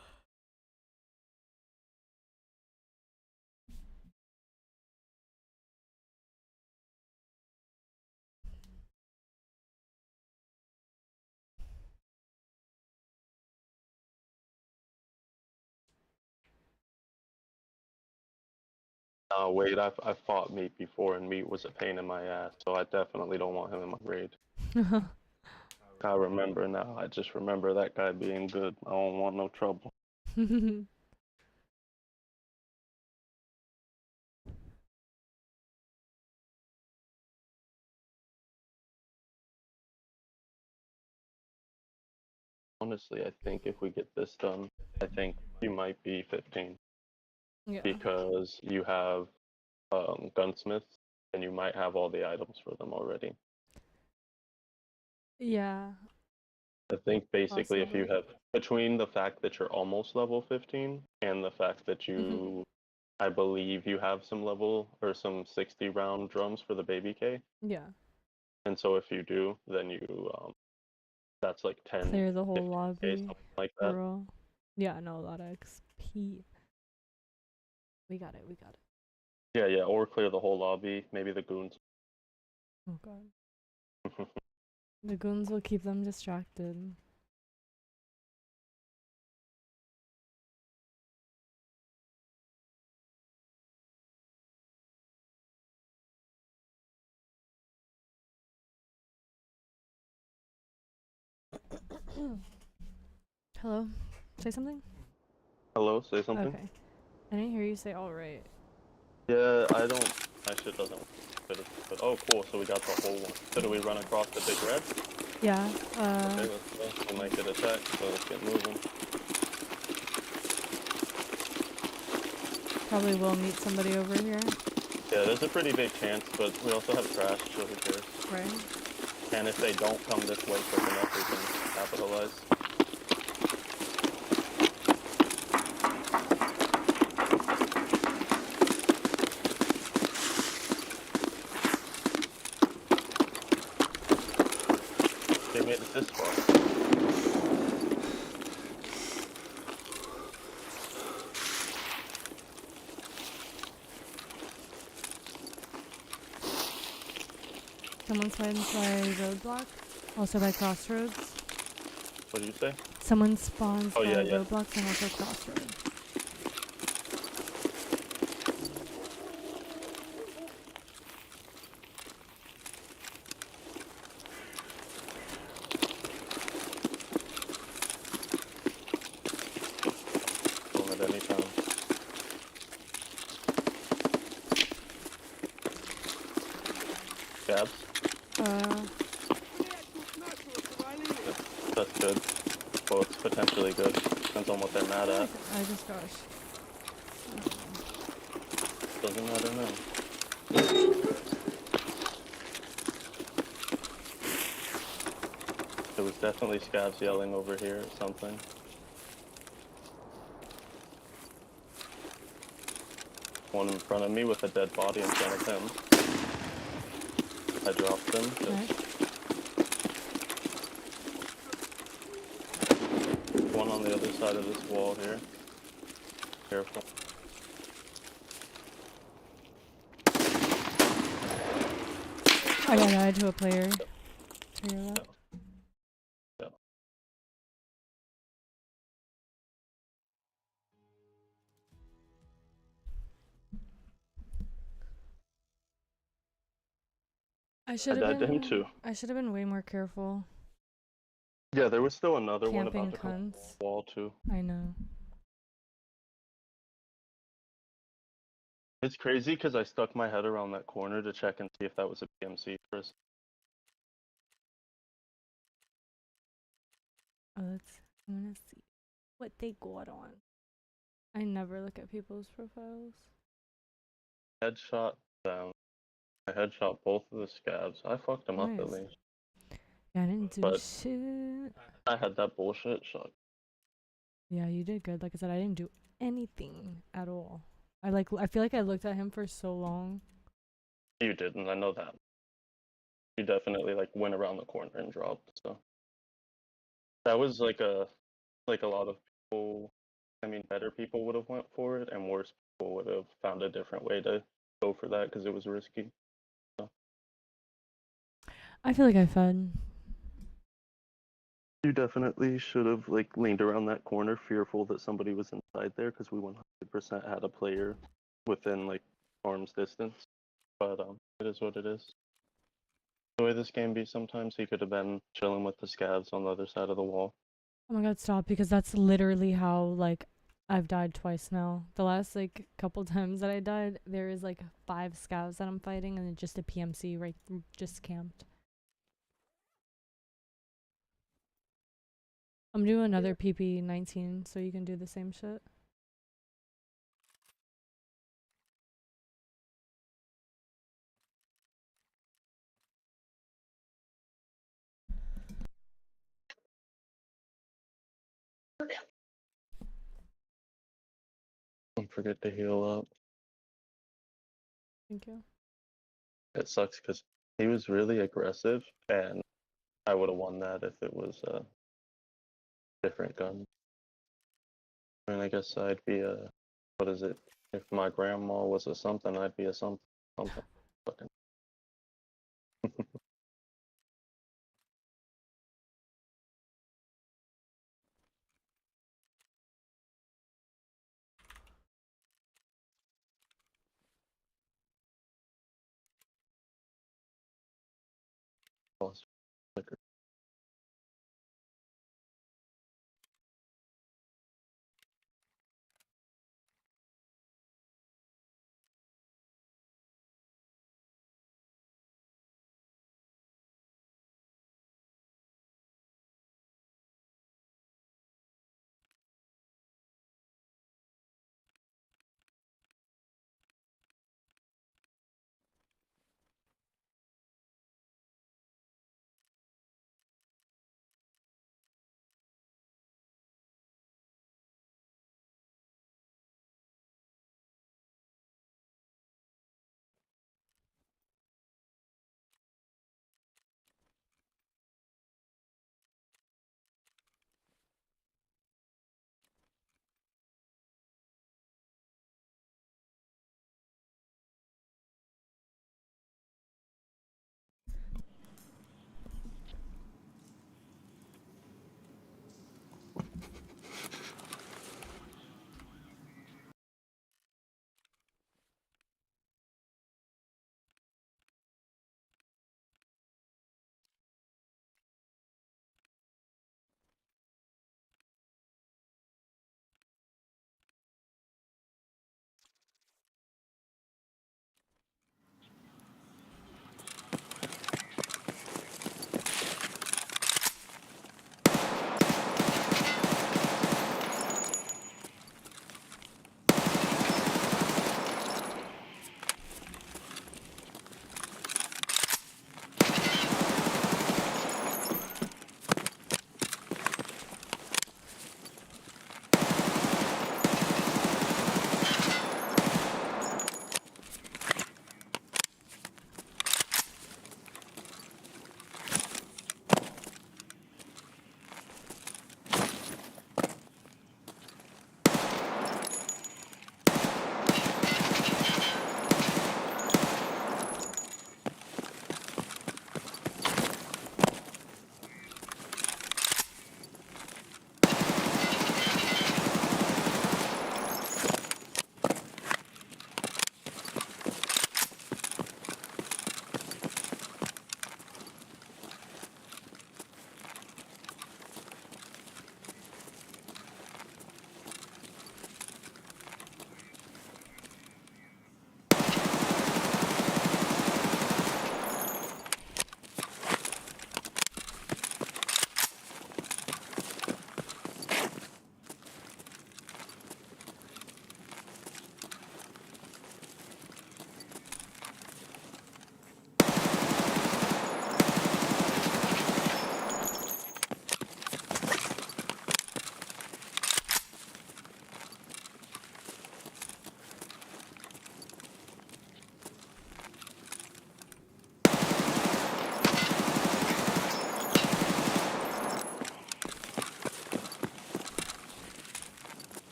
Oh wait, I fought meat before, and meat was a pain in my ass, so I definitely don't want him in my raid. I remember now. I just remember that guy being good. I don't want no trouble. Honestly, I think if we get this done, I think you might be 15. Yeah. Because you have gunsmiths, and you might have all the items for them already. Yeah. I think basically if you Possibly. have, between the fact that you're almost level 15 and the fact that you, I believe you have some level or some 60 round drums for the baby K. Yeah. And so if you do, then you, that's like 10, Clear the whole 15K, lobby. something like For that. real. Yeah, no, a lot of XP. We got it, we got it. Yeah, yeah, or clear the whole lobby, maybe the goons. Oh god. The goons will keep them distracted. Hello? Say something? Hello, say something? Okay. I didn't hear you say alright. Yeah, I don't, my shit doesn't fit it, but oh cool, so we got the whole one. So do we run across the big red? Yeah, Okay, let's go. We might get attacked, so let's get moving. probably will meet somebody over here. Yeah, there's a pretty big chance, but we also have trash, so who cares? Right. And if they don't come this way quick enough, we can capitalize. They made it this far. Someone spawns by roadblock. Also by crossroads. What did you say? Someone spawns Oh, by yeah, yeah. roadblocks and also crossroads. Boom at any time. Scabs? That's good. Well, it's potentially good. Depends on what they're mad at. I just gosh. Doesn't matter now. There was definitely scabs yelling over here or something. One in front of me with a dead body in front of him. I dropped him. One on the other side of this wall here. Careful. I got died to a player. To your left. Yeah. I should I have died to him been. too. I should have been way more careful. Yeah, there was still another one Camping about to come on cunts. the wall too. I know. It's crazy because I stuck my head around that corner to check and see if that was a PMC first. Oh, I'm gonna see what they got on. I never look at people's profiles. Headshot down. I headshot both of the scabs. I fucked them up at Nice. least. Yeah, I didn't do But shit. I had that bullshit shot. Yeah, you did good. Like I said, I didn't do anything at all. I feel like I looked at him for so long. You didn't, I know that. You definitely like went around the corner and dropped, so. That was like a lot of people, I mean better people would have went for it and worse people would have found a different way to go for that because it was risky. So. I feel like I fed. You definitely should have like leaned around that corner fearful that somebody was inside there because we 100% had a player within like arm's distance. But it is what it is. The way this game be sometimes he could have been chilling with the scavs on the other side of the wall. Oh my god, stop, because that's literally how like I've died twice now. The last like couple times that I died, there is like 5 scavs that I'm fighting and then just a PMC right just camped. I'm doing another PP19 so you can do the same shit. Don't forget to heal up. Thank you. It sucks because he was really aggressive, and I would have won that if it was a different gun. I mean, I guess I'd be a, what is it? If my grandma was a something, I'd be a something. Fucking. Lost flicker.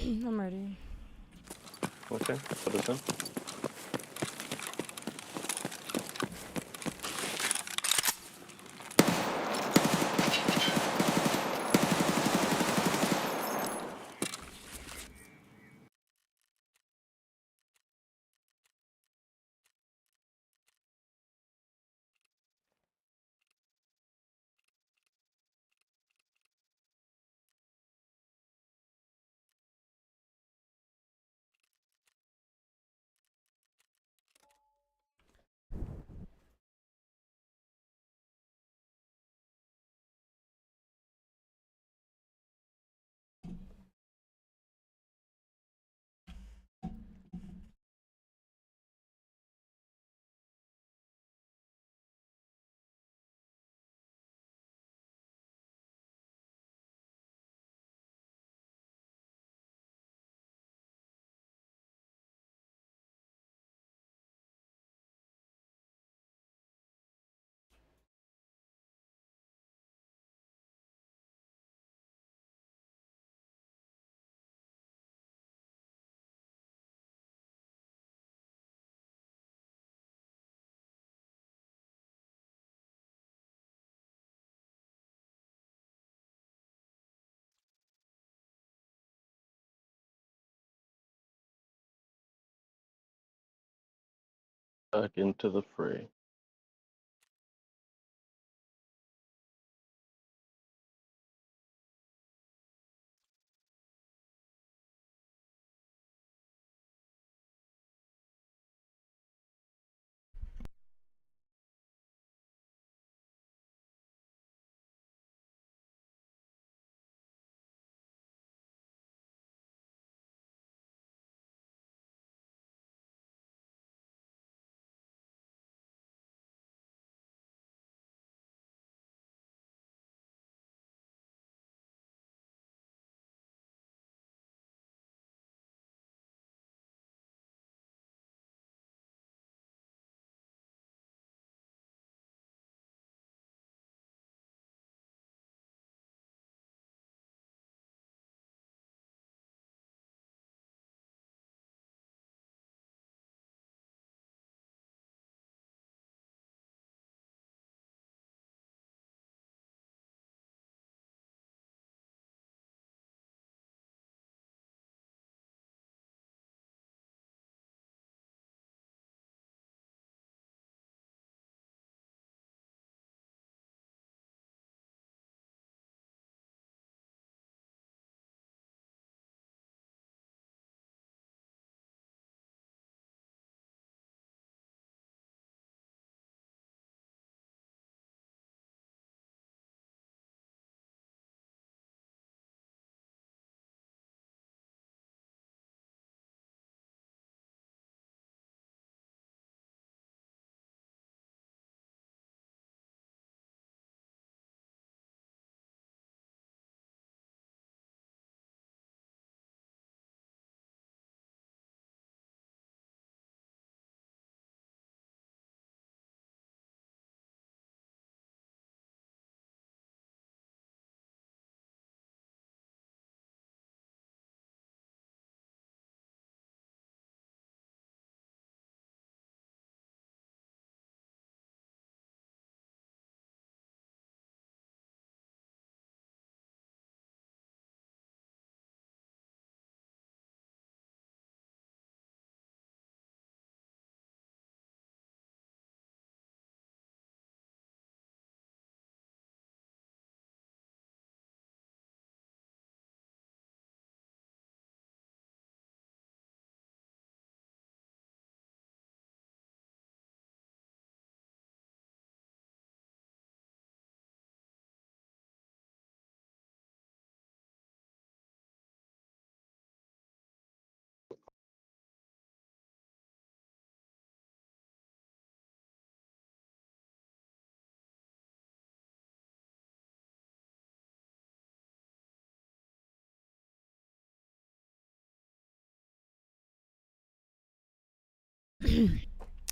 I'm ready. Okay, put this in. Back into the fray.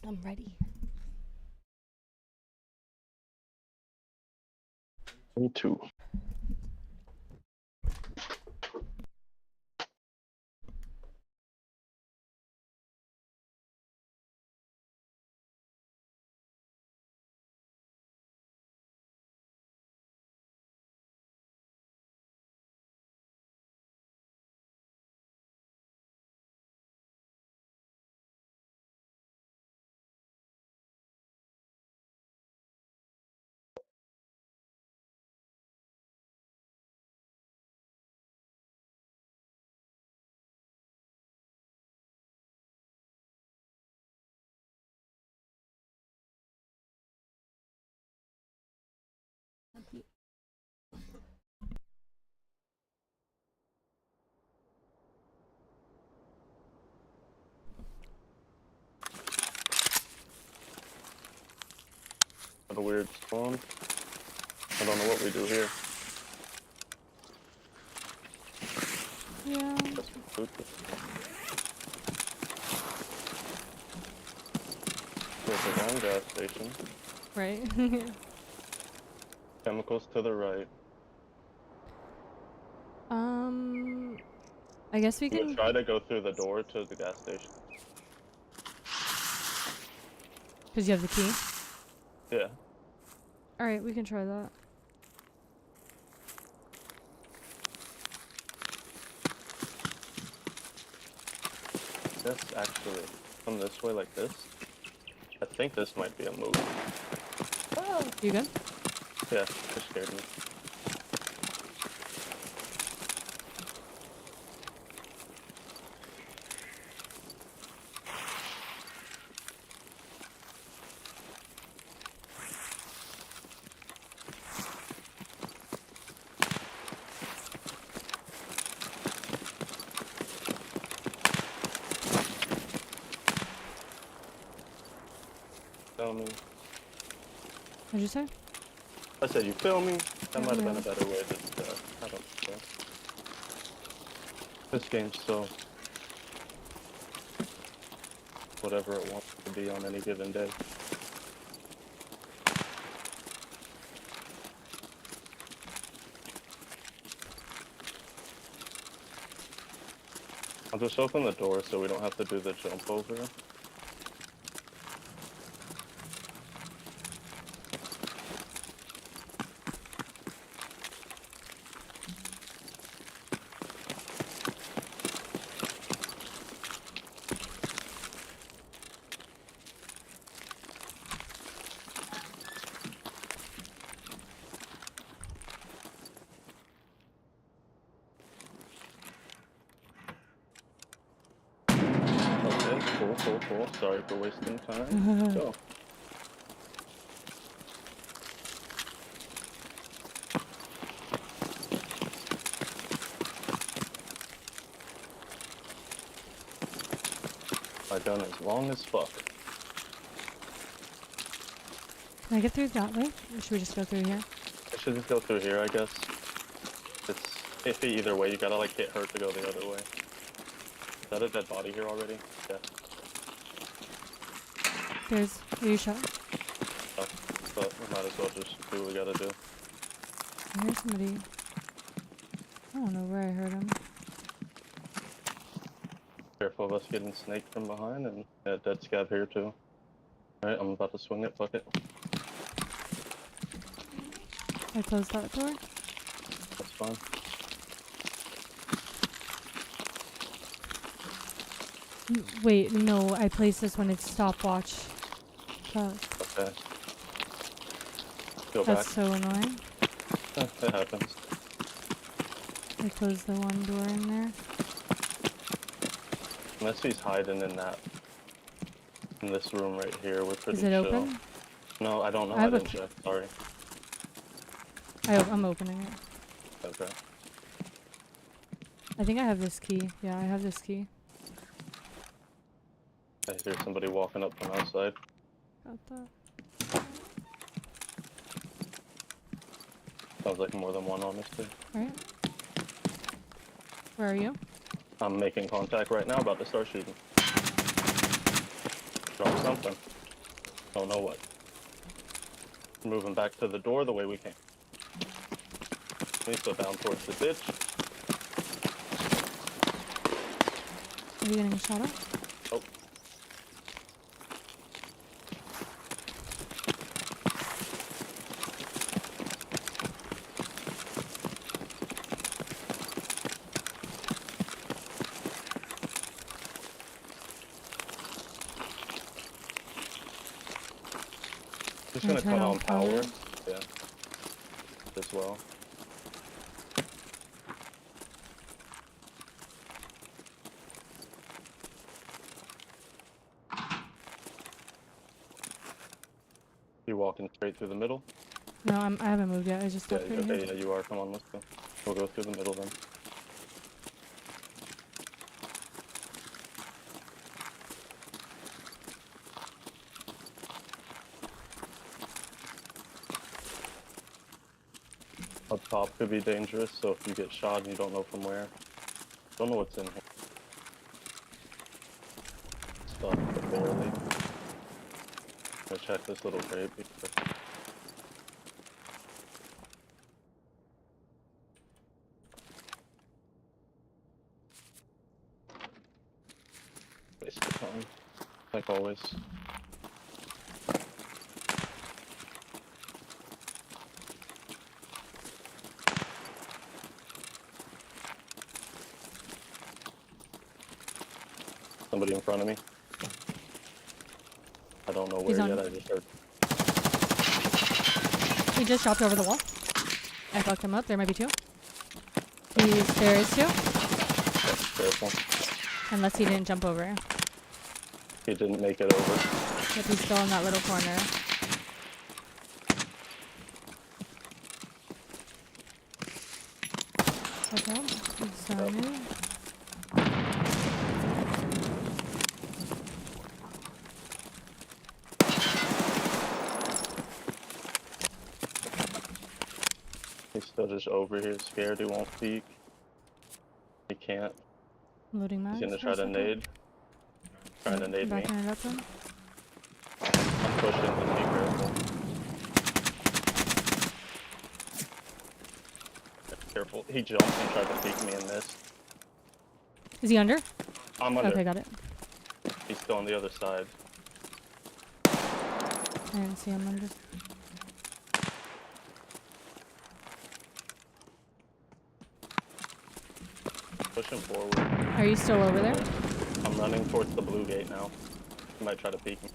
I'm ready. Me too. What a weird spawn. I don't know what we do here. Yeah. Got some food. There's a wrong gas station. Right. Chemicals to the right. I guess we I'm gonna can. try to go through the door to the gas station. Because you have the key. Yeah. All right, we can try that. This actually come this way like this. I think this might be a move. You good? Yeah, it scared me. Feel me? What'd you say? I said, you feel me? That Yeah, might have been yeah. a better way to, I don't know. This game's so whatever it wants to be on any given day. I'll just open the door so we don't have to do the jump over. Okay, cool. Sorry for wasting time. Go. My gun is long as fuck. Can I get through that way? Or should we just go through here? I should just go through here, I guess. It's iffy either way. You gotta like hit her to go the other way. Is that a dead body here already? Yeah. Are you shot? Oh, but we might as well just do what we gotta do. I heard somebody. I don't know where I heard him. Careful of us getting snaked from behind, and yeah, dead scav here too. Alright, I'm about to swing it, fuck it. I closed that door. That's fine. Wait, no, I placed this when it's stopwatch. Fuck. Okay. Go That's back. so annoying. It happens. I closed the one door in there. Unless he's hiding in this room right here, we're pretty Is it chill. open? No, I don't know. I I have a didn't check. Sorry. I'm opening it. Okay. I think I have this key. Yeah, I have this key. I hear somebody walking up from outside. Got that. Sounds like more than one, honestly. Alright. Where are you? I'm making contact right now, about to start shooting. Drop something. Don't know what. Moving back to the door the way we came. Please go down towards the ditch. Are you getting shot at? Oh. Just gonna turn cut on on power. power? Yeah. As well. You walking straight through the middle? No, I haven't moved yet. I just Yeah, stopped right okay, here. yeah, you are. Come on, let's go. We'll go through the middle then. Up top could be dangerous, so if you get shot and you don't know from where, don't know what's in here. Stuff, but barely. I'm gonna check this little crate because waste of time, like always. Somebody in front of me. I don't know where He's on. yet, I just heard. He just dropped over the wall. I fucked him up. There might be two. There is two. Careful. Unless he didn't jump over. He didn't make it over. Yep, he's still in that little corner. Okay, he's on it. He's still just over here, scared he won't peek. He can't. Loading mags. He's gonna for try a to second. nade. Trying to nade me. Backing it up to him. I'm pushing him, be careful. Careful. He jumped and tried to peek me and missed. Is he under? I'm under. Okay, got it. He's still on the other side. I didn't see him under. Pushing forward. Are you still over there? I'm running towards the blue gate now. He might try to peek me.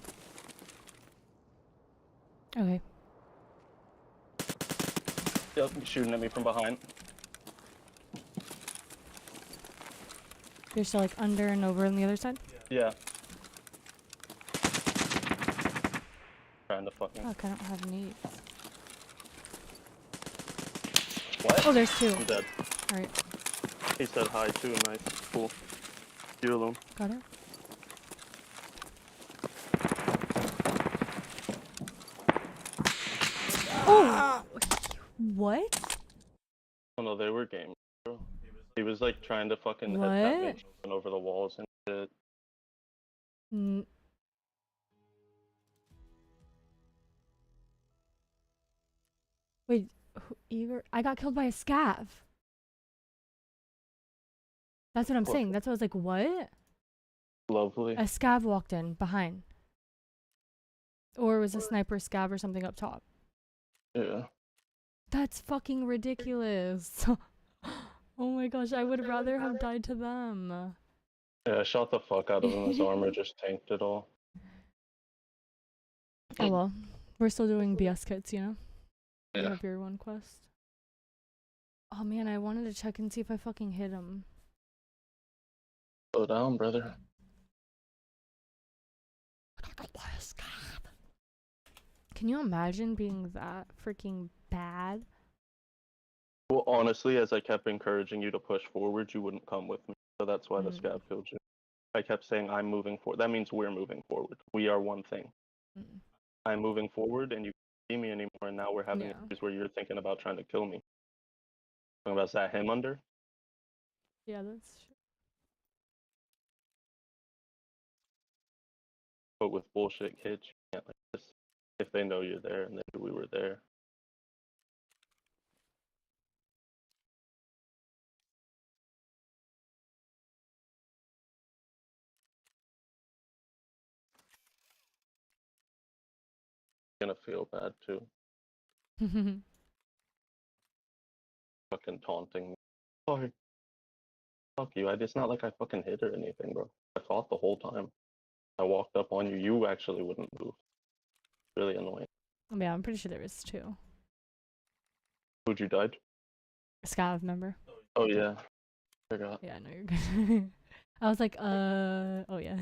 Okay. Yep, he's shooting at me from behind. You're still like under and over on the other side? Yeah. Trying to fucking... Fuck, I don't have needs. What? Oh, there's two. I'm dead. Alright. He said hi too, nice. Cool. You're alone. Got it. Oh! What? Oh no, they were game, bro. He was like trying to fucking What? headset me jumping over the walls and shit. Wait, Igor? I got killed by a scav. That's what I'm saying. That's what I was like, what? Lovely. A scav walked in behind. Or it was a sniper scav or something up top. Yeah. That's fucking ridiculous. Oh my gosh, I would rather have died to them. Yeah, I shot the fuck out of him. His armor just tanked it all. Oh well, we're still doing BS kits, you know? You Yeah. have your one quest. Oh man, I wanted to check and see if I fucking hit him. Slow down, brother. Can you imagine being that freaking bad? Well, honestly, as I kept encouraging you to push forward, you wouldn't come with me. So that's why the scav killed you. I kept saying, I'm moving forward. That means we're moving forward. We are one thing. I'm moving forward, and you can't see me anymore, and now we're having issues where you're thinking about trying to kill me. Talking about, is that him under? Yeah, that's But with bullshit kids, you can't like this. If they know you're there and they knew we were there. Gonna feel bad too. Fucking taunting me. Sorry. Fuck you. It's not like I fucking hit or anything, bro. I fought the whole time. I walked up on you. You actually wouldn't move. Really annoying. Yeah, I'm pretty sure there was two. Who'd you died? A scav member. Oh yeah. Forgot. Yeah, no, you're good. I was like, oh yeah.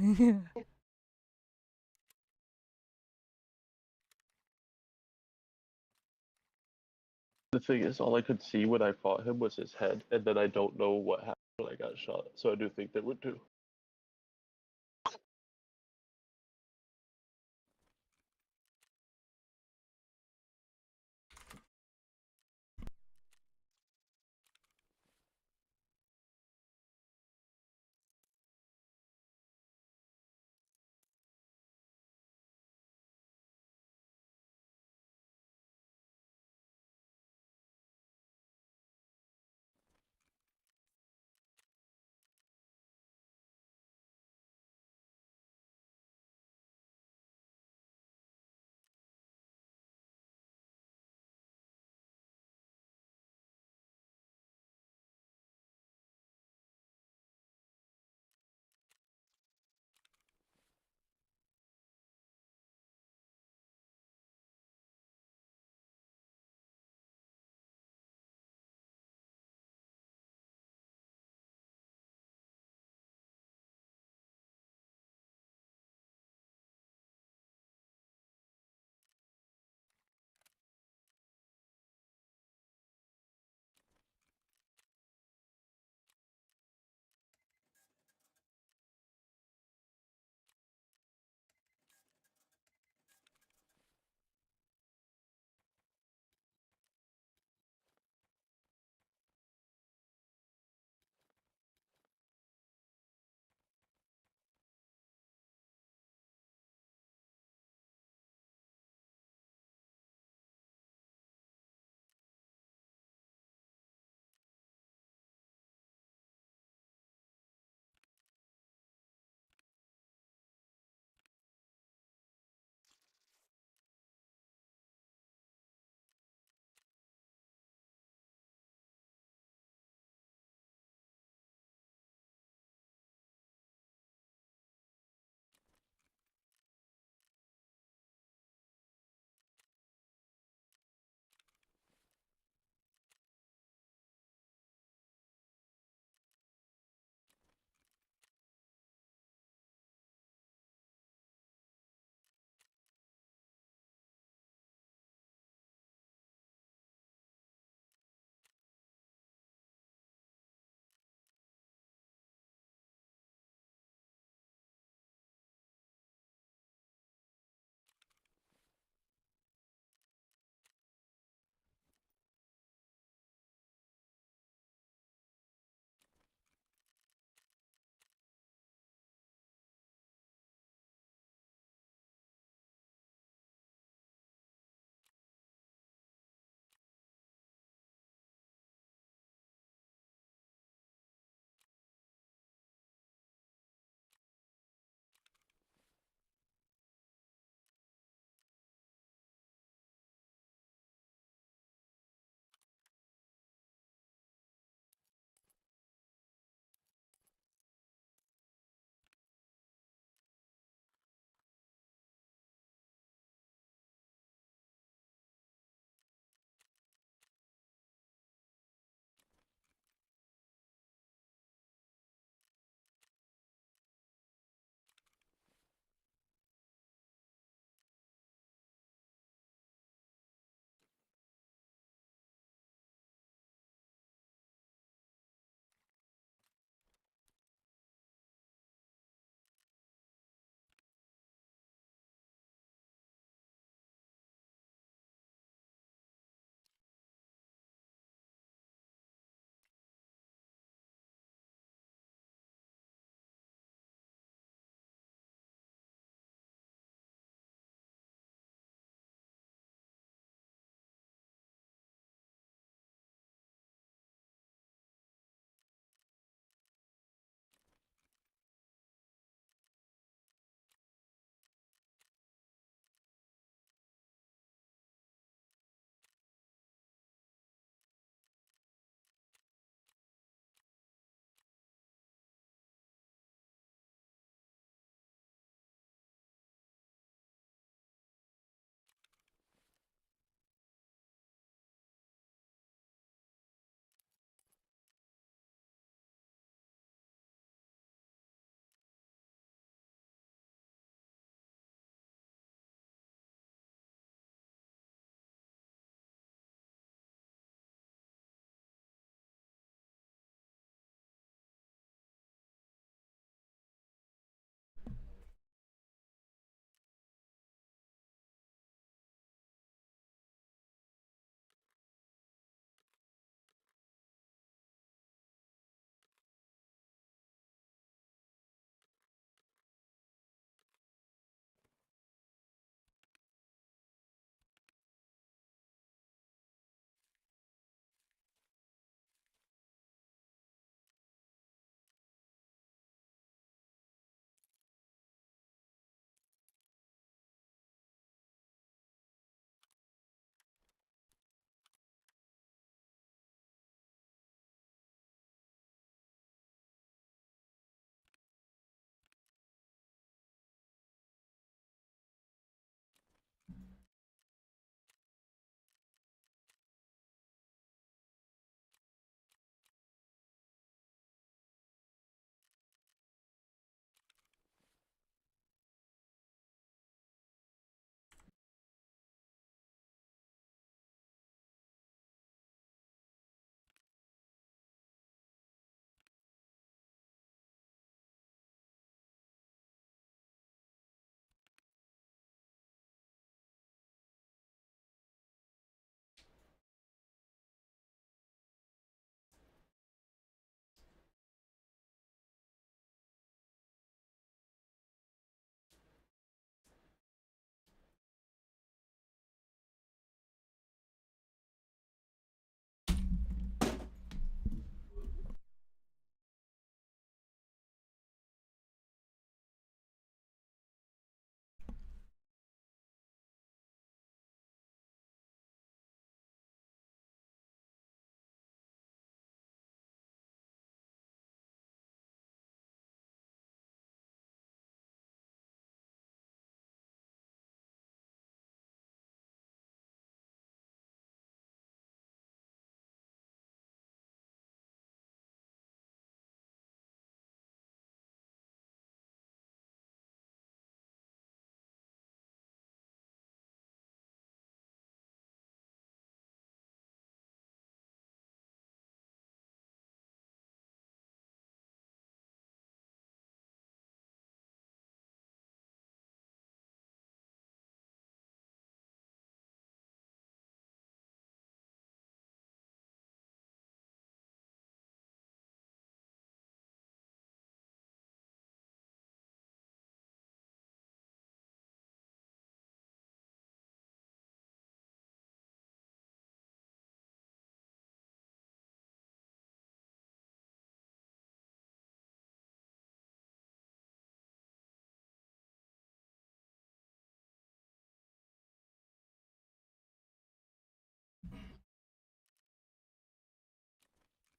The thing is, all I could see when I fought him was his head, and then I don't know what happened when I got shot. So I do think there were two.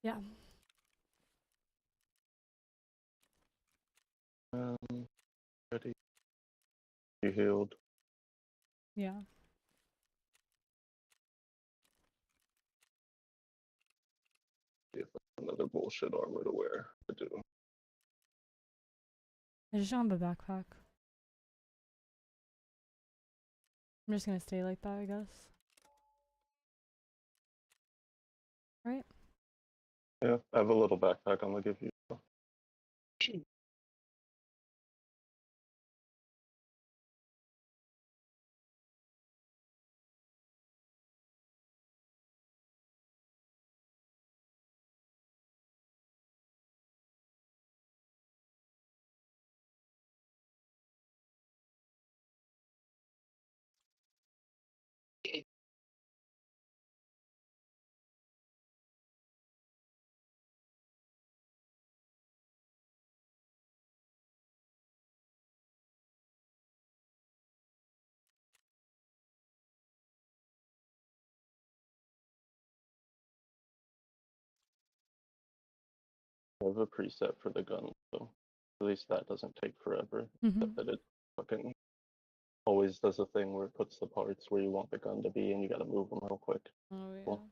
Yeah. Ready? You healed. Yeah. See if that's another bullshit armor to wear. I do. I just don't have a backpack. I'm just gonna stay like that, I guess. Right? Yeah, I have a little backpack I'm gonna give you. I have a preset for the gun, so at least that doesn't take forever. Except that it fucking always does a thing where it puts the parts where you want the gun to be, and you gotta move them real quick. Oh yeah. Cool.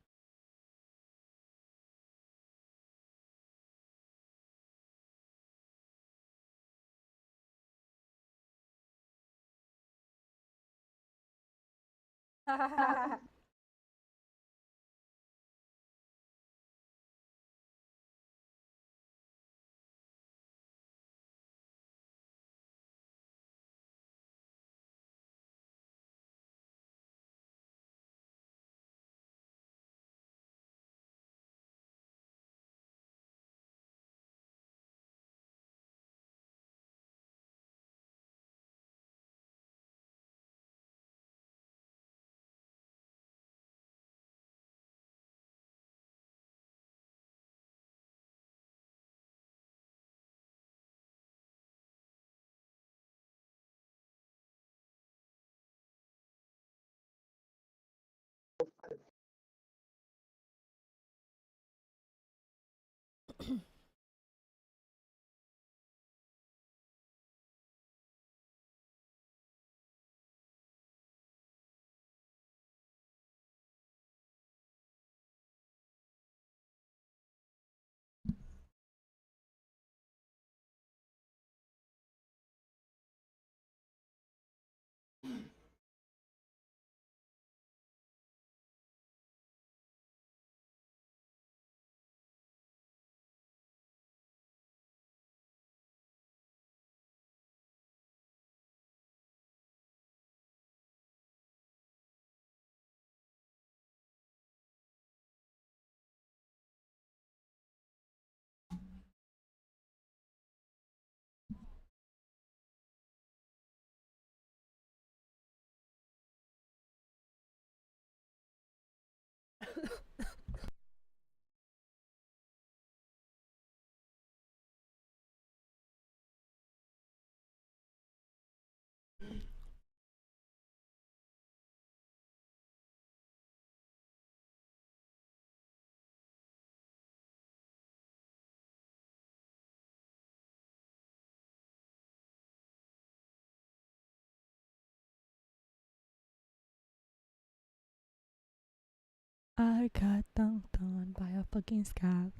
I got dunked on by a fucking scab.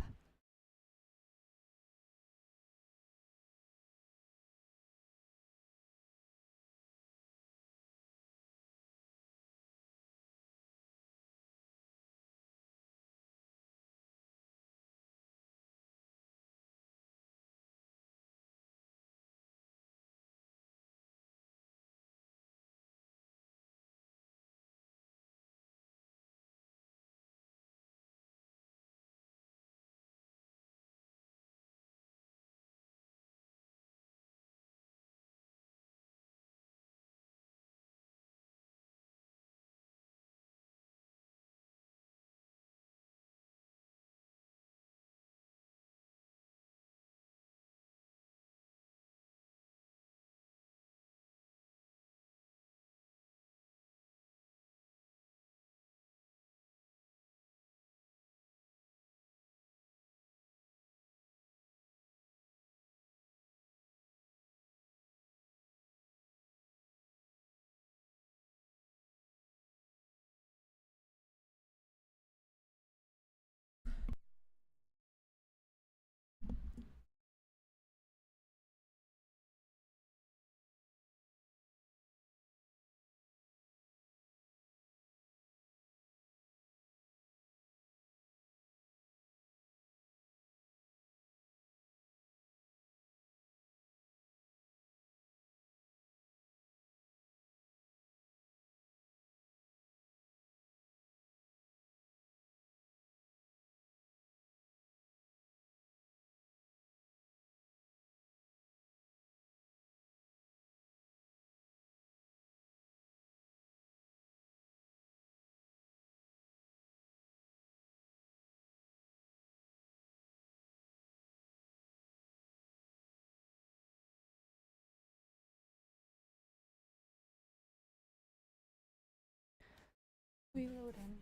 Reloading.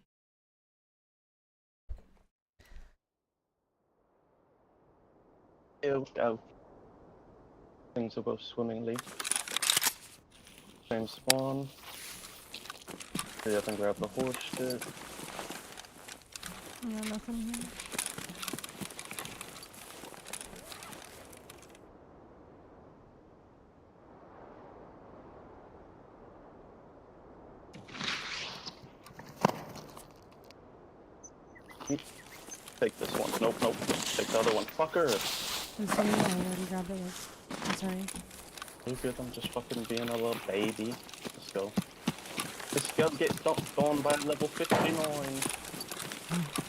Here we go. Things will go swimmingly. Same spawn. Hurry up and grab the horse shit. Yeah, nothing here. Take this one. Nope, nope. Take the other one. Fucker! There's something I already grabbed it with. I'm sorry. You're good, I'm just fucking being a little baby. Let's go. This girl gets dumped on by level 59.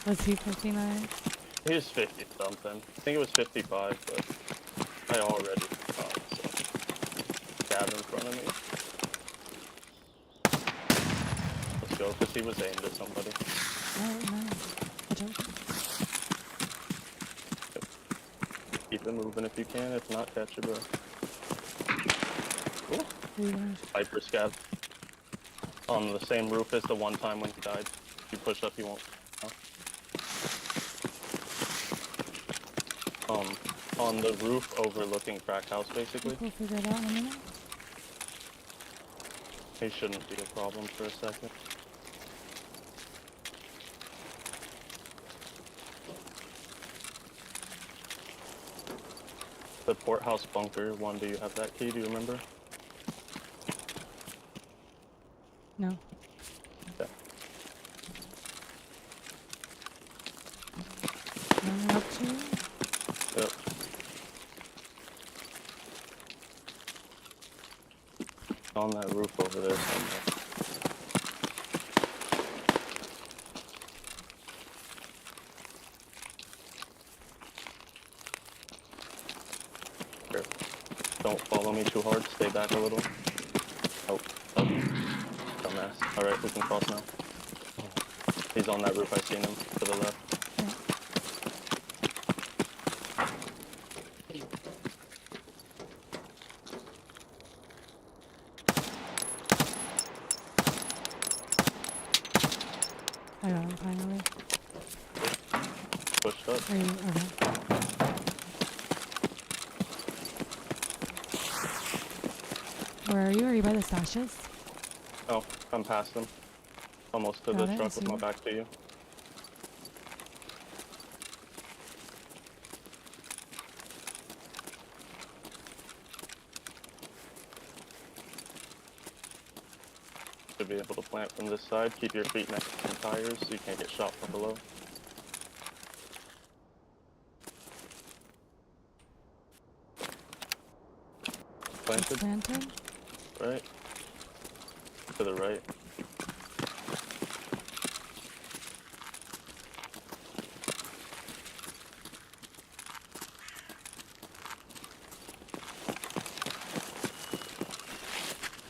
Was he 59? He was 50 something. I think it was 55, but I already forgot, so. Stab in front of me. Let's go, because he was aimed at somebody. Oh, nice. Good job. Keep it moving if you can, if not, catch your breath. Cool. Viper scab. On the same roof as the one time when he died. If you push up, he won't. On the roof overlooking crack house, basically. We'll figure it out in a minute. He shouldn't be a problem for a second. The Porthouse bunker one, do you have that key? Do you remember? No. Okay. Up to you? Yep. On that roof over there somewhere. Here. Don't follow me too hard, stay back a little. Oh, oh. Dumbass. Alright, we can cross now. He's on that roof, I seen him, to the left. I got him finally. Pushed up. Are you okay? Where are you? Are you by the stashes? Oh, I'm past him. Almost to Got the it, I truck see with my it. back to you. Should be able to plant from this side. Keep your feet next to the tires so you can't get shot from below. Planted? Planted? Right. To the right.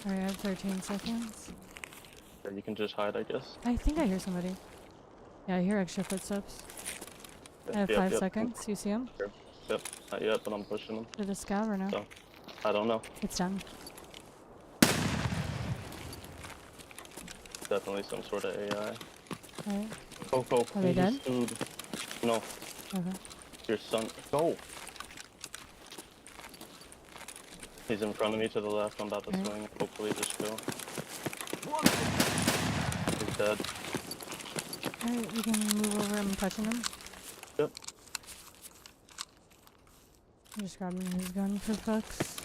Alright, I have 13 seconds. Or you can just hide, I guess. I think I hear somebody. Yeah, I hear extra footsteps. I have Yep, 5 yep. seconds. You see him? Sure. Yep, not yet, but I'm pushing him. Did it scav or no? So, I don't know. It's done. Definitely some sort of AI. Alright. Go, go, Are they please, dead? dude. No. Okay. Your son. Go! He's in front of me to the left. I'm about to swing. Hopefully just kill. He's dead. Alright, you can move over. I'm touching him. Yep. I'm just grabbing his gun for fucks.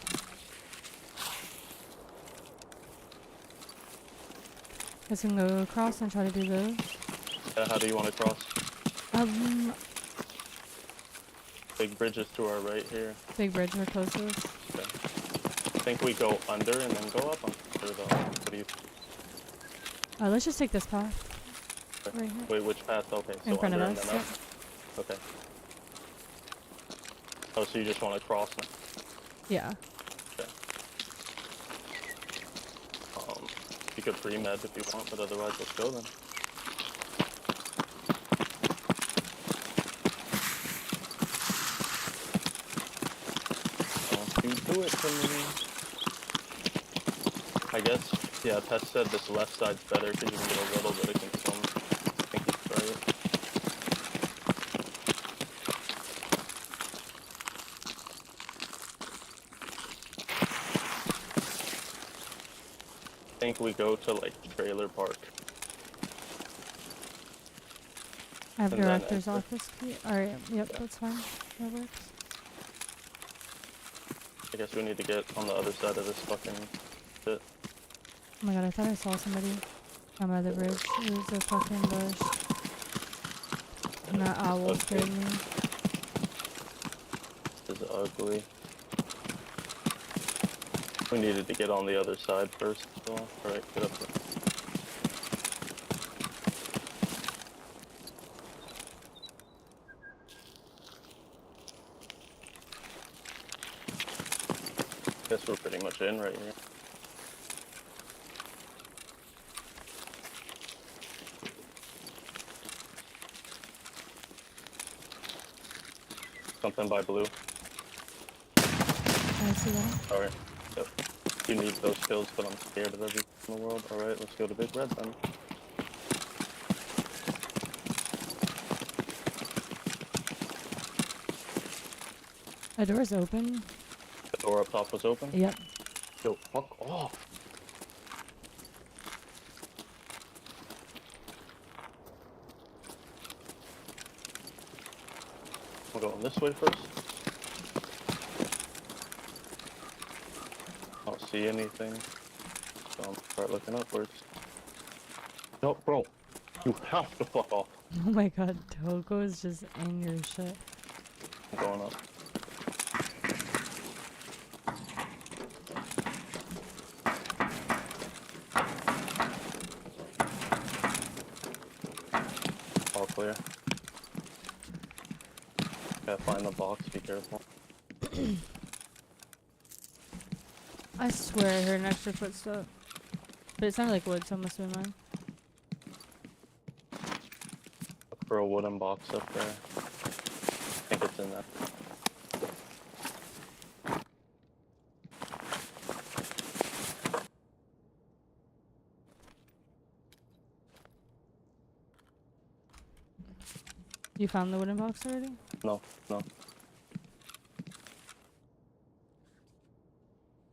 Guess we can go across and try to do those. Yeah, how do you want to cross? Big bridge is to our right here. Big bridge, we're closest. Okay. I think we go under and then go up. I'm sure though. What do you? Let's just take this path. Okay. Right here. Wait, which path? Okay, so In front of under and us, then up. Okay. Oh, so you just want to cross now? Yeah. Okay. You could pre-med if you want, but otherwise let's go then. You do it for me. I guess Yeah, Pet said this left side's better because you can get a little bit of consume. I think he's right. I think we go to like trailer park. I have And then director's enter. office key. Alright, yep, that's fine. That works. I guess we need to get on the other side of this fucking shit. Oh my god, I thought I saw somebody down by the bridge. It was a fucking bush. And that owl scared me. This is ugly. We needed to get on the other side first. So, alright, get up there. Guess we're pretty much in right here. Something by blue. I see that. Alright. Yep. You need those kills, but I'm scared of everything in the world. Alright, let's go to Big Red then. The door's open. The door up top was open? Yep. Yo, fuck off. We're going this way first. I don't see anything. So I'm start looking upwards. No, bro. You have to fuck off. Oh my god, Togo is just in your shit. I'm going up. All clear. Gotta find the box, be careful. I swear I heard an extra footstep. But it sounded like wood, so it must have been mine. Look for a wooden box up there. I think it's in there. You found the wooden box already? No, no.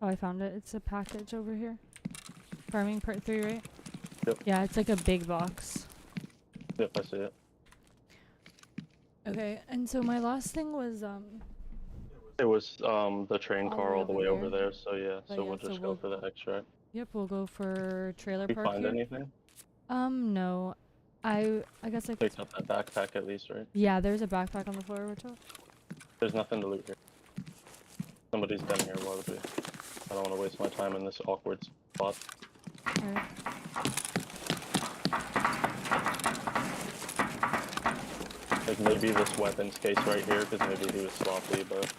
Oh, I found it. It's a package over here. Farming part 3, right? Yep. Yeah, it's like a big box. Yep, I see it. Okay, and so my last thing was, It was the train car all the way over there. there, so yeah, But so yeah, we'll so just go for the extract. Yep, we'll go for trailer Did you park find here. anything? No. I guess I could... Picked up that backpack at least, right? Yeah, there's a backpack on the floor, which There's nothing to loot here. Somebody's been here, why would we? I don't want to waste my time in this awkward spot. Alright. Like maybe this weapons case right here, because maybe he was sloppy, but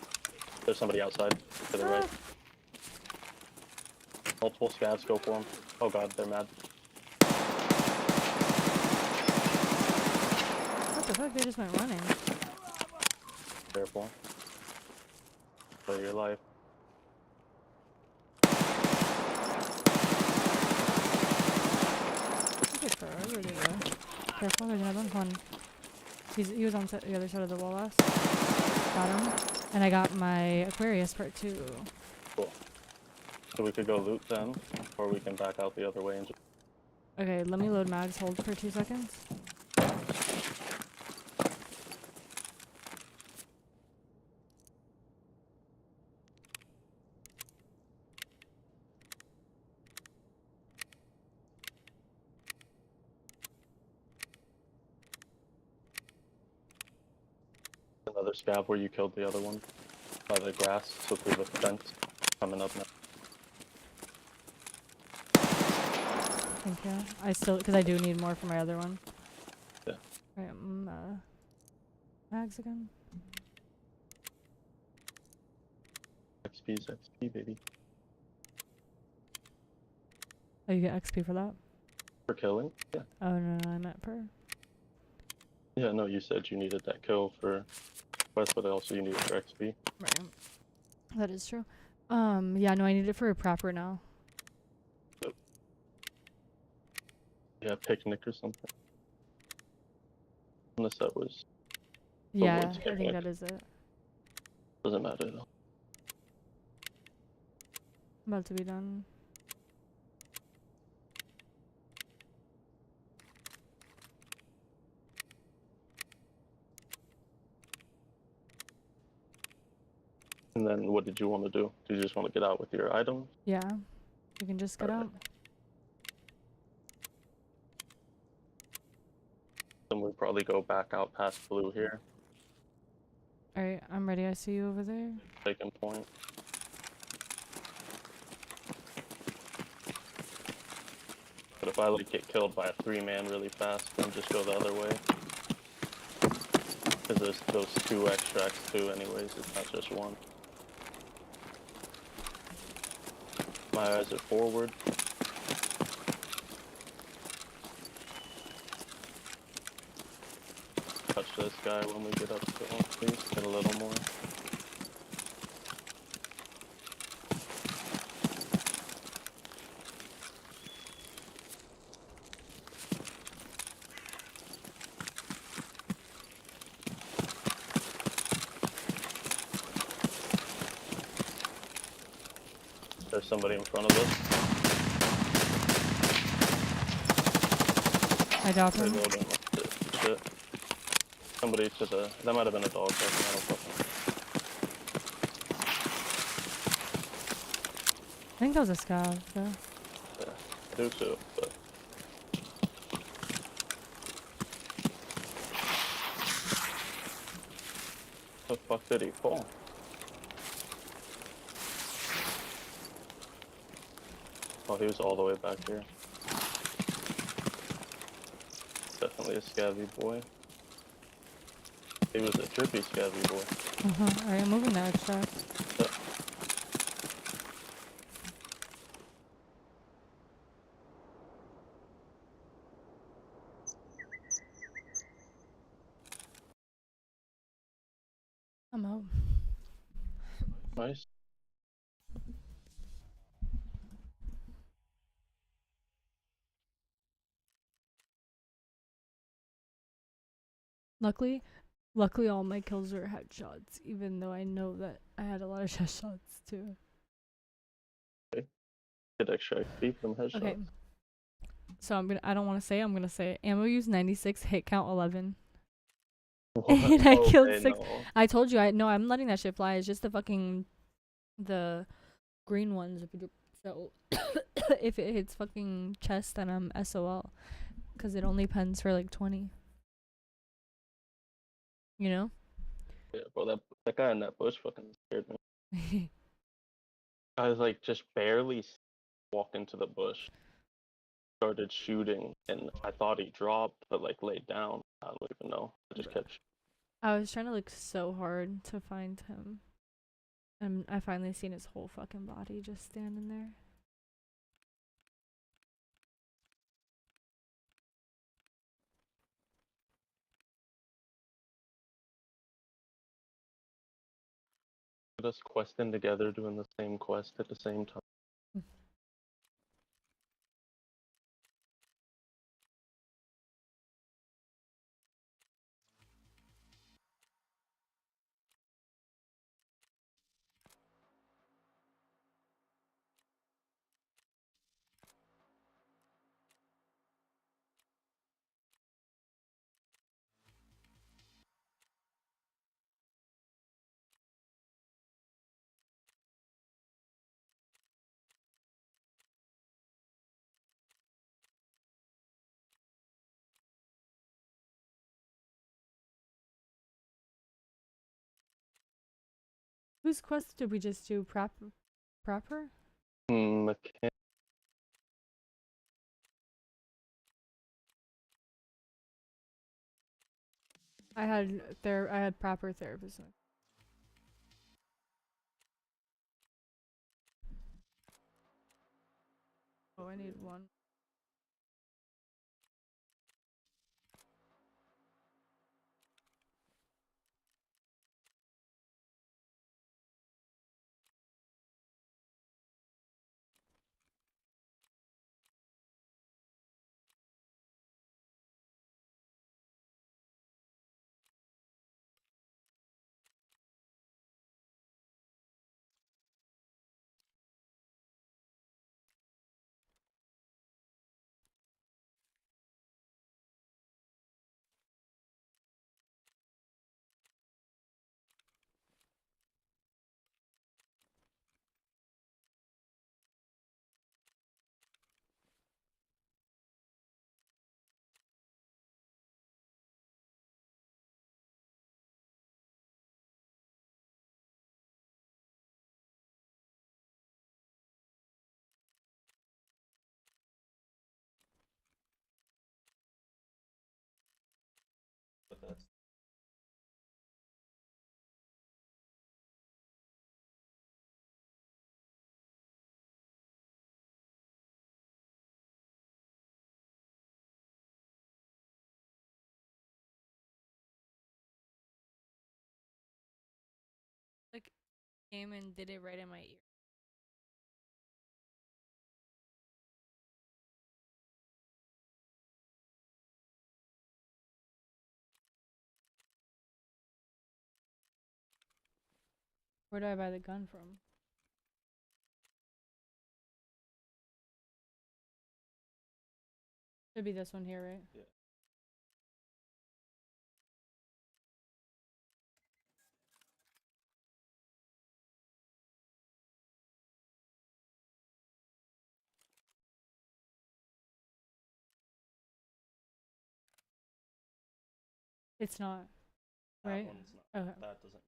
there's somebody outside to the right. Multiple scavs, go for them. Oh god, they're mad. What the fuck? They just went running. Careful. Play your life. Took it forever to go. Careful, there's another one. He was on the other side of the wall last. Got him. And I got my Aquarius part 2. Cool. So we could go loot then, or we can back out the other way and just... Okay, let me load mags. Hold for 2 seconds. Another scab where you killed the other one. By the grass, so through the fence. Coming up now. Thank you. I still, because I do need more for my other one. Yeah. Alright, mags again. XP's XP, baby. Oh, you get XP for that? For killing? Yeah. Oh, no, I meant per. Yeah, no, you said you needed that kill for quest, but also you need it for XP. Right. That is true. Yeah, no, I need it for a proper now. Yep. Yeah, picnic or something. Unless that was the Yeah, woods I think picnic. that is it. Doesn't matter though. About to be done. And then what did you want to do? Do you just want to get out with your items? Yeah, you can just get out. Then we'll probably go back out past blue here, Alright, I'm ready. I see you over there. taking point. But if I like get killed by a 3-man really fast, then just go the other way. Because there's those 2 extracts too anyways, it's not just one. My eyes are forward. Touch this guy when we get up to him, please. Get a little more. There's somebody in front of us. I dropped him. Reloading. Shit. Somebody to the... That might have been a dog. I don't fucking... I think that was a scav, though. Yeah, I do too, but... The fuck did he fall? Oh, he was all the way back here. Definitely a scabby boy. He was a trippy scabby boy. Alright, I'm moving that extract. Yep. I'm out. Nice. Luckily all my kills were headshots, even though I know that I had a lot of chest shots too. Okay. Get extract B from headshot. Okay. So I don't want to say, I'm gonna say it. Ammo use 96, hit count 11. And I killed 6. No. I told you, I'm letting that shit fly. It's just the green ones. So if it hits fucking chest, then I'm SOL. Because it only pens for like 20. You know? Yeah, bro, that guy in that bush fucking scared me. I was like, just barely walked into the bush, started shooting, and I thought he dropped, but like laid down. I don't even know. I just kept. I was trying to look so hard to find him. And I finally seen his whole fucking body just standing there. Us questing together, doing the same quest at the same time. Whose quest did we just do? Proper? Mechanic. I had proper therapist. Oh, I need one. came and did it right in my ear. Where do I buy the gun from? Should be this one here, right? Yeah. It's not. That Right? one's not. Okay. That doesn't.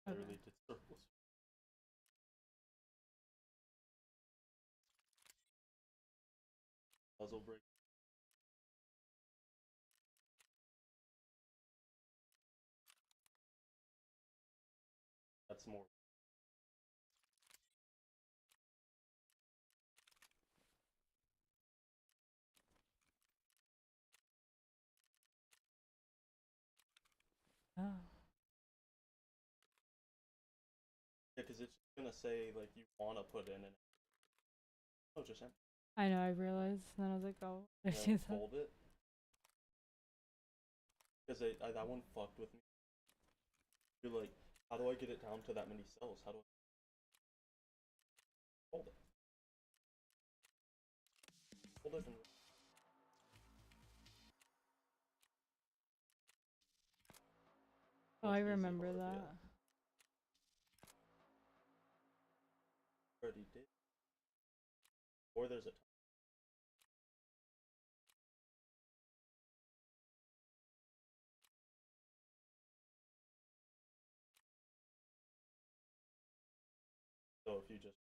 Literally did circles. Puzzle break. That's more. Oh. Yeah, because it's gonna say like you wanna put in an. Oh, just empty. I know, I realized. And then I was like, oh, I And see then that. fold it. Because that one fucked with me. You're like, how do I get it down to that many cells? How do I hold it? Hold it and Oh, I remember that. already did. Or there's a so if you just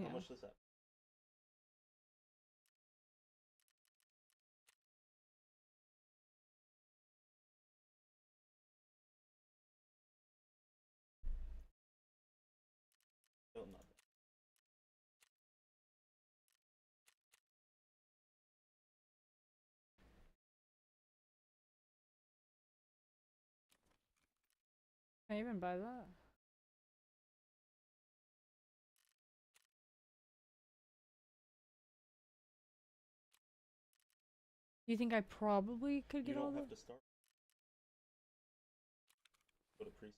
Yeah. how much does that? Still not bad. Can I even buy that? Do you think I probably could You get all don't the? have to start. Go to priest.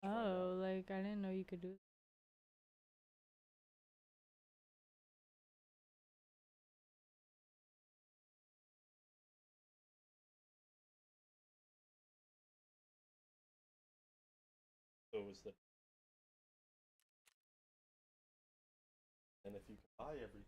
Oh, like I didn't know you could do. So is the and if you can buy everything.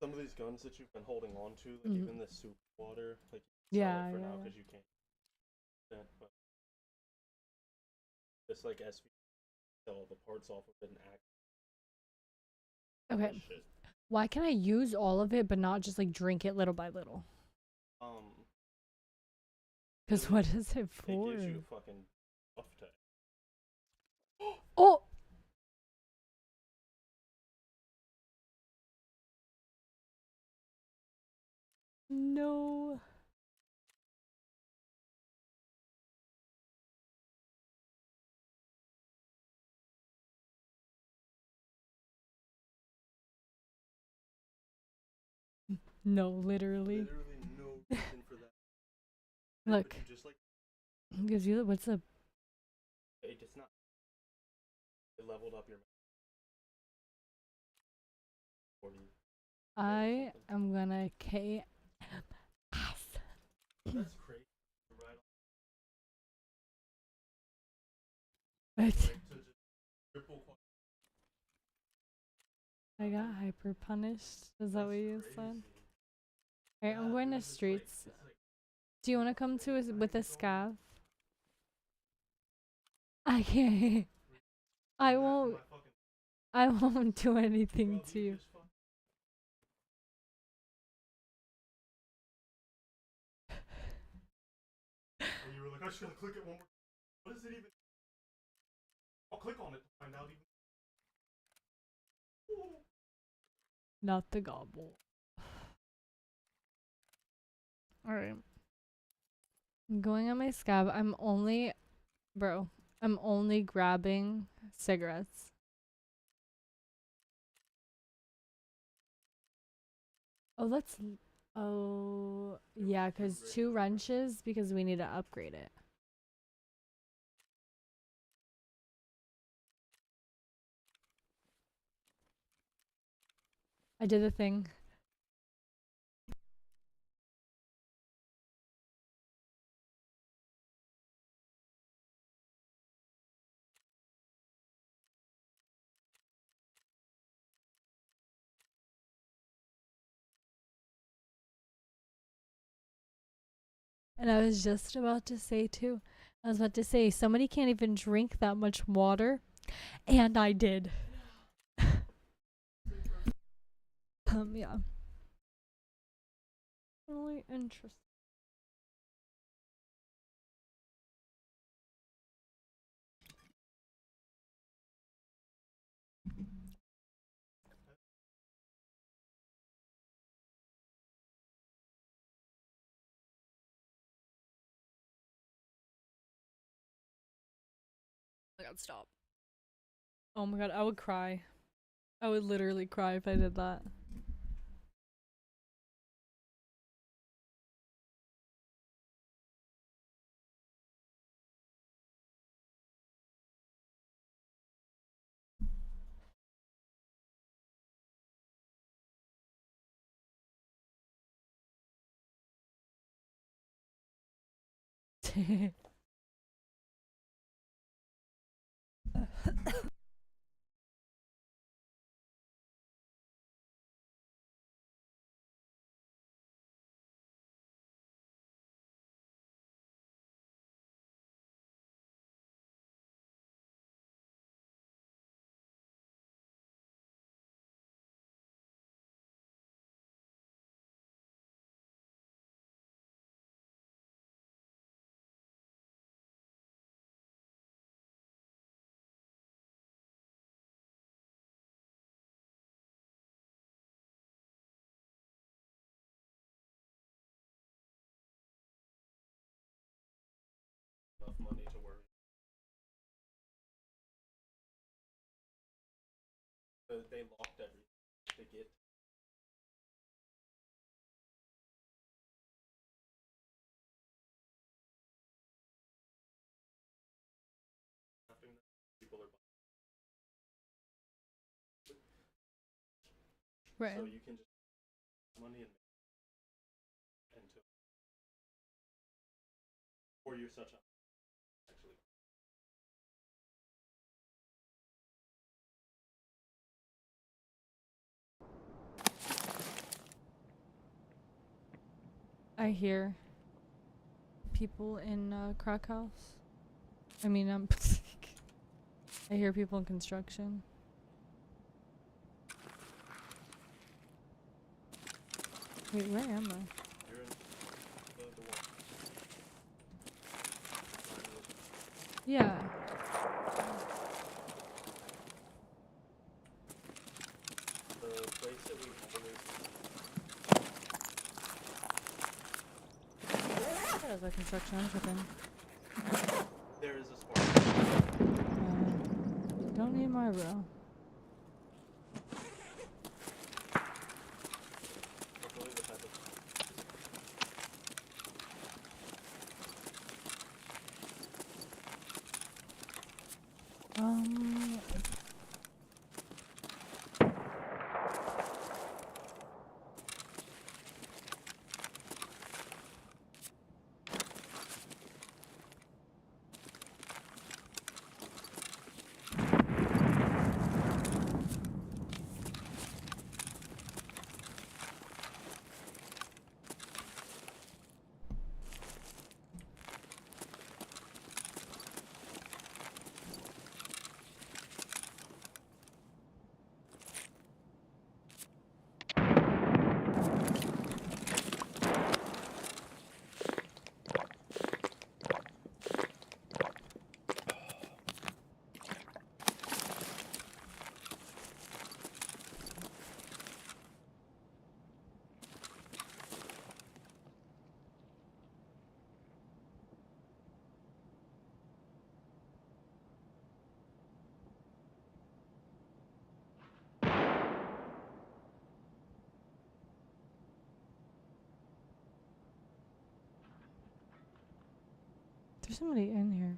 Some of these guns that you've been holding on to, like Mhm. even this soup water, like Yeah, sell it for now yeah. because you can't. But this like SV, sell all the parts off of it and act. Okay. Shit. Why can I use all of it but not just like drink it little by little? Because what is it for? It gives you a fucking buff tag. Oh! No. No, literally. Literally no reason for that. Look. You just like Gives you what's the it just not. It leveled up your. 40. I am gonna KS. That's crazy. Right. What? I got hyper punished. Is that what you said? Alright, I'm going to streets. Do you want to come to us with a scav? I can't. I won't. I won't do anything to you. And you were like, I just gotta click it one more. What is it even? I'll click on it to find out even. Not the gobble. Alright. I'm going on my scab. I'm only grabbing cigarettes. Oh, yeah, because 2 wrenches because we need to upgrade it. I did the thing. And I was just about to say too, somebody can't even drink that much water, and I did. Yeah. Really interesting. Oh my god, stop. Oh my god, I would cry. I would literally cry if I did that. Enough money to worry. They locked everything to get. People are Right. So you can just money and to or you're such a actually. I hear people in crack house. I mean, I hear people in construction. Wait, where am I? You're in the Yeah. The place that we always That was like construction. I'm tripping. there is a spark. Don't need my bro. There's somebody in here.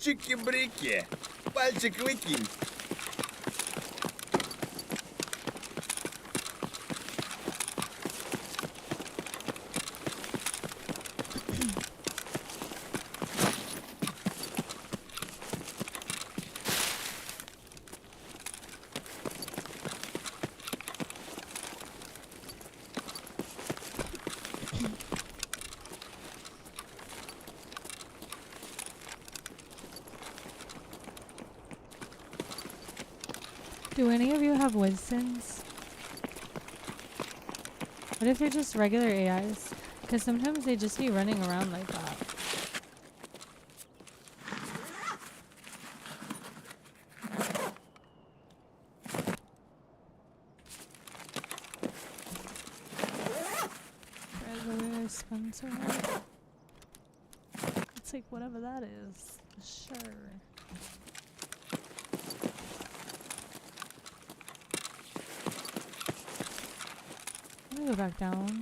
Чики-брики, пальчик выкинь. Do any of you have Winston's? What if they're just regular AIs? Because sometimes they just be running around like that. Regular Spencer. It's like whatever that is. Sure. Let me go back down.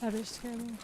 That would scare me.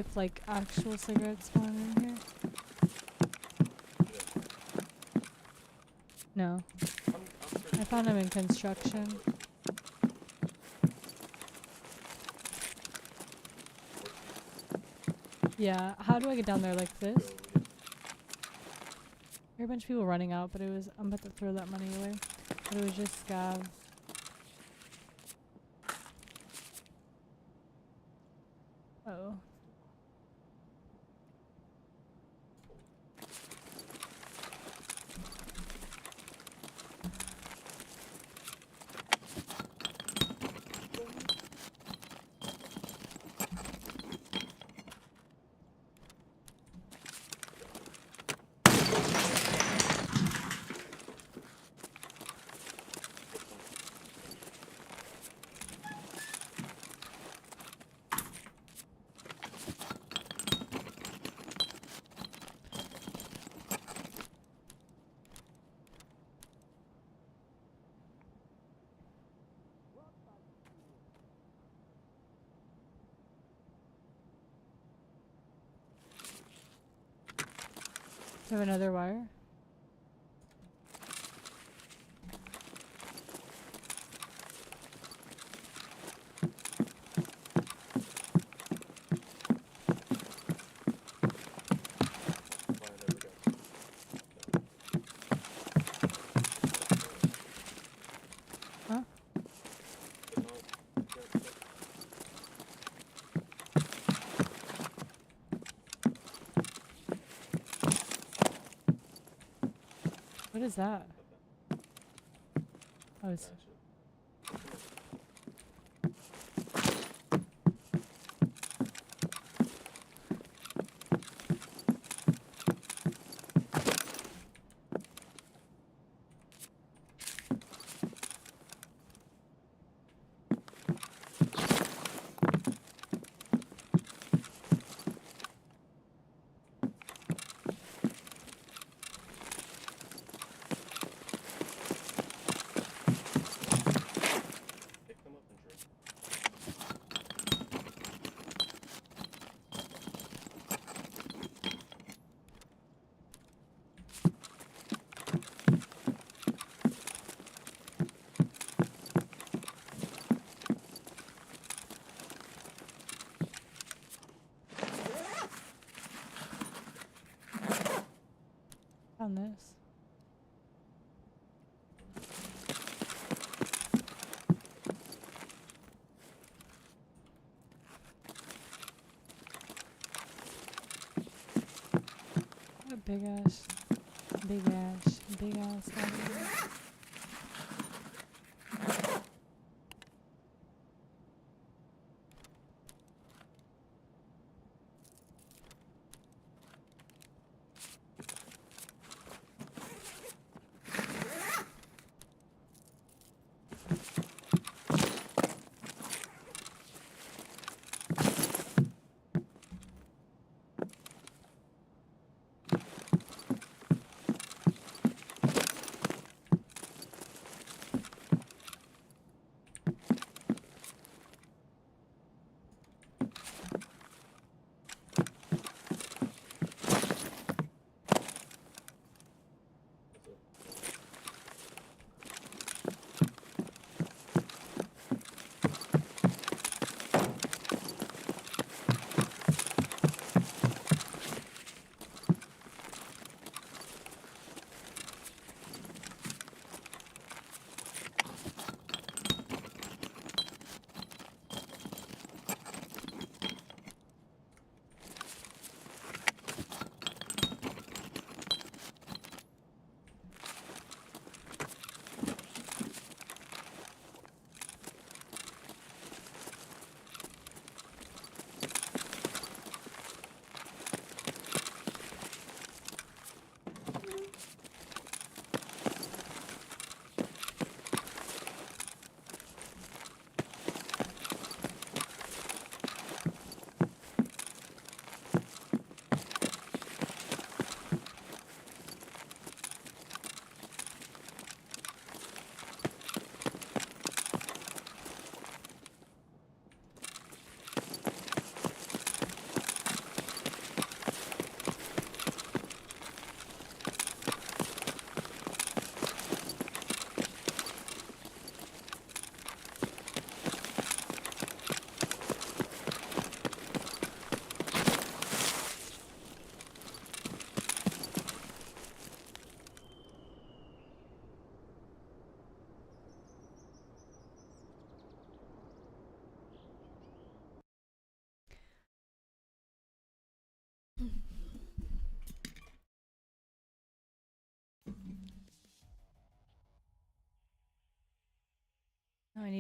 if like actual cigarettes spawn in here? No. I found them in construction. Yeah, how do I get down there like this? There are a bunch of people running out, but I'm about to throw that money away. But it was just scavs. Oh. Do you have another wire? Huh? What is that? Oh, it's... Found this. What a big ass guy.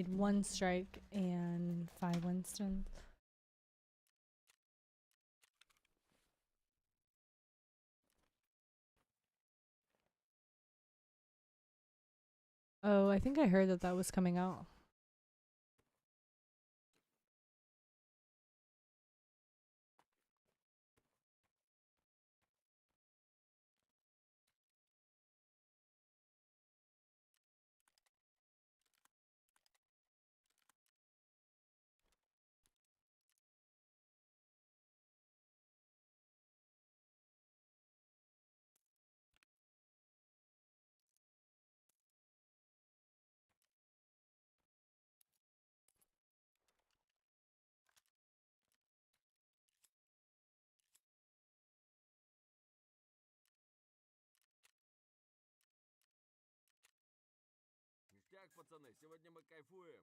need 1 strike and 5 Winstons. Oh, I think I heard that that was coming out. Ништяк, пацаны, сегодня мы кайфуем.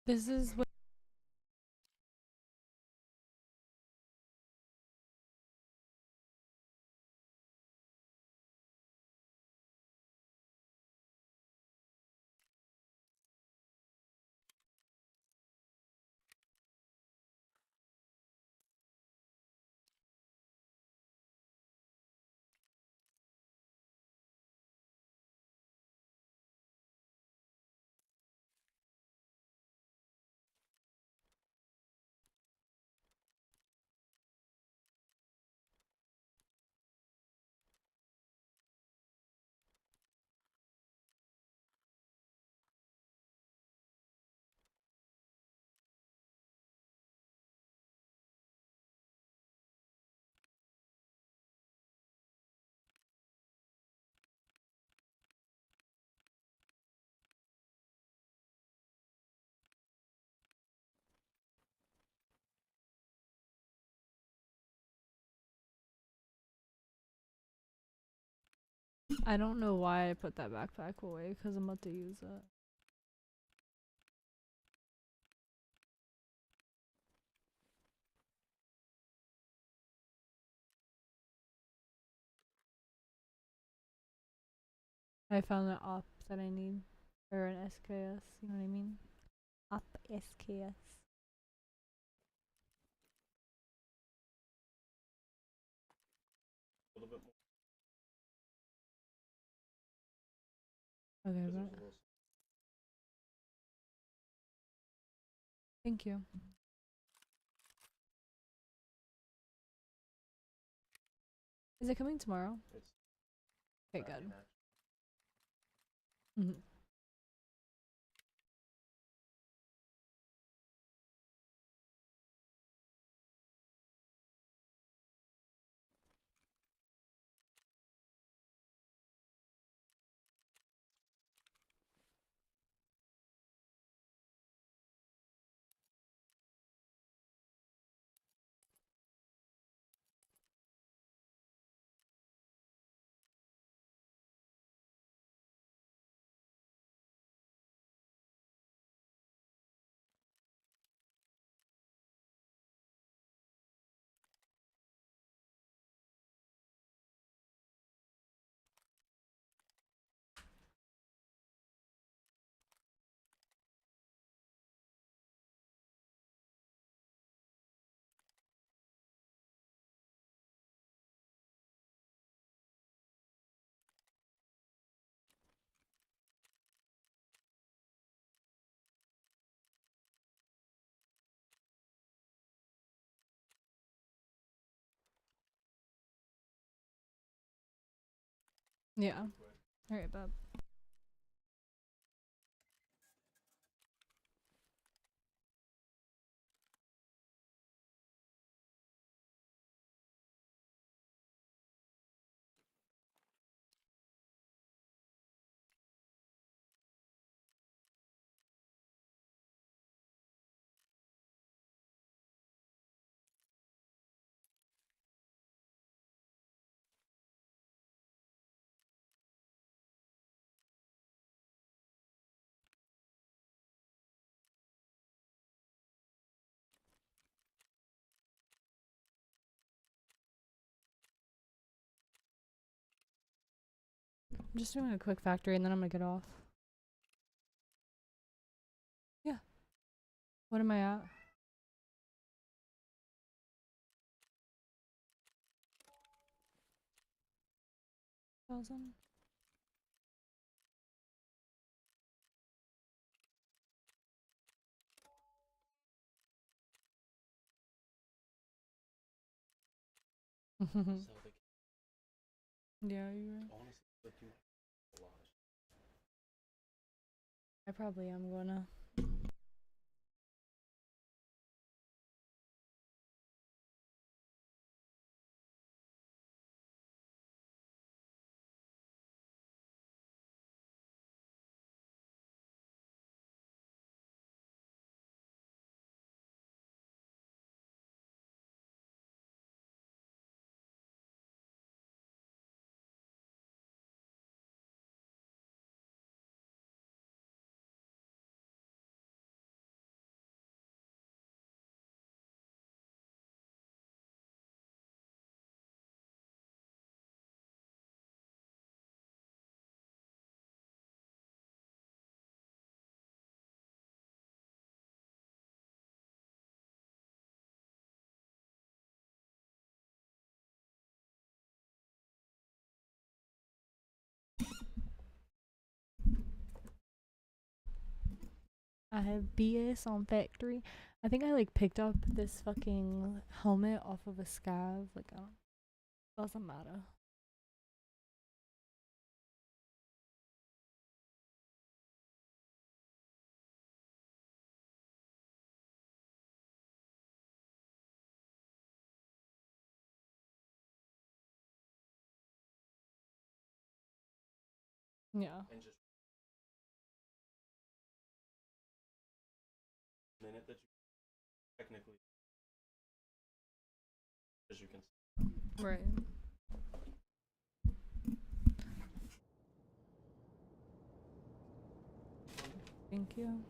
This is what I don't know why I put that backpack away because I'm about to use it. I found an op that I need. Or an SKS, you know what I mean? Op SKS. A little bit more. Okay, but thank you. Is it coming tomorrow? Okay, good. Mhm. Yeah. Alright, Bob. I'm just doing a quick factory and then I'm gonna get off. Yeah. What am I at? Thousand. Yeah, you're right. I probably am gonna. I have BS on factory. I think I like picked up this fucking helmet off of a scav. Like, I don't. Doesn't matter. Yeah. And just minute that you technically, as you can see. Right. Thank you.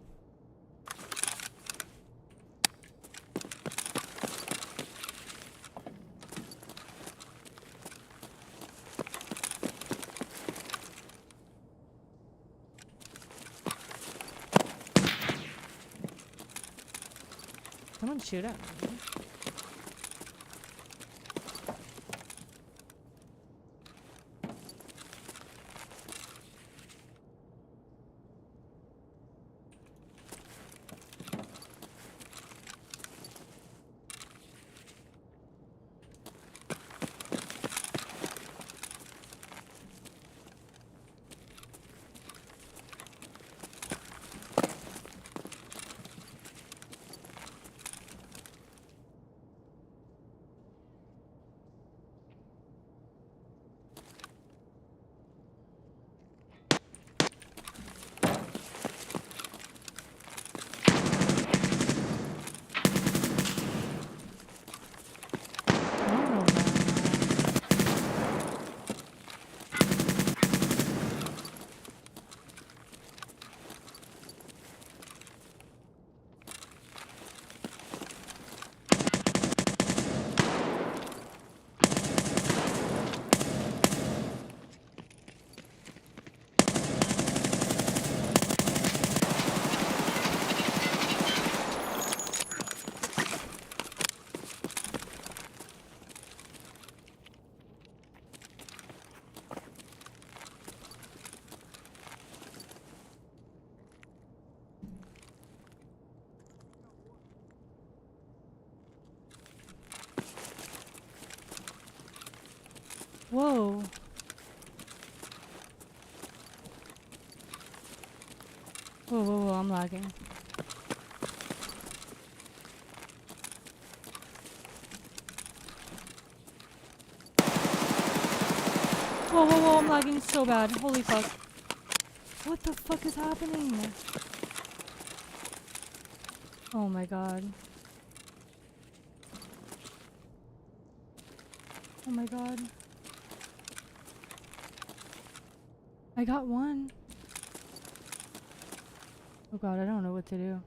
don't shoot at me. Whoa. Whoa, I'm lagging. Whoa, I'm lagging so bad. Holy fuck. What the fuck is happening? Oh my god. Oh my god. I got one. Oh god, I don't know what to do.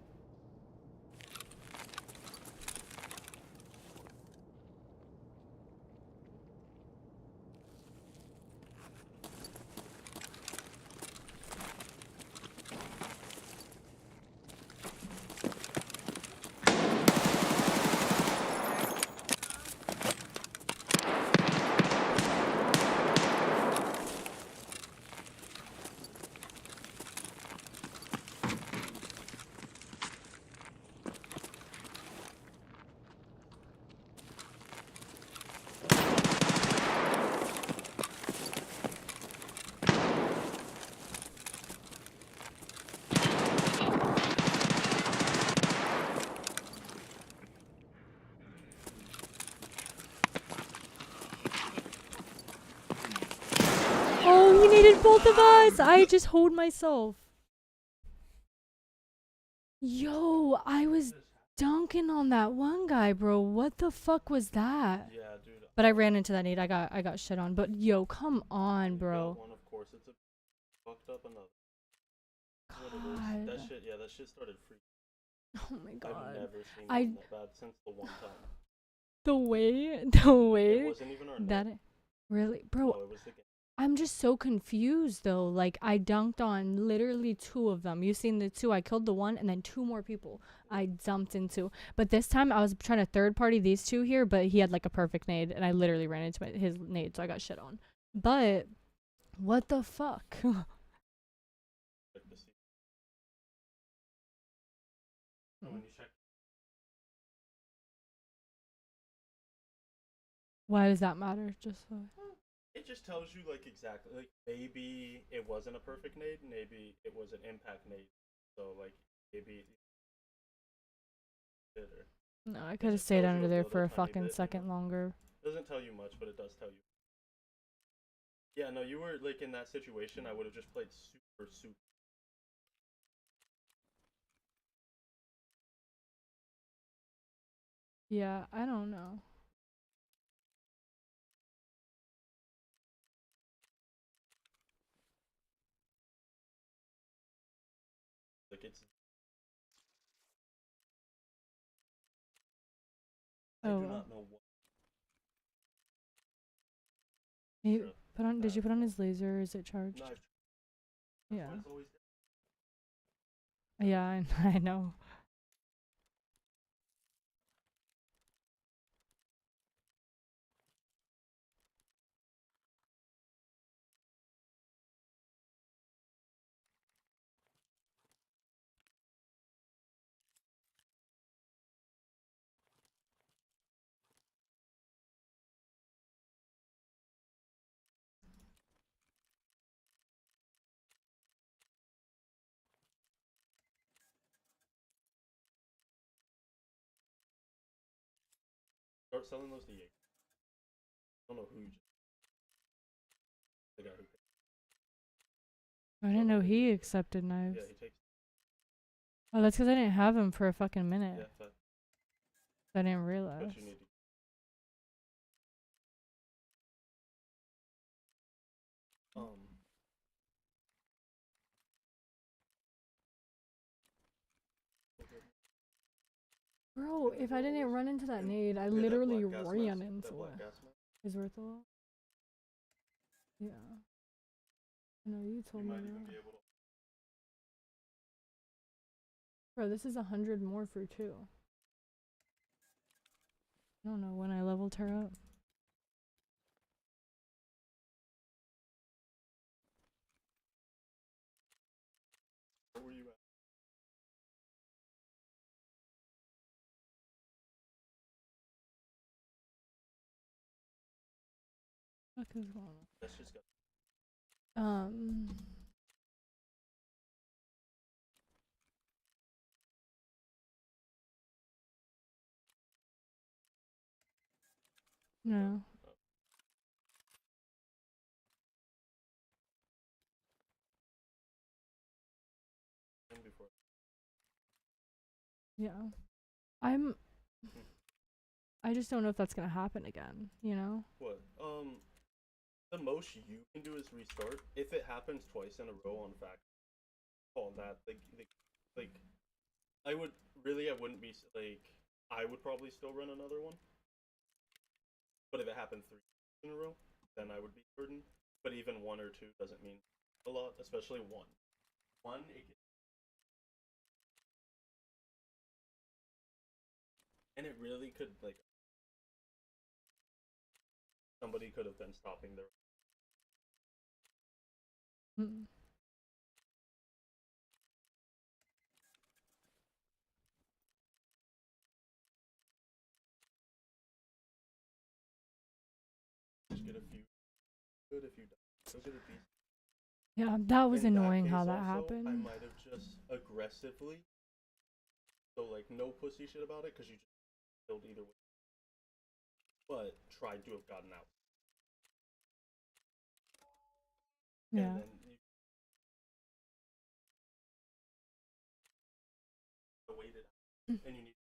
Oh, he needed both of us! I just hold myself. Yo, I was dunking on that one guy, bro. What the fuck was that? Yeah, dude. But I ran into that nade. I got shit on. But yo, come on, bro. One, of course, it's a fucked up another. God. That shit started freaking. Oh my god. I've never seen one that bad since the one time. The way It wasn't even our that net. really, bro. No, it was the game. I'm just so confused though. Like I dunked on literally 2 of them. You seen the 2? I killed the one, and then 2 more people I dumped into. But this time I was trying to third party these 2 here, but he had like a perfect nade, and I literally ran into his nade, so I got shit on. But what the fuck? Why does that matter? Just so. It just tells you like exactly, like maybe it wasn't a perfect nade, maybe it was an impact nade. So like maybe. No, I could have stayed under there for a fucking second longer. It doesn't tell you much, but it does tell you. Yeah, no, you were like in that situation. I would have just played super. Yeah, I don't know. Like it's. Oh. I do not know what. Did you put on his laser? Or is it charged? No, yeah. Yeah, I know. start selling those to you. I don't know who you just. The guy who. I didn't know he accepted knives. Yeah, he takes. Oh, that's because I didn't have him for a fucking minute. Yeah, that. I didn't realize. But you need to. Bro, if I didn't run into that nade, I that literally black gas ran mask, into that black it. gas mask. Is worth a lot? Yeah. No, you told me might even that. be able to. Bro, this is 100 more for 2. I don't know when I leveled her up. Where were you at? What is going on? That's just got. No. Before. Yeah. I just don't know if that's gonna happen again, you know? What? The most you can do is restart. If it happens twice in a row on fact, call that like I wouldn't be like I would probably still run another one. But if it happened 3 in a row, then I would be certain. But even 1 or 2 doesn't mean a lot, especially 1. 1 it can. And it really could, like, somebody could have been stopping their. Just get a few. Good if you don't. Go get a piece. Yeah, that was In annoying case how that also, happened. I might have just aggressively. So, like, no pussy shit about it, because you just killed either way. But tried to have gotten out. Yeah. And then you waited. And you need.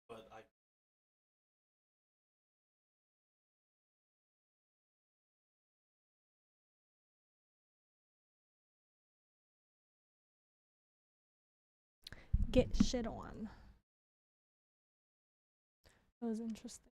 But I. Get shit on. That was interesting.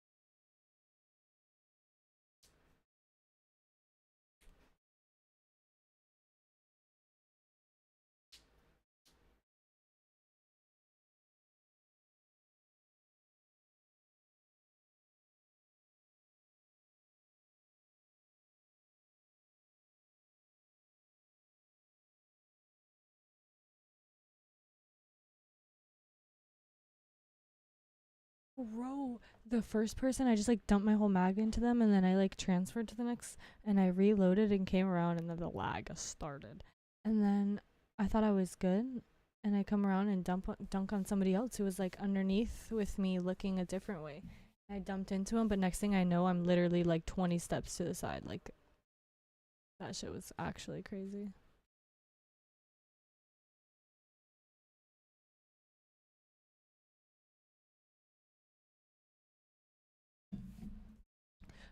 Bro, the first person, I just like dumped my whole mag into them, and then I like transferred to the next, and I reloaded and came around, and then the lag started. And then I thought I was good, and I come around and dunk on somebody else who was like underneath with me looking a different way. I dumped into him, but next thing I know, I'm literally like 20 steps to the side. Like, that shit was actually crazy.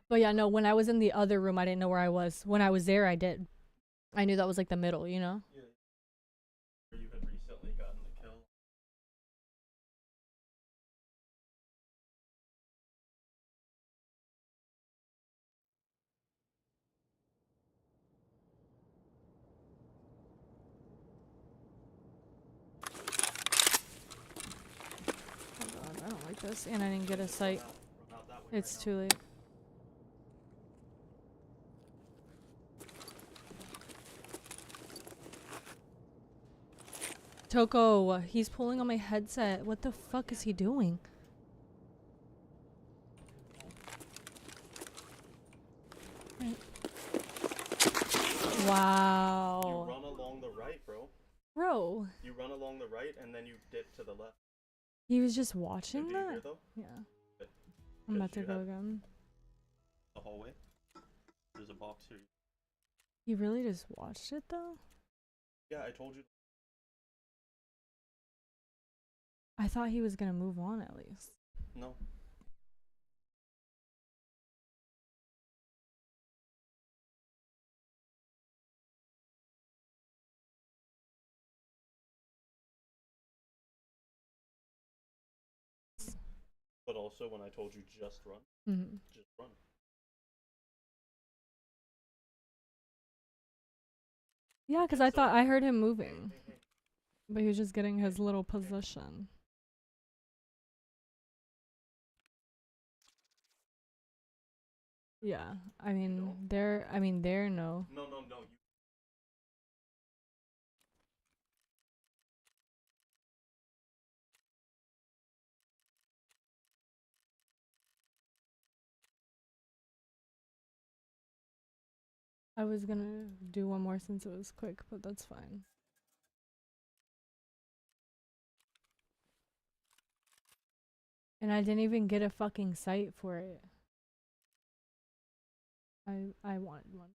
But yeah, no, when I was in the other room, I didn't know where I was. When I was there, I did. I knew that was like the middle, you know? Yeah. You had recently gotten the kill. Oh god, I don't like this. And I didn't get a sight. It's too late. Toko, he's pulling on my headset. What the fuck is he doing? Wow. You run along the right, bro. Bro. You run along the right, and then you dip to the left. He was just watching Do you that? hear, though? Yeah. Good. I'm about to you go have again. The hallway. There's a box here. He really just watched it though? Yeah, I told you. I thought he was gonna move on at least. No. But also, when I told you just run, just run. Yeah, because I thought I heard him moving. But he was just getting his little position. Yeah, I mean, no. No, no, no. I was gonna do one more since it was quick, but that's fine. And I didn't even get a fucking sight for it. I wanted one.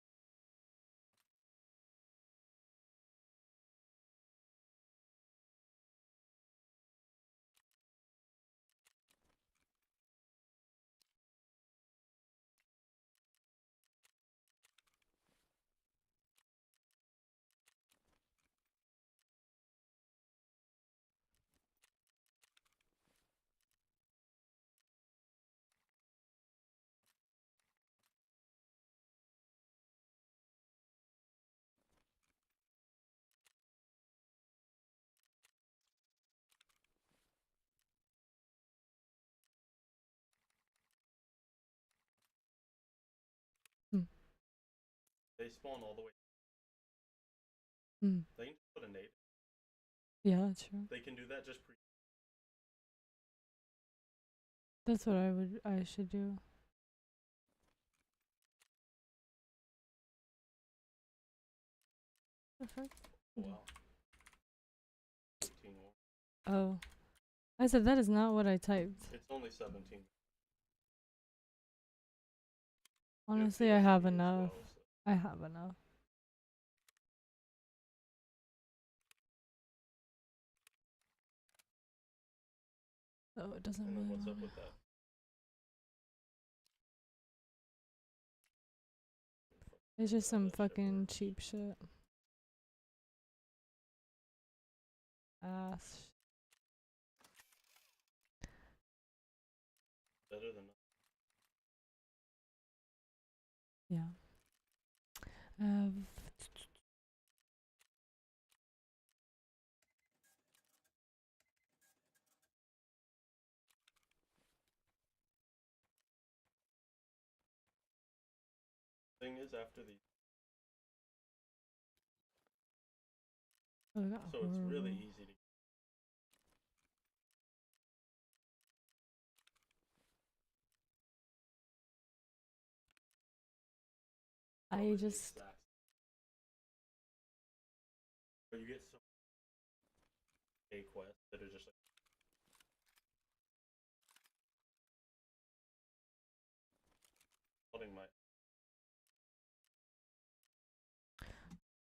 They spawn all the way. They can put a nade. Yeah, that's true. They can do that just pre. That's what I should do. The fuck? Wow. Oh. I said that is not what I typed. It's only 17. Honestly, I have enough. I have enough. Oh, it doesn't really What's up wanna- with that? It's just some fucking cheap shit. Ass. Better than. Yeah. Thing is, after the. Oh, we got So it's really horrible. easy to. I just. But you get some A quests that are just like. Holding my.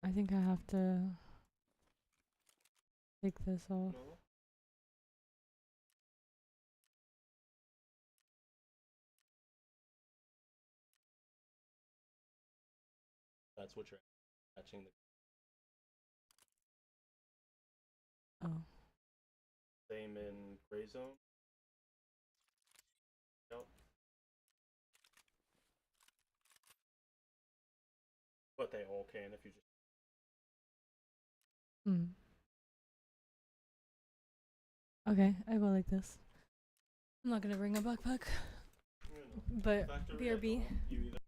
I think I have to take this off. No. That's what you're catching the. Oh. Same in Gray Zone. Yep. But they all can if you just. Okay, I go like this. I'm not gonna bring a backpack. But BRB. You either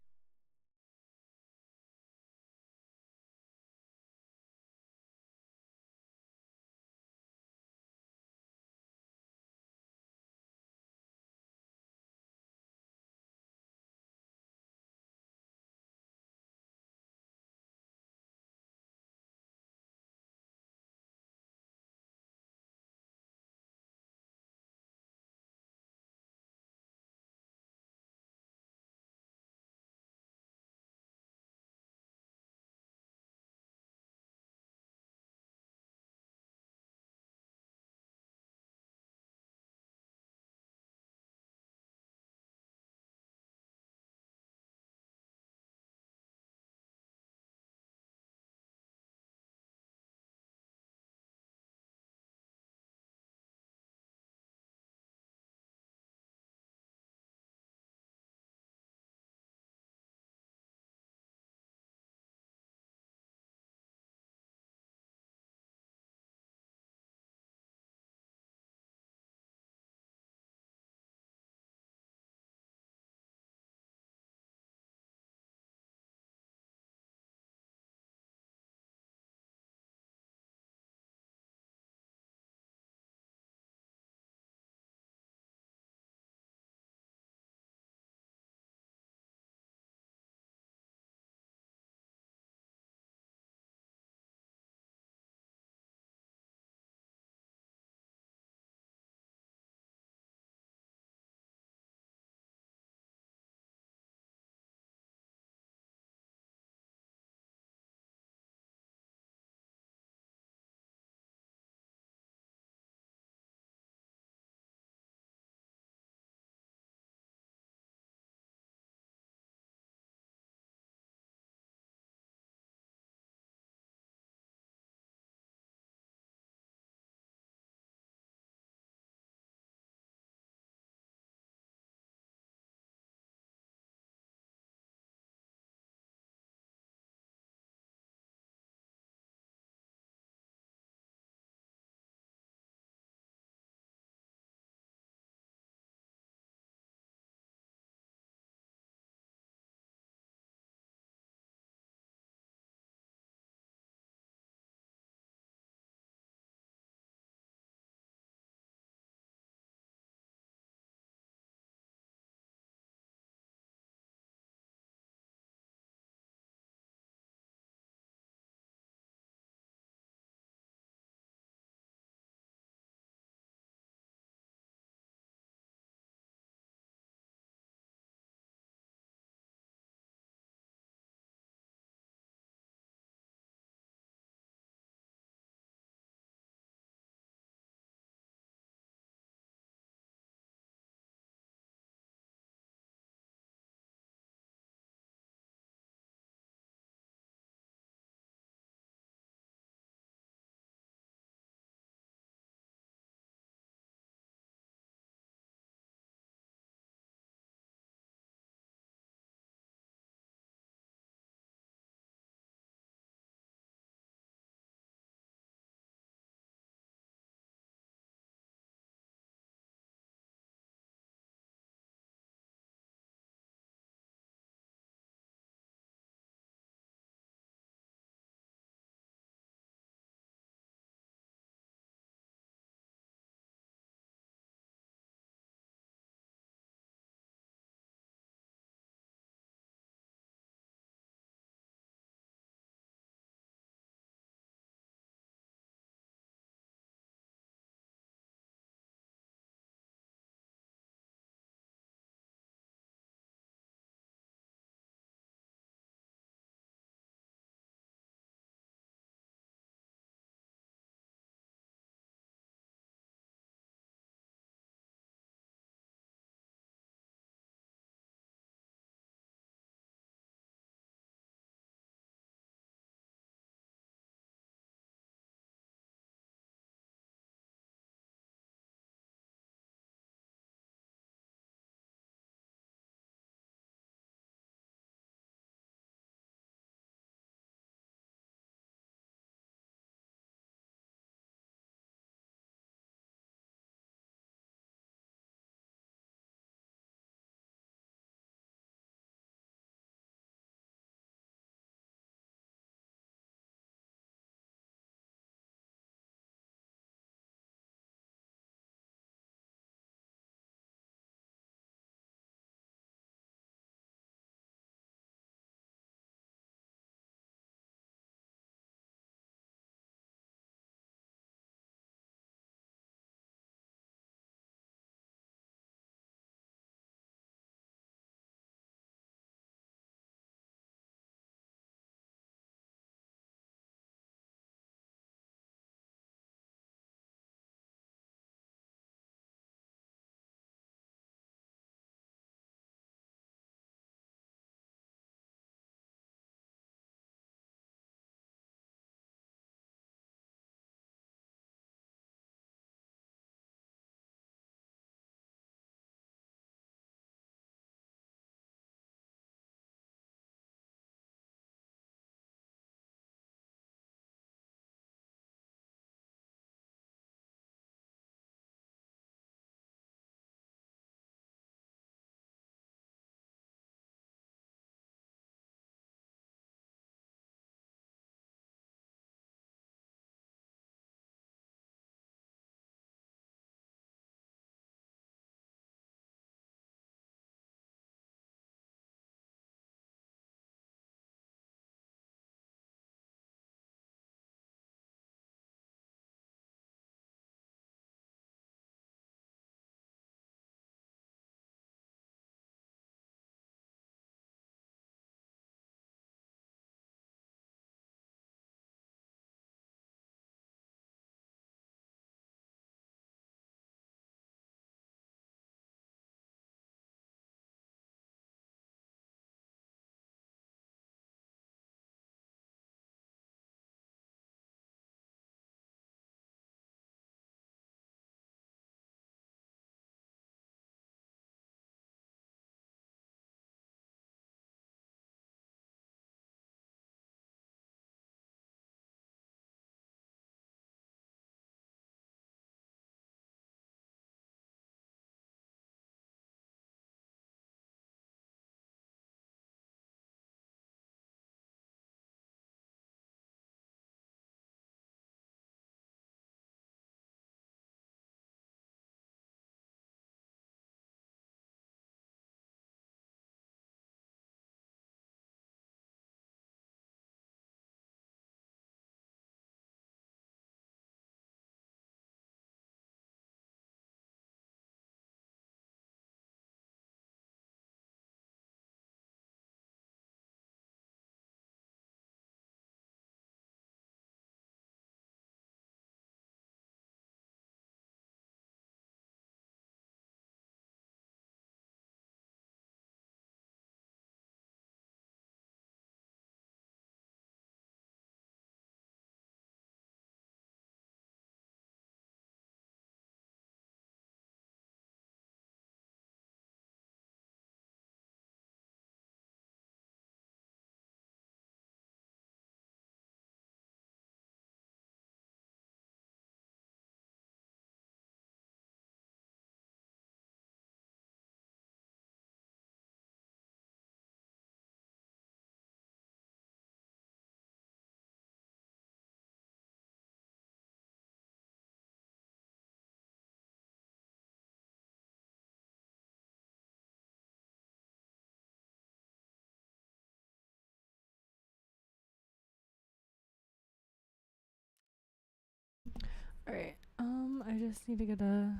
Alright, I just need to get a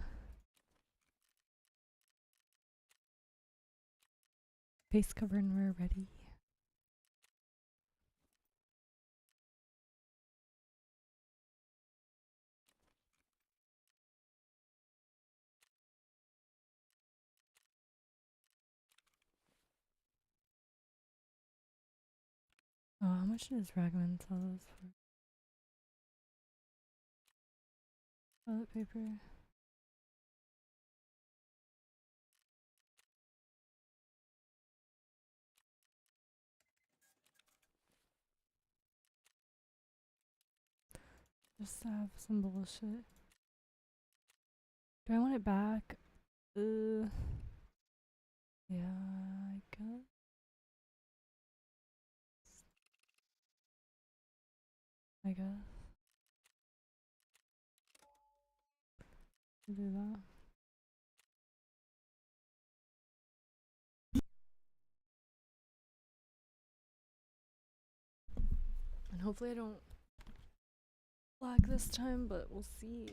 face cover and we're ready. Oh, how much does Ragman sell those for? Toilet paper. Just to have some bullshit. Do I want it back? Yeah, I guess. I guess. I'll do that. And hopefully I don't lag this time, but we'll see.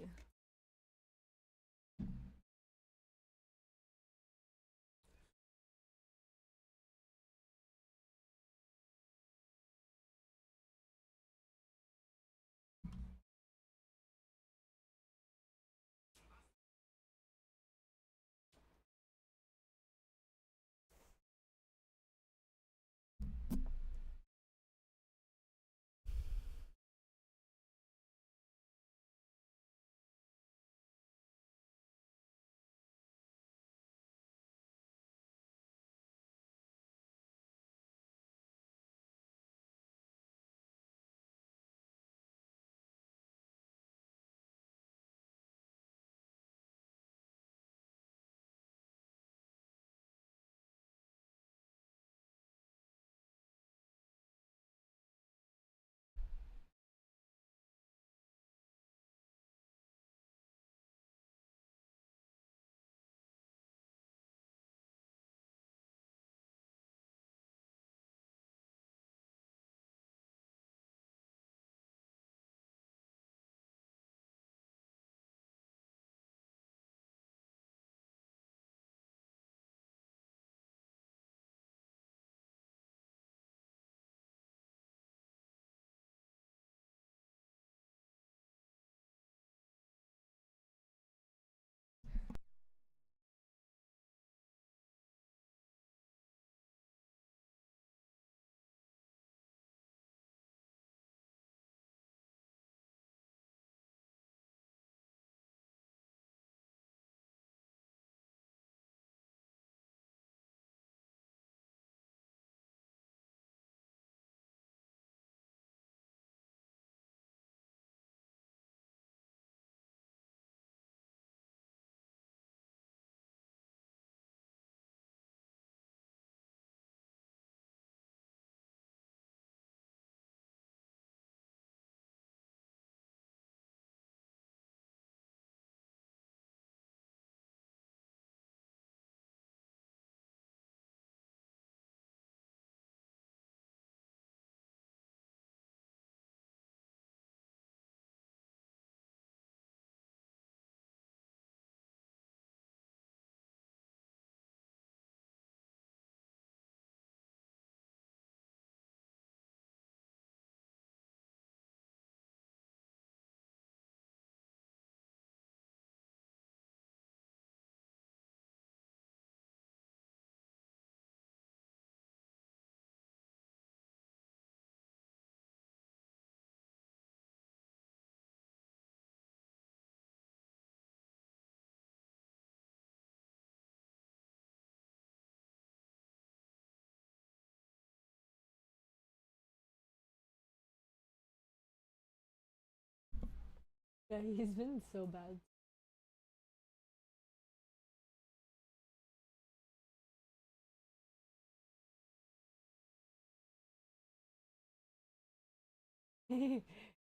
Yeah, he's been so bad.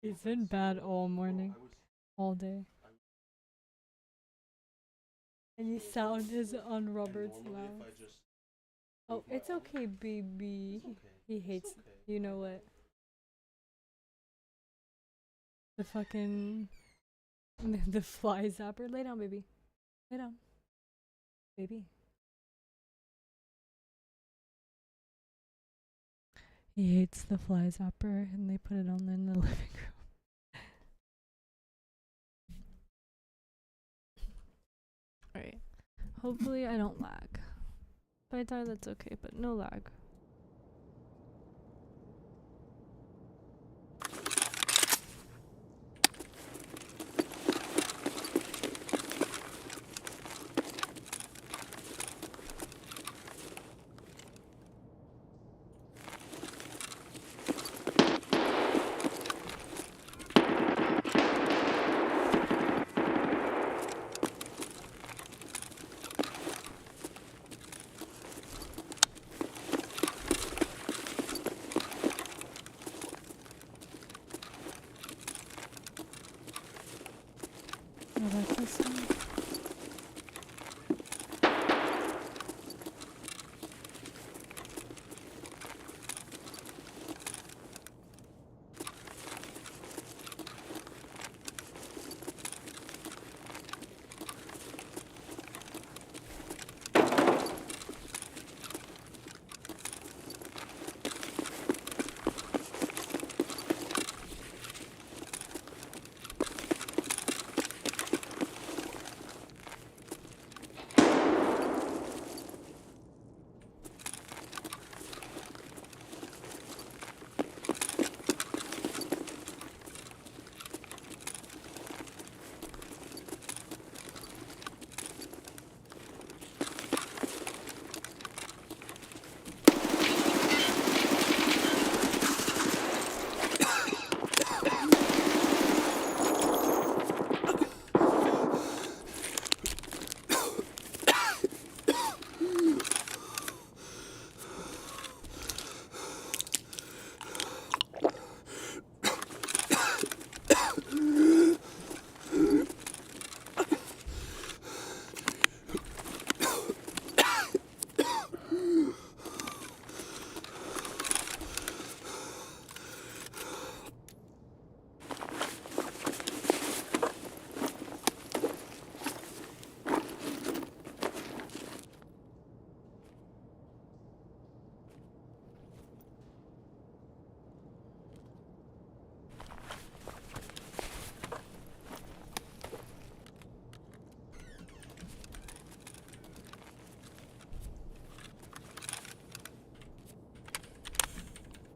He's been bad all morning, all day. Any sound is on Robert's mouth. Oh, it's okay, baby. He hates. You know what? The fucking The fly zapper. Lay down, baby. Lay down. Baby. He hates the fly zapper and they put it on in the living room. Alright. Hopefully I don't lag. If I die, that's okay, but no lag. Oh, that's this one.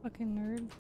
Fucking nerd.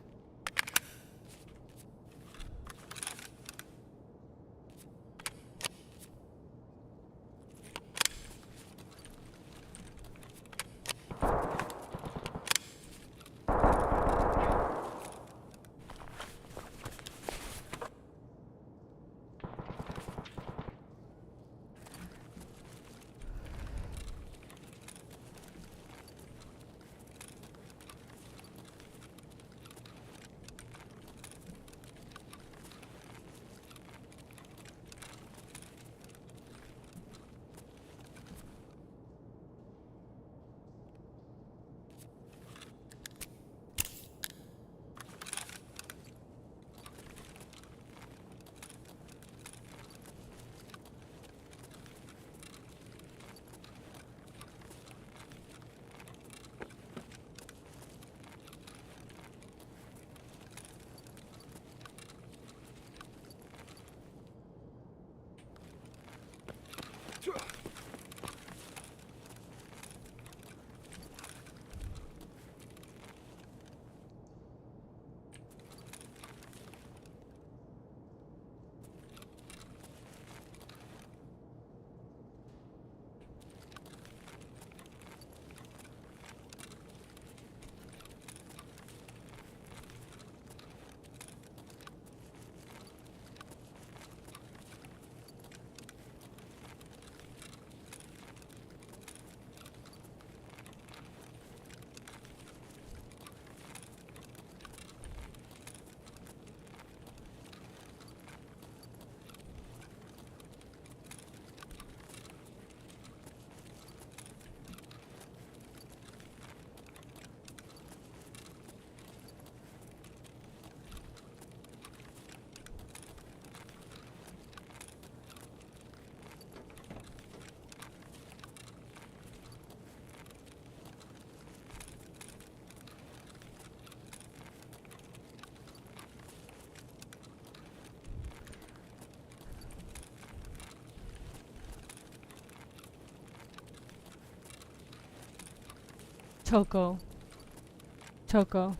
Toko. Toko.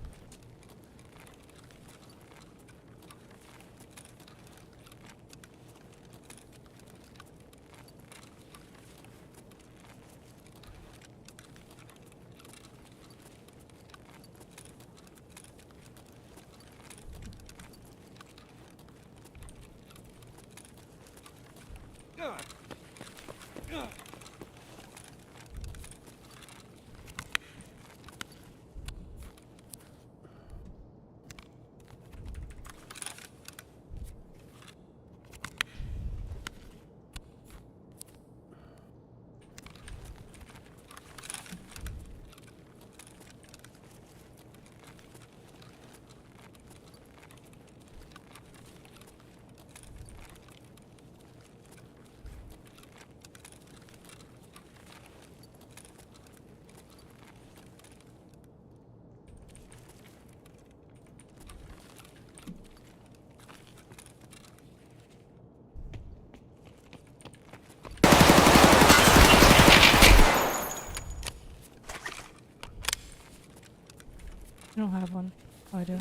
I don't have one. Oh, I do.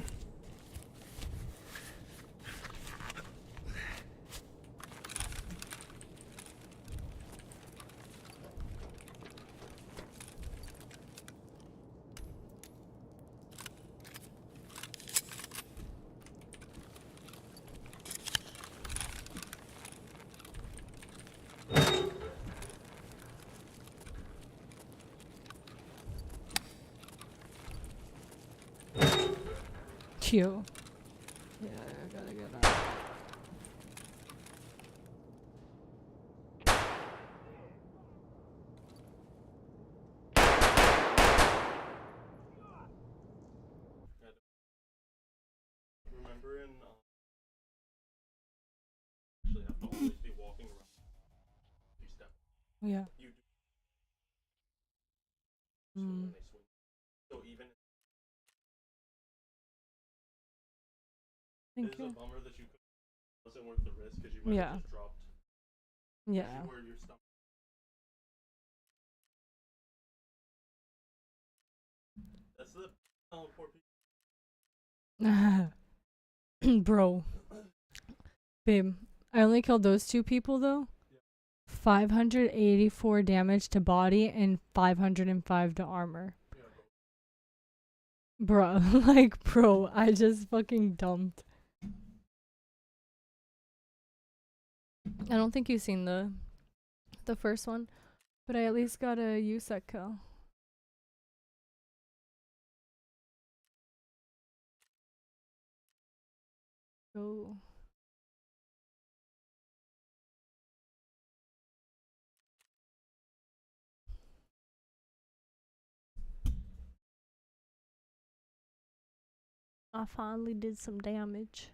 Cute. Yeah, I gotta get that. Remember in actually have to always be walking around. You step. Yeah. You do. So Mm. when they swing. So even Thank it is you. a bummer that you could wasn't worth the risk because you might Yeah. have just dropped. Yeah. Where your stomach. That's the poor people. Bro. Babe, I only killed those two people though. 584 damage to body and 505 to armor. Bruh, like, bro, I just fucking dumped. I don't think you've seen the first one, but I at least got a USEC kill. Oh. I finally did some damage.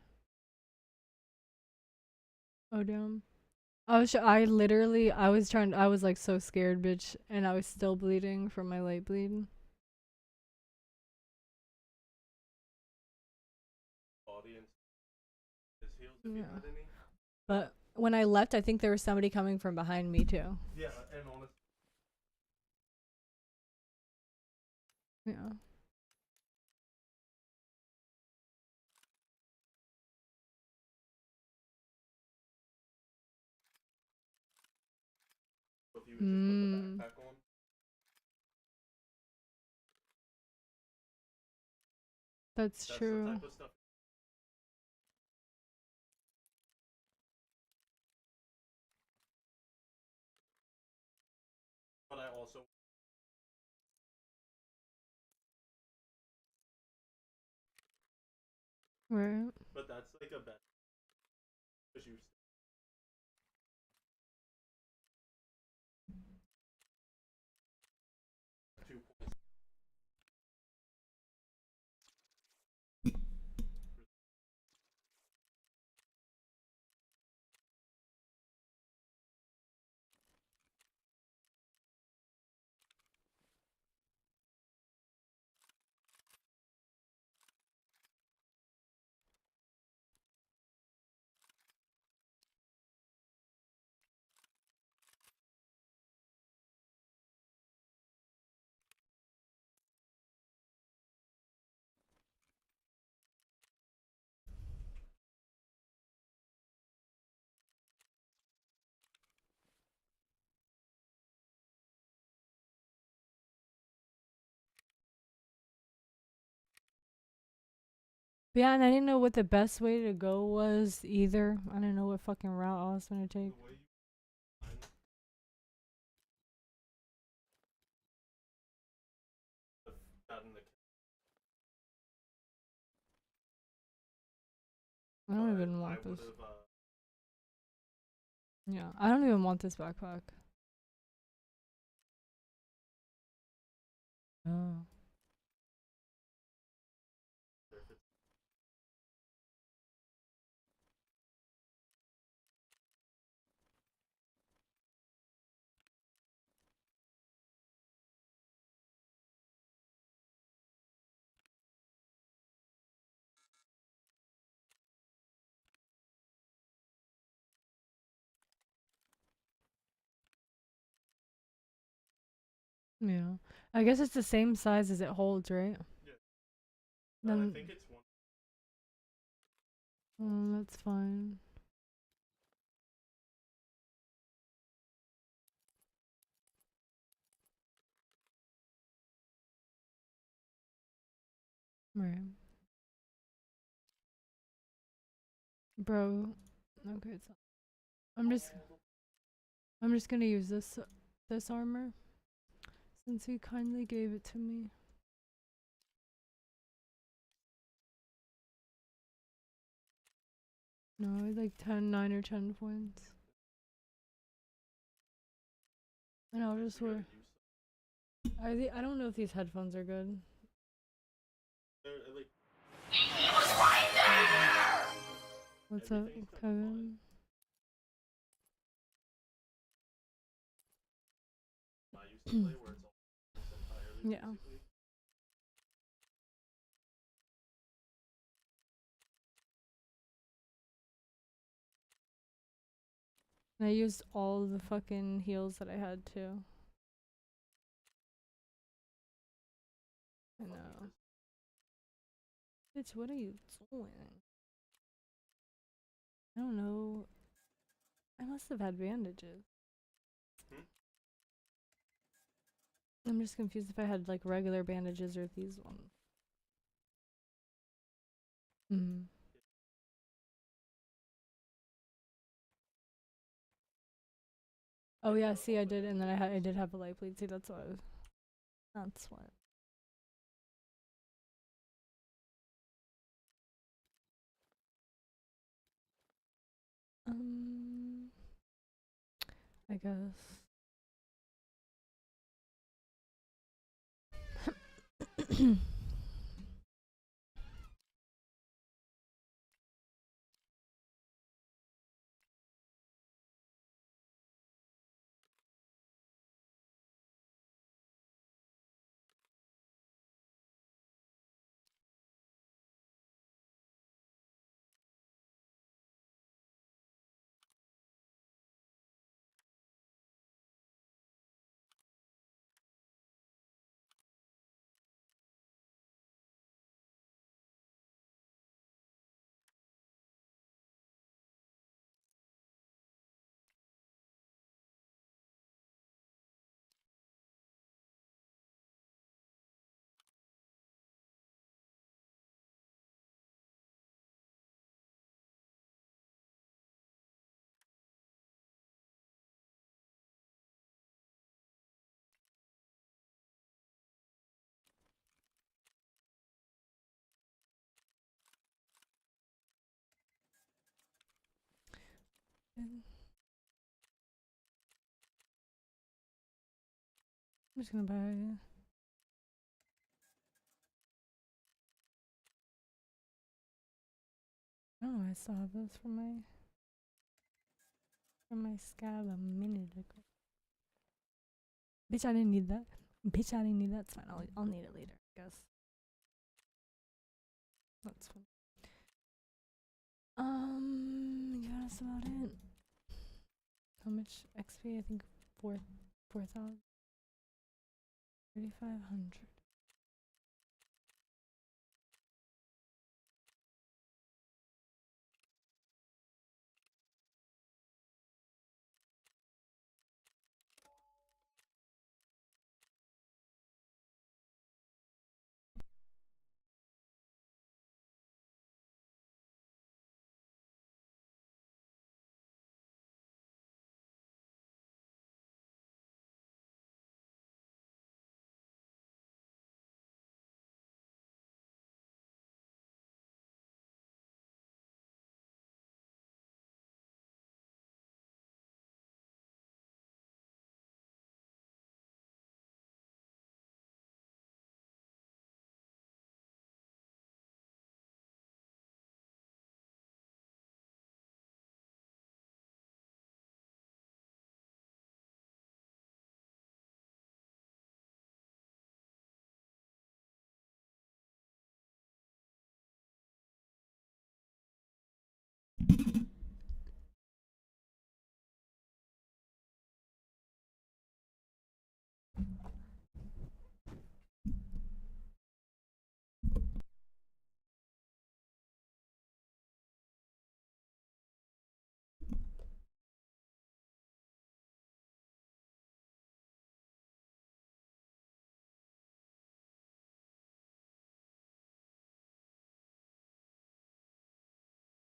Oh damn. I was I was like so scared, bitch, and I was still bleeding from my light bleed. Audience is healed if Yeah. you had any. But when I left, I think there was somebody coming from behind me too. Yeah, and honestly. Yeah. If you would just put the backpack on. That's true. The type of stuff. But I also. Right. But that's like a bet. Because you. But yeah, and I didn't know what the best way to go was either. I didn't know what fucking route I was gonna take. I don't even want this. Yeah, I don't even want this backpack. Oh. Yeah. I guess it's the same size as it holds, right? Yeah. Then, I think it's one. that's fine. Right. Bro. Okay, so I'm just gonna use this armor since he kindly gave it to me. No, like 9 or 10 points. And I'll just wear. I don't know if these headphones are good. What's up, Kevin? Yeah. And I used all the fucking heals that I had too. I know. Bitch, what are you doing? I don't know. I must have had bandages. I'm just confused if I had like regular bandages or these ones. Hmm. Oh yeah, see, I did, and then I did have a light bleed. See, that's why. That's why. I guess. I'm just gonna buy. Oh, I still have this from my scab a minute ago. Bitch, I didn't need that. Bitch, I didn't need that. It's fine. I'll need it later, I guess. That's fine. Yeah, that's about it. How much XP? I think 4,000. 3,500.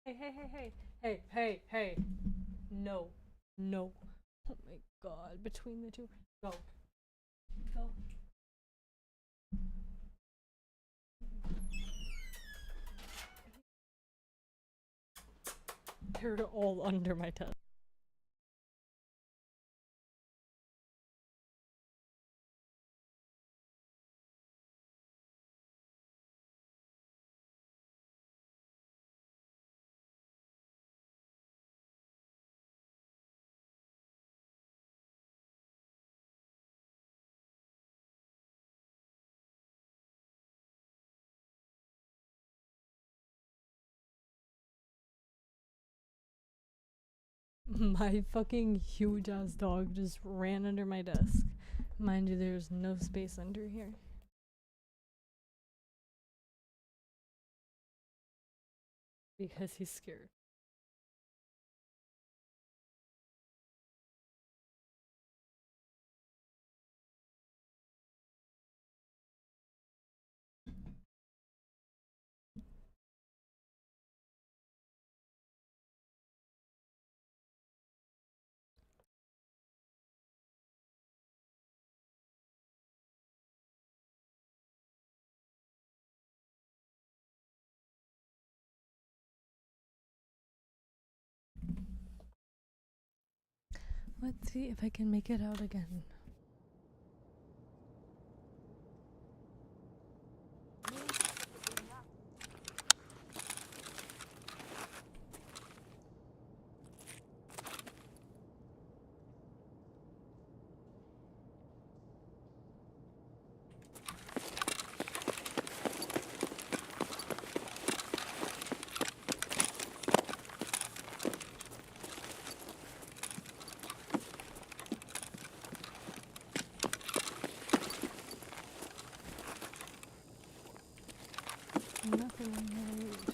Hey. No. Oh my god, between the two. Go. They're all under my desk. My fucking huge ass dog just ran under my desk. Mind you, there's no space under here. Because he's scared. Let's see if I can make it out again. Nothing really to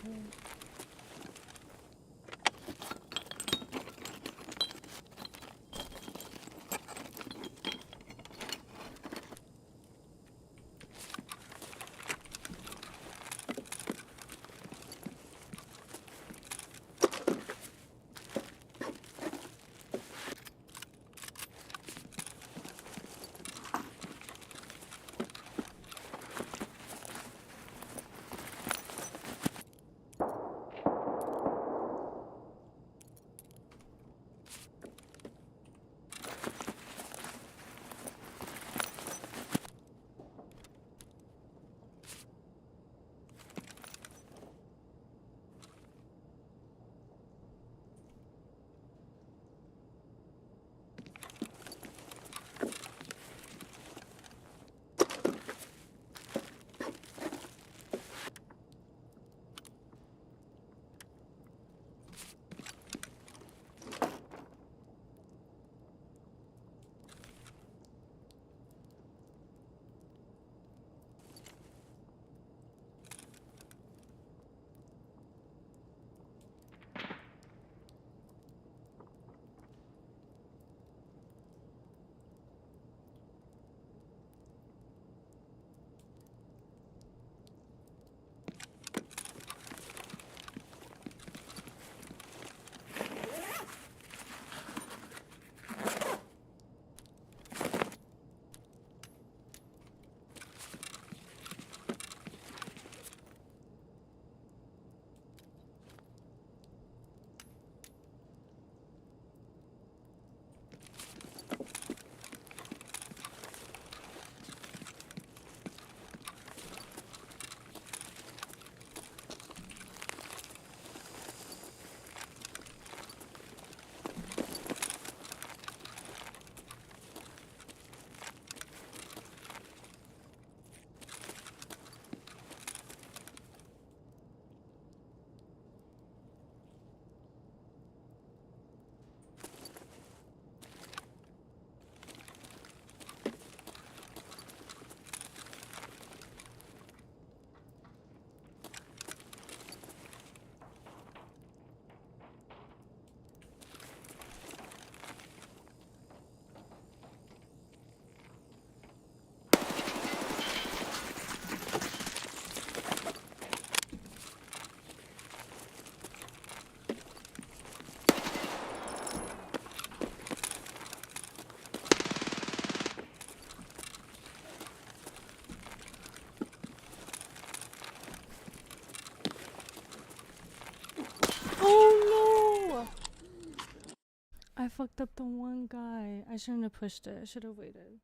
fucked up the one guy. I shouldn't have pushed it. I should have waited.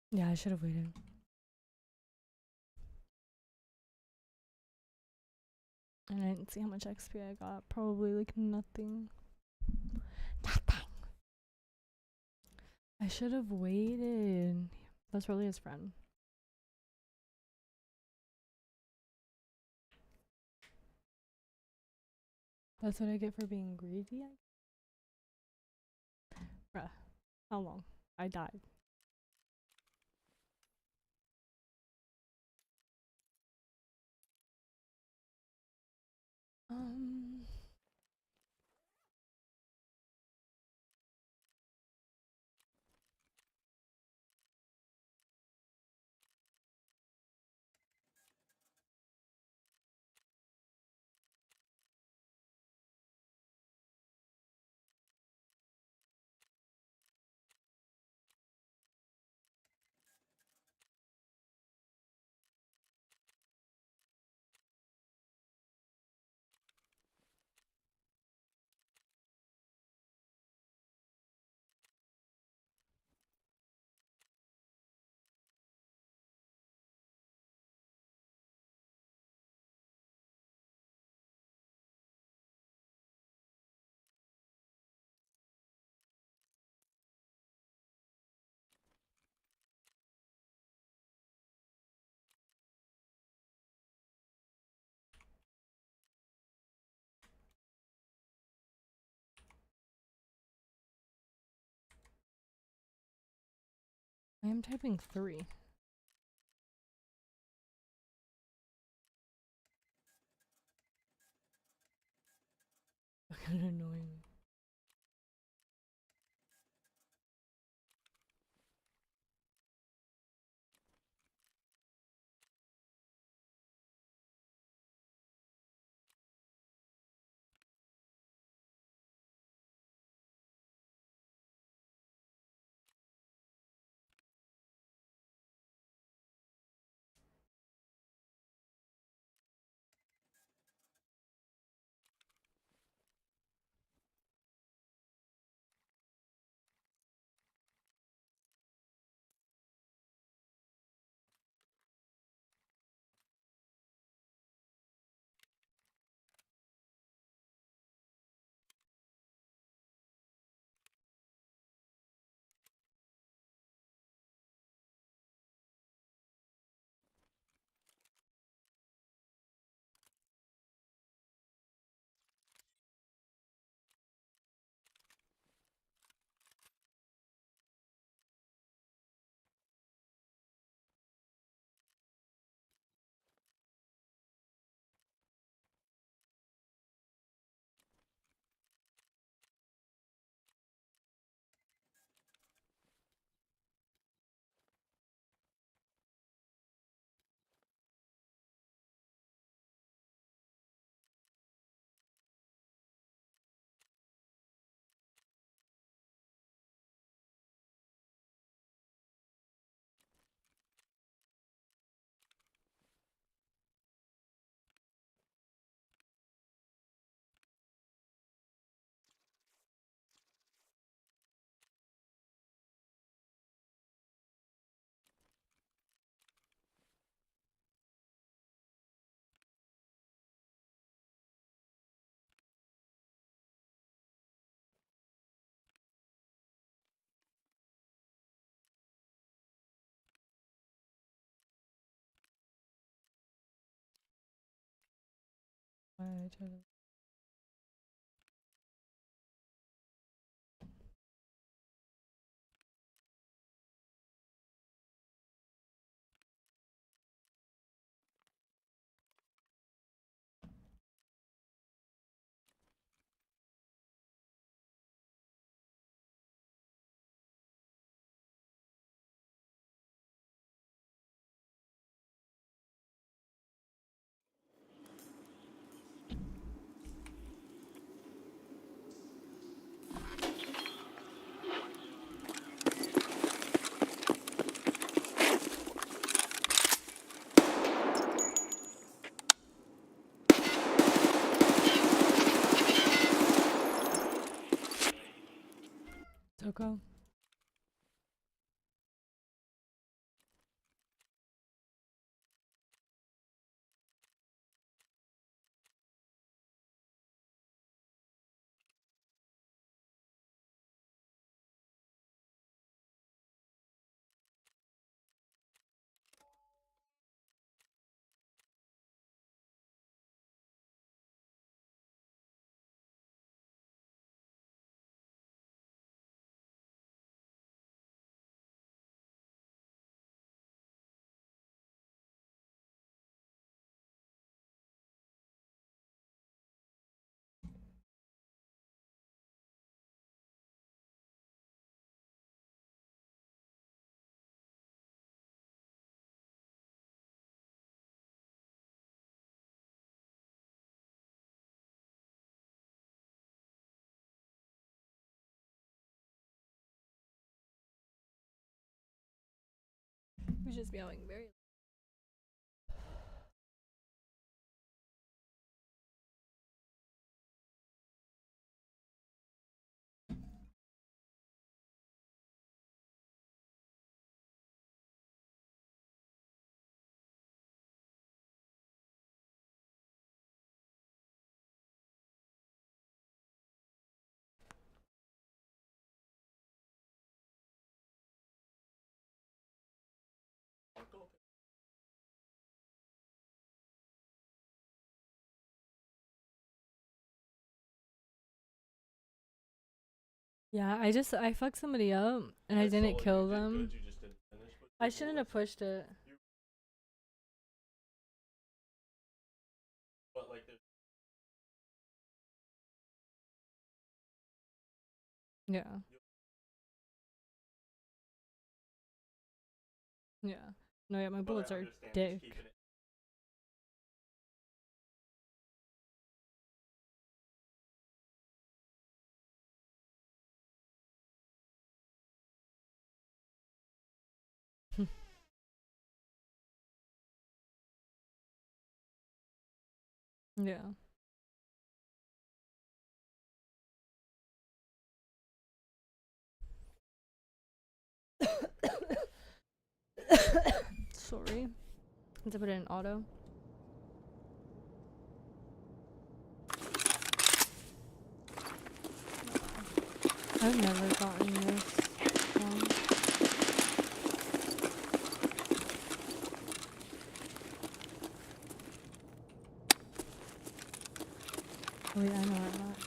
Yeah, I should have waited. And I didn't see how much XP I got. Probably like nothing. Nothing. I should have waited. That's probably his friend. That's what I get for being greedy. Bruh. How long? I died. I am typing 3. Fucking annoying. I try to. just meowing very. Yeah, I fucked somebody up and I didn't kill them. I shouldn't have pushed it. But like, Yeah. Yeah. No, yeah, my bullets are dick. Yeah. Sorry. Let's put it in auto. I've never gotten this one. Oh wait, I know where I'm at.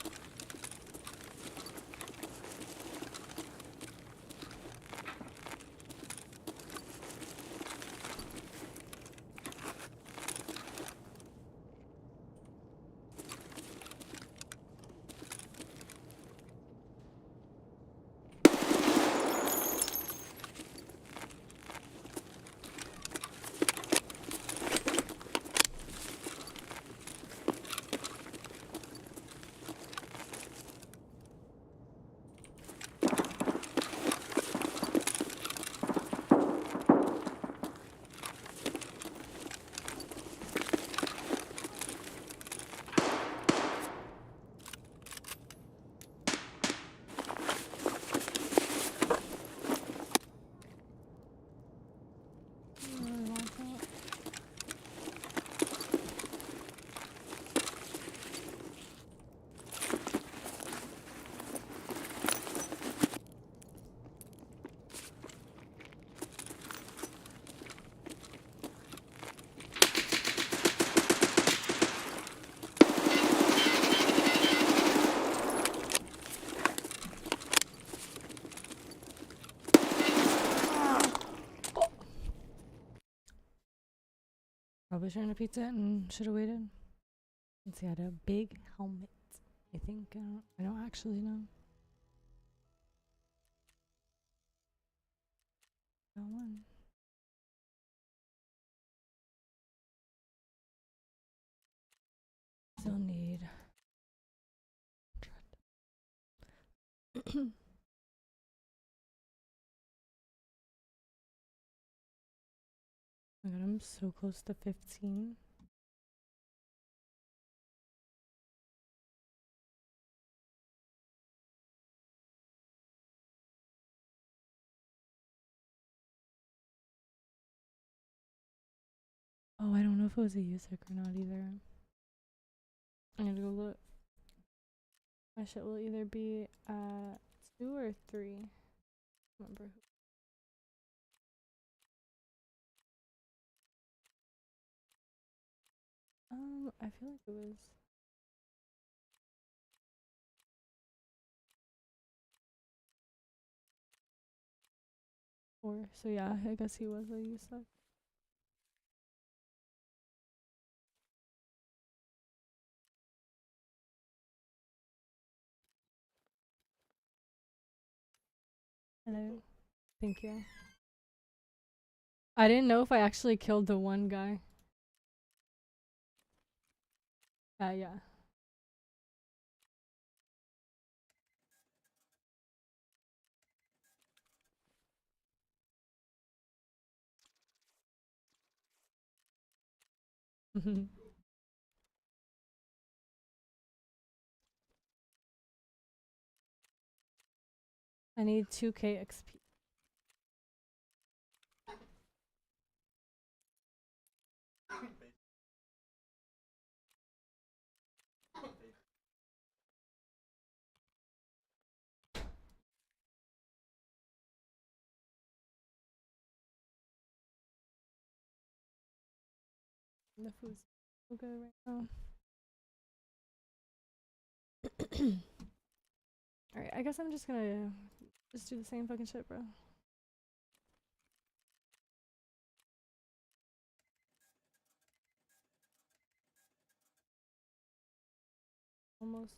Probably shouldn't have picked it and should have waited. Let's see, I had a big helmet. I think I don't actually know. Got one. Still need. Oh my god, I'm so close to 15. Oh, I don't know if it was a USIC or not either. I'm gonna go look. My shit will either be at 2 or 3. Remember. I feel like it was 4. So yeah, I guess he was a USIC. Hello. Thank you. I didn't know if I actually killed the one guy. Yeah. I need 2k XP. The food's so good right now. Alright, I guess I'm just gonna just do the same fucking shit, bro. Almost.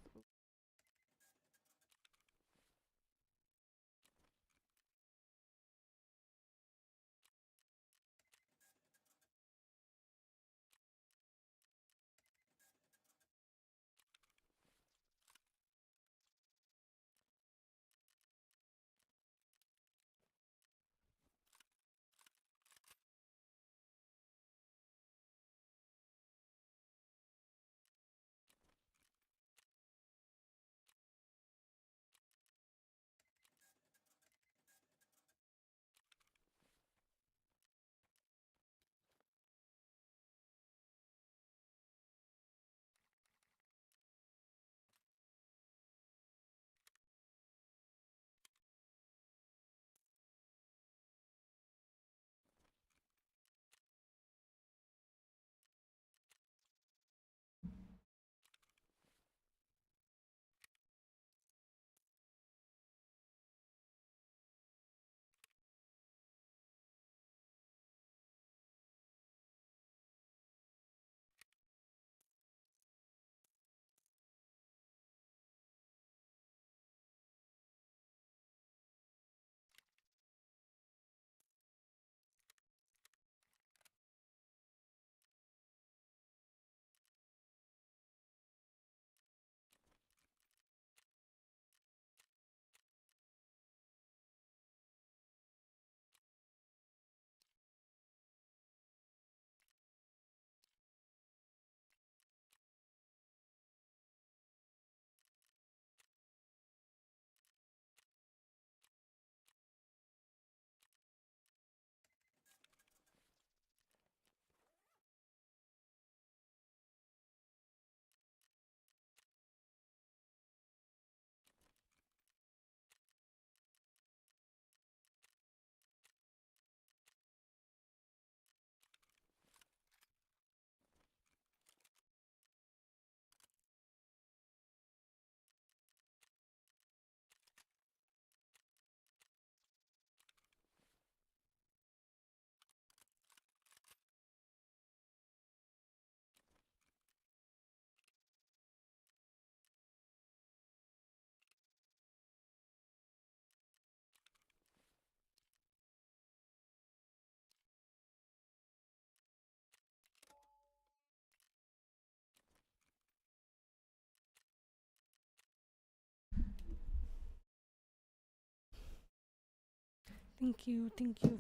Thank you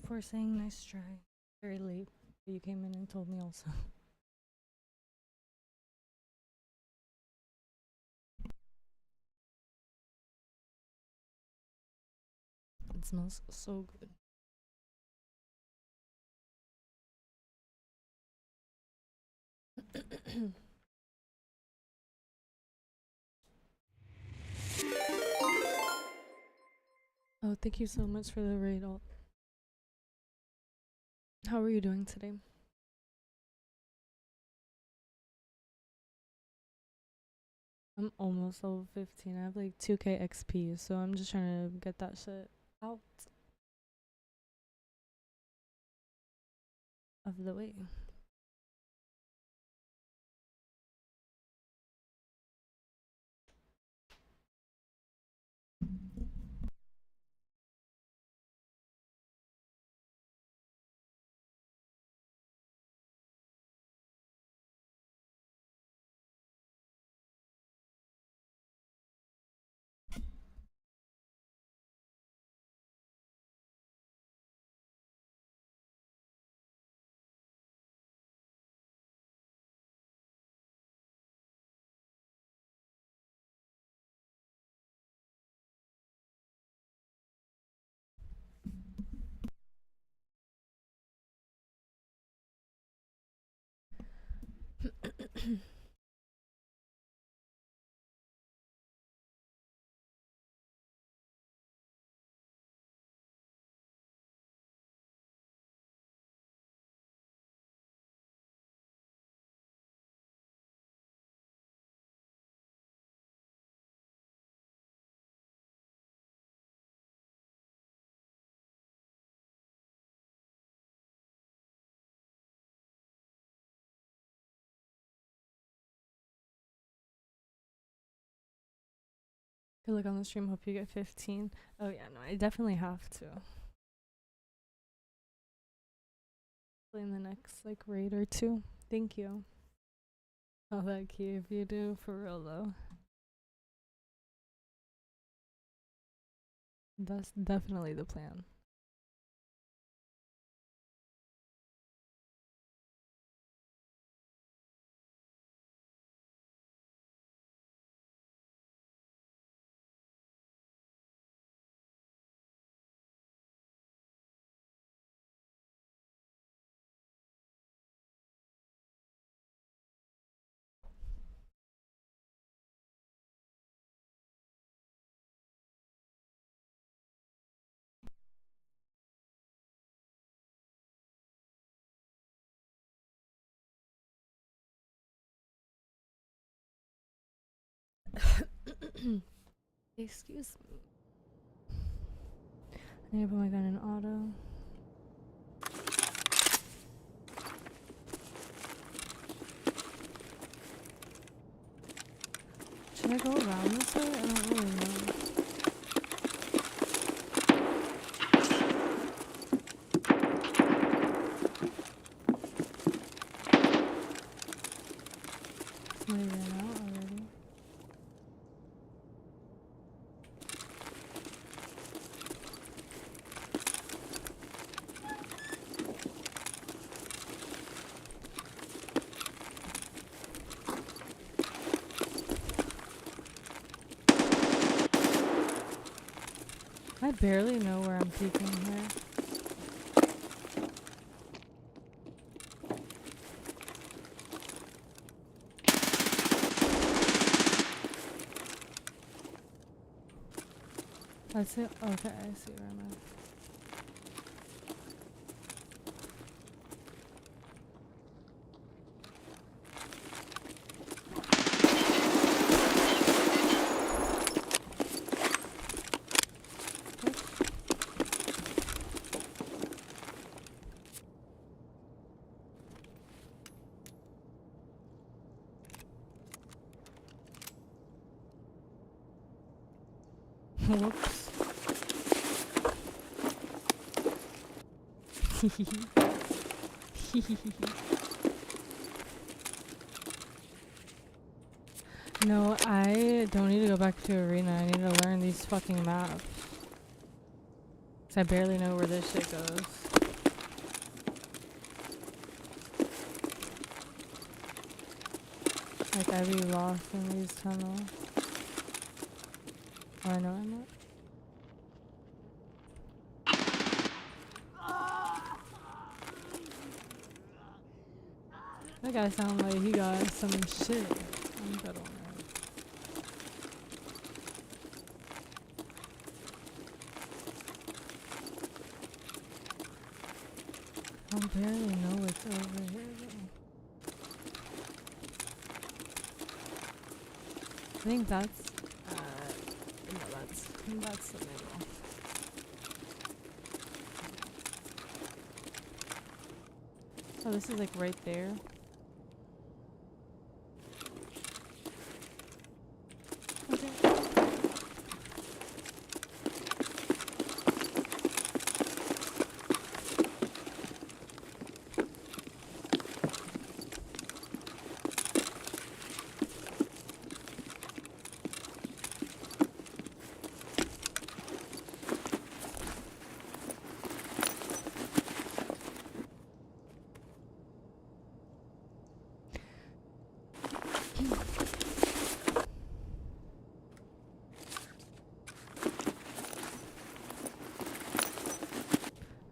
for saying nice try. Very late, but you came in and told me also. It smells so good. Oh, thank you so much for the raid. How are you doing today? I'm almost level 15. I have like 2k XP, so I'm just trying to get that shit out of the way. Good luck on the stream. Hope you get 15. Oh yeah, no, I definitely have to. In the next like raid or two. Thank you. Oh, that key if you do, for real though. That's definitely the plan. Excuse me. I need to put my gun in auto. Should I go around this way? I don't really know. Somebody ran out already. I barely know where I'm peeking here. That's it. Okay, I see where I'm at. Whoops. No, I don't need to go back to arena. I need to learn these fucking maps. 'Cause I barely know where this shit goes. Like, I'd be lost in these tunnels. Oh, I know I'm not. That guy sounds like he got some shit. I'm good on that. I barely know what's over here though. I think that's no, that's the middle. Oh, this is like right there. Okay.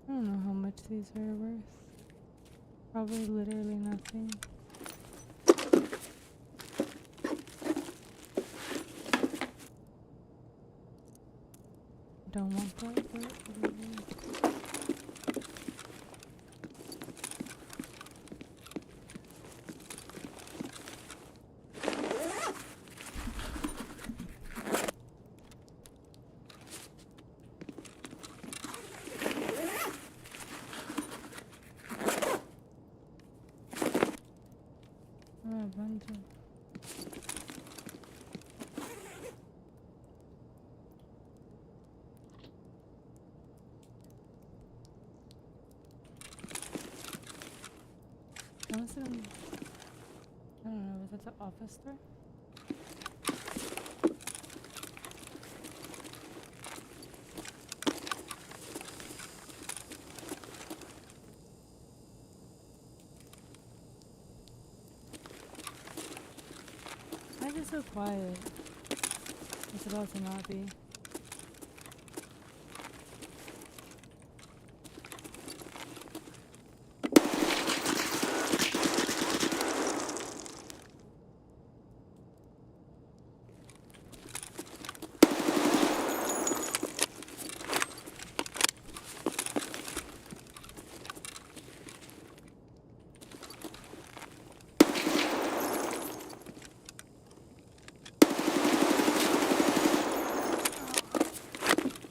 I don't know how much these are worth. Probably literally nothing. Don't want that. Oh, a bunch of. I was in, I don't know, was it the office store? Why is it so quiet? It's about to not be.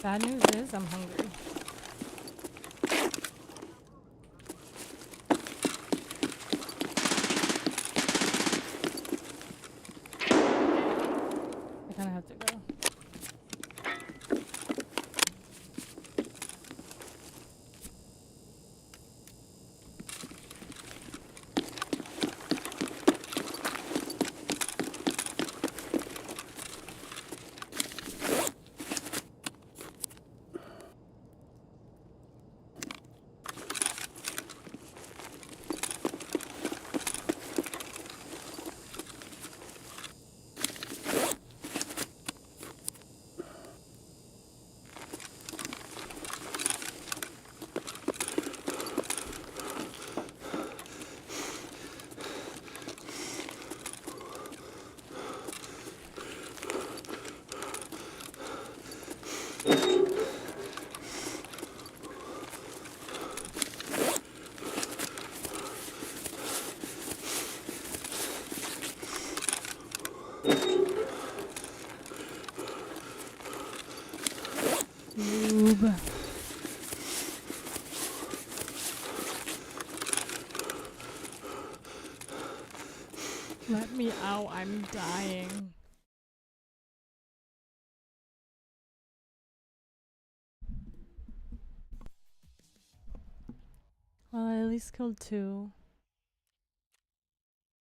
Bad news is I'm hungry. I kind of have to go. Noob. Let me out, I'm dying. Well, I at least killed 2.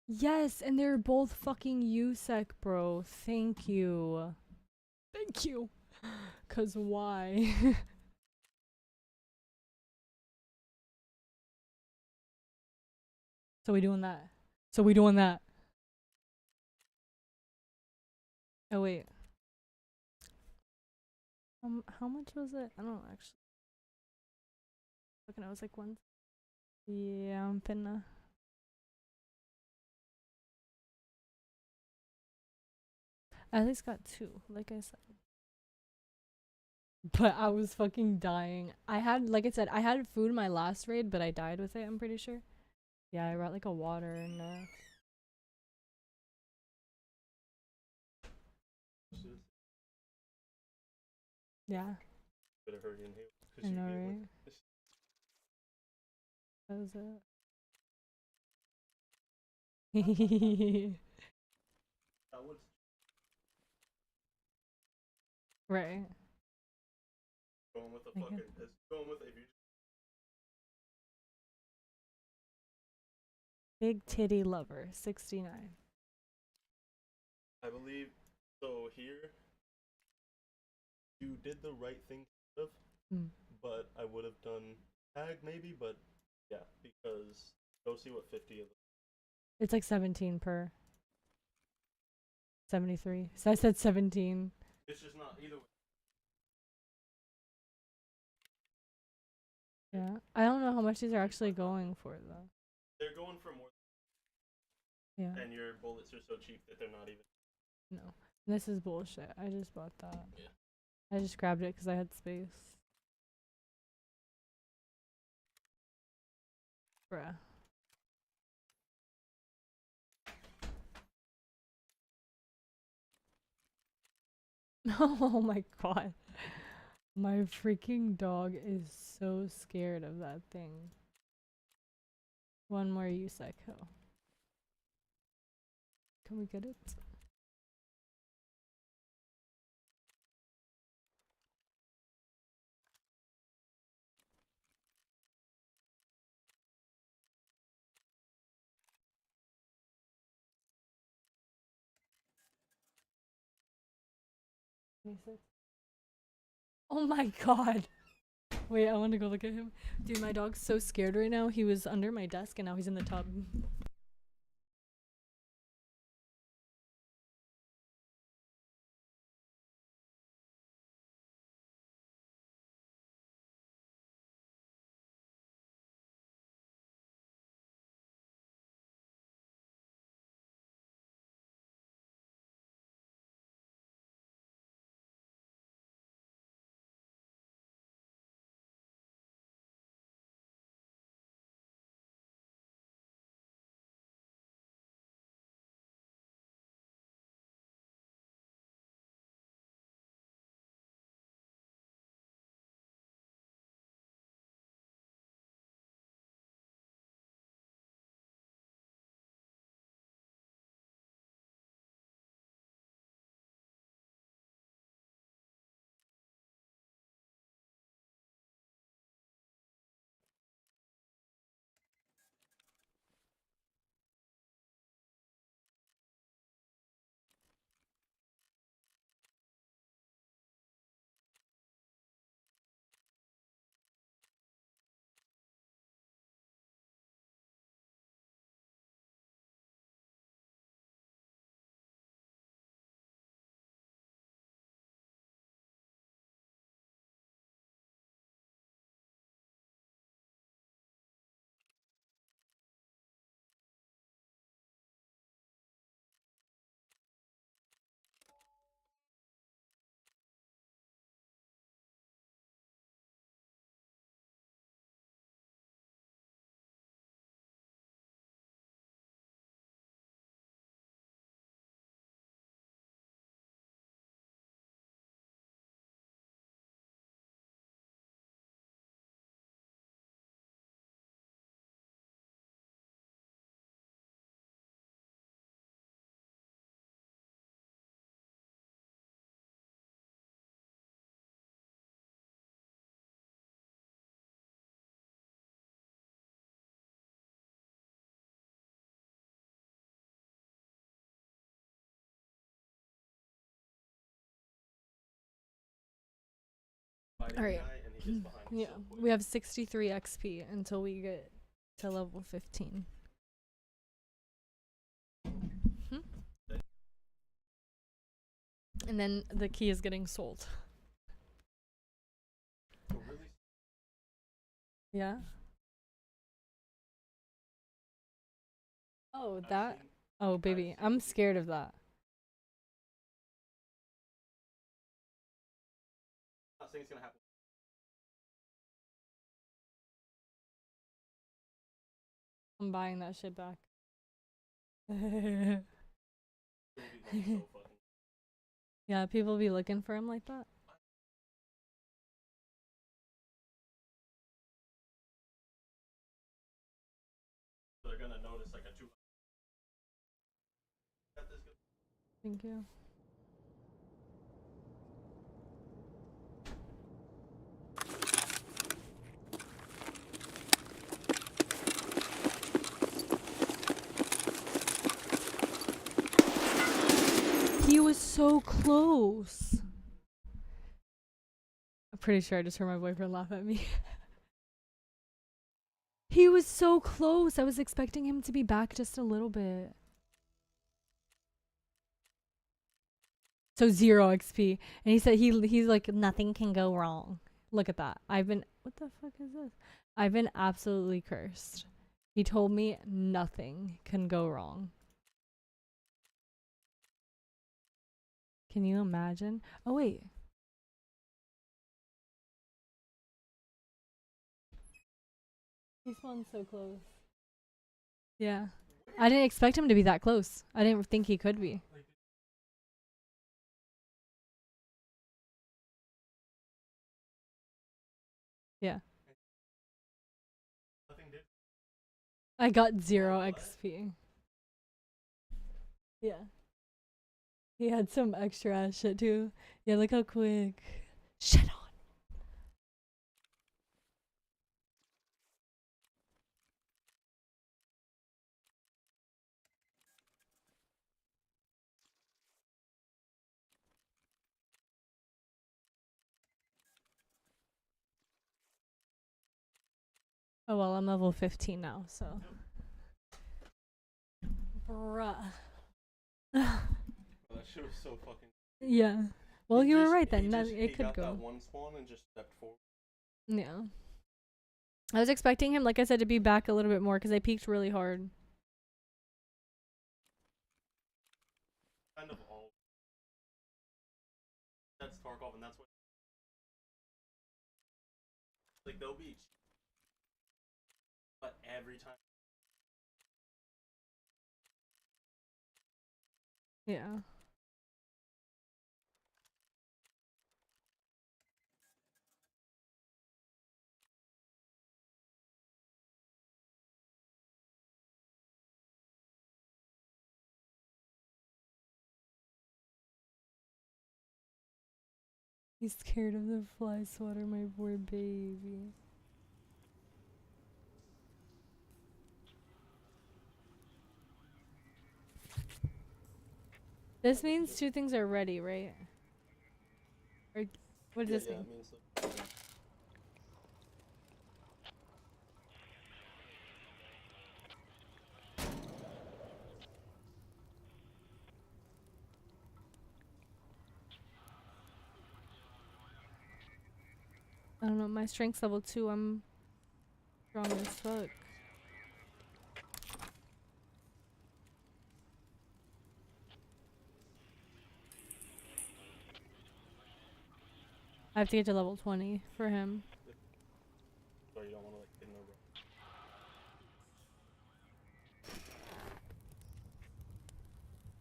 Yes, and they're both fucking USEC, bro. Thank you. Thank you. 'Cause why? So we doing that. So we doing that. Oh wait. How much was it? I don't know actually. Looking, I was like one. Yeah, I'm finna. I at least got 2, like I said. But I was fucking dying. I had, like I said, I had food in my last raid, but I died with it, I'm pretty sure. Yeah, I brought like a water and yeah. Could have heard in here. I know, right? That was it. Right. Going with a fucking piss. Going with a Big titty lover, 69. I believe so. Here, you did the right thing, kind of, but I would have done tag maybe, but yeah, because go see what 50 of them. It's like 17 per. 73. So I said 17. It's just not either way. Yeah. I don't know how much these are actually going for though. They're going for more. Yeah. And your bullets are so cheap that they're not even. No. This is bullshit. I just bought that. Yeah. I just grabbed it because I had space. Bruh. Oh my god. My freaking dog is so scared of that thing. One more Yuseco. Can we get it? Oh my god. Wait, I want to go look at him. Dude, my dog's so scared right now. He was under my desk and now he's in the tub. Alright. Yeah, we have 63 XP until we get to level 15. And then the key is getting sold. Yeah? Oh, that? Oh, baby, I'm scared of that. Not saying it's gonna happen. I'm buying that shit back. Yeah, people be looking for him like that. They're gonna notice like a 2. Thank you. He was so close. I'm pretty sure I just heard my boyfriend laugh at me. He was so close. I was expecting him to be back just a little bit. So 0 XP. And he said he's like, nothing can go wrong. Look at that. What the fuck is this? I've been absolutely cursed. He told me nothing can go wrong. Can you imagine? Oh, wait. He spawned so close. Yeah. I didn't expect him to be that close. I didn't think he could be. Yeah. I got 0 XP. Yeah. He had some extra ass shit too. Yeah, look how quick. Shut on. Oh well, I'm level 15 now, so. Bruh. That shit was so fucking. Yeah. Well, you were right He then. just, It he could got go. that one spawn and just stepped forward. Yeah. I was expecting him, like I said, to be back a little bit more because I peaked really hard. Kind of all. That's Tarkov, and that's what. Like they'll be. But every time. Yeah. He's scared of the fly swatter, my poor baby. This means 2 things are ready, right? Or what does this mean? It means so. I don't know, my strength's level 2, I'm strong as fuck. I have to get to level 20 for him. So you don't want to like get in a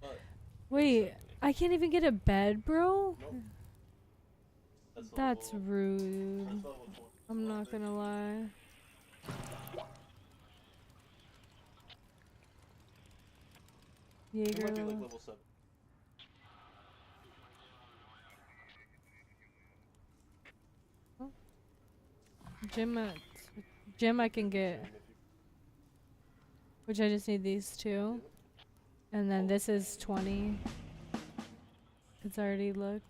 row. Wait, I can't even get a bed, bro? Nope. That's rude. I'm not gonna lie. It Jaeger. might be like level 7. Gym I can get. Which I just need these 2. And then this is 20. It's already look.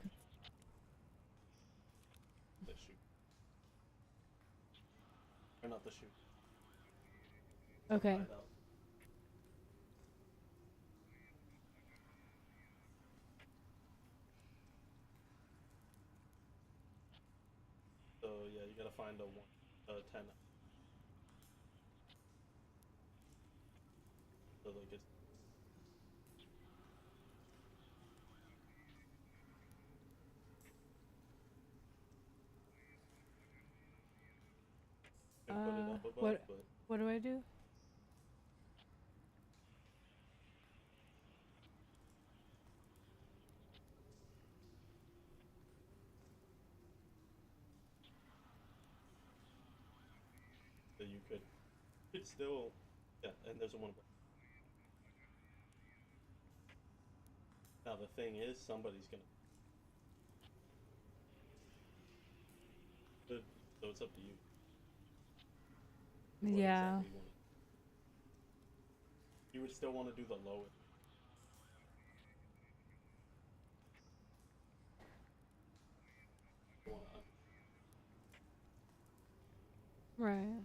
The shoot. Or not the shoot. Okay. So yeah, you gotta find a 10. So like it's. Put it up above, What do I do? So you could. It's still. Yeah, and there's a one. Now the thing is, somebody's gonna. So it's up to you. What Yeah. exactly you want. You would still want to do the lowest. Right.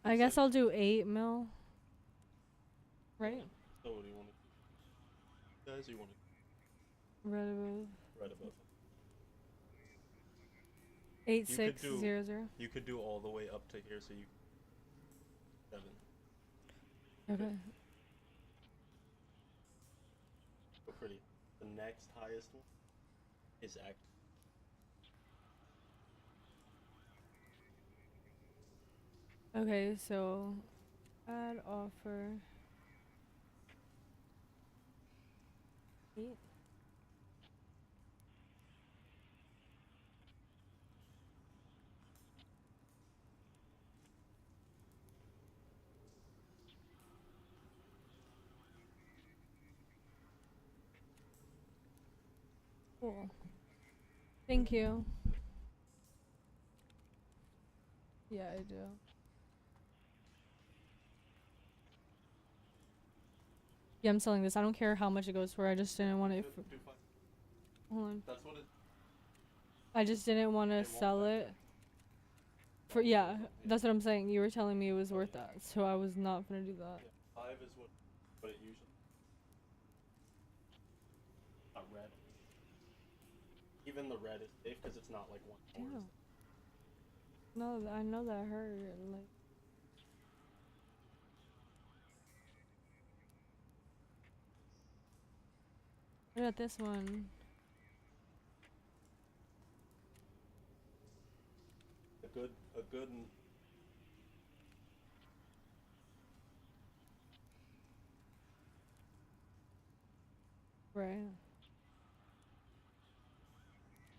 I guess I'll do 8 mil. Right? So what do you want to do? Guys, you want to. Right above. Right above. 8600. You could do all the way up to here, so you. 7. Okay. Go pretty. The next highest one his act. Okay, so add offer. 8. Cool. Thank you. Yeah, I do. Yeah, I'm selling this. I don't care how much it goes for. I just didn't want it. Hold on. That's what it. I just didn't want to sell it. For yeah, that's what I'm saying. You were telling me it was worth that, so I was not gonna do that. Yeah, 5 is what it usually. Not red. Even the red is safe because it's not like 1/4. Damn. No, I know that hurt. Like. What about this one? A good. Right.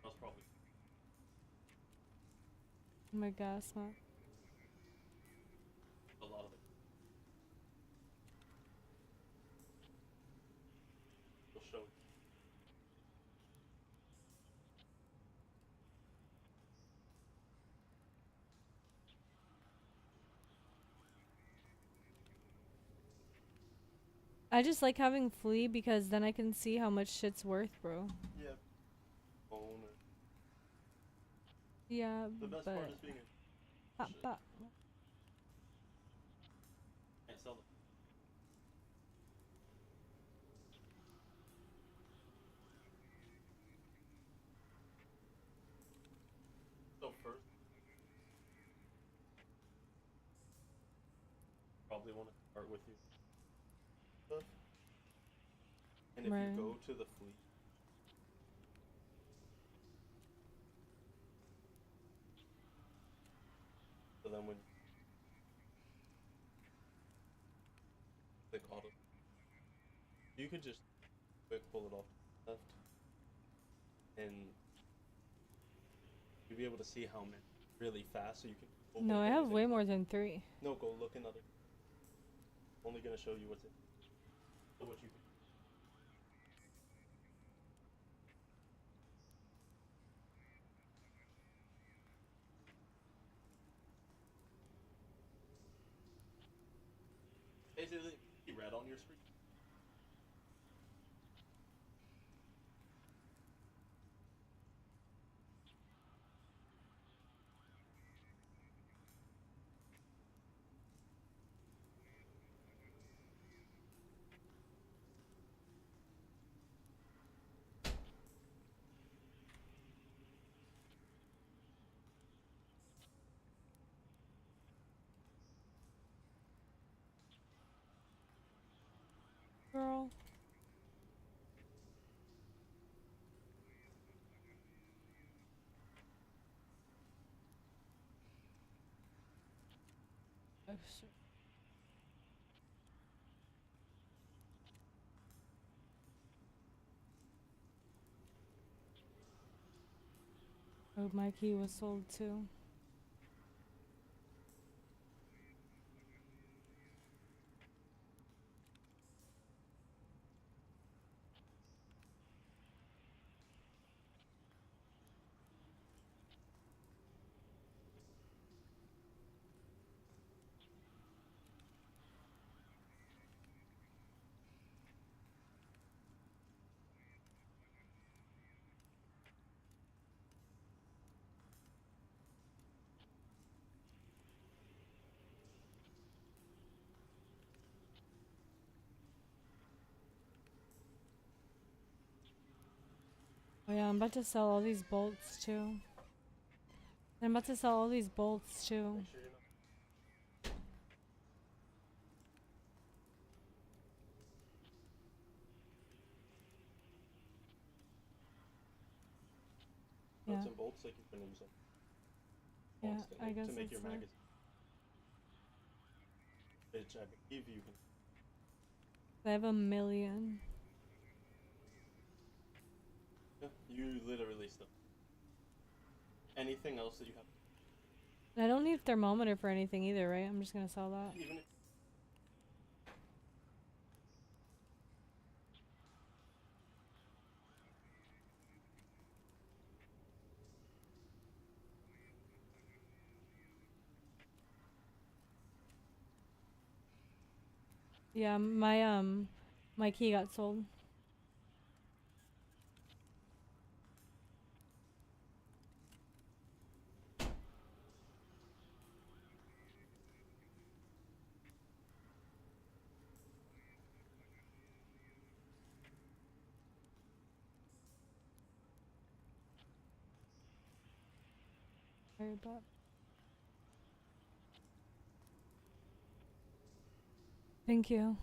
That's probably. My gas mask. A lot of it. We'll show you. I just like having flea because then I can see how much shit's worth, bro. Yeah. Phone. Yeah, The best but part is being. but Can't sell it. So first, probably want to start with you. Stuff. And if Right. you go to the fleet. So then when click auto, you could just quick pull it off left, and you'll be able to see how many really fast. So you can. no, I have way more than 3. No, go look in other. Only gonna show you what's in. So what you can. Basically, see red on your screen. Girl. Oh, shit. Oh, my key was sold too. Oh yeah, I'm about to sell all these bolts too. I'm about to sell all these bolts too. Make sure you're not. nuts Yeah. and bolts like you've been using Yeah, constantly I guess to make your that's it. magazine. Which I believe you can. I have 1,000,000. Yeah, you literally still. Anything else that you have? I don't need thermometer for anything either, right? I'm just gonna sell that. Even if Yeah, my key got sold. Sorry, but thank you.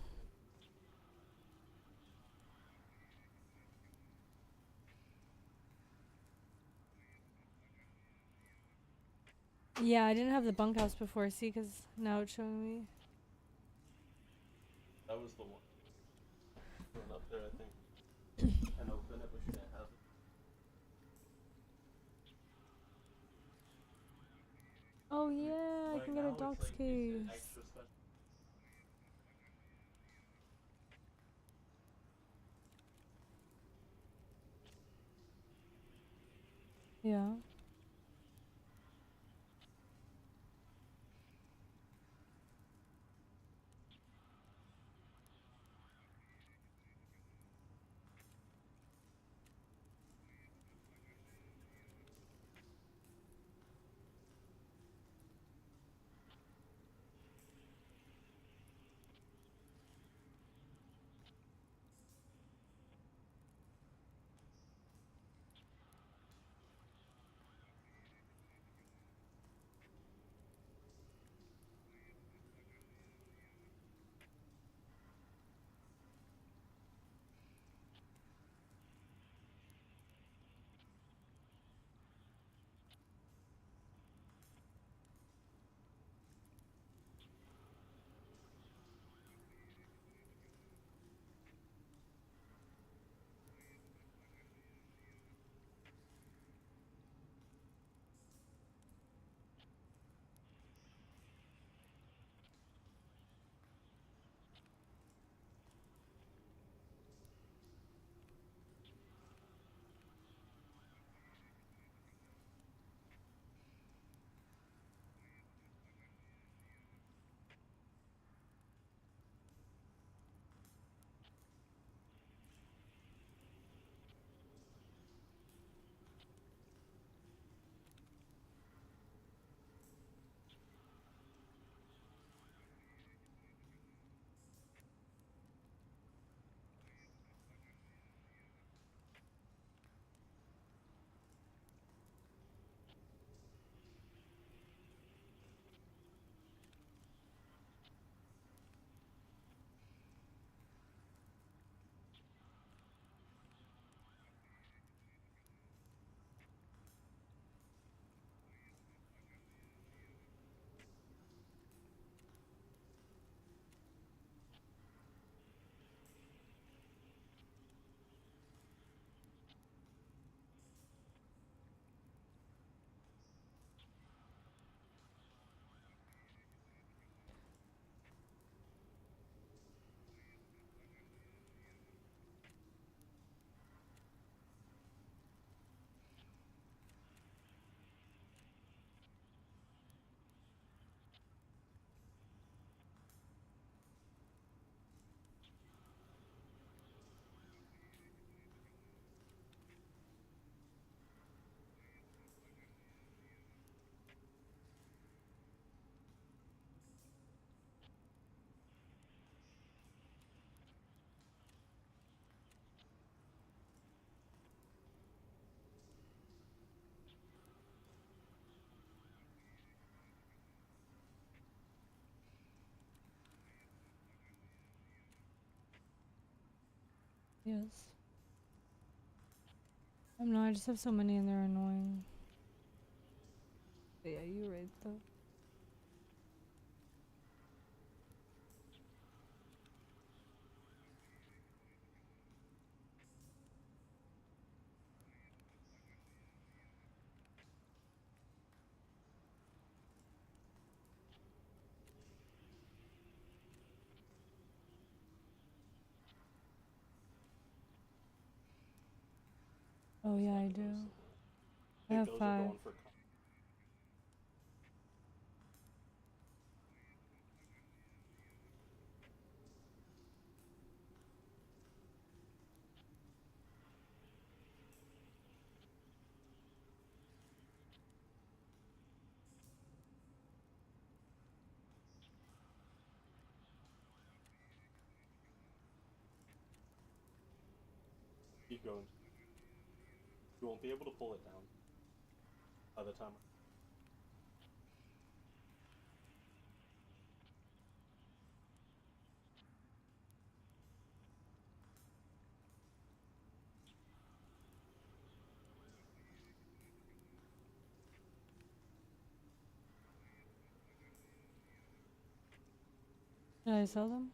Yeah, I didn't have the bunkhouse before, see, because now it's showing me. that was the one. Run up there, I think, and open it, but you can't have it. Oh yeah, I can get a dog's case. Extra special. Yeah. Yes. I don't know, I just have so many and they're annoying. But yeah, you're right though. Oh yeah, I do. I have those are 5. going for. Keep going. You won't be able to pull it down by the time. Did I sell them?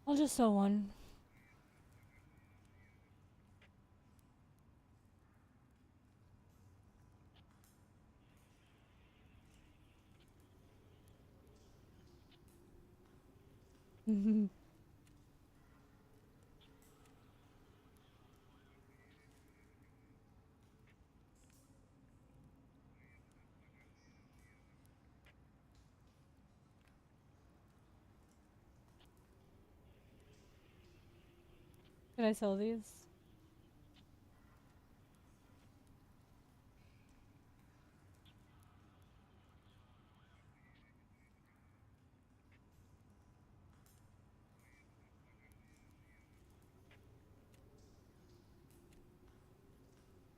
I'll just sell one. Could I sell these?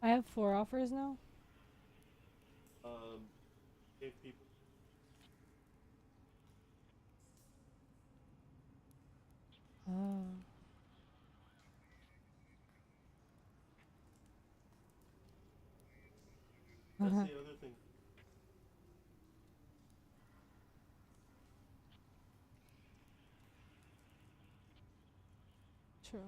I have 4 offers now. Gave people. Oh. That's the other thing. True.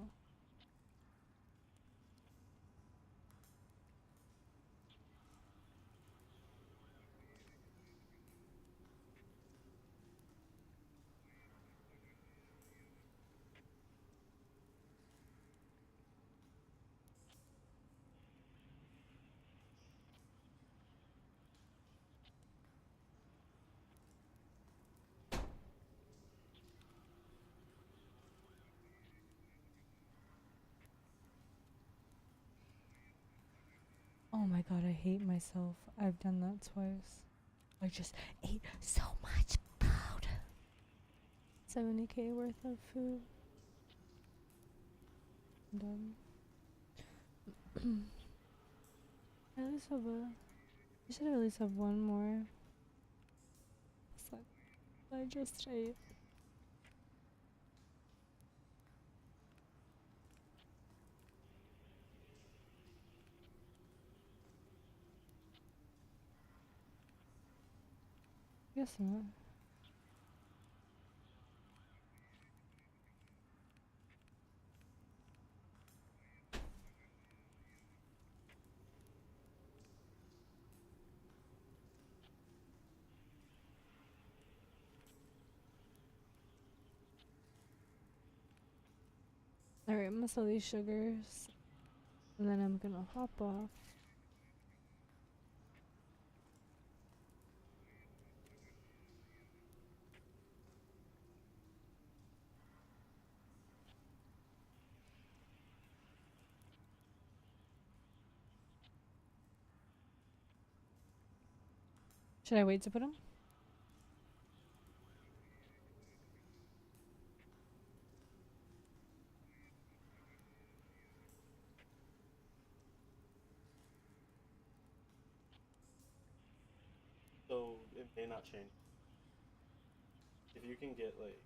Oh my god, I hate myself. I've done that twice. I just ate so much food. 70k worth of food. I'm done. I at least have a. I should at least have one more. It's like I just ate. Guess not. Alright, I'm gonna sell these sugars. And then I'm gonna hop off. Should I wait to put them? So it may not change. If you can get like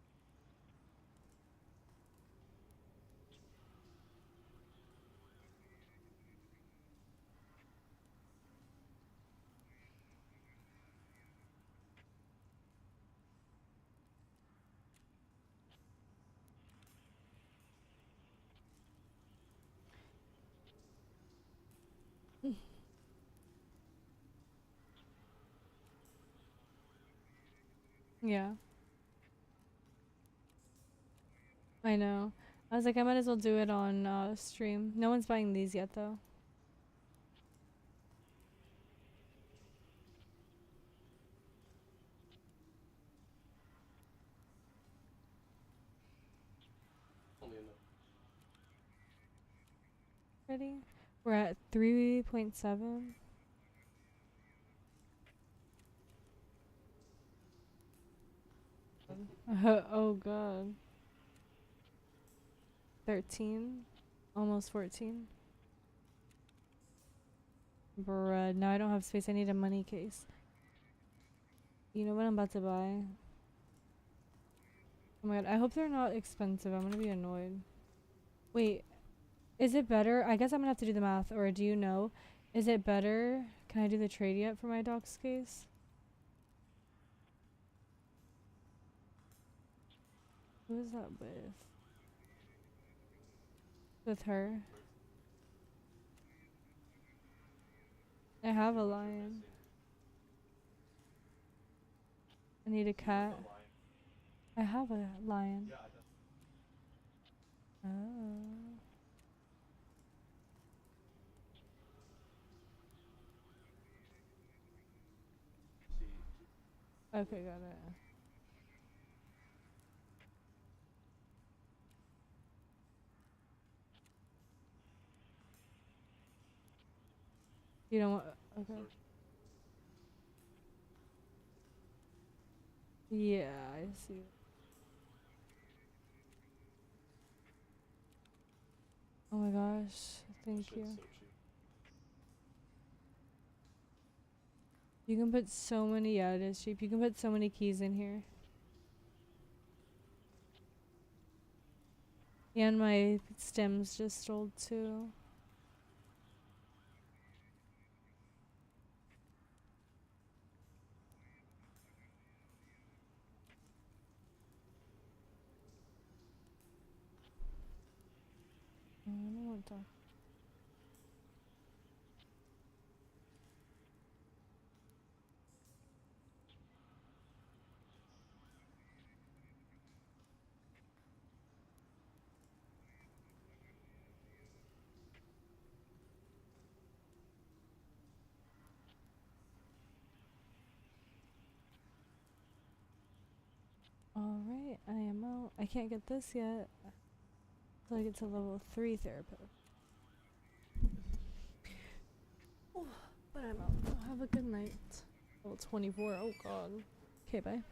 Yeah. I know. I was like, I might as well do it on stream. No one's buying these yet, though. Ready? We're at 3.7. Oh god. 13. Almost 14. Bruh, now I don't have space. I need a money case. You know what I'm about to buy? Oh my god, I hope they're not expensive. I'm gonna be annoyed. Wait, is it better? I guess I'm gonna have to do the math, or do you know? Is it better? Can I do the trade yet for my dog's case? Who is that with? With her? I have a lion. I need a cat. I have a lion. Oh. Okay, got it. You don't want. Okay. Yeah, I see. Oh my gosh, thank you. You can put so many, yeah, it is cheap. You can put so many keys in here. And my stems just sold too. I don't want to. Alright, I am out. I can't get this yet. Until I get to level 3 therapist. Oh, but I'm out. Have a good night. Level 24. Oh god. Okay, bye.